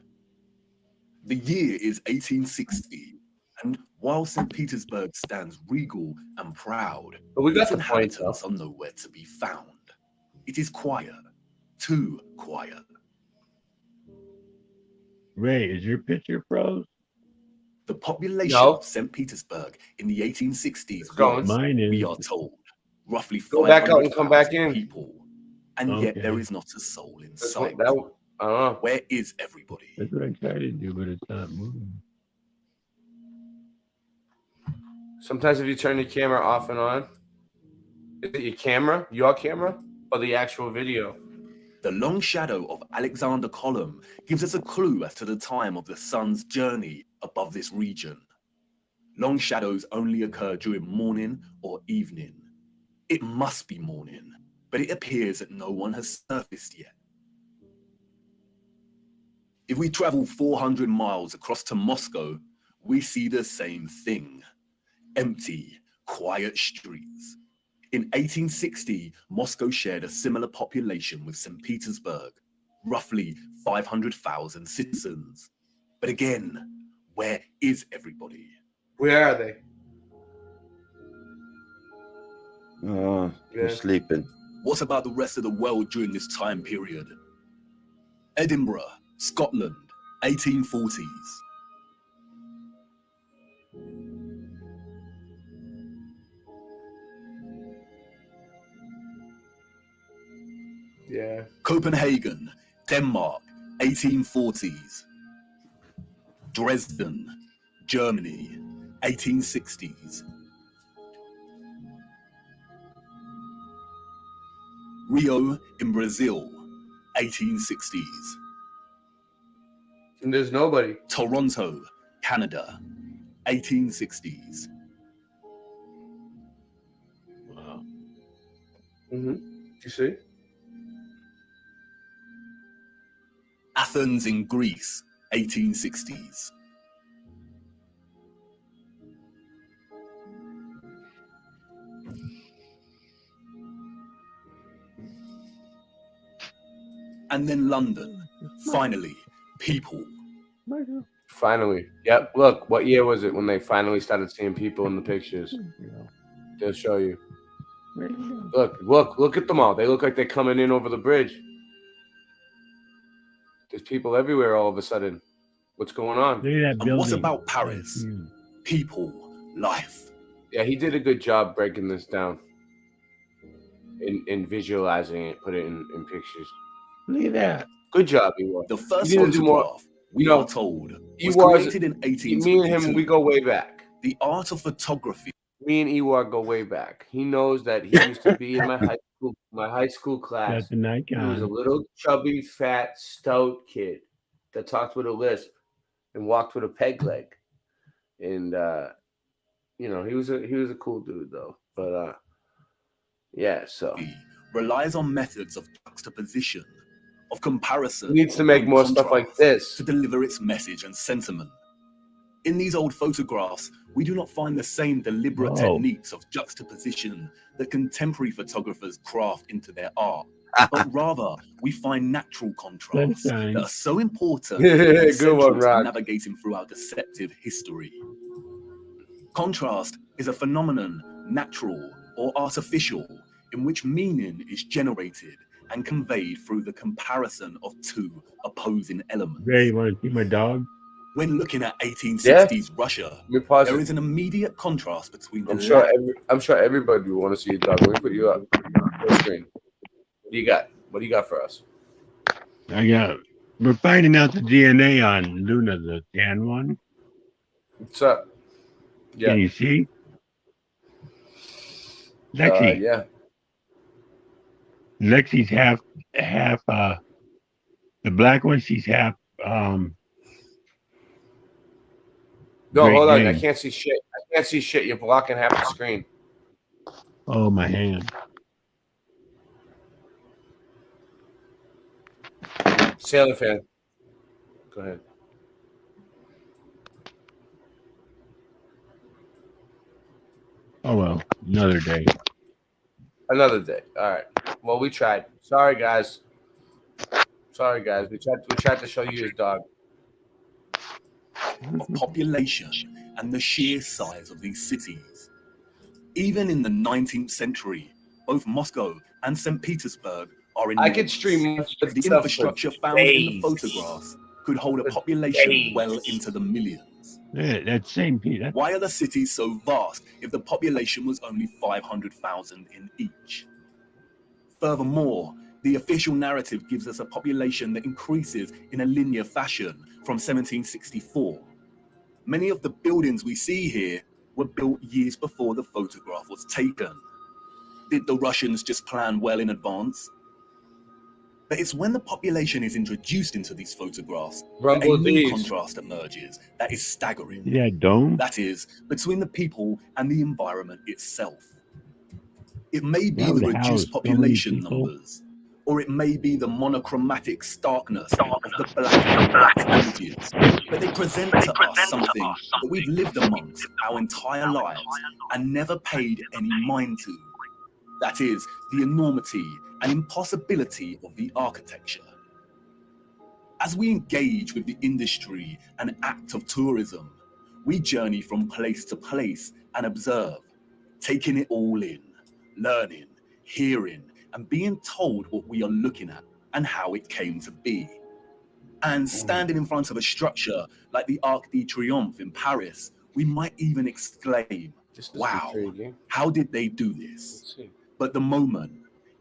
A: The year is 1860, and while St. Petersburg stands regal and proud,
T: But we got
A: its
T: the point,
A: inhabitants are nowhere to be found. It is quiet, too quiet.
G: Ray, is your picture froze?
A: The population
T: No.
A: of St. Petersburg in the 1860s
T: going.
A: was,
G: Mine is.
A: we are told, roughly
T: Go back out and come back
A: 500,000
T: in.
A: people, and yet there
G: Okay.
A: is not a soul in
T: That's
A: sight.
T: what, that, I don't know.
A: Where is everybody?
G: That's what I tried to do, but it's not moving.
T: Sometimes if you turn your camera off and on, is it your camera, or the actual video?
A: The long shadow of Alexander Column gives us a clue as to the time of the sun's journey above this region. Long shadows only occur during morning or evening. It must be morning, but it appears that no one has surfaced yet. If we travel 400 miles across to Moscow, we see the same thing. Empty, quiet streets. In 1860, Moscow shared a similar population with St. Petersburg, roughly 500,000 citizens. But again, where is everybody?
T: Where are they?
L: Oh, you're
T: Yeah.
L: sleeping.
A: What about the rest of the world during this time period? Edinburgh, Scotland, 1840s.
T: Yeah.
A: Copenhagen, Denmark, 1840s. Dresden, Germany, 1860s. Rio in Brazil, 1860s.
T: And there's nobody.
A: Toronto, Canada, 1860s.
G: Wow.
T: Mm-hmm. You see?
A: Athens in Greece, 1860s. And then London, finally, people.
T: Finally. Yep. Look, what year was it when they finally started seeing people in the pictures? They'll show you. Look at them all. They look like they're coming in over the bridge. There's people everywhere all of a sudden. What's going on?
G: Look at that
A: And what
G: building.
A: about Paris? People, life.
T: Yeah, he did a good job breaking this down. In visualizing it, put it in pictures.
G: Look at that.
T: Good job, Ewar.
A: The first
T: You need to do more.
A: photograph, we
T: You know,
A: are told, was
T: Ewar's-
A: created in
T: Me and
A: 1822.
T: him, we go way back.
A: The art of photography.
T: Me and Ewar go way back. He knows that he used to be in my high school class.
G: That's an
T: He was a
G: icon.
T: little chubby, fat, stout kid that talked with a lisp and walked with a peg leg. And you know, he was a cool dude though. But yeah, so
A: relies on methods of juxtaposition, of comparison.
T: he needs to make
A: and
T: more stuff like this.
A: to deliver its message and sentiment. In these old photographs, we do not find the same deliberate
G: Whoa.
A: techniques of juxtaposition that contemporary photographers craft into their art, but rather we find natural contrasts
G: Sunshine.
A: that are so important
T: Good
A: and central
T: one,
A: to
T: Rock.
A: navigating through our deceptive history. Contrast is a phenomenon, natural or artificial, in which meaning is generated and conveyed through the comparison of two opposing elements.
G: Ray, you want to see my dog?
A: When looking at 1860s Russia,
T: Let me pause
A: there
T: it.
A: is an immediate contrast between the
T: I'm sure everybody will want to see your dog. Let me put you up. Full screen. What do you got? What do you got for us?
G: We're finding out the DNA on Luna, the tan one.
T: What's up? Yeah.
G: Can you see? Lexi.
T: Yeah.
G: Lexi's half the black one, she's half
T: No,
G: Great
T: hold on.
G: name.
T: I can't see shit. I can't see shit. You're blocking half the screen.
G: oh my hand.
T: Sailor fan. Go ahead.
G: Oh well, another day.
T: Another day. All right. Well, we tried. Sorry, guys. Sorry, guys. We tried to show you his dog.
A: of population and the sheer size of these cities. Even in the 19th century, both Moscow and St. Petersburg are in.
T: I could stream
A: the
T: stuff for
A: infrastructure found in the
T: days.
A: photographs could hold a population
T: days.
A: well into the millions.
G: Yeah, that's St. Peter.
A: Why are the cities so vast if the population was only 500,000 in each? Furthermore, the official narrative gives us a population that increases in a linear fashion from 1764. Many of the buildings we see here were built years before the photograph was taken. Did the Russians just plan well in advance? But it's when the population is introduced into these photographs that a new
T: Rumble
A: contrast emerges that is staggering.
G: See that dome?
A: That is, between the people and the environment itself. It may be
G: That
A: the
G: would house
A: reduced
G: so many
A: population
G: people.
A: numbers, or it may be the monochromatic starkness of the black and white images, but they present to us something that we've lived amongst our entire lives and never paid any mind to. That is, the enormity and impossibility of the architecture. As we engage with the industry and act of tourism, we journey from place to place and observe, taking it all in, learning, hearing, and being told what we are looking at and how it came to be. And standing in front of a structure like the Arc de Triomphe in Paris, we might even exclaim, wow, how did they do this? But the moment,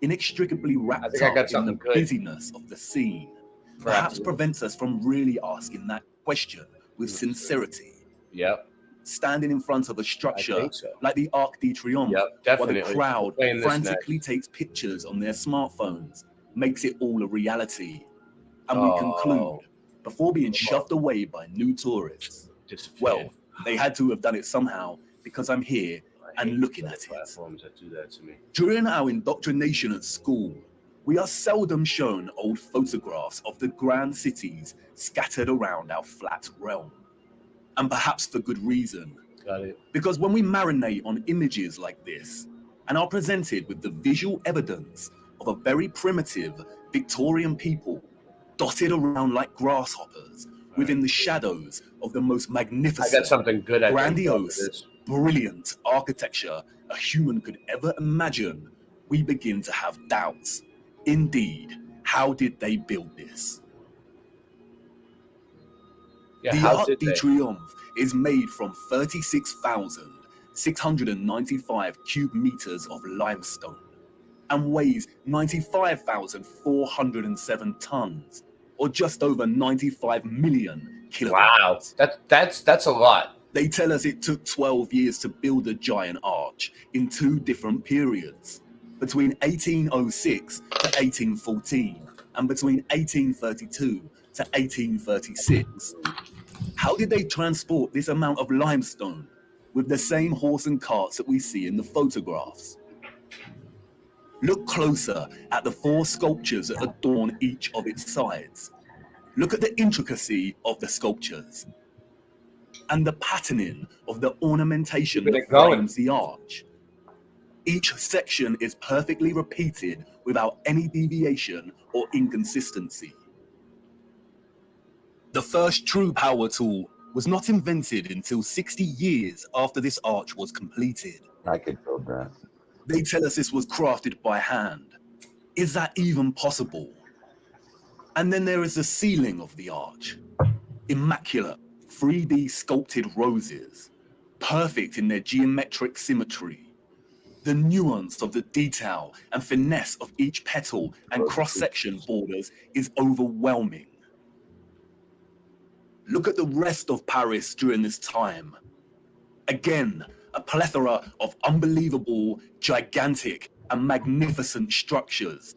A: inextricably wrapped
T: think I got
A: up in the
T: something good.
A: busyness of the scene, perhaps prevents us from really asking that question with sincerity.
T: Yep.
A: Standing in front of a structure
T: think so.
A: like the Arc de Triomphe, while the
T: definitely.
A: crowd
T: Playing this
A: frantically takes pictures on their smartphones, makes it all a reality. And we
T: Oh.
A: conclude, before being shoved away by new tourists, well, they had to have done it somehow because I'm here and looking at it.
T: Platforms that do that to me.
A: During our indoctrination at school, we are seldom shown old photographs of the grand cities scattered around our flat realm. And perhaps for good reason.
T: Got it.
A: Because when we marinate on images like this and are presented with the visual evidence of a very primitive Victorian people dotted around like grasshoppers within the shadows of the most magnificent,
T: I got something good. I think,
A: grandiose, brilliant architecture a human could ever imagine, we begin to have doubts. Indeed, how did they build this?
T: Yeah,
A: the
T: how
A: Arc
T: did
A: de
T: they?
A: Triomphe is made from 36,695 cube meters of limestone and weighs 95,407 tons, or just over 95 million kilograms.
T: Wow, that's a lot.
A: They tell us it took 12 years to build a giant arch in 2 different periods, between 1806 to 1814 and between 1832 to 1836. How did they transport this amount of limestone with the same horse and carts that we see in the photographs? Look closer at the 4 sculptures that adorn each of its sides. Look at the intricacy of the sculptures and the patterning of the ornamentation
T: Keep
A: that
T: it going.
A: frames the arch. Each section is perfectly repeated without any deviation or inconsistency. The first true power tool was not invented until 60 years after this arch was completed.
L: I could build that.
A: They tell us this was crafted by hand. Is that even possible? And then there is the ceiling of the arch. Immaculate, 3D sculpted roses, perfect in their geometric symmetry. The nuance of the detail and finesse of each petal and cross-section borders is overwhelming. Look at the rest of Paris during this time. Again, a plethora of unbelievable, gigantic, and magnificent structures.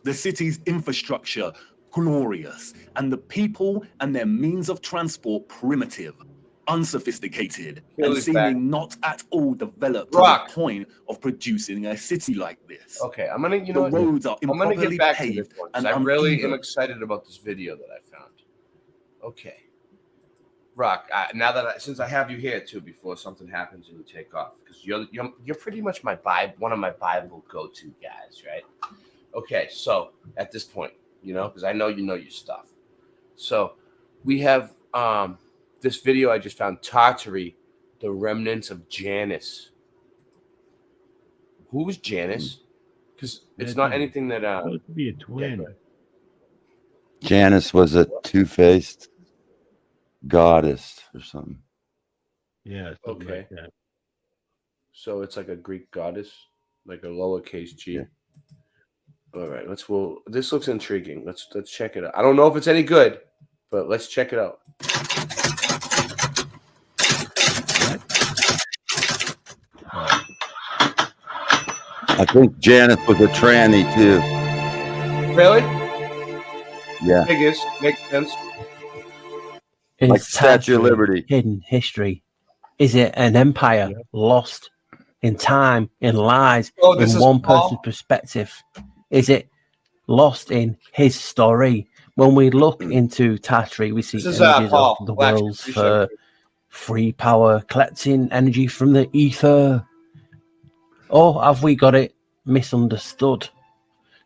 A: The city's infrastructure glorious, and the people and their means of transport primitive, unsophisticated, and
T: Kill is back.
A: seeming not at all developed
T: Rock.
A: to the point of producing a city like this.
T: Okay, I'm gonna, you
A: The
T: know, what?
A: roads are
T: I'm gonna
A: improperly
T: get back to
A: paved
T: this one
A: and
T: because I really am
A: uneven.
T: excited about this video that I found. Okay, Rock. Since I have you here too, before something happens and you take off, because you're pretty much my one of my Bible go-to guys, right? Okay, so at this point, you know, because I know you know your stuff. So we have this video I just found, Tartary, the remnants of Janus. Who was Janus? Because it's not anything that
G: supposed to be a twin.
L: Janus was a two-faced goddess or something.
G: Yeah. something
T: Okay.
G: like that.
T: So it's like a Greek goddess, like a lowercase g.
L: Yeah.
T: All right, this looks intriguing. Let's check it out. I don't know if it's any good, but let's check it out.
L: I think Janus was a tranny too.
T: Really?
L: Yeah.
T: Biggest makes sense.
D: Is
L: Like Statue of
D: Tartary
L: Liberty.
D: hidden history? Is it an empire lost in time, in lies,
T: Oh, this
D: in
T: is
D: one
T: Paul?
D: person's perspective? Is it lost in his story? When we look into Tartary, we see
T: This is,
D: images
T: Paul.
D: of the
T: Watch it.
D: world's
T: You show
D: for free power, collecting energy from the ether. Or have we got it misunderstood?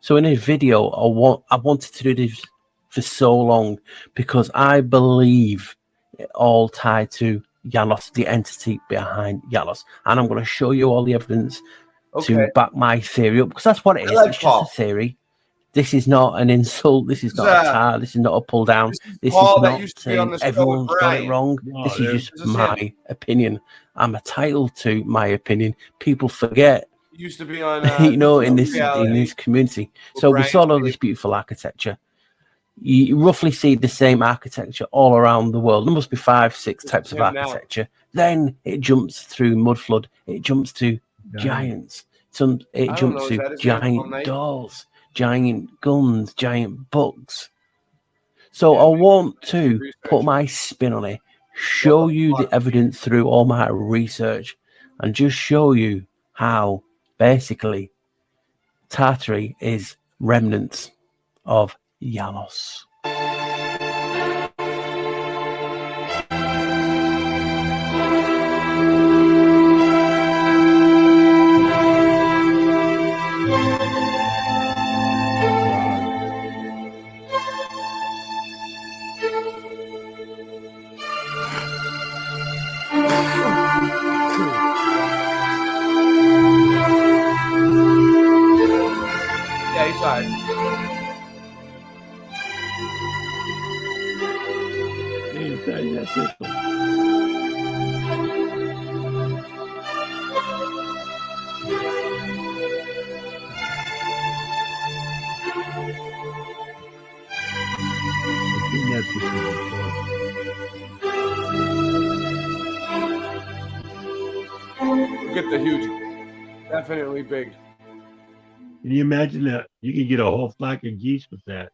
D: So in a video, I wanted to do this for so long because I believe it all tied to Janos, the entity behind Janos. And I'm going to show you all the evidence
T: Okay.
D: to back my theory up, because that's what it is.
T: like
D: It's
T: Paul.
D: just a theory. This is not an insult. This is not a tar. This is not a pull down. This
T: Paul
D: is
T: that
D: not
T: used to be on
D: saying
T: the show with
D: everyone's got it
T: Brian.
D: wrong.
T: No,
D: This is
T: dude.
D: just
T: This is
D: my
T: him.
D: opinion. I'm entitled to my opinion. People forget,
T: He used to be on,
D: you know, in this
T: Reality.
D: community.
T: With
D: So we
T: Brian
D: saw all this beautiful architecture. You roughly see the same architecture all around the world. There must be 5, 6 types of
T: him now.
D: architecture. Then it jumps through mud flood. It jumps to giants. It
T: I don't
D: jumps
T: know, is
D: to
T: that his name, Paul
D: giant
T: Knight?
D: dolls, giant guns, giant bugs. So I want to put my spin on it, show you the evidence through all my research, and just show you how basically Tartary is remnants of Janos.
T: Yeah, he's all right.
G: Inside crystal. I've seen that before.
T: Look at the huge, definitely big.
G: Can you imagine that? You can get a whole flock of geese with that.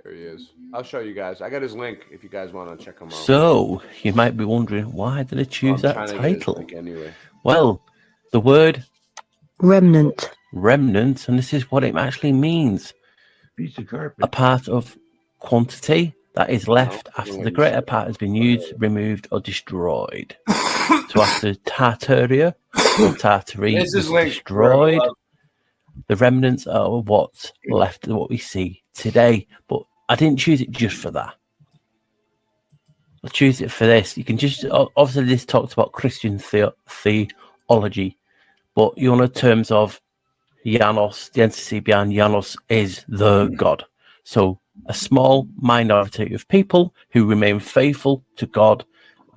T: There he is. I'll show you guys. I got his link if you guys want to check him out.
D: So you might be wondering, why did I choose
T: I'm
D: that
T: trying to get his
D: title?
T: link anyway.
D: Well, the word
I: remnant,
D: and this is what it actually means:
G: piece of carpet,
D: a part of quantity that is left after the greater part has been used, removed, or destroyed. So after Tartaria or Tartary
T: This
D: is
T: is linked
D: destroyed,
T: forever.
D: the remnants are what's left of what we see today. But I didn't choose it just for that. I choose it for this. You can just, obviously this talks about Christian theology, but you know, in terms of Janos, the entity behind Janos is the God. So a small minority of people who remain faithful to God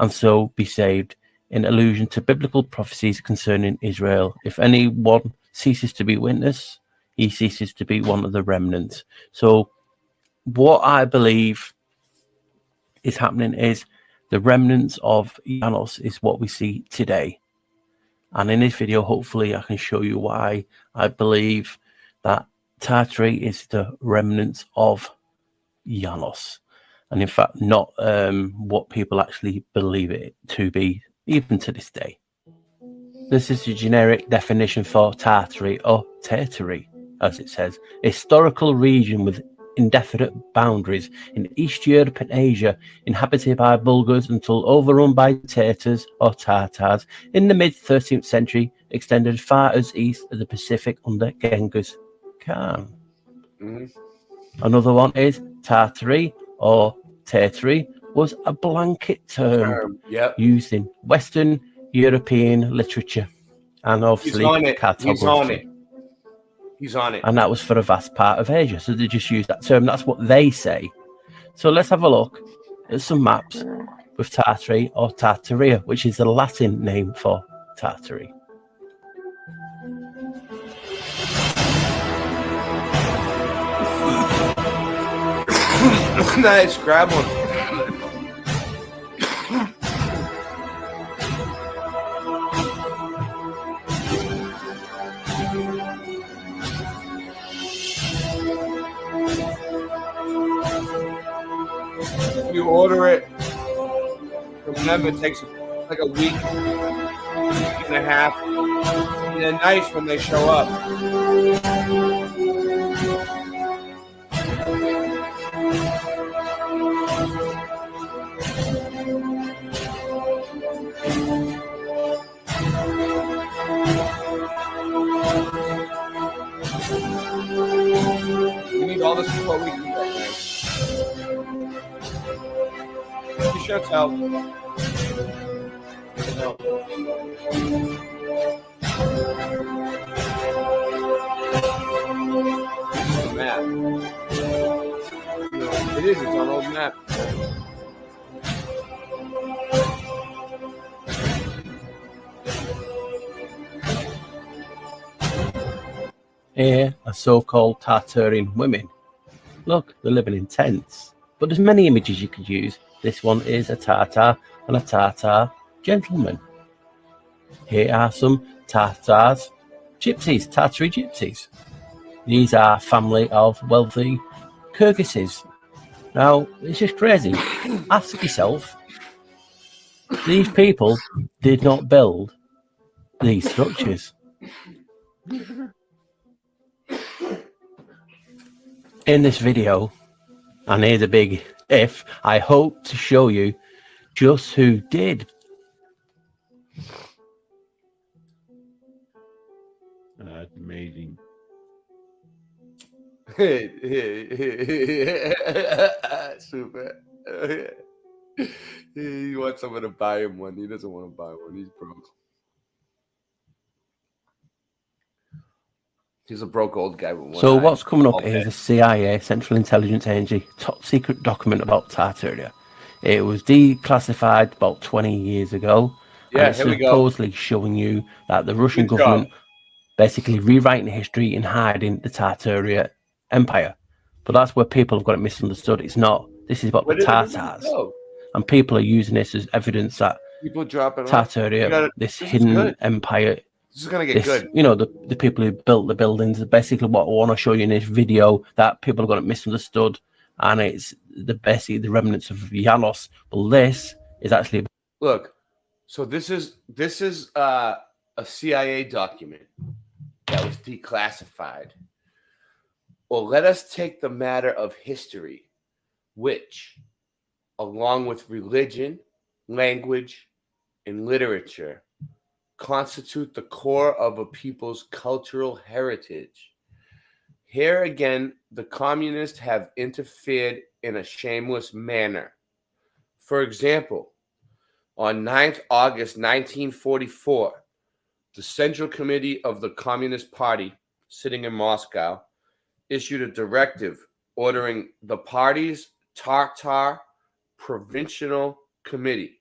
D: and so be saved, in allusion to biblical prophecies concerning Israel. If anyone ceases to be witness, he ceases to be one of the remnants. So what I believe is happening is the remnants of Janos is what we see today. And in this video, hopefully I can show you why I believe that Tartary is the remnants of Janos. And in fact, not what people actually believe it to be, even to this day. This is the generic definition for Tartary, or Tartary, as it says, a historical region with indefinite boundaries in East Europe and Asia, inhabited by Bulgars until overrun by Tatars or Tartars in the mid-13th century, extended far as east of the Pacific under Genghis Khan. Another one is Tartary or Tartary was a blanket term used in Western European literature and obviously cartography.
T: He's on it.
D: And that was for a vast part of Asia. So they just use that term. That's what they say. So let's have a look at some maps with Tartary or Tartaria, which is the Latin name for Tartary.
T: Nice, grab one. You order it from them, it takes like a week and a half. And they're nice when they show up. We need all this before we can get nice. Your shirt's out. Map. It is, it's on old map.
D: Here are so-called Tartarian women. Look, they're living in tents. But there's many images you could use. This one is a Tartar and a Tartar gentleman. Here are some Tartars, gypsies, Tartary gypsies. These are family of wealthy Kyrgyzs. Now, it's just crazy. Ask yourself, these people did not build these structures. In this video, and here's a big if, I hope to show you just who did.
G: That's amazing.
T: Super. He wants someone to buy him one. He doesn't want to buy one. He's broke. He's a broke old guy with one
D: So
T: eye.
D: what's coming up is a CIA, Central Intelligence Agency, top secret document about Tartaria. It was declassified about 20 years ago.
T: Yeah,
D: and it's
T: here we go.
D: supposedly showing you that the Russian
T: Good
D: government
T: job.
D: basically rewriting history and hiding the Tartaria Empire. But that's where people have got it misunderstood. It's not. This is about
T: Where
D: the
T: did everybody
D: Tartars.
T: go?
D: And people are using this as evidence that
T: People dropping off.
D: Tartaria,
T: You gotta-
D: this
T: this is
D: hidden
T: good.
D: empire,
T: This is gonna get
D: this,
T: good.
D: you know, the people who built the buildings, basically what I want to show you in this video, that people have got it misunderstood, and it's basically the remnants of Janos. But this is actually
T: Look, so this is a CIA document that was declassified. Well, let us take the matter of history, which, along with religion, language, and literature, constitute the core of a people's cultural heritage. Here again, the communists have interfered in a shameless manner. For example, on 9th August 1944, the Central Committee of the Communist Party, sitting in Moscow, issued a directive ordering the party's Tartar Provincial Committee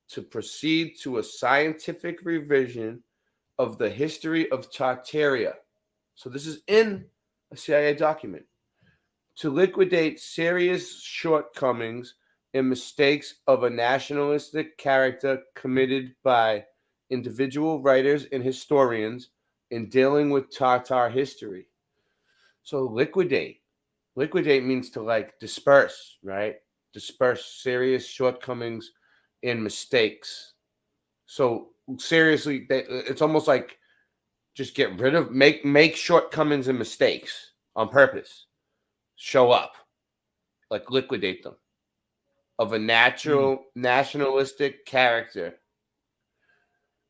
T: to proceed to a scientific revision of the history of Tartaria. So this is in a CIA document. To liquidate serious shortcomings and mistakes of a nationalistic character committed by individual writers and historians in dealing with Tartar history. So liquidate means to like disperse, right? Disperse serious shortcomings and mistakes. So seriously, it's almost like just get rid of, make shortcomings and mistakes on purpose. Show up, like liquidate them. Of a natural nationalistic character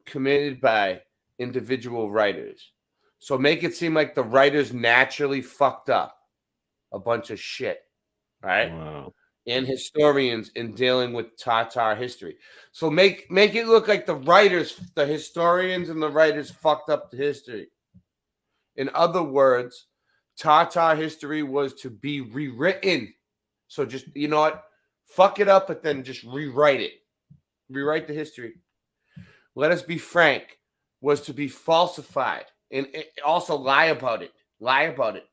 T: committed by individual writers. So make it seem like the writers naturally fucked up a bunch of shit, right?
G: Wow.
T: And historians in dealing with Tatar history. So make it look like the writers, the historians and the writers fucked up the history. In other words, Tatar history was to be rewritten. So just, you know what? Fuck it up, but then just rewrite it. Rewrite the history. Let us be frank, was to be falsified and also lie about it. Lie about it.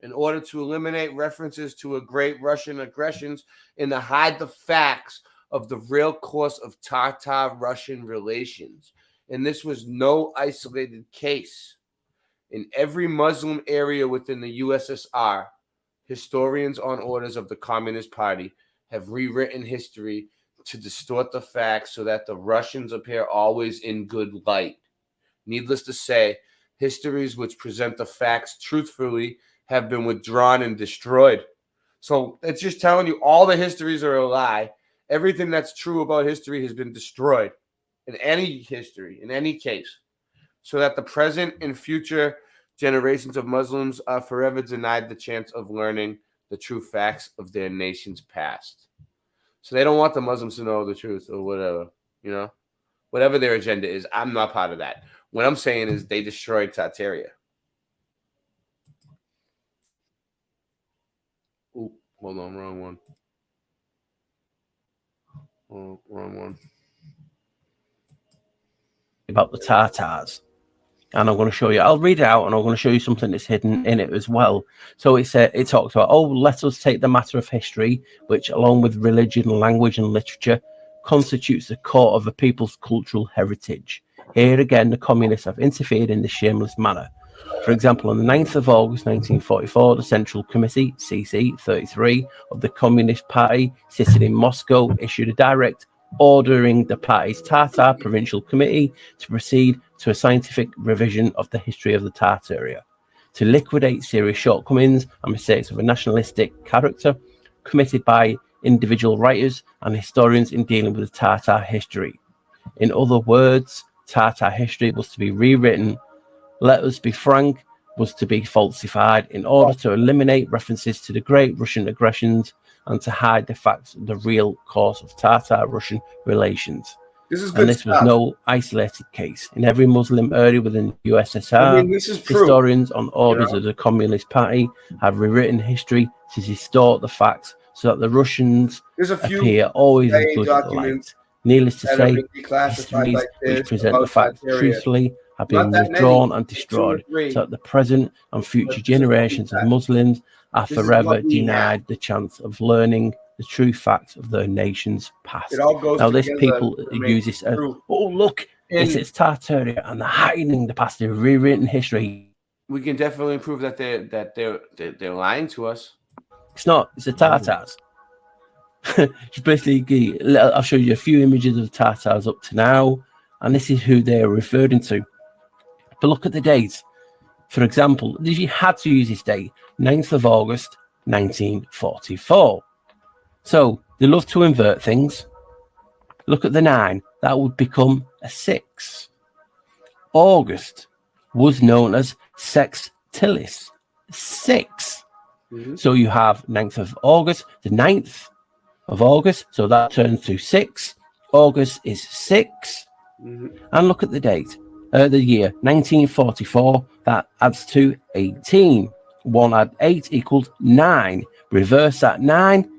T: In order to eliminate references to a great Russian aggressions and to hide the facts of the real course of Tatar-Russian relations. And this was no isolated case. In every Muslim area within the USSR, historians on orders of the Communist Party have rewritten history to distort the facts so that the Russians appear always in good light. Needless to say, histories which present the facts truthfully have been withdrawn and destroyed. So it's just telling you all the histories are a lie. Everything that's true about history has been destroyed in any history, in any case, so that the present and future generations of Muslims are forever denied the chance of learning the true facts of their nation's past. So they don't want the Muslims to know the truth or whatever, you know, whatever their agenda is. I'm not part of that. What I'm saying is they destroyed Tartaria. Ooh, hold on, wrong one. Oh, wrong one.
D: about the Tartars. And I'm going to show you, I'll read it out and I'm going to show you something that's hidden in it as well. So it talks about, let us take the matter of history, which along with religion, language and literature constitutes the core of a people's cultural heritage. Here again, the communists have interfered in this shameless manner. For example, on the 9th of August 1944, the Central Committee, CC 33, of the Communist Party, sitting in Moscow, issued a direct ordering the party's Tatar Provincial Committee to proceed to a scientific revision of the history of the Tartaria, to liquidate serious shortcomings and mistakes of a nationalistic character committed by individual writers and historians in dealing with the Tatar history. In other words, Tatar history was to be rewritten, let us be frank, was to be falsified in order to eliminate references to the great Russian aggressions and to hide the facts of the real course of Tatar-Russian relations.
T: This is good
D: And this
T: stuff.
D: was no isolated case. In every Muslim area within the USSR,
T: I mean, this is proof.
D: historians on orders of the Communist Party have rewritten history to distort the facts so that the Russians
T: There's a few
D: appear always as
T: CIA
D: good as the
T: documents
D: light. Needless to
T: that have
D: say,
T: been declassified
D: histories
T: like this
D: which present the
T: about
D: facts
T: Tartaria.
D: truthfully have
T: Not
D: been
T: that
D: withdrawn
T: many,
D: and
T: just 2 or
D: destroyed,
T: 3.
D: so that the present and future
T: But this is what we
D: generations of
T: got.
D: Muslims are
T: This is
D: forever
T: what we
D: denied
T: have.
D: the chance of learning the true facts of their nation's past.
T: It all goes
D: Now, these
T: together
D: people
T: to
D: use
T: make
D: this
T: it
D: as,
T: true.
D: oh, look,
T: And
D: it's Tartaria, and they're hiding the past. They've rewritten history.
T: we can definitely prove that they're lying to us.
D: It's not. It's the Tartars. It's basically, I'll show you a few images of Tartars up to now, and this is who they are referring to. But look at the dates. For example, you had to use this date, 9th of August, 1944. So they love to invert things. Look at the 9. That would become a 6. August was known as Sextilis. 6. So you have 9th of August, the 9th of August. So that turns to 6. August is 6. And look at the date, the year 1944. That adds to 18. 1 add 8 equals 9. Reverse that 9,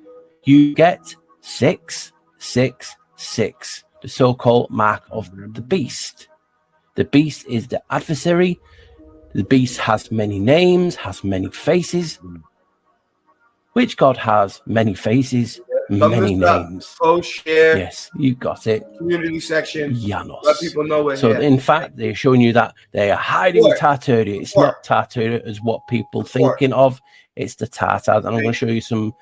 D: you get 6, 6, 6. The so-called mark of the beast. The beast is the adversary. The beast has many names, has many faces. Which God has many faces, many names.
T: Post, share.
D: Yes, you got it.
T: Community section.
D: Janos.
T: Let people know we're
D: So
T: here.
D: in fact, they're showing you that they are hiding
T: Support.
D: Tartaria. It's not Tartaria as what people thinking of. It's the Tartars, and I'm going to show you some,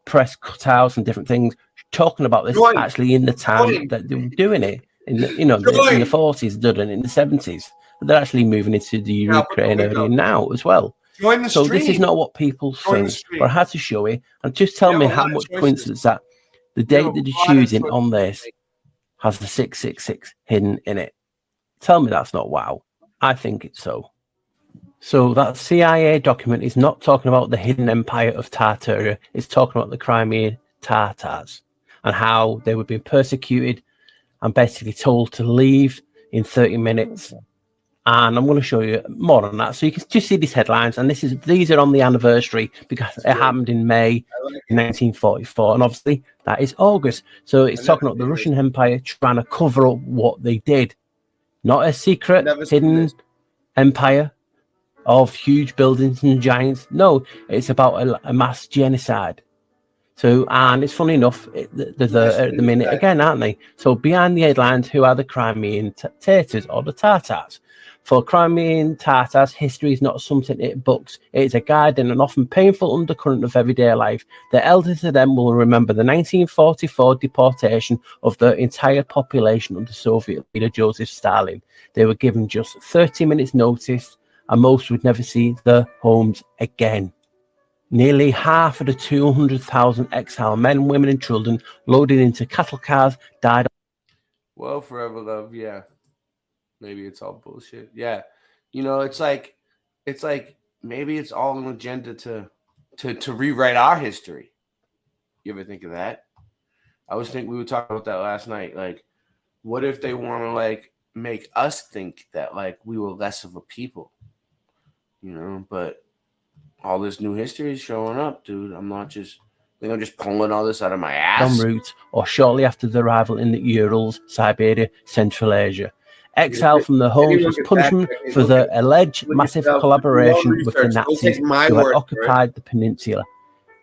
D: press cutouts and different things talking about this
T: Join.
D: actually in the time
T: Join.
D: that they were doing it. In the, in the 40s, done it in the 70s. But they're actually moving into the Ukraine area now as well.
T: Join the
D: So this is
T: stream.
D: not what people
T: Join the
D: think.
T: stream.
D: But I had to show it, and just tell
T: You
D: me
T: have a
D: how
T: lot of
D: much
T: choices.
D: coincidence that the
T: You
D: date
T: have
D: that
T: a
D: you're
T: lot of
D: choosing
T: choices.
D: on this has the 666 hidden in it. Tell me that's not wow. I think it's so. So that CIA document is not talking about the hidden empire of Tartaria. It's talking about the Crimean Tatars and how they were being persecuted and basically told to leave in 30 minutes. And I'm going to show you more on that. So you can just see these headlines. And these are on the anniversary because it happened in May 1944. And obviously that is August. So it's talking about the Russian Empire trying to cover up what they did. Not a secret, hidden empire of huge buildings and giants. No, it's about a mass genocide. So, and it's funny enough, they're there at the minute again, aren't they? So behind the headlines, who are the Crimean Tatars or the Tatars? For Crimean Tatars, history is not something it books. It is a guide and an often painful undercurrent of everyday life. The elders of them will remember the 1944 deportation of the entire population under Soviet leader Joseph Stalin. They were given just 30 minutes notice, and most would never see their homes again. Nearly half of the 200,000 exiled men, women, and children loaded into cattle cars died.
T: Well, forever love, yeah. Maybe it's all bullshit. Yeah. It's like maybe it's all an agenda to rewrite our history. You ever think of that? I was thinking we were talking about that last night. Like, what if they want to make us think that we were less of a people? But all this new history is showing up, dude. I'm just pulling all this out of my ass.
D: En route or shortly after the arrival in the Urals, Siberia, Central Asia. Exile from their homes was punishment for their alleged massive collaboration with the Nazis who had occupied the peninsula.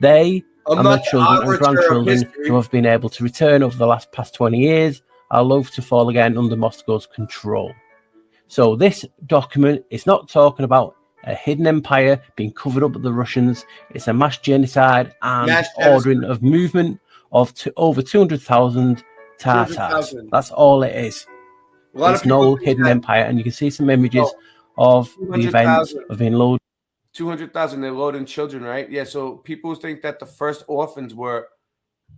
D: They and their children and grandchildren who have been able to return over the past 20 years are loath to fall again under Moscow's control. So this document is not talking about a hidden empire being covered up by the Russians. It's a mass genocide and ordering of movement of over 200,000 Tatars.
T: 200,000.
D: That's all it is. There's no hidden empire, and you can see some images of the events of being loaded.
T: 200,000. They're loading children, right? Yeah. So people think that the first orphans were,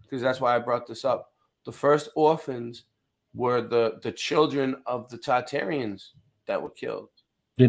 T: because that's why I brought this up. The first orphans were the children of the Tartarians that were killed.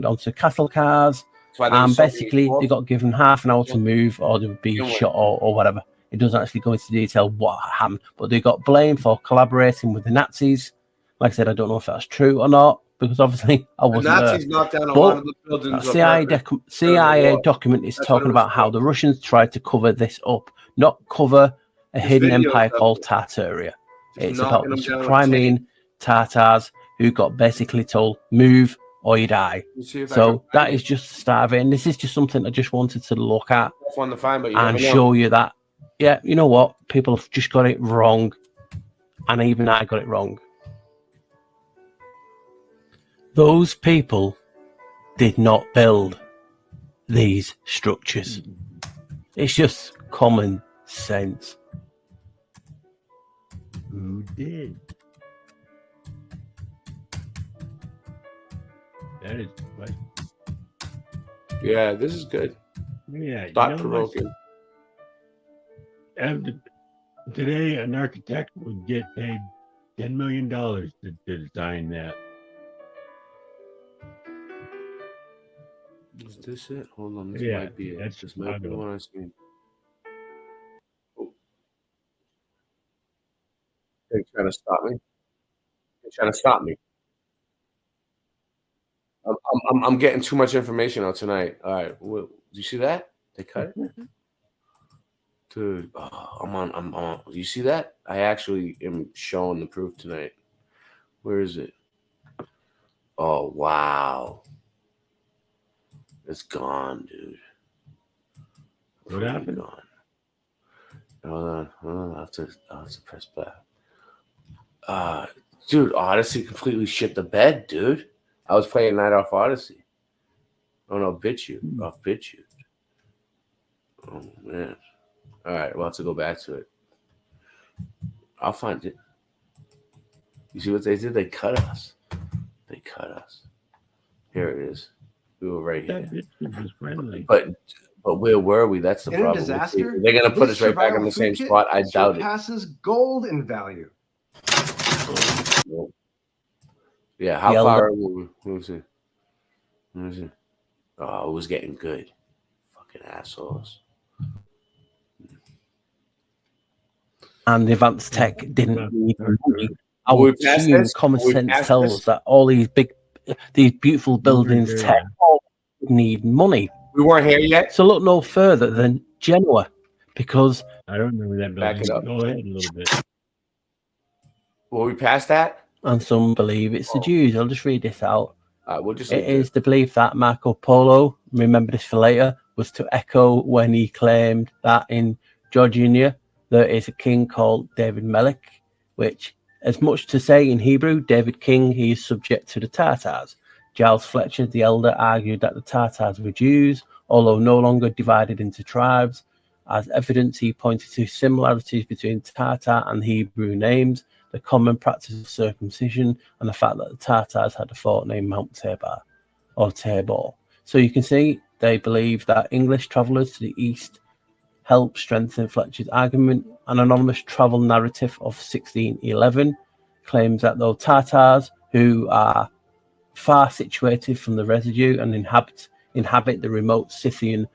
D: Onto cattle cars, and basically they got given half an hour to move, or they would be shot or whatever. It doesn't actually go into detail what happened, but they got blamed for collaborating with the Nazis. Like I said, I don't know if that's true or not. because obviously I
T: The
D: wasn't
T: Nazis
D: there.
T: knocked down a
D: But
T: lot of the buildings.
D: a
T: of
D: CIA,
T: purpose
D: CIA
T: during the war.
D: document is
T: That's what it
D: talking
T: was
D: about how the Russians tried to cover this up, not cover a
T: There's
D: hidden
T: videos
D: empire
T: of
D: called
T: it.
D: Tartaria.
T: Just
D: It's
T: knocking
D: about
T: them
D: the
T: down with
D: Crimean Tatars who got basically told, move or you die.
T: You see if I
D: So
T: can
D: that
T: find
D: is just the start of it. And this is just something I just wanted to look at
T: Tough one to find, but you
D: and
T: never know.
D: show you that, yeah, you know what? People have just got it wrong. And even I got it wrong. Those people did not build these structures. It's just common sense.
G: Who did? That is the question.
T: Yeah, this is good.
G: Yeah, you
T: Thought
G: know
T: provoking.
G: Today, an architect would get paid $10 million to design that.
T: Is this it? Hold on, this
G: Yeah,
T: might be it.
G: that's
T: This might be the
G: Chicago.
T: one I seen. Oh. They're trying to stop me. They're trying to stop me. I'm getting too much information out tonight. All right, do you see that? They cut it, dude. Oh, I'm on. Do you see that? I actually am showing the proof tonight. Where is it? Oh wow, it's gone, dude.
G: What happened?
T: Gone. Hold on. I have to press back. Dude, Odyssey completely shit the bed, dude. I was playing Night off Odyssey. Oh no, BitChute. Off BitChute. Oh man. All right, we'll have to go back to it. I'll find it. You see what they did? They cut us. They cut us. Here it is. We were right here.
G: That bitch was friendly.
T: But where were we? That's the
K: In a
T: problem.
K: disaster,
T: They're gonna put
K: this
T: us right back in
K: survival
T: the same
K: food kit
T: spot. I doubt it.
K: surpasses gold in value.
T: Yeah, how
D: The
T: far?
D: elder-
T: Let me see. Let me see. Oh, it was getting good. Fucking assholes.
D: And the advanced tech didn't need money. I
T: Will we
D: would
T: pass
D: assume
T: this?
D: common
T: Will we
D: sense
T: pass
D: tells
T: this?
D: us that all these beautiful buildings
G: here,
D: tech all need money.
T: We weren't here yet.
D: So look no further than Genoa, because
G: I don't remember that
T: Back
G: building.
T: it up.
G: Go ahead a little bit.
T: Will we pass that?
D: and some believe it's the Jews. I'll just read this out.
T: We'll just
D: It
T: leave
D: is the belief that Marco Polo, remember this for later, was to echo when he claimed that in Georgiania there is a king called David Melech, which, as much to say in Hebrew, David King, he is subject to the Tartars. Giles Fletcher, the elder, argued that the Tartars were Jews, although no longer divided into tribes. As evidence, he pointed to similarities between Tartar and Hebrew names, the common practice of circumcision, and the fact that the Tartars had a fort named Mount Tabor, or Tabor. So you can see they believe that English travellers to the east helped strengthen Fletcher's argument. An anonymous travel narrative of 1611 claims that though Tartars, who are far situated from the residue and inhabit the remote Scythian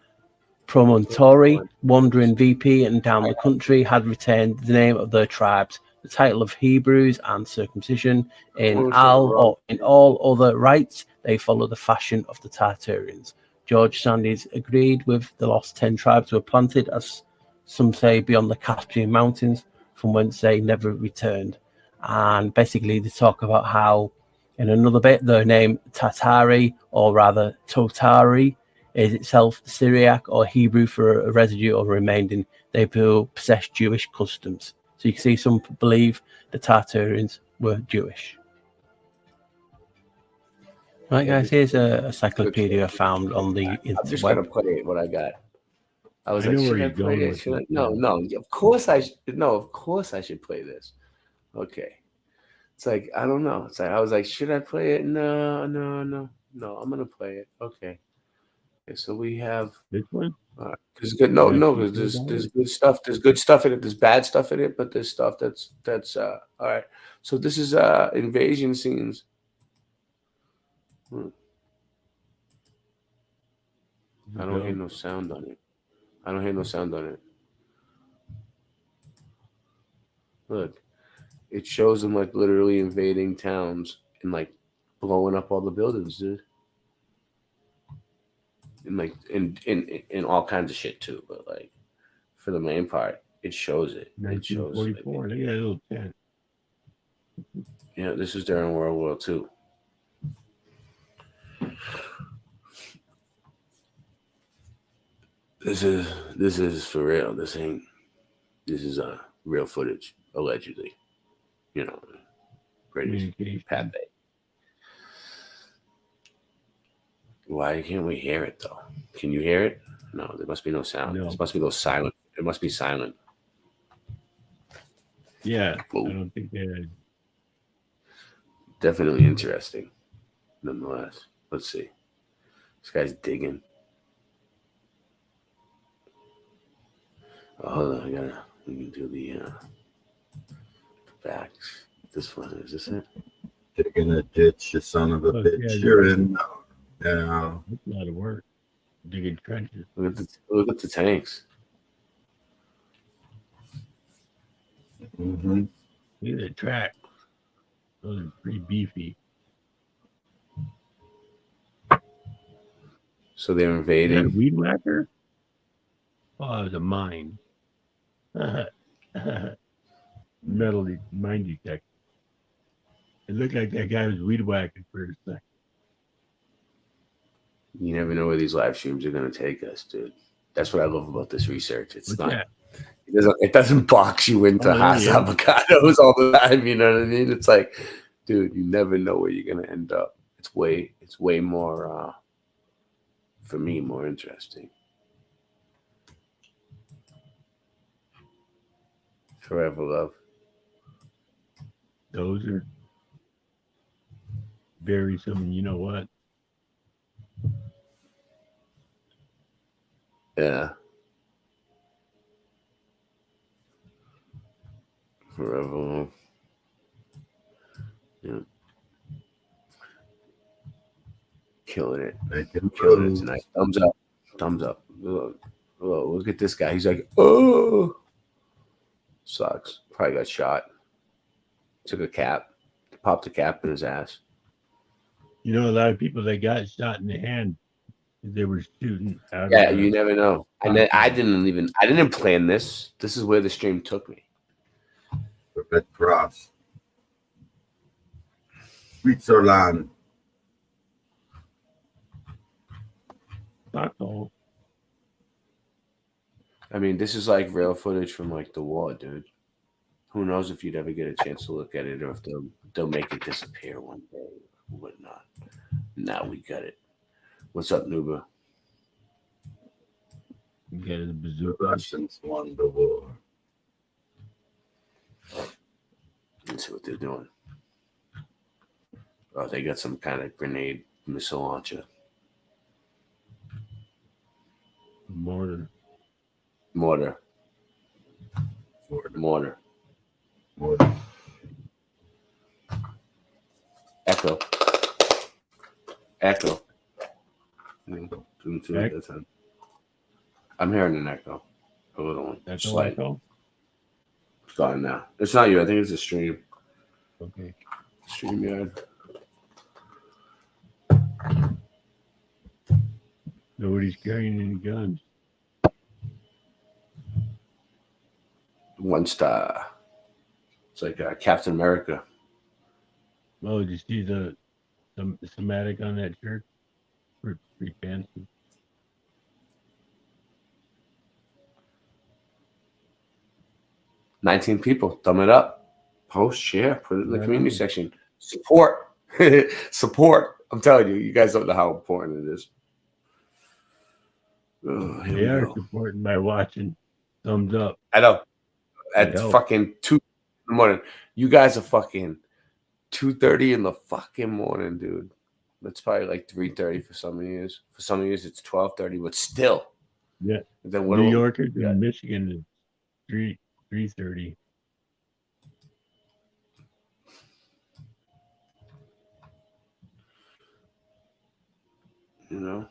D: promontory, wandering VP and down the country, had retained the name of their tribes, the title of Hebrews, and circumcision. In all other rites, they follow the fashion of the Tartarians. George Sandys agreed with the lost 10 tribes were planted, as some say, beyond the Caspian Mountains, from whence they never returned. And basically they talk about how in another bit their name Tatari, or rather Totari, is itself Syriac or Hebrew for a residue or remaining. They possess Jewish customs. So you can see some believe the Tartarians were Jewish. Right, guys, here's a encyclopedia found on the
T: I'm just gonna
D: interweb.
T: play it what I got. I was
G: I
T: like,
G: know where
T: should I
G: he's
T: play
G: going
T: it?
G: with
T: Should I?
G: this,
T: No,
G: yeah.
T: no. Of course I should. No, of course I should play this. Okay. It's like I don't know. It's like I was like, should I play it? No. I'm gonna play it. Okay. Okay. So we have
G: this one.
T: There's good. No. There's good stuff. There's good stuff in it. There's bad stuff in it, but there's stuff that's all right. So this is invasion scenes. I don't hear no sound on it. Look, it shows them like literally invading towns and like blowing up all the buildings, dude. And like in all kinds of shit too, but like for the main part, it shows it. It shows.
G: 1944. Look at that little tent.
T: Yeah, this is during World War II. This is for real. This is real footage, allegedly. You know, British Pathé. Why can't we hear it though? Can you hear it? No, there must be no sound.
G: No.
T: It must be those silent. It must be silent.
G: Yeah,
T: Whoa.
G: I don't think they had.
T: Definitely interesting. Nonetheless, let's see. This guy's digging. Oh, hold on, we can do the backs. This one, is this it?
L: Digging a ditch, you son of a bitch.
G: yeah,
L: You're in. Yeah.
G: That's a lot of work. Digging trenches.
T: Look at the tanks.
L: Mm-hmm.
G: Look at the track. Those are pretty beefy.
T: So they're
G: Is that a
T: invading.
G: weed whacker? Oh, it was a mine. Metal mine detector. It looked like that guy was weed whacking for a second.
T: You never know where these live streams are going to take us, dude. That's what I love about this research. It's
G: What's
T: not.
G: that?
T: It doesn't box you into
G: Oh,
T: Haas
G: yeah.
T: avocados all the time. You know what I mean? It's like, dude, you never know where you're gonna end up. It's way more for me more interesting. Forever love.
G: Those are very some. You know what?
T: Yeah. Forever love. Yeah. Killing it. Killing it tonight. Thumbs up. Thumbs up. Look at this guy. He's like, oh, sucks. Probably got shot. Took a cap. Popped a cap in his ass.
G: You know, a lot of people that got shot in the hand, they were shooting out.
T: Yeah,
G: of
T: you never know. And I didn't plan this. This is where the stream took me.
L: Red Cross. Switzerland.
G: Stockholm.
T: I mean, this is like real footage from like the war, dude. Who knows if you'd ever get a chance to look at it or if they'll make it disappear one day or whatnot. Now we got it. What's up, Nuba?
G: You got the bazooka.
L: Russians won the war.
T: Let's see what they're doing. Oh, they got some kind of grenade missile launcher.
G: Mortar.
T: Echo. I'm hearing an echo. A little one.
G: Echo,
T: Slight.
G: echo?
T: It's gone now. It's not you. I think it's a stream.
G: Okay.
T: StreamYard.
G: Nobody's carrying any guns.
T: One star. It's like Captain America.
G: Oh, did you see the schematic on that shirt? Pretty fancy.
T: $19 people. Thumb it up. Post, share, put it in the community section. Support. Support. I'm telling you, you guys don't know how important it is. Oh, here
G: They
T: we
G: are
T: go.
G: supporting by watching. Thumbs up.
T: I know. At
G: Yo.
T: fucking 2 in the morning. You guys are fucking 2:30 in the fucking morning, dude. That's probably like 3:30 for some of you. For some of you, it's 12:30, but still.
G: Yeah.
T: Then what
G: New
T: do-
G: Yorkers
T: yeah.
G: in Michigan is 3:30.
T: You know?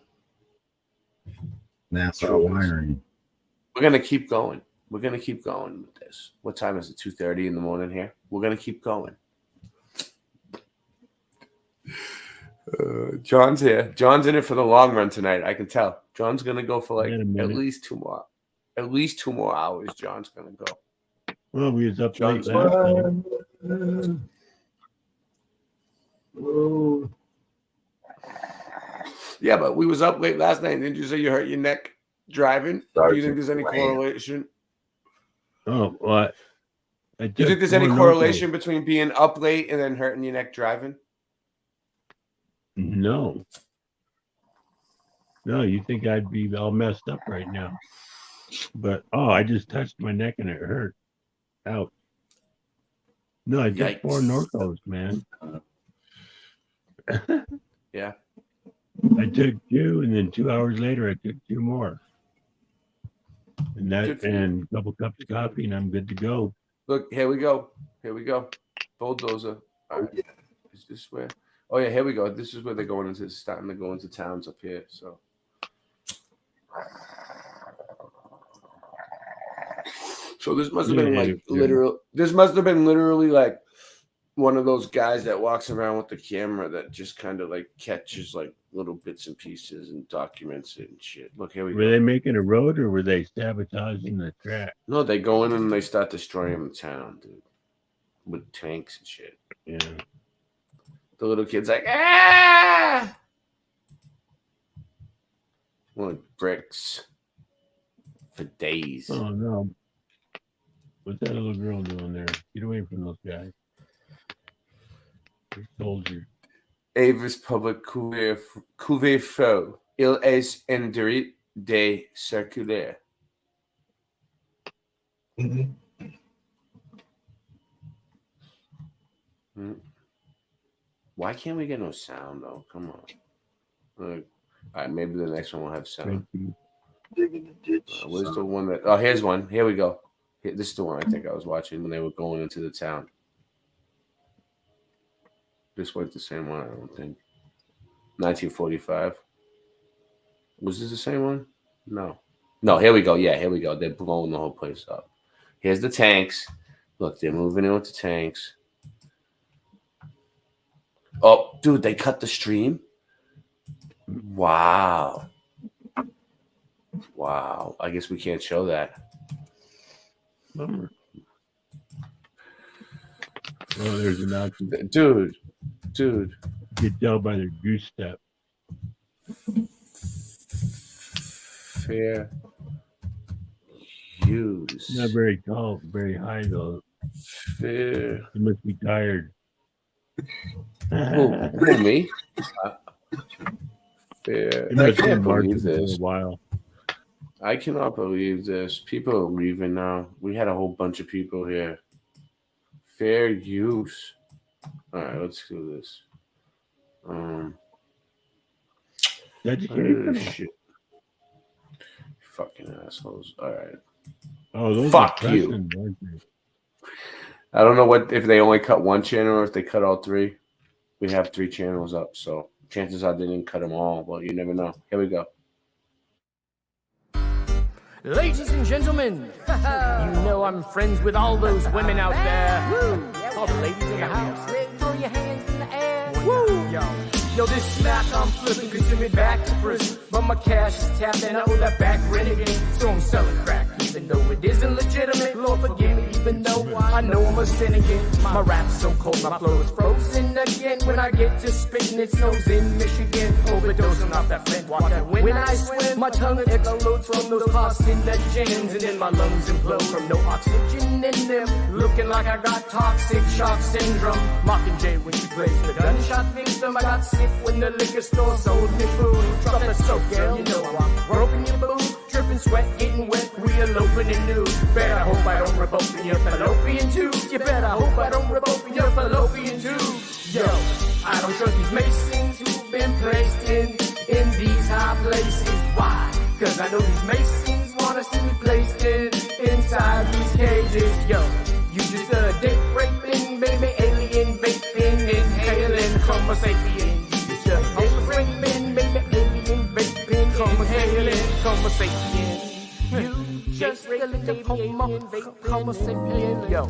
L: NASA wiring.
T: We're gonna keep going. We're gonna keep going with this. What time is it? 2:30 in the morning here. We're gonna keep going. John's here. John's in it for the long run tonight. I can tell. John's gonna go for like
G: Wait a minute.
T: at least 2 more hours. John's gonna go.
G: Well, we was up late
T: John's
G: last night.
T: Yeah, but we was up late last night. Didn't you say you hurt your neck driving? Do you think there's any correlation?
G: Oh, what?
T: Do you think there's any correlation between being up late and then hurting your neck driving?
G: No. No, you think I'd be all messed up right now. But, I just touched my neck and it hurt. Ouch. No, I took 4 Norcos, man.
T: Yeah.
G: I took 2, and then 2 hours later, I took 2 more. And and a couple cups of coffee, and I'm good to go.
T: Look, here we go. Here we go. Bulldozer. All right. Is this where? Oh, yeah, here we go. This is where they're going into, starting to go into towns up here. So. So this must have been like literal. This must have been literally like one of those guys that walks around with the camera that just kind of like catches like little bits and pieces and documents it and shit. Look, here we go.
G: Were they making a road or were they sabotaging the track?
T: No, they go in and they start destroying the town, dude, with tanks and shit.
G: Yeah.
T: The little kid's like, ah! With bricks for days.
G: Oh, no. What's that little girl doing there? Get away from those guys. They're soldiers.
T: Avis public couvre-feu. Il est interdit de circuler. Why can't we get no sound though? Come on. All right, maybe the next one will have sound. Where's the one that? Oh, here's one. Here we go. This is the one I think I was watching when they were going into the town. This was the same one, I don't think. 1945. Was this the same one? No. No, here we go. Yeah, here we go. They're blowing the whole place up. Here's the tanks. Look, they're moving in with the tanks. Oh, dude, they cut the stream? Wow. Wow. I guess we can't show that.
G: Bummer. Oh, there's an option.
T: Dude.
G: You can tell by their goose step.
T: Fair use.
G: Not very tall, very high though.
T: Fair.
G: You must be tired.
T: Who, me? Fair. I can't believe this.
G: For a while.
T: I cannot believe this. People are leaving now. We had a whole bunch of people here. Fair use. All right, let's do this. Shit. Fucking assholes. All right.
G: Oh, those
T: fuck
G: are
T: you.
G: pressing, aren't they?
T: I don't know what if they only cut one channel or if they cut all 3. We have 3 channels up, so chances are they didn't cut them all, but you never know. Here we go.
U: Ladies and gentlemen, you know I'm friends with all those women out there. Woo! All the ladies in the house, throw your hands in the air. Woo! Yo, this smack I'm flipping could send me back to prison, but my cash is tapped and I owe that back rent again. So I'm selling crack, even though it isn't legitimate. Lord forgive me, even though I know I'm a sin again. My rap's so cold, my flow is frozen again. When I get to spitting, it snows in Michigan. Overdosing off that Flint water. When I swim, my tongue explodes from those carcinogens, and then my lungs implode from no oxygen in them. Looking like I got toxic shock syndrome. Mockingjay when she plays the gunshot victim. I got sick when the liquor store sold me food. Dropping soap, girl, you know I'm broken your boo. Dripping sweat, getting wet, we eloping and new. Better hope I don't rip open your fallopian tube. You better hope I don't rip open your fallopian tube. Yo, I don't trust these masons who've been placed in these high places. Why? Cause I know these masons want us to be placed inside these cages. Yo, you just a dick raping, baby, alien vaping, inhaling Homo sapien. You just a dick raping, baby, alien vaping, inhaling Homo sapien. You just a little Homo sapien. Yo,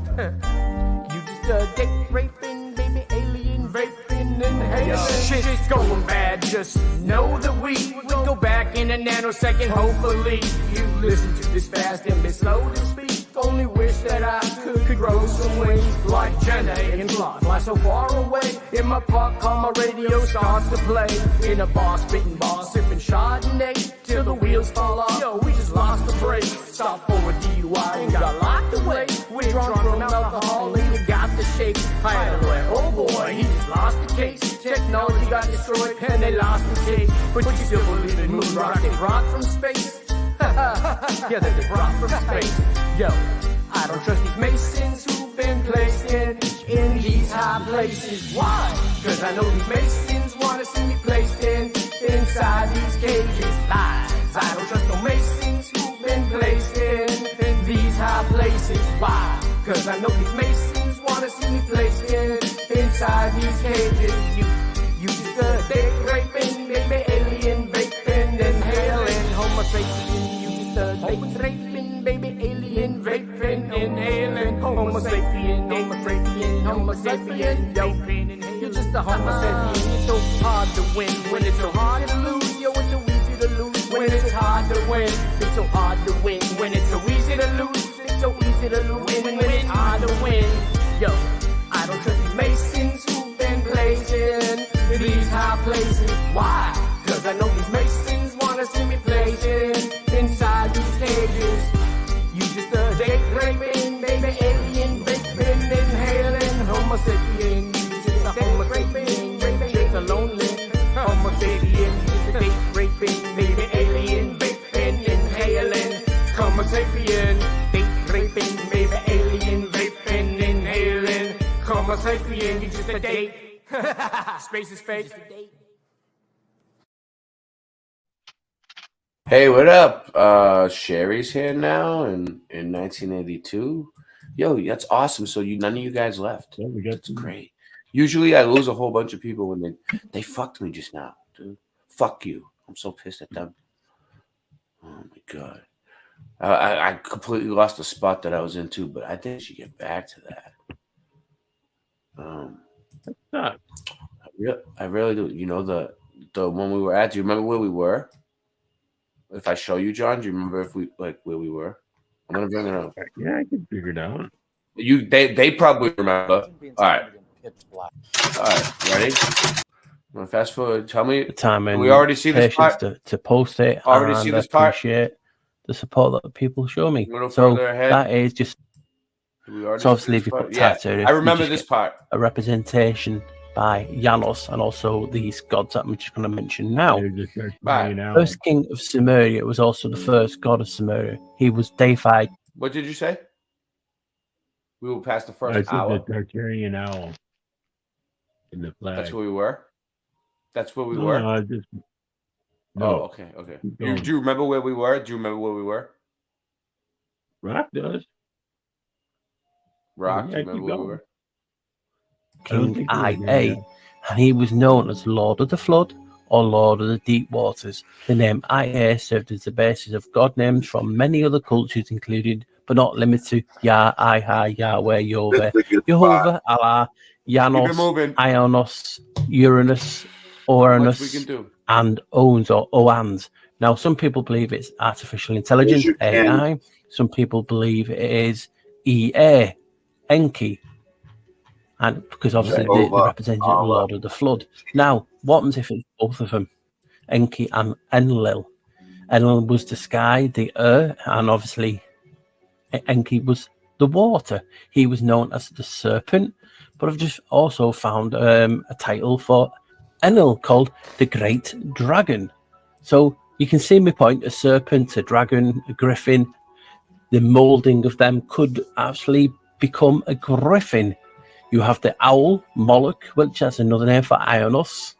U: you just a dick raping, baby, alien vaping, inhaling. Shit it's going bad, just know that we would go back in a nanosecond. Hopefully you listen to this fast and be slow to speak. Only wish that I could grow some wings like Jenna and fly so far away. In my park car, my radio starts to play. In a bar, spitting bars, sipping Chardonnay till the wheels fall off. Yo, we just lost the brake. Stop for a DUI and got locked away. We're drunk from alcohol and you got the shake. I had to let, oh boy, he just lost the case. Technology got destroyed and they lost the case. But you still believe in moon rock they brought from space. Yeah, they brought from space. Yo, I don't trust these masons who've been placed in these high places. Why? Cause I know these masons wanna see me placed inside these cages. Lies. I don't trust no masons who've been placed in these high places. Why? Cause I know these masons wanna see me placed inside these cages. You just a dick raping, baby, alien vaping, inhaling, homo sapien. You just a dick raping, baby, alien vaping, inhaling, homo sapien, homo sapien, homo sapien, yo. You're just a homo sapien. It's so hard to win when it's so hard to lose. Yo, it's so easy to lose when it's hard to win. It's so hard to win when it's so easy to lose. It's so easy to lose when it's hard to win. Yo, I don't trust these masons who've been placed in these high places. Why? Cause I know these masons wanna see me placed inside these cages. You just a dick raping, baby, alien vaping, inhaling, homo sapien. You just a homo sapien, baby, just a lonely homo sapien. You just a dick raping, baby, alien vaping, inhaling, homo sapien. Dick raping, baby, alien vaping, inhaling, homo sapien. You just a date. Space is fake.
T: Hey, what up? Sherry's here now in 1982. Yo, that's awesome. So none of you guys left.
G: Yeah, we got
T: That's great. Usually I lose a whole bunch of people when they fucked me just now, dude. Fuck you. I'm so pissed at them. Oh my god. I completely lost the spot that I was into, but I think I should get back to that. I really do. You know the one we were at. Do you remember where we were? If I show you, John, do you remember if we where we were? I'm gonna bring it up.
G: Yeah, I can figure it out.
T: They probably remember. All right, ready? I'm gonna fast forward. Tell me.
D: The time and
T: we already see this part
D: to post it.
T: Already
D: and
T: see this part.
D: Appreciate the support that people show me.
T: A little
D: So
T: further ahead.
D: that is just. So obviously, if you put tattoo,
T: I remember this part.
D: A representation by Janos and also these gods that I'm just going to mention now. First king of Sumeria was also the first god of Sumeria. He was deified.
T: What did you say? We will pass the
G: I
T: first
G: said
T: hour.
G: the Tartarian owl in the flag.
T: That's where we were. That's where we
G: No,
T: were.
G: no, I just no.
T: Oh, okay.
G: Keep
T: Do
G: going.
T: you remember where we were? Do you remember where we were?
G: Rock does.
T: Rock.
G: Yeah,
T: Do you remember
G: keep
T: where we
G: going.
T: were?
D: King Ia, and he was known as Lord of the Flood or Lord of the Deep Waters. The name Ia served as the basis of god names from many other cultures, including but not limited to Yah, Iha, Yahweh, Jehovah, Allah, Janos, Ionos, Uranus, Uranus,
T: we can do.
D: and Ons or Oans. Now, some people believe it's artificial intelligence, AI. Some people believe it is EA, Enki. And because obviously they represented the Lord of the Flood. Now, what happens if it's both of them? Enki and Enlil. Enlil was the sky, the air, and obviously Enki was the water. He was known as the serpent, but I've just also found a title for Enlil called the Great Dragon. So you can see my point, a serpent, a dragon, a griffin. The moulding of them could actually become a griffin. You have the owl, Moloch, which has another name for Ionos,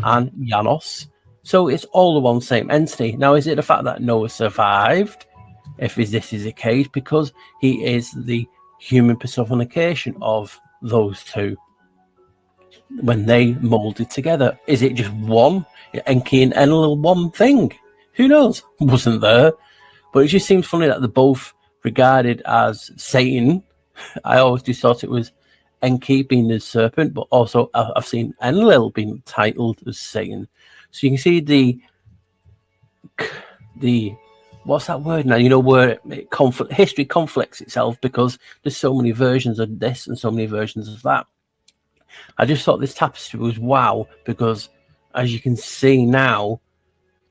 D: and Janos. So it's all the one same entity. Now, is it the fact that Noah survived? If this is the case, because he is the human personification of those two when they molded together. Is it just one? Enki and Enlil one thing? Who knows? Wasn't there. But it just seems funny that they're both regarded as Satan. I always just thought it was Enki being the serpent, but also I've seen Enlil being titled as Satan. So you can see the what's that word now? You know, where history conflicts itself because there's so many versions of this and so many versions of that. I just thought this tapestry was wow, because as you can see now,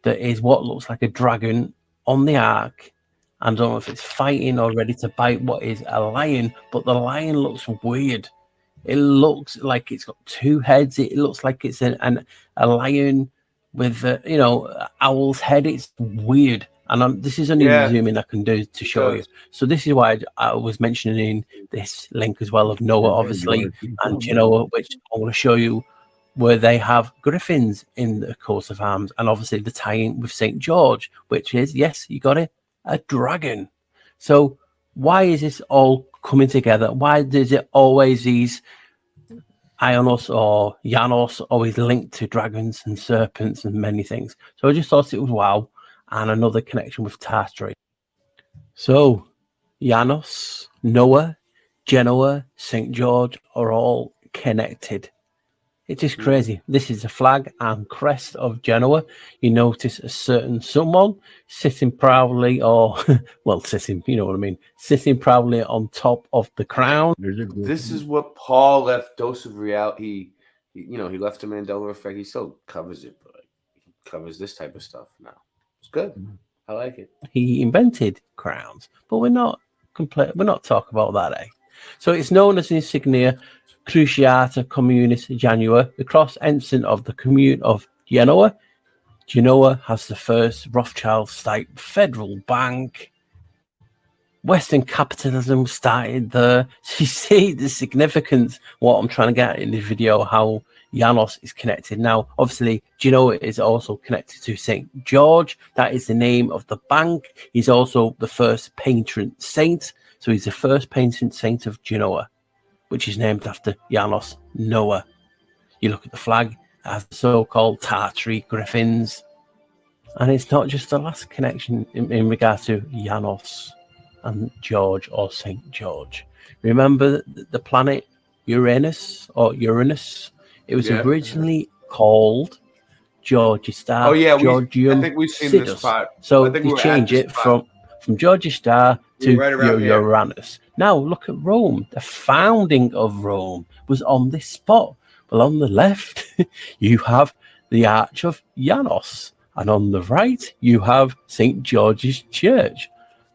D: there is what looks like a dragon on the ark. I don't know if it's fighting or ready to bite what is a lion, but the lion looks weird. It looks like it's got two heads. It looks like it's a lion with owl's head. It's weird. And this is only zooming I can do to show you. So this is why I was mentioning this link as well of Noah, obviously, and Genoa, which I want to show you where they have griffins in the coat of arms, and obviously the tie-in with St. George, which is, yes, you got it, a dragon. So why is this all coming together? Why does it always these Ionos or Janos always linked to dragons and serpents and many things? So I just thought it was wow. And another connection with Tartary. So, Janos, Noah, Genoa, St. George are all connected. It's just crazy. This is the flag and crest of Genoa. You notice a certain someone sitting proudly, or, well, sitting, you know what I mean, sitting proudly on top of the crown.
T: This is what Paul left Dose of Reality. He left the Mandela Effect. He still covers it, but he covers this type of stuff now. It's good. I like it.
D: He invented crowns, but we're not talking about that, eh? So it's known as insignia Cruciata Communis Janua, the cross ensign of the commune of Genoa. Genoa has the first Rothschild-type federal bank. Western capitalism started there. So you see the significance, what I'm trying to get in the video, how Janos is connected. Now, obviously, Genoa is also connected to St. George. That is the name of the bank. He's also the first patron saint. So he's the first patron saint of Genoa, which is named after Janos, Noah. You look at the flag, it has the so-called Tartary griffins. And it's not just the last connection in regard to Janos and George or St. George. Remember the planet Uranus or Uranus? It was originally called Georgistar.
T: Oh yeah,
D: Georgium
T: I think we've seen
D: Sidus.
T: this spot.
D: So they changed it from Georgistar to
T: Right around here.
D: Uranus. Now look at Rome. The founding of Rome was on this spot. Well, on the left, you have the Arch of Janos, and on the right, you have St. George's Church.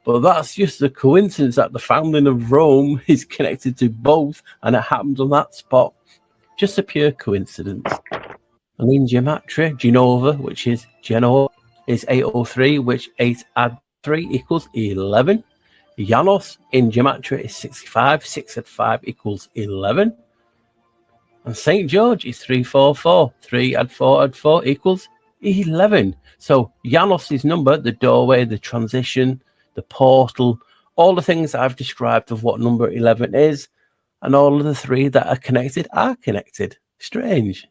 D: But that's just a coincidence that the founding of Rome is connected to both, and it happens on that spot. Just a pure coincidence. And in gematria, Genova, which is Genoa, is 803, which 8 add 3 equals 11. Janos in gematria is 65. 6 add 5 equals 11. And St. George is 344. 3 add 4 equals 11. So Janos' number, the doorway, the transition, the portal, all the things I've described of what number 11 is, and all of the three that are connected. Strange.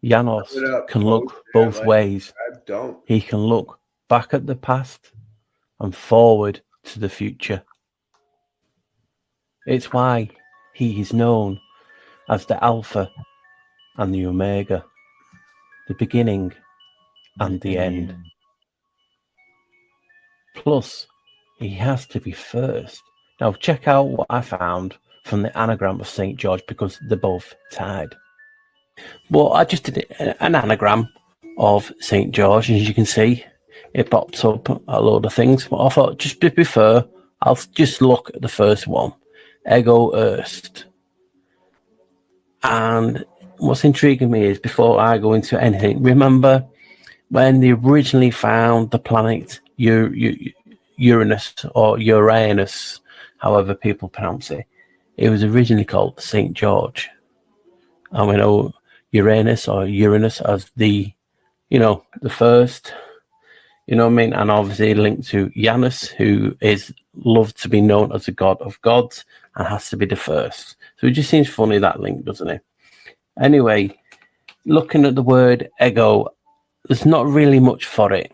D: Janos can look both ways. He can look back at the past and forward to the future. It's why he is known as the Alpha and the Omega, the beginning and the end. Plus, he has to be first. Now, check out what I found from the anagram of St. George, because they're both tied. Well, I just did an anagram of St. George, and as you can see, it pops up a load of things. But I thought, just to be fair, I'll just look at the first one, Ego Erst. And what's intriguing me is, before I go into anything, remember when they originally found the planet Uranus or Uranus, however people pronounce it, it was originally called St. George. And we know Uranus or Uranus as the first, you know what I mean? And obviously linked to Janus, who is loved to be known as the god of gods and has to be the first. So it just seems funny, that link, doesn't it? Anyway, looking at the word ego, there's not really much for it.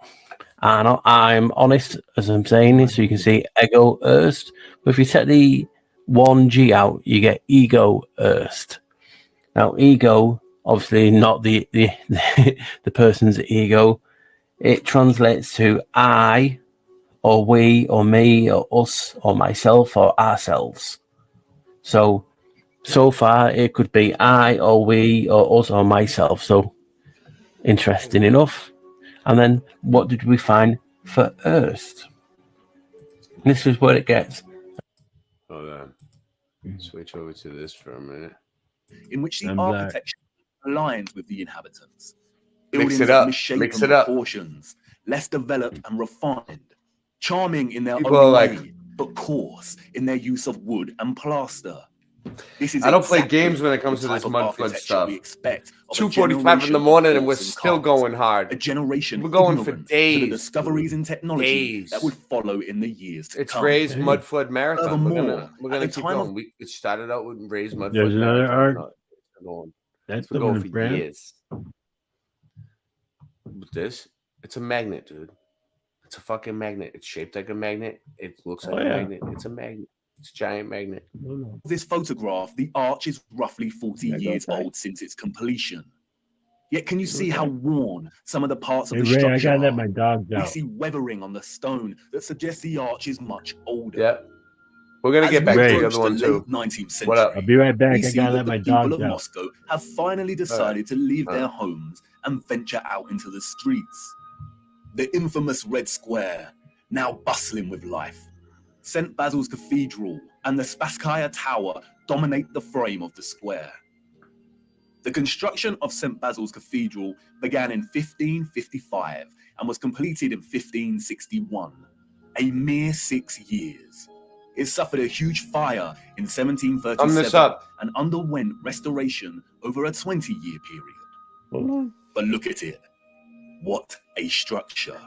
D: And I'm honest as I'm saying it, so you can see ego Erst. But if you take the one G out, you get ego erst. Now, ego, obviously not the the person's ego. It translates to I, or we, or me, or us, or myself, or ourselves. So far, it could be I, or we, or us, or myself. So, interesting enough. And then, what did we find for erst? This is where it gets.
T: Hold on. Switch over to this for a minute.
A: In which the
G: I'm black.
A: architecture aligns with the inhabitants.
T: Mix
A: Buildings
T: it
A: of
T: up.
A: misshapen
T: Mix it up.
A: proportions, less developed and refined, charming in their
T: People
A: own
T: are like-
A: way, but coarse in their use of wood and plaster. This is
T: I don't play
A: exactly
T: games when it comes
A: the
T: to this
A: type of
T: mud flood
A: architecture
T: stuff.
A: we expect of a
T: 2:45 in
A: generation
T: the
A: of
T: morning and we're
A: horse and
T: still
A: cars.
T: going hard.
A: A generation
T: We're going for
A: ignorant
T: days.
A: to the discoveries in technology
T: Days.
A: that would follow in the years to
T: It's
A: come.
T: Ray's Mud Flood Marathon. We're
A: Furthermore,
T: gonna
A: at the
T: keep
A: time
T: going.
A: of-
T: It started out with Ray's Mud
G: There's
T: Flood
G: another
T: Marathon.
G: art.
T: No, it's going.
G: That's
T: We're
G: the one
T: going
G: in
T: for
G: France.
T: years. With this, it's a magnet, dude. It's a fucking magnet. It's shaped like a magnet. It looks like
G: Oh,
T: a
G: yeah.
T: magnet. It's a magnet. It's a giant magnet.
A: This photograph, the arch is roughly 40
G: Yeah, go
A: years
G: back.
A: old since its completion. Yet can you see how worn some of the parts of
G: Hey
A: the
G: Ray, I
A: structure
G: gotta let
A: are?
G: my dogs
A: We
G: out.
A: see weathering on the stone that suggests the arch is much older.
T: Yep. We're gonna
A: As
T: get
A: we
T: back to the
A: approach
T: other one
A: late
T: too.
A: 19th century,
T: What up?
G: I'll be right back.
A: we
G: I
A: see
G: gotta
A: that
G: let
A: the
G: my
A: people
G: dogs
A: of
G: out.
A: Moscow have finally decided to leave their homes and venture out into the streets. The infamous Red Square, now bustling with life. St. Basil's Cathedral and the Spasskaya Tower dominate the frame of the square. The construction of St. Basil's Cathedral began in 1555 and was completed in 1561, a mere 6 years. It suffered a huge fire in
T: Sum this
A: 1737
T: up.
A: and underwent restoration over a 20-year period. But look at it. What a structure.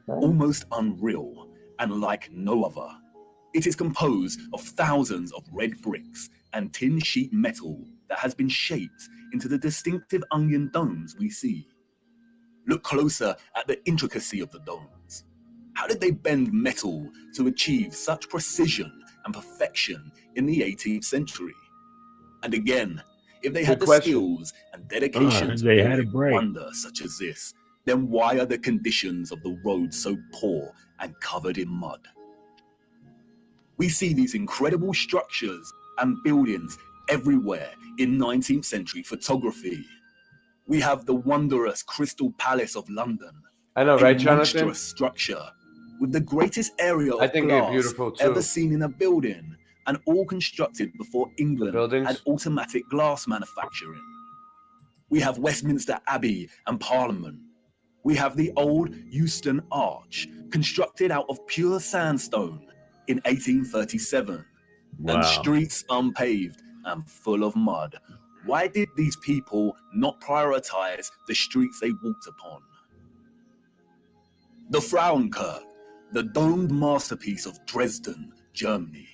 A: Almost unreal and like no other. It is composed of thousands of red bricks and tin sheet metal that has been shaped into the distinctive onion domes we see. Look closer at the intricacy of the domes. How did they bend metal to achieve such precision and perfection in the 18th century? And again, if they had
T: Good
A: the
T: question.
A: skills and dedication to
G: they had a
A: build
G: break.
A: wonder such as this, then why are the conditions of the road so poor and covered in mud? We see these incredible structures and buildings everywhere in 19th century photography. We have the wondrous Crystal Palace of London.
T: I know,
A: a
T: right, Jonathan?
A: monstrous structure with the greatest area of
T: I think they're
A: glass
T: beautiful, too.
A: ever seen in a building, and all constructed before England
T: buildings?
A: had automatic glass manufacturing. We have Westminster Abbey and Parliament. We have the old Euston Arch, constructed out of pure sandstone in 1837,
G: Wow.
A: and streets unpaved and full of mud. Why did these people not prioritize the streets they walked upon? The Frauenkirche, the domed masterpiece of Dresden, Germany.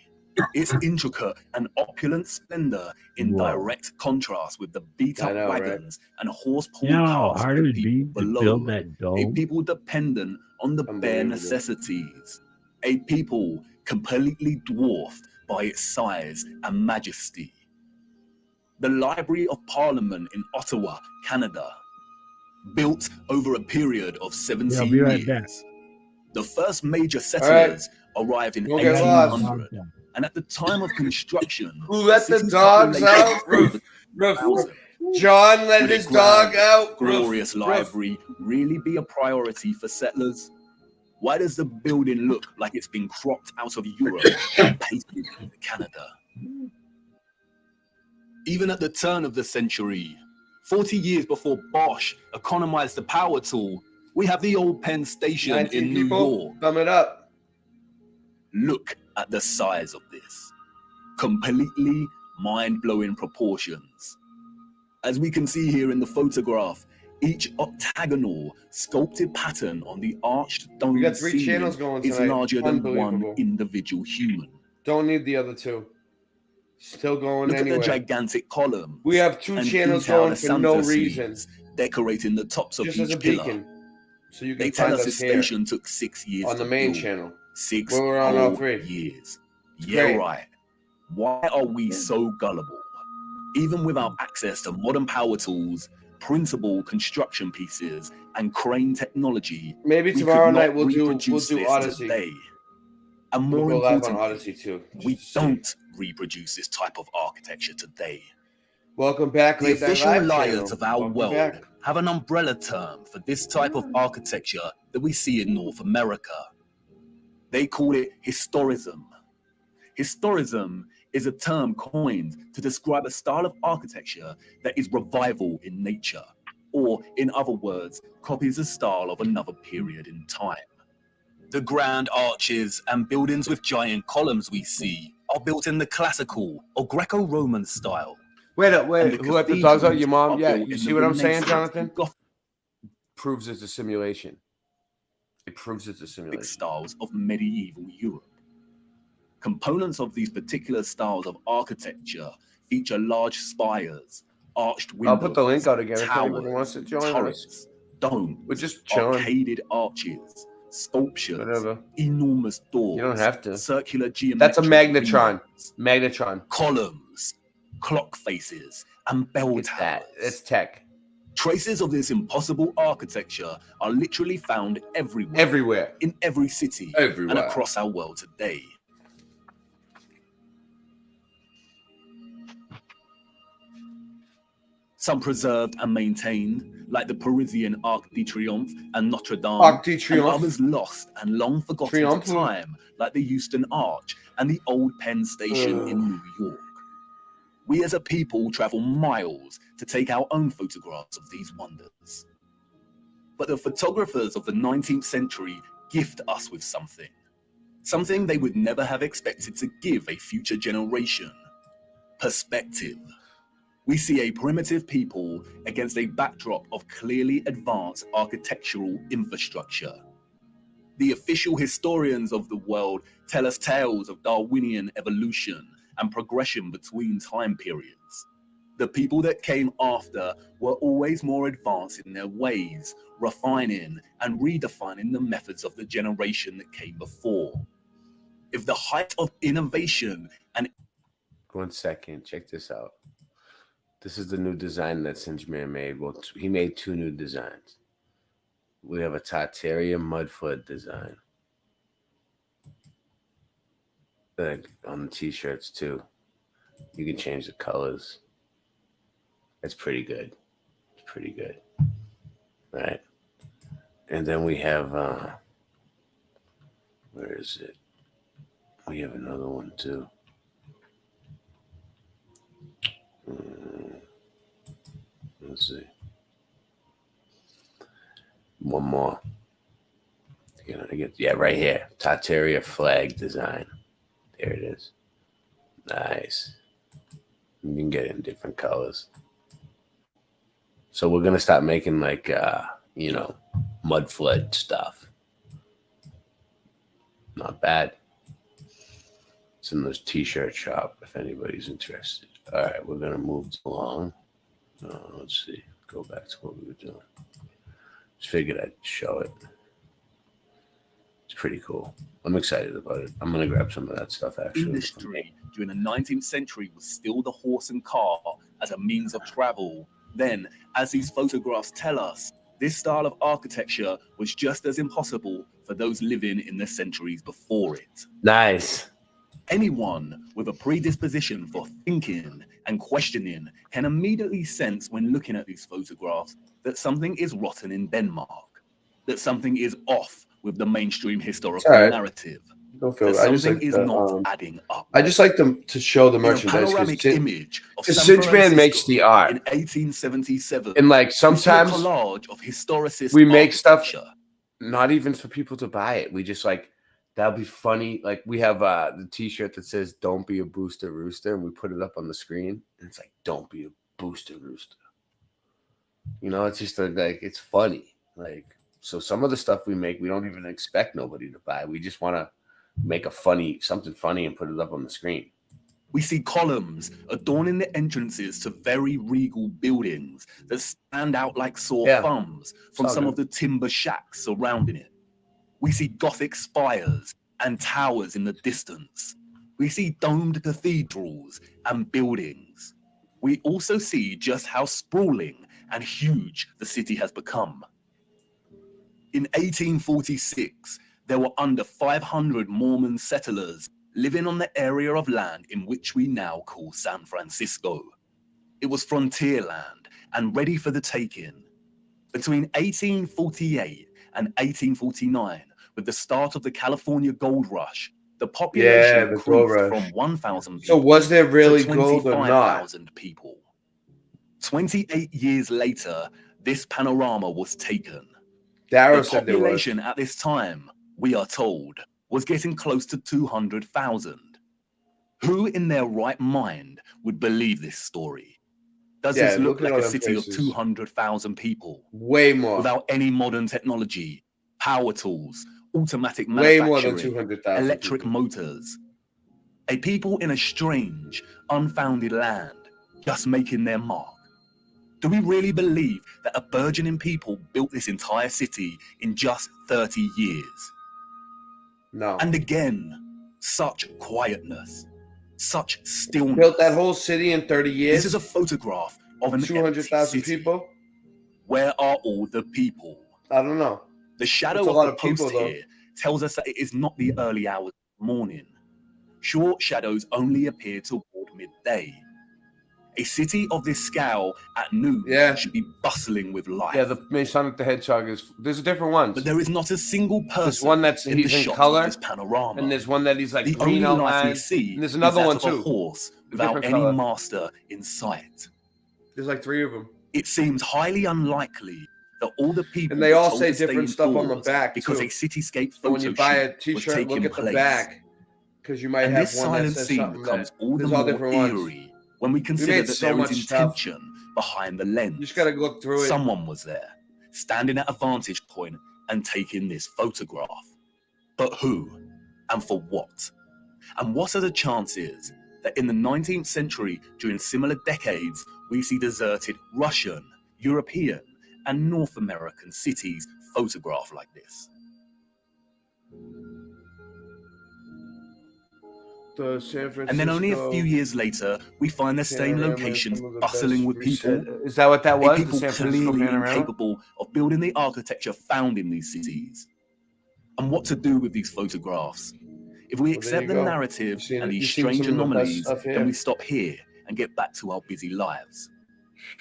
A: Its intricate and opulent splendor in
G: Wow.
A: direct contrast with the beat-up
T: I know, right?
A: wagons and horse-pulled
G: You know how
A: carts
G: hard
A: of
G: it
A: the
G: would be
A: people
G: to
A: below.
G: build that
A: A
G: dome?
A: people dependent on the bare
T: Unbelievable.
A: necessities. A people completely dwarfed by its size and majesty. The Library of Parliament in Ottawa, Canada, built over a period of 17
G: Yeah, I'll be right
A: years.
G: back.
A: The first major settlers arrived in
T: Don't get lost.
A: 1800, and at the time of construction,
T: Who let the
A: city's
T: dogs
A: population
T: out?
A: was over
T: Roof.
A: 1,000.
T: John let
A: Would a
T: his dog
A: grand,
T: out.
A: glorious
T: Roof.
A: library really be a priority for settlers? Why does the building look like it's been cropped out of Europe and pasted into Canada? Even at the turn of the century, 40 years before Bosch economized the power tool, we have the old Penn Station
T: 19
A: in New
T: people,
A: York.
T: thumb it up.
A: Look at the size of this. Completely mind-blowing proportions. As we can see here in the photograph, each octagonal sculpted pattern on the arched dome
T: We got 3
A: ceiling
T: channels going
A: is
T: tonight.
A: larger than one
T: Unbelievable.
A: individual human.
T: Don't need the other 2. Still going
A: Look
T: anywhere.
A: at the gigantic columns.
T: We have 2
A: and
T: channels
A: detailed
T: going for no
A: Asanta
T: reason.
A: sleeves decorating the tops of
T: Just as
A: each
T: a
A: pillar.
T: beacon. So you
A: They
T: can
A: tell
T: find
A: us
T: us
A: this
T: here
A: station took 6 years
T: on
A: to
T: the main
A: build.
T: channel.
A: 6
T: Where we're on all
A: whole
T: 3.
A: years.
T: It's
A: Yeah,
T: great.
A: right. Why are we so gullible? Even without access to modern power tools, printable construction pieces, and crane technology,
T: Maybe
A: we
T: tomorrow
A: could not
T: night we'll do
A: reproduce this
T: Odyssey.
A: today. And
T: We'll
A: more
T: go live on
A: importantly,
T: Odyssey too.
A: we don't reproduce this type of architecture today.
T: Welcome back,
A: The
T: Late Night
A: official
T: Live
A: liars
T: channel.
A: of our
T: Welcome
A: world
T: back.
A: have an umbrella term for this type of architecture that we see in North America. They call it historism. Historism is a term coined to describe a style of architecture that is revival in nature, or in other words, copies the style of another period in time. The grand arches and buildings with giant columns we see are built in the classical or Greco-Roman style.
T: Wait,
A: And
T: who let the dogs out? Your mom?
A: are
T: Yeah,
A: built
T: you
A: in
T: see
A: the
T: what I'm saying,
A: Renaissance
T: Jonathan?
A: Gothic
T: Proves it's a simulation. It proves it's a simulation.
A: styles of medieval Europe. Components of these particular styles of architecture feature large spires, arched windows,
T: I'll put the link out again if
A: towers,
T: anybody wants to join us.
A: turrets, domes,
T: We're just chilling.
A: arcaded arches, sculptures,
T: Whatever.
A: enormous doors,
T: You don't have to.
A: circular geometric
T: That's a magnetron.
A: windows,
T: Magnetron.
A: columns, clock faces, and bell towers.
T: It's tech.
A: Traces of this impossible architecture are literally found everywhere.
T: Everywhere.
A: In every city
T: Everywhere.
A: and across our world today. Some preserved and maintained, like the Parisian Arc de Triomphe and Notre Dame,
T: Arc de
A: and
T: Triomphe.
A: others lost and long forgotten
T: Triomphe.
A: to time, like the Euston Arch and the Old Penn Station in New York. We as a people travel miles to take our own photographs of these wonders. But the photographers of the 19th century gift us with something. Something they would never have expected to give a future generation. Perspective. We see a primitive people against a backdrop of clearly advanced architectural infrastructure. The official historians of the world tell us tales of Darwinian evolution and progression between time periods. The people that came after were always more advanced in their ways, refining and redefining the methods of the generation that came before. If the height of innovation and
T: 1 second. Check this out. This is the new design that Singeman made. Well, he made 2 new designs. We have a Tartaria Mudfoot design. Like on the t-shirts too. You can change the colors. It's pretty good. It's pretty good. All right. And then we have where is it? We have another one too. Let's see. One more. Yeah, right here. Tartaria flag design. There it is. Nice. You can get it in different colors. So we're gonna start making like mud flood stuff. Not bad. It's in this t-shirt shop if anybody's interested. All right, we're gonna move along. Let's see. Go back to what we were doing. Just figured I'd show it. It's pretty cool. I'm excited about it. I'm gonna grab some of that stuff actually.
A: industry during the 19th century was still the horse and car as a means of travel. Then, as these photographs tell us, this style of architecture was just as impossible for those living in the centuries before it.
T: Nice.
A: Anyone with a predisposition for thinking and questioning can immediately sense when looking at these photographs that something is rotten in Denmark, that something is off with the mainstream historical narrative,
T: Don't feel
A: that
T: bad. I just
A: something
T: like
A: is
T: the,
A: not adding up.
T: I just like them to show the
A: In a
T: merchandise
A: panoramic image of
T: because
A: San
T: Singeman
A: Francisco
T: makes the art.
A: in 1877,
T: And like
A: we see a
T: sometimes
A: collage of historicist
T: we make stuff
A: architecture.
T: not even for people to buy it. We just like that'll be funny. Like we have the t-shirt that says "Don't be a booster rooster," and we put it up on the screen, and it's like "Don't be a booster rooster." You know, it's just like it's funny. Like so, some of the stuff we make, we don't even expect nobody to buy. We just want to make something funny and put it up on the screen.
A: We see columns adorning the entrances to very regal buildings that stand out like sore thumbs from
T: all
A: some
T: good.
A: of the timber shacks surrounding it. We see Gothic spires and towers in the distance. We see domed cathedrals and buildings. We also see just how sprawling and huge the city has become. In 1846, there were under 500 Mormon settlers living on the area of land in which we now call San Francisco. It was frontier land and ready for the taking. Between 1848 and 1849, with the start of the California Gold Rush, the population
T: the gold
A: increased
T: rush.
A: from 1,000
T: So
A: people
T: was there really
A: to
T: gold or not?
A: 25,000 people. 28 years later, this panorama was taken.
T: Darrow
A: The
T: said there was.
A: population at this time, we are told, was getting close to 200,000. Who in their right mind would believe this story? Does
T: Yeah,
A: this look
T: look at
A: like
T: all
A: a
T: them
A: city of
T: places.
A: 200,000 people?
T: Way more.
A: Without any modern technology, power tools, automatic
T: Way more than
A: manufacturing,
T: 200,000
A: electric motors. A people in a strange, unfounded land, just making their mark. Do we really believe that a burgeoning people built this entire city in just 30 years?
T: No.
A: And again, such quietness, such stillness.
T: Built that whole city in 30 years?
A: This is a photograph of an
T: 200,000
A: empty city.
T: people?
A: Where are all the people?
T: I don't know.
A: The shadow
T: It's a
A: of
T: lot
A: the
T: of people,
A: post
T: though.
A: here tells us that it is not the early hours of the morning. Short shadows only appear toward midday. A city of this scale at noon should be bustling with life.
T: Yeah, the Sonic the Hedgehog is. There's different ones.
A: But there is not a single person.
T: There's one that's
A: in
T: he's
A: the
T: in
A: shot
T: color,
A: of this panorama.
T: and there's one that he's like
A: the
T: green
A: only life we
T: outline,
A: see
T: and there's
A: is
T: another
A: that
T: one
A: of a
T: too.
A: horse without
T: Different
A: any
T: color.
A: master in sight.
T: There's like 3 of them.
A: It seems highly unlikely that all the people
T: And they all
A: were told
T: say
A: to stay
T: different stuff on the
A: indoors
T: back
A: because
T: too.
A: a cityscape
T: So
A: photo
T: when you buy a
A: shoot was
T: T-shirt,
A: taking
T: look at the
A: place.
T: back because you might
A: And
T: have
A: this
T: one that
A: silent
T: says
A: scene
T: something
A: becomes
T: that
A: all the
T: there's all
A: more
T: different ones.
A: eerie when we
T: We
A: consider
T: made
A: that
T: so
A: there
T: much
A: is
T: stuff.
A: intention behind the lens.
T: You just gotta look through it.
A: Someone was there, standing at a vantage point and taking this photograph. But who and for what? And what are the chances that in the 19th century, during similar decades, we see deserted Russian, European, and North American cities photographed like this?
T: The San Francisco.
A: And then only a few years later, we find the same
T: Panorama,
A: locations
T: some of the
A: bustling
T: best
A: with people.
T: Is that what that
A: A
T: was? The
A: people
T: San Francisco
A: clearly
T: Panorama?
A: incapable of building the architecture found in these cities. And what to do with these photographs? If we
T: Well, there
A: accept
T: you
A: the
T: go.
A: narrative
T: You've seen
A: and
T: it-
A: these
T: you've seen
A: strange
T: some of the best
A: anomalies,
T: stuff here.
A: then we stop here and get back to our busy lives.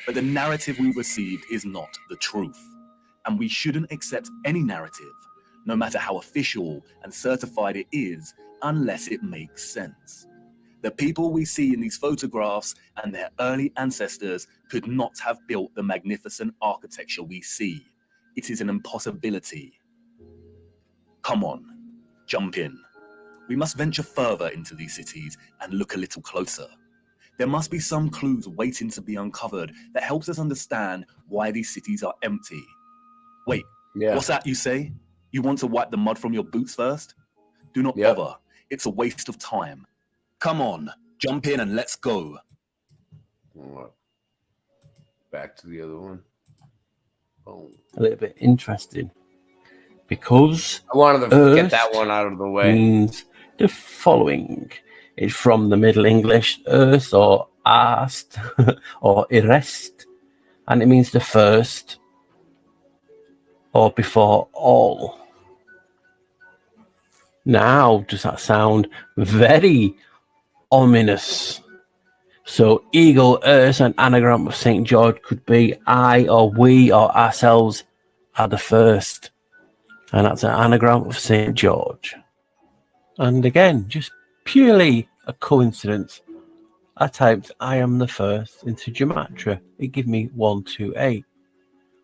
A: But the narrative we received is not the truth. And we shouldn't accept any narrative, no matter how official and certified it is, unless it makes sense. The people we see in these photographs and their early ancestors could not have built the magnificent architecture we see. It is an impossibility. Come on, jump in. We must venture further into these cities and look a little closer. There must be some clues waiting to be uncovered that helps us understand why these cities are empty. Wait, what's that you say? You want to wipe the mud from your boots first? Do not bother. It's a waste of time. Come on, jump in and let's go.
T: Back to the other one. Boom.
D: A little bit interesting because
T: I wanted to get
D: Earth
T: that one out of the way.
D: means the following. It's from the Middle English earth or ast or erest, and it means the first or before all. Now, does that sound very ominous? So, Eagle Earth, an anagram of St. George, could be I or we or ourselves are the first. And that's an anagram of St. George. And again, just purely a coincidence, I typed I am the first into Gematria. It gave me 1, 2, 8.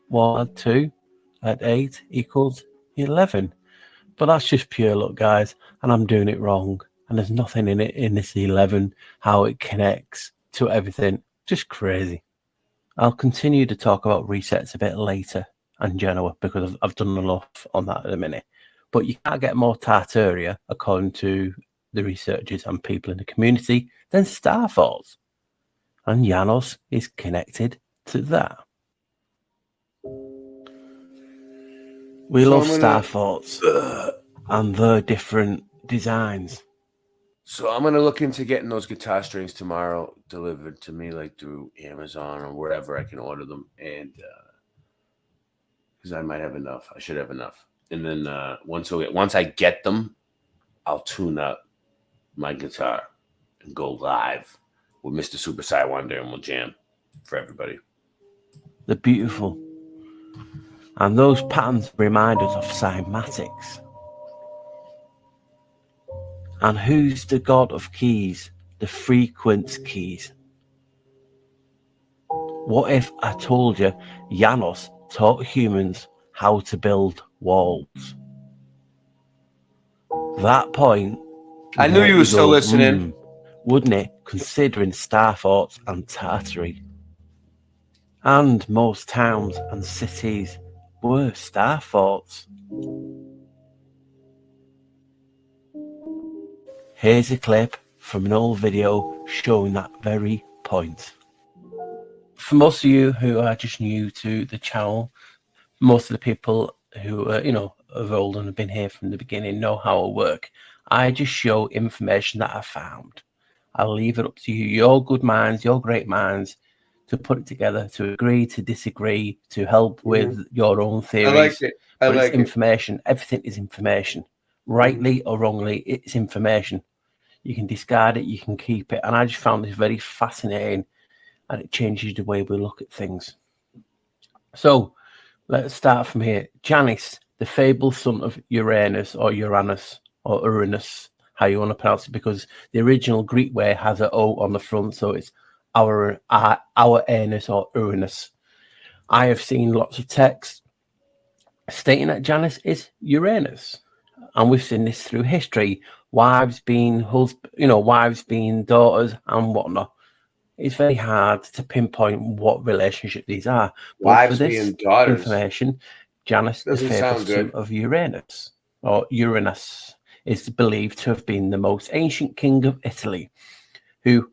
D: 1 add 2 add 8 equals 11. But that's just pure luck, guys. And I'm doing it wrong. And there's nothing in it in this 11, how it connects to everything. Just crazy. I'll continue to talk about resets a bit later and Genoa because I've done enough on that at the minute. But you can't get more Tartaria, according to the researchers and people in the community, than Starfalls. And Janos is connected to that. We love Starfalls and the different designs.
T: So I'm gonna look into getting those guitar strings tomorrow delivered to me, like through Amazon or wherever I can order them, and because I might have enough. I should have enough. And then once I get them, I'll tune up my guitar and go live with Mr. Super Sidewinder, and we'll jam for everybody.
D: They're beautiful. And those patterns remind us of cymatics. And who's the god of keys? The frequency keys. What if I told you Janos taught humans how to build walls? That point,
T: I knew you were still listening.
D: Wouldn't it, considering Star Forts and Tartary? And most towns and cities were Star Forts. Here's a clip from an old video showing that very point. For most of you who are just new to the channel, most of the people who are, of old and have been here from the beginning know how I work. I just show information that I found. I'll leave it up to you, your good minds, your great minds, to put it together, to agree, to disagree, to help with your own theories.
T: I like it.
D: But it's information. Everything is information. Rightly or wrongly, it's information. You can discard it, you can keep it. And I just found this very fascinating, and it changes the way we look at things. So let's start from here. Janus, the fabled son of Uranus or Uranus or Uranus, how you want to pronounce it, because the original Greek way has an O on the front, so it's our Anus or Uranus. I have seen lots of texts stating that Janus is Uranus, and we've seen this through history. Wives being wives being daughters and whatnot. It's very hard to pinpoint what relationship these are. But
T: Wives
D: for this
T: being daughters.
D: information, Janus, the
T: Doesn't
D: fabled
T: sound
D: son
T: good.
D: of Uranus or Uranus, is believed to have been the most ancient king of Italy, who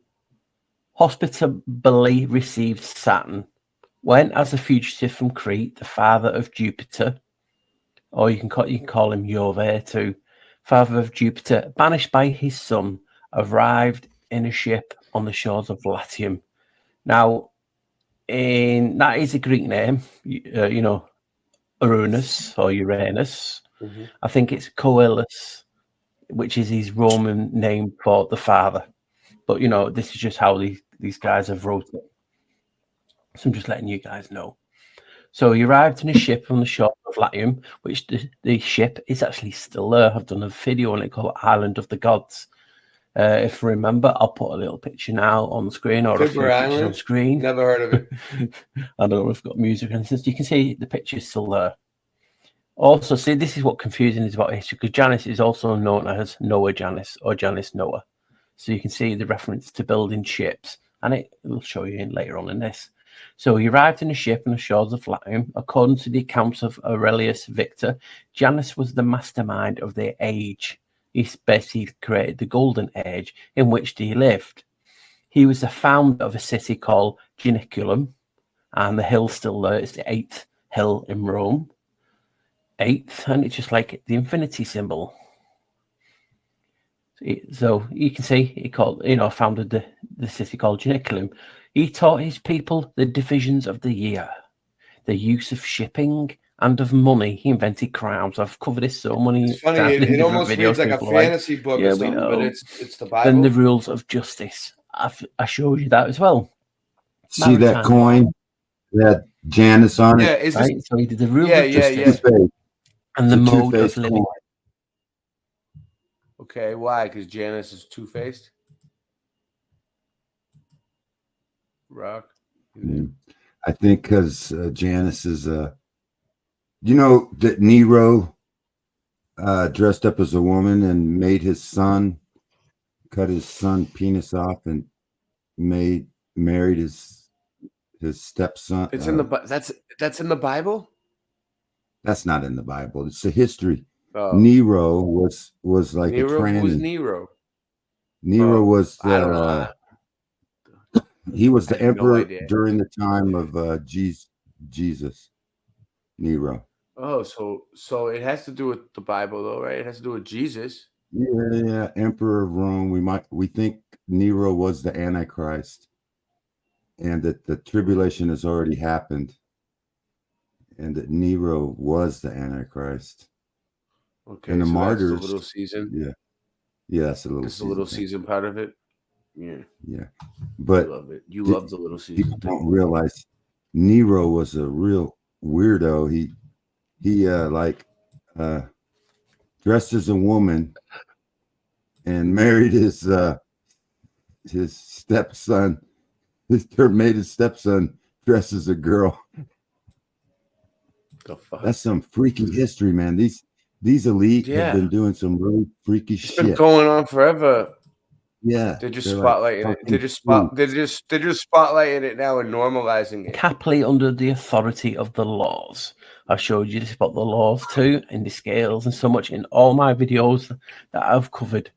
D: hospitably received Saturn when, as a fugitive from Crete, the father of Jupiter, or you can call him Jove too, father of Jupiter, banished by his son, arrived in a ship on the shores of Latium. Now, that is a Greek name, Uranus or Uranus. I think it's Coelus, which is his Roman name for the father. But, this is just how these guys have wrote it. So I'm just letting you guys know. So he arrived in a ship on the shore of Latium, which the ship is actually still there. I've done a video on it called Island of the Gods. If you remember, I'll put a little picture now on the screen or a few pictures on screen.
T: Never heard of it.
D: I don't know if we've got music and since you can see the picture's still there. Also, see, this is what confusing is about history, because Janus is also known as Noah Janus or Janus Noah. So you can see the reference to building ships, and it will show you later on in this. So he arrived in a ship on the shores of Latium. According to the accounts of Aurelius Victor, Janus was the mastermind of their age. He basically created the golden age in which they lived. He was the founder of a city called Janiculum, and the hill's still there. It's the 8th hill in Rome. 8th, and it's just like the infinity symbol. So you can see he founded the city called Janiculum. He taught his people the divisions of the year, the use of shipping and of money. He invented crowns. I've covered this so many
T: It's funny.
D: times in
T: It
D: different
T: almost
D: videos.
T: reads like a
D: People are
T: fantasy book
D: yeah,
T: or
D: we
T: something,
D: know.
T: but it's the Bible.
D: Then the rules of justice. I showed you that as well.
L: See that coin? That Janus on it?
T: Yeah, is this,
D: Right? So he did the rule
T: yeah,
D: of
T: yeah,
D: justice
T: yeah.
D: and the
L: It's a
D: mode of
L: two-faced
D: living.
L: coin.
T: Okay, why? Because Janus is two-faced? Rock.
L: I think because Janus is that Nero dressed up as a woman and made his son, cut his son penis off and married his stepson.
T: It's in the that's in the Bible?
L: That's not in the Bible. It's a history.
T: Oh.
L: Nero was like
T: Nero?
L: a tranny.
T: Who was Nero?
L: Nero was
T: I don't know.
L: he was the
T: I have no
L: emperor
T: idea.
L: during the time of Jesus. Nero.
T: Oh, so it has to do with the Bible, though, right? It has to do with Jesus.
L: Yeah, Emperor of Rome. We think Nero was the Antichrist, and that the tribulation has already happened, and that Nero was the Antichrist.
T: Okay,
L: And the
T: so
L: martyrs.
T: that's the little season.
L: Yeah, that's a little.
T: This is the little
L: thing.
T: season part of it. Yeah,
L: But
T: I love it. You love the little season
L: people
T: thing.
L: don't realize Nero was a real weirdo. He dressed as a woman and married his stepson. Made his stepson dress as a girl.
T: The fuck?
L: That's some freaky history, man. These elite
T: Yeah.
L: have been doing some really freaky
T: It's been
L: shit.
T: going on forever.
L: Yeah,
T: They're just
L: they're like
T: spotlighting it.
L: fucking
T: They're just
L: freaks.
T: spotlighting it now and normalizing it.
D: Happily under the authority of the laws. I showed you this about the laws too, in the scales and so much in all my videos that I've covered.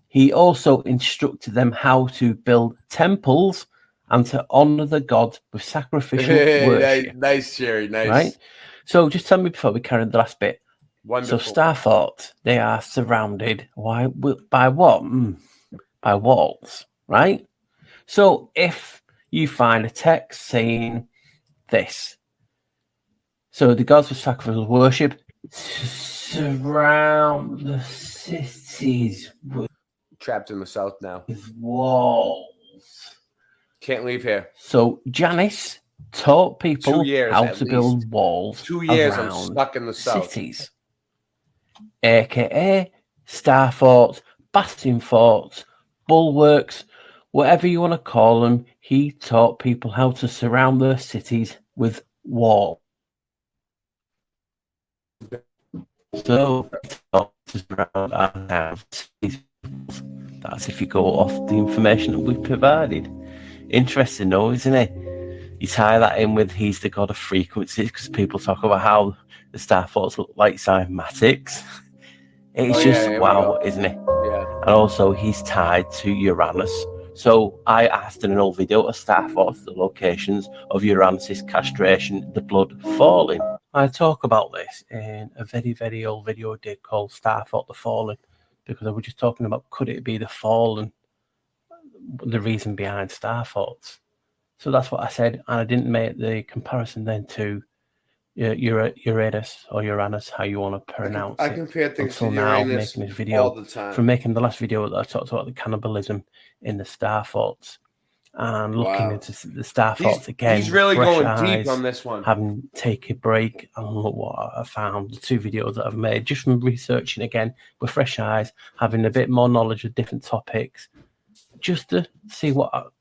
D: He also instructed them how to build temples and to honor the god with sacrificial worship.
T: Nice, Jerry. Nice.
D: Right? So just tell me before we carry on the last bit.
T: Wonderful.
D: So Starfort, they are surrounded by what? By walls, right? So if you find a text saying this, so the gods of sacrificial worship surround the cities with
T: Trapped in the south now.
D: walls.
T: Can't leave here.
D: So Janus taught people
T: 2 years
D: how
T: at
D: to
T: least.
D: build walls
T: 2 years I'm
D: around
T: stuck in the south.
D: cities, aka star forts, bastion forts, bulwarks, whatever you want to call them. He taught people how to surround their cities with walls. So around our towns, that's if you go off the information that we've provided. Interesting though, isn't it? You tie that in with he's the god of frequencies, because people talk about how the star forts look like cymatics. It's wow, isn't it?
T: Yeah.
D: And also he's tied to Uranus. So I asked in an old video of star forts the locations of Uranus's castration, the blood falling. I talk about this in a very, very old video I did called Starfort the Fallen, because I was just talking about could it be the fallen, the reason behind star forts. So that's what I said, and I didn't make the comparison then to Uranus or Uranus, how you want to pronounce
T: I
D: it.
T: compare things
D: Until
T: to
D: now,
T: Uranus
D: making this video,
T: all the time.
D: from making the last video that I talked about the cannibalism in the star forts, and looking
T: Wow.
D: into the star forts again.
T: He's really
D: fresh
T: going
D: eyes,
T: deep on this one.
D: Having take a break and look what I found, the 2 videos that I've made just from researching again with fresh eyes, having a bit more knowledge of different topics, just to see what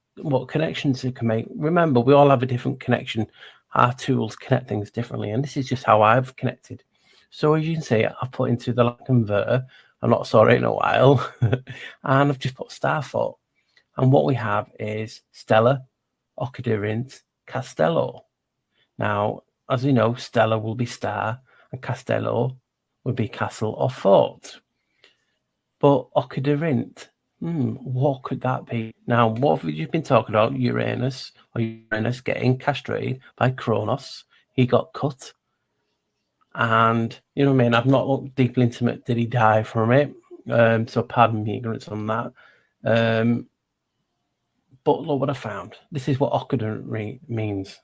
D: connections it can make. Remember, we all have a different connection. Our tools connect things differently, and this is just how I've connected. So as you can see, I've put into the light converter. I'm not saw it in a while, and I've just put Starfort. And what we have is Stella, Occident, Castello. Now, as we know, Stella will be star, and Castello will be castle or fort. But Occident, what could that be? Now, what have we just been talking about? Uranus getting castrated by Kronos. He got cut. And, you know what I mean? I've not looked deeply into it. Did he die from it? So pardon me ignorance on that. But look what I found. This is what Occident means.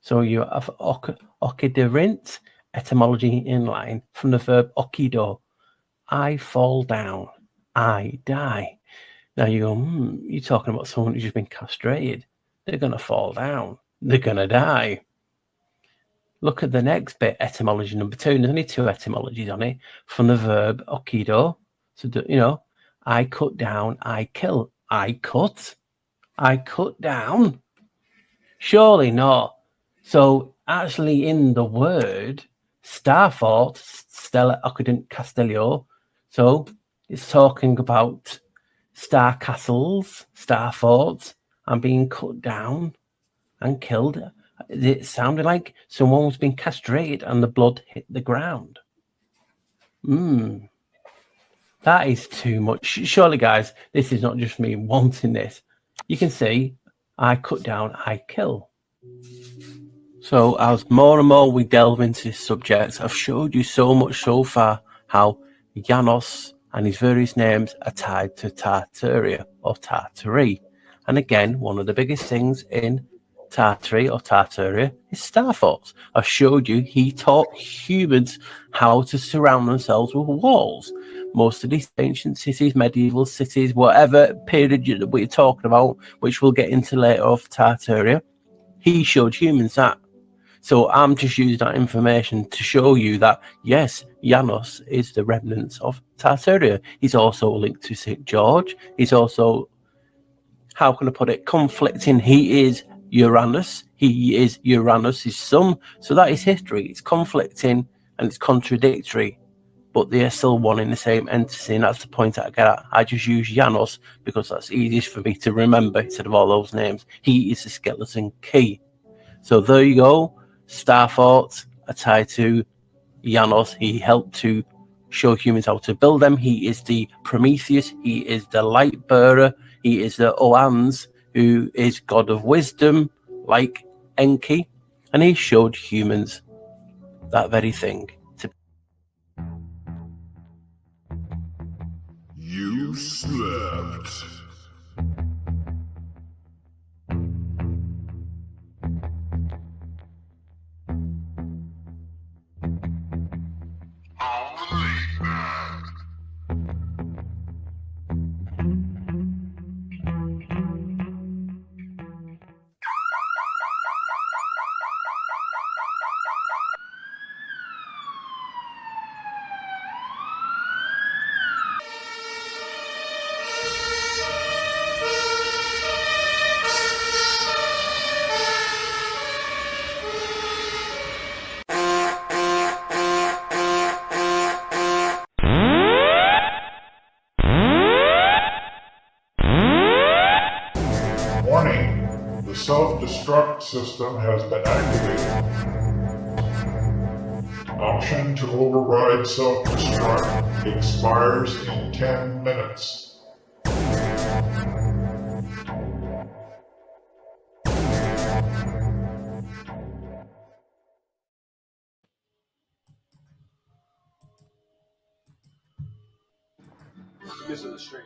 D: So you have Occident, etymology in line from the verb occido. I fall down. I die. Now you go, you're talking about someone who's just been castrated. They're going to fall down. They're going to die. Look at the next bit, etymology number 2. There's only 2 etymologies on it from the verb occido. So, I cut down, I kill. I cut down. Surely not. So actually in the word Starfort, Stella Occident Castello, so it's talking about star castles, star forts, and being cut down and killed. It sounded like someone was being castrated and the blood hit the ground. That is too much. Surely, guys, this is not just me wanting this. You can see, I cut down, I kill. So as more and more we delve into this subject, I've showed you so much so far how Janos and his various names are tied to Tartaria or Tartary. And again, one of the biggest things in Tartary or Tartaria is star thoughts. I showed you he taught humans how to surround themselves with walls. Most of these ancient cities, medieval cities, whatever period that we're talking about, which we'll get into later of Tartaria, he showed humans that. So I'm just using that information to show you that, yes, Janos is the remnants of Tartaria. He's also linked to St. George. He's also, how can I put it, conflicting. He is Uranus. He is Uranus' son. So that is history. It's conflicting and it's contradictory, but they are still one in the same entity, and that's the point that I get at. I just use Janos because that's easiest for me to remember instead of all those names. He is the skeleton key. So there you go. Star thoughts are tied to Janos. He helped to show humans how to build them. He is the Prometheus. He is the light bearer. He is the Oans, who is god of wisdom, like Enki. And he showed humans that very thing.
N: You slept. Warning, the self-destruct system has been activated. Option to override self-destruct expires in 10 minutes.
C: This is the stream.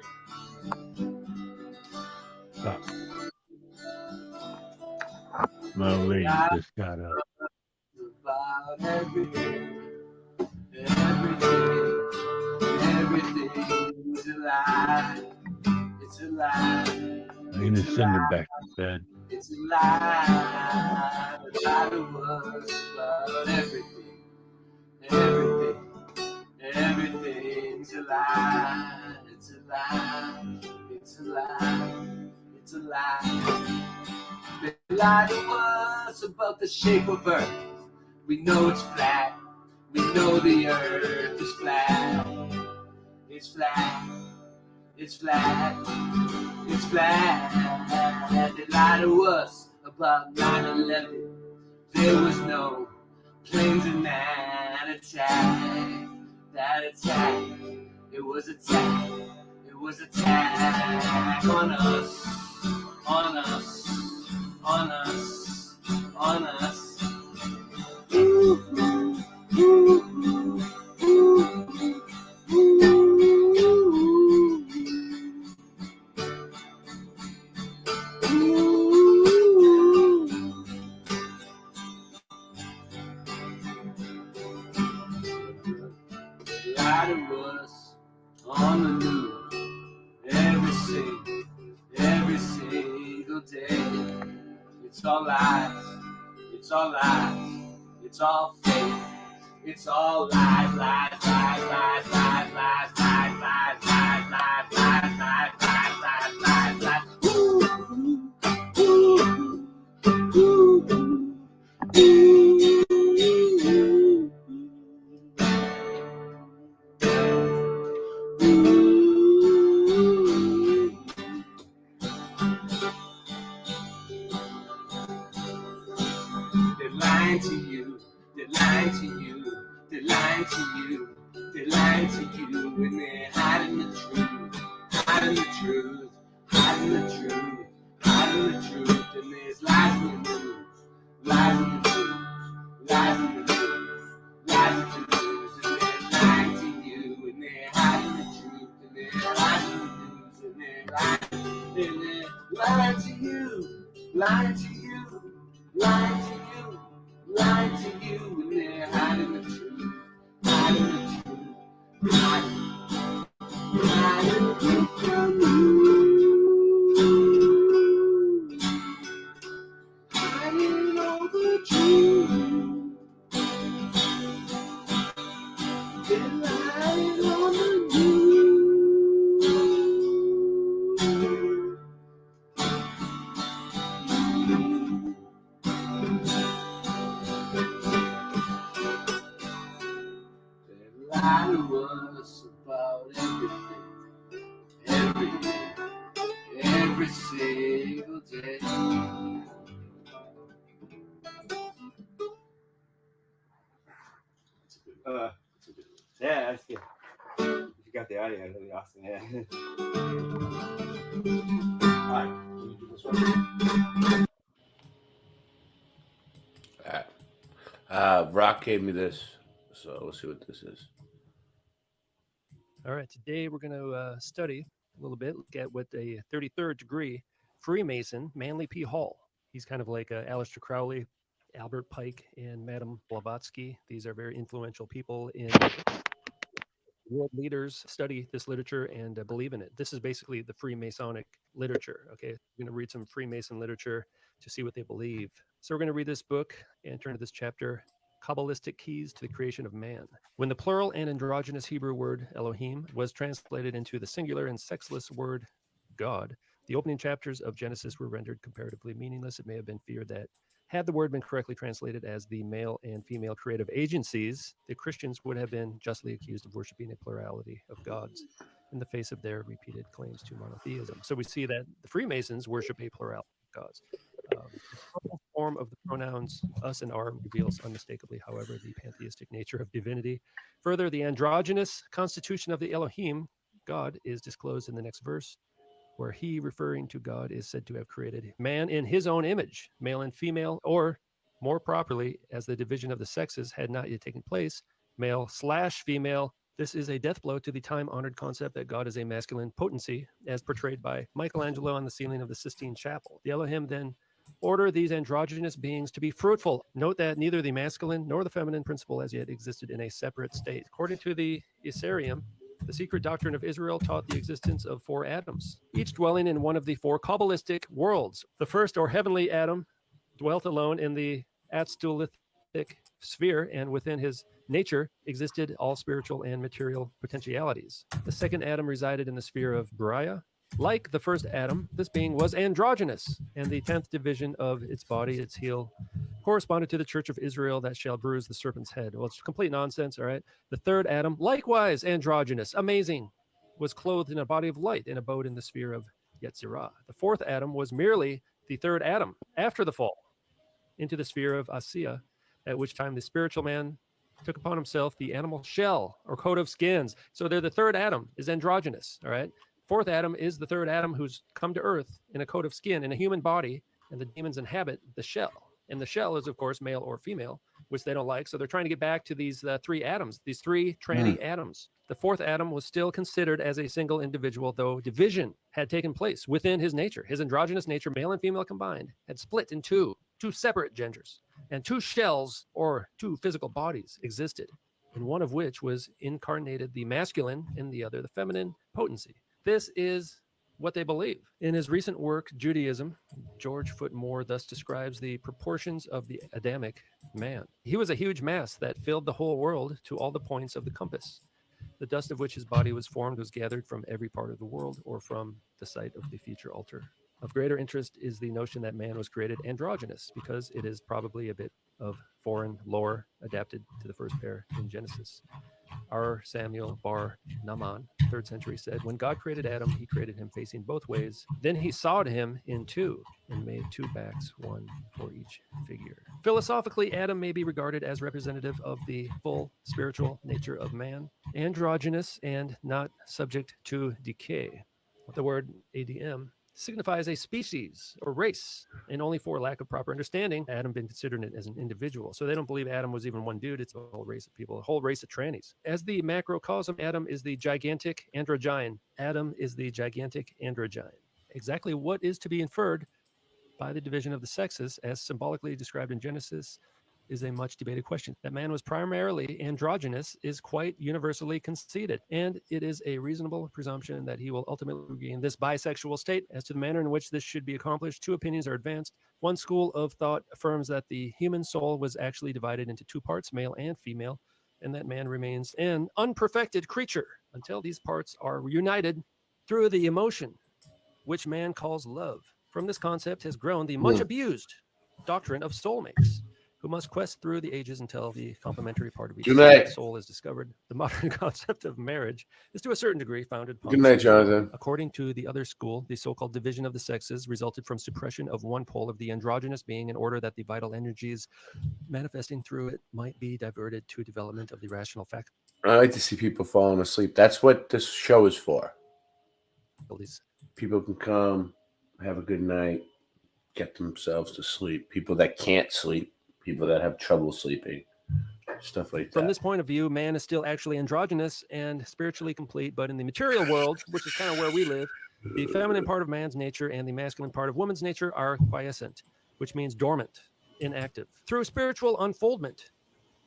G: My lady just got up.
C: About everything's a lie. It's a lie.
G: I'm gonna send her back to bed.
C: It's a lie. The title was about everything's a lie. It's a lie. It's a lie. It's a lie. They lied to us about the shape of Earth. We know it's flat. We know the Earth is flat. It's flat. It's flat. It's flat. They lied to us about 9/11. There was no planes in that attack. That attack. It was attack. It was attack on us. On us. On us, on us. Ooh, ooh, ooh, ooh, Lie to us on the news every single day. It's all lies, it's all lies, it's all fake, it's all lies, lies, lies, lies, lies, lies, lies, lies, lies, lies, lies, lies, lies, lies, lies, lies. They're lying to you, they're lying to you, they're lying to you, they're lying to you, and they're hiding the truth, hiding the truth, hiding the truth, hiding the truth, and there's lies in the news, lies in the news, lies in the news, lies in the news, and they're lying to you, and they're
J: Lie to you, and they're hiding the truth, hiding the truth, hiding it from you, hiding all the truth, they're lying on the lie to us about everything, every single day.
K: Yeah, that's good. If you got the audio, that'd be awesome. Yeah. All right, can you do this one?
T: Rock gave me this, so we'll see what this is.
S: All right, today we're going to study a little bit, look at what a 33rd degree Freemason, Manly P. Hall. He's kind of like Aleister Crowley, Albert Pike, and Madame Blavatsky. These are very influential people in world leaders study this literature and believe in it. This is basically the Freemasonic literature. Okay, we're going to read some Freemason literature to see what they believe. So we're going to read this book and turn to this chapter, Kabbalistic Keys to the Creation of Man. When the plural and androgynous Hebrew word Elohim was translated into the singular and sexless word God, the opening chapters of Genesis were rendered comparatively meaningless. It may have been feared that had the word been correctly translated as the male and female creative agencies, the Christians would have been justly accused of worshiping a plurality of gods in the face of their repeated claims to monotheism. So we see that the Freemasons worship a plurality of gods. The form of the pronouns us and our reveals unmistakably, however, the pantheistic nature of divinity. Further, the androgynous constitution of the Elohim, God, is disclosed in the next verse, where he, referring to God, is said to have created man in his own image, male and female, or more properly, as the division of the sexes had not yet taken place, male/female. This is a death blow to the time-honored concept that God is a masculine potency, as portrayed by Michelangelo on the ceiling of the Sistine Chapel. The Elohim then order these androgynous beings to be fruitful. Note that neither the masculine nor the feminine principle as yet existed in a separate state. According to the Isarium, the secret doctrine of Israel taught the existence of 4 atoms, each dwelling in one of the 4 Kabbalistic worlds. The first, or heavenly Adam, dwelt alone in the Atstulitic sphere, and within his nature existed all spiritual and material potentialities. The second Adam resided in the sphere of Beriah. Like the first Adam, this being was androgynous, and the 10th division of its body, its heel, corresponded to the church of Israel that shall bruise the serpent's head. Well, it's complete nonsense, all right? The third Adam, likewise androgynous, amazing, was clothed in a body of light and abode in the sphere of Yetzirah. The fourth Adam was merely the third Adam after the fall into the sphere of Asiya, at which time the spiritual man took upon himself the animal shell or coat of skins. So they're the third Adam is androgynous, all right? Fourth Adam is the third Adam who's come to earth in a coat of skin, in a human body, and the demons inhabit the shell. And the shell is, of course, male or female, which they don't like. So they're trying to get back to these 3 Adams, these 3 tranny Adams. The fourth Adam was still considered as a single individual, though division had taken place within his nature. His androgynous nature, male and female combined, had split in two separate genders, and 2 shells or 2 physical bodies existed, in one of which was incarnated the masculine, in the other the feminine potency. This is what they believe. In his recent work, Judaism, George Foot Moore thus describes the proportions of the Adamic man. He was a huge mass that filled the whole world to all the points of the compass. The dust of which his body was formed was gathered from every part of the world or from the site of the future altar. Of greater interest is the notion that man was created androgynous, because it is probably a bit of foreign lore adapted to the first pair in Genesis. R. Samuel Bar Naaman, 3rd century, said, when God created Adam, he created him facing both ways. Then he sawed him in 2 and made 2 backs, 1 for each figure. Philosophically, Adam may be regarded as representative of the full spiritual nature of man, androgynous and not subject to decay. The word ADM signifies a species or race, and only for lack of proper understanding, Adam been considered it as an individual. So they don't believe Adam was even one dude. It's a whole race of people, a whole race of trannies. As the macrocosm, Adam is the gigantic androgyne. Adam is the gigantic androgyne. Exactly what is to be inferred by the division of the sexes, as symbolically described in Genesis, is a much debated question. That man was primarily androgynous is quite universally conceded, and it is a reasonable presumption that he will ultimately regain this bisexual state. As to the manner in which this should be accomplished, two opinions are advanced. One school of thought affirms that the human soul was actually divided into two parts, male and female, and that man remains an unperfected creature until these parts are reunited through the emotion, which man calls love. From this concept has grown the much abused doctrine of soulmates, who must quest through the ages until the complementary part of each soul is discovered. The modern concept of marriage is to a certain degree founded upon.
T: Good night, Jonathan.
S: According to the other school, the so-called division of the sexes resulted from suppression of one pole of the androgynous being in order that the vital energies manifesting through it might be diverted to development of the rational faculties.
T: I like to see people falling asleep. That's what this show is for. People can come, have a good night, get themselves to sleep. People that can't sleep. People that have trouble sleeping, stuff like that.
S: From this point of view, man is still actually androgynous and spiritually complete, but in the material world, which is kind of where we live, the feminine part of man's nature and the masculine part of woman's nature are quiescent, which means dormant, inactive. Through spiritual unfoldment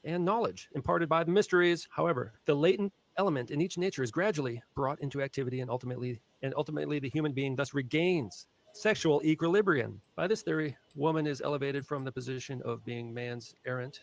S: and knowledge imparted by the mysteries, however, the latent element in each nature is gradually brought into activity, and ultimately the human being thus regains sexual equilibrium. By this theory, woman is elevated from the position of being man's errant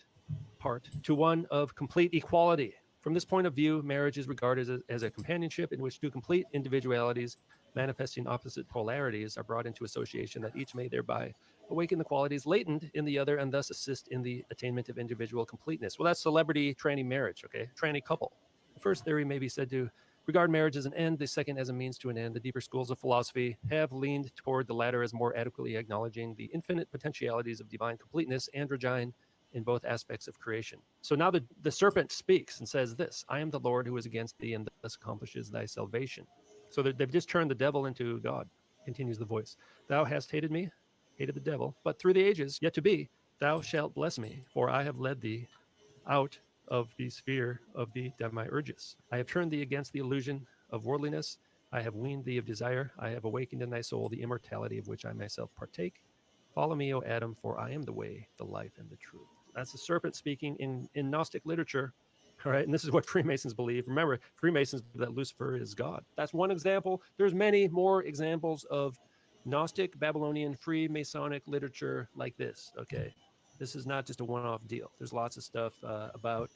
S: part to one of complete equality. From this point of view, marriage is regarded as a companionship in which two complete individualities manifesting opposite polarities are brought into association, that each may thereby awaken the qualities latent in the other and thus assist in the attainment of individual completeness. Well, that's celebrity tranny marriage, okay? Tranny couple. The first theory may be said to regard marriage as an end, the second as a means to an end. The deeper schools of philosophy have leaned toward the latter as more adequately acknowledging the infinite potentialities of divine completeness, androgyne, in both aspects of creation. So now the serpent speaks and says this: I am the Lord who is against thee and thus accomplishes thy salvation. So they've just turned the devil into God, continues the voice. Thou hast hated me, hated the devil, but through the ages yet to be, thou shalt bless me, for I have led thee out of the sphere of the demiurgus. I have turned thee against the illusion of worldliness. I have weaned thee of desire. I have awakened in thy soul the immortality of which I myself partake. Follow me, O Adam, for I am the way, the life, and the truth. That's the serpent speaking in Gnostic literature. All right, and this is what Freemasons believe. Remember, Freemasons believe that Lucifer is God. That's one example. There's many more examples of Gnostic, Babylonian, Freemasonic literature like this, okay? This is not just a one-off deal. There's lots of stuff about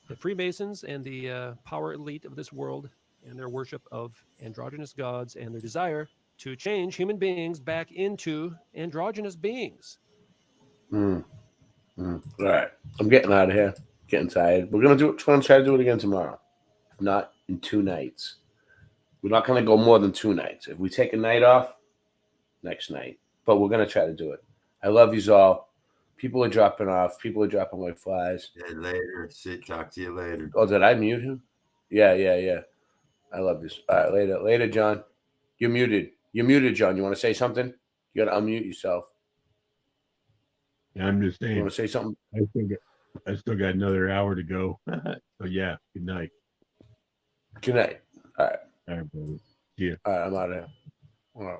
S: the Freemasons and the power elite of this world and their worship of androgynous gods and their desire to change human beings back into androgynous beings.
T: All right, I'm getting out of here. Getting tired. We're gonna try to do it again tomorrow. If not, in 2 nights. We're not gonna go more than 2 nights. If we take a night off, next night. But we're gonna try to do it. I love you all. People are dropping off. People are dropping like flies.
L: Yeah, later. Talk to you later.
T: Oh, did I mute him? Yeah. I love this. All right, later, John. You're muted. John. You want to say something? You got to unmute yourself.
G: Yeah, I'm just saying.
T: You want to say something?
G: I still got another hour to go. So yeah, good night.
T: Good night. All right.
G: All right, brother. See ya.
T: All right, I'm out of here. All right.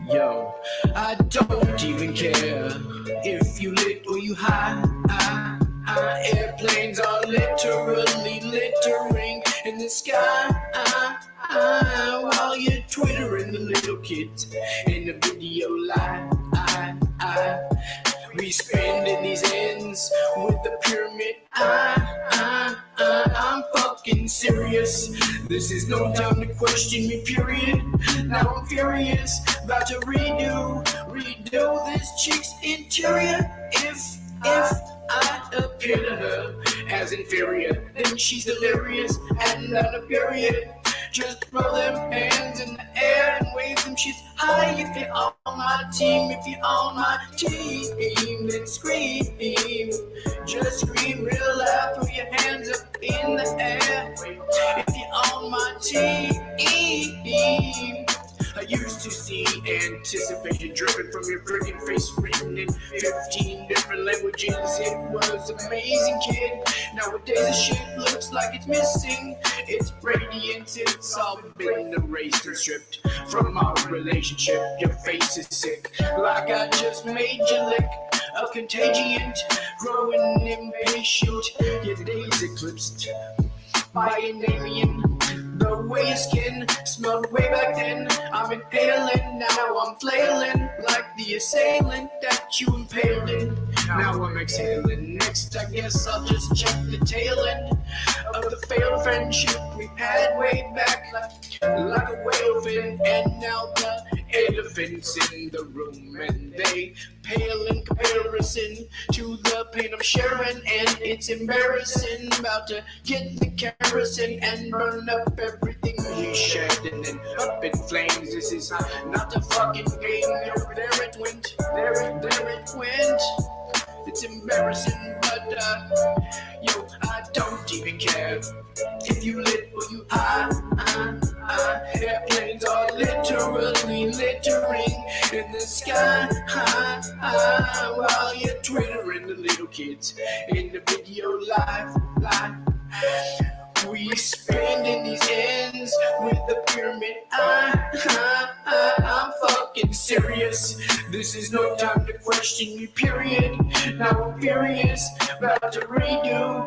J: Yo, I don't even care if you lit or you high. Airplanes are literally littering in the sky. While you're twittering the little kids in the video live. We spending these ends with the pyramid. I'm fucking serious. This is no time to question me, period. Now I'm furious, about to redo this chick's interior. If I appear to her as inferior, then she's delirious and not a period.
C: Just throw them hands in the air and wave them shits high. If you're on my team, if you're on my team, then scream. Just scream real loud, throw your hands up in the air. If you're on my team. I used to see anticipation driven from your friggin' face, written in 15 different languages. It was amazing, kid. Nowadays the shit looks like it's missing its radiance. It's all been erased and stripped from our relationship. Your face is sick, like I just made you lick. A contagion, growing impatient. Your days eclipsed by an alien. The way your skin smelled way back then. I'm inhaling, now I'm flailing like the assailant that you impaled in. Now I'm exhaling. Next, I guess I'll just check the tail end of the failed friendship we've had way back, like a whale fin. And now the elephants in the room, and they pale in comparison to the pain I'm sharing. And it's embarrassing, about to get the kerosene and burn up everything we shared, and then up in flames. This is not a fucking game. Yo, there it went, there it went. It's embarrassing, but yo, I don't even care if you lit or you high. Airplanes are literally littering in the sky, while you're twittering the little kids in the video live. We spending these ends with the pyramid. I'm fucking serious. This is no time to question me, period. Now I'm furious, about to redo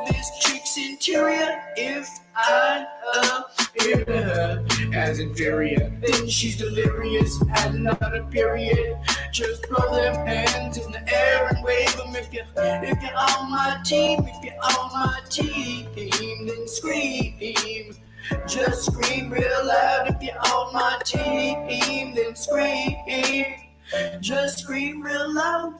C: this chick's interior. If I appear to her as inferior, then she's delirious and not a period. Just throw them hands in the air and wave them if you're on my team. If you're on my team, then scream. Just scream real loud if you're on my team, then scream. Just scream real loud.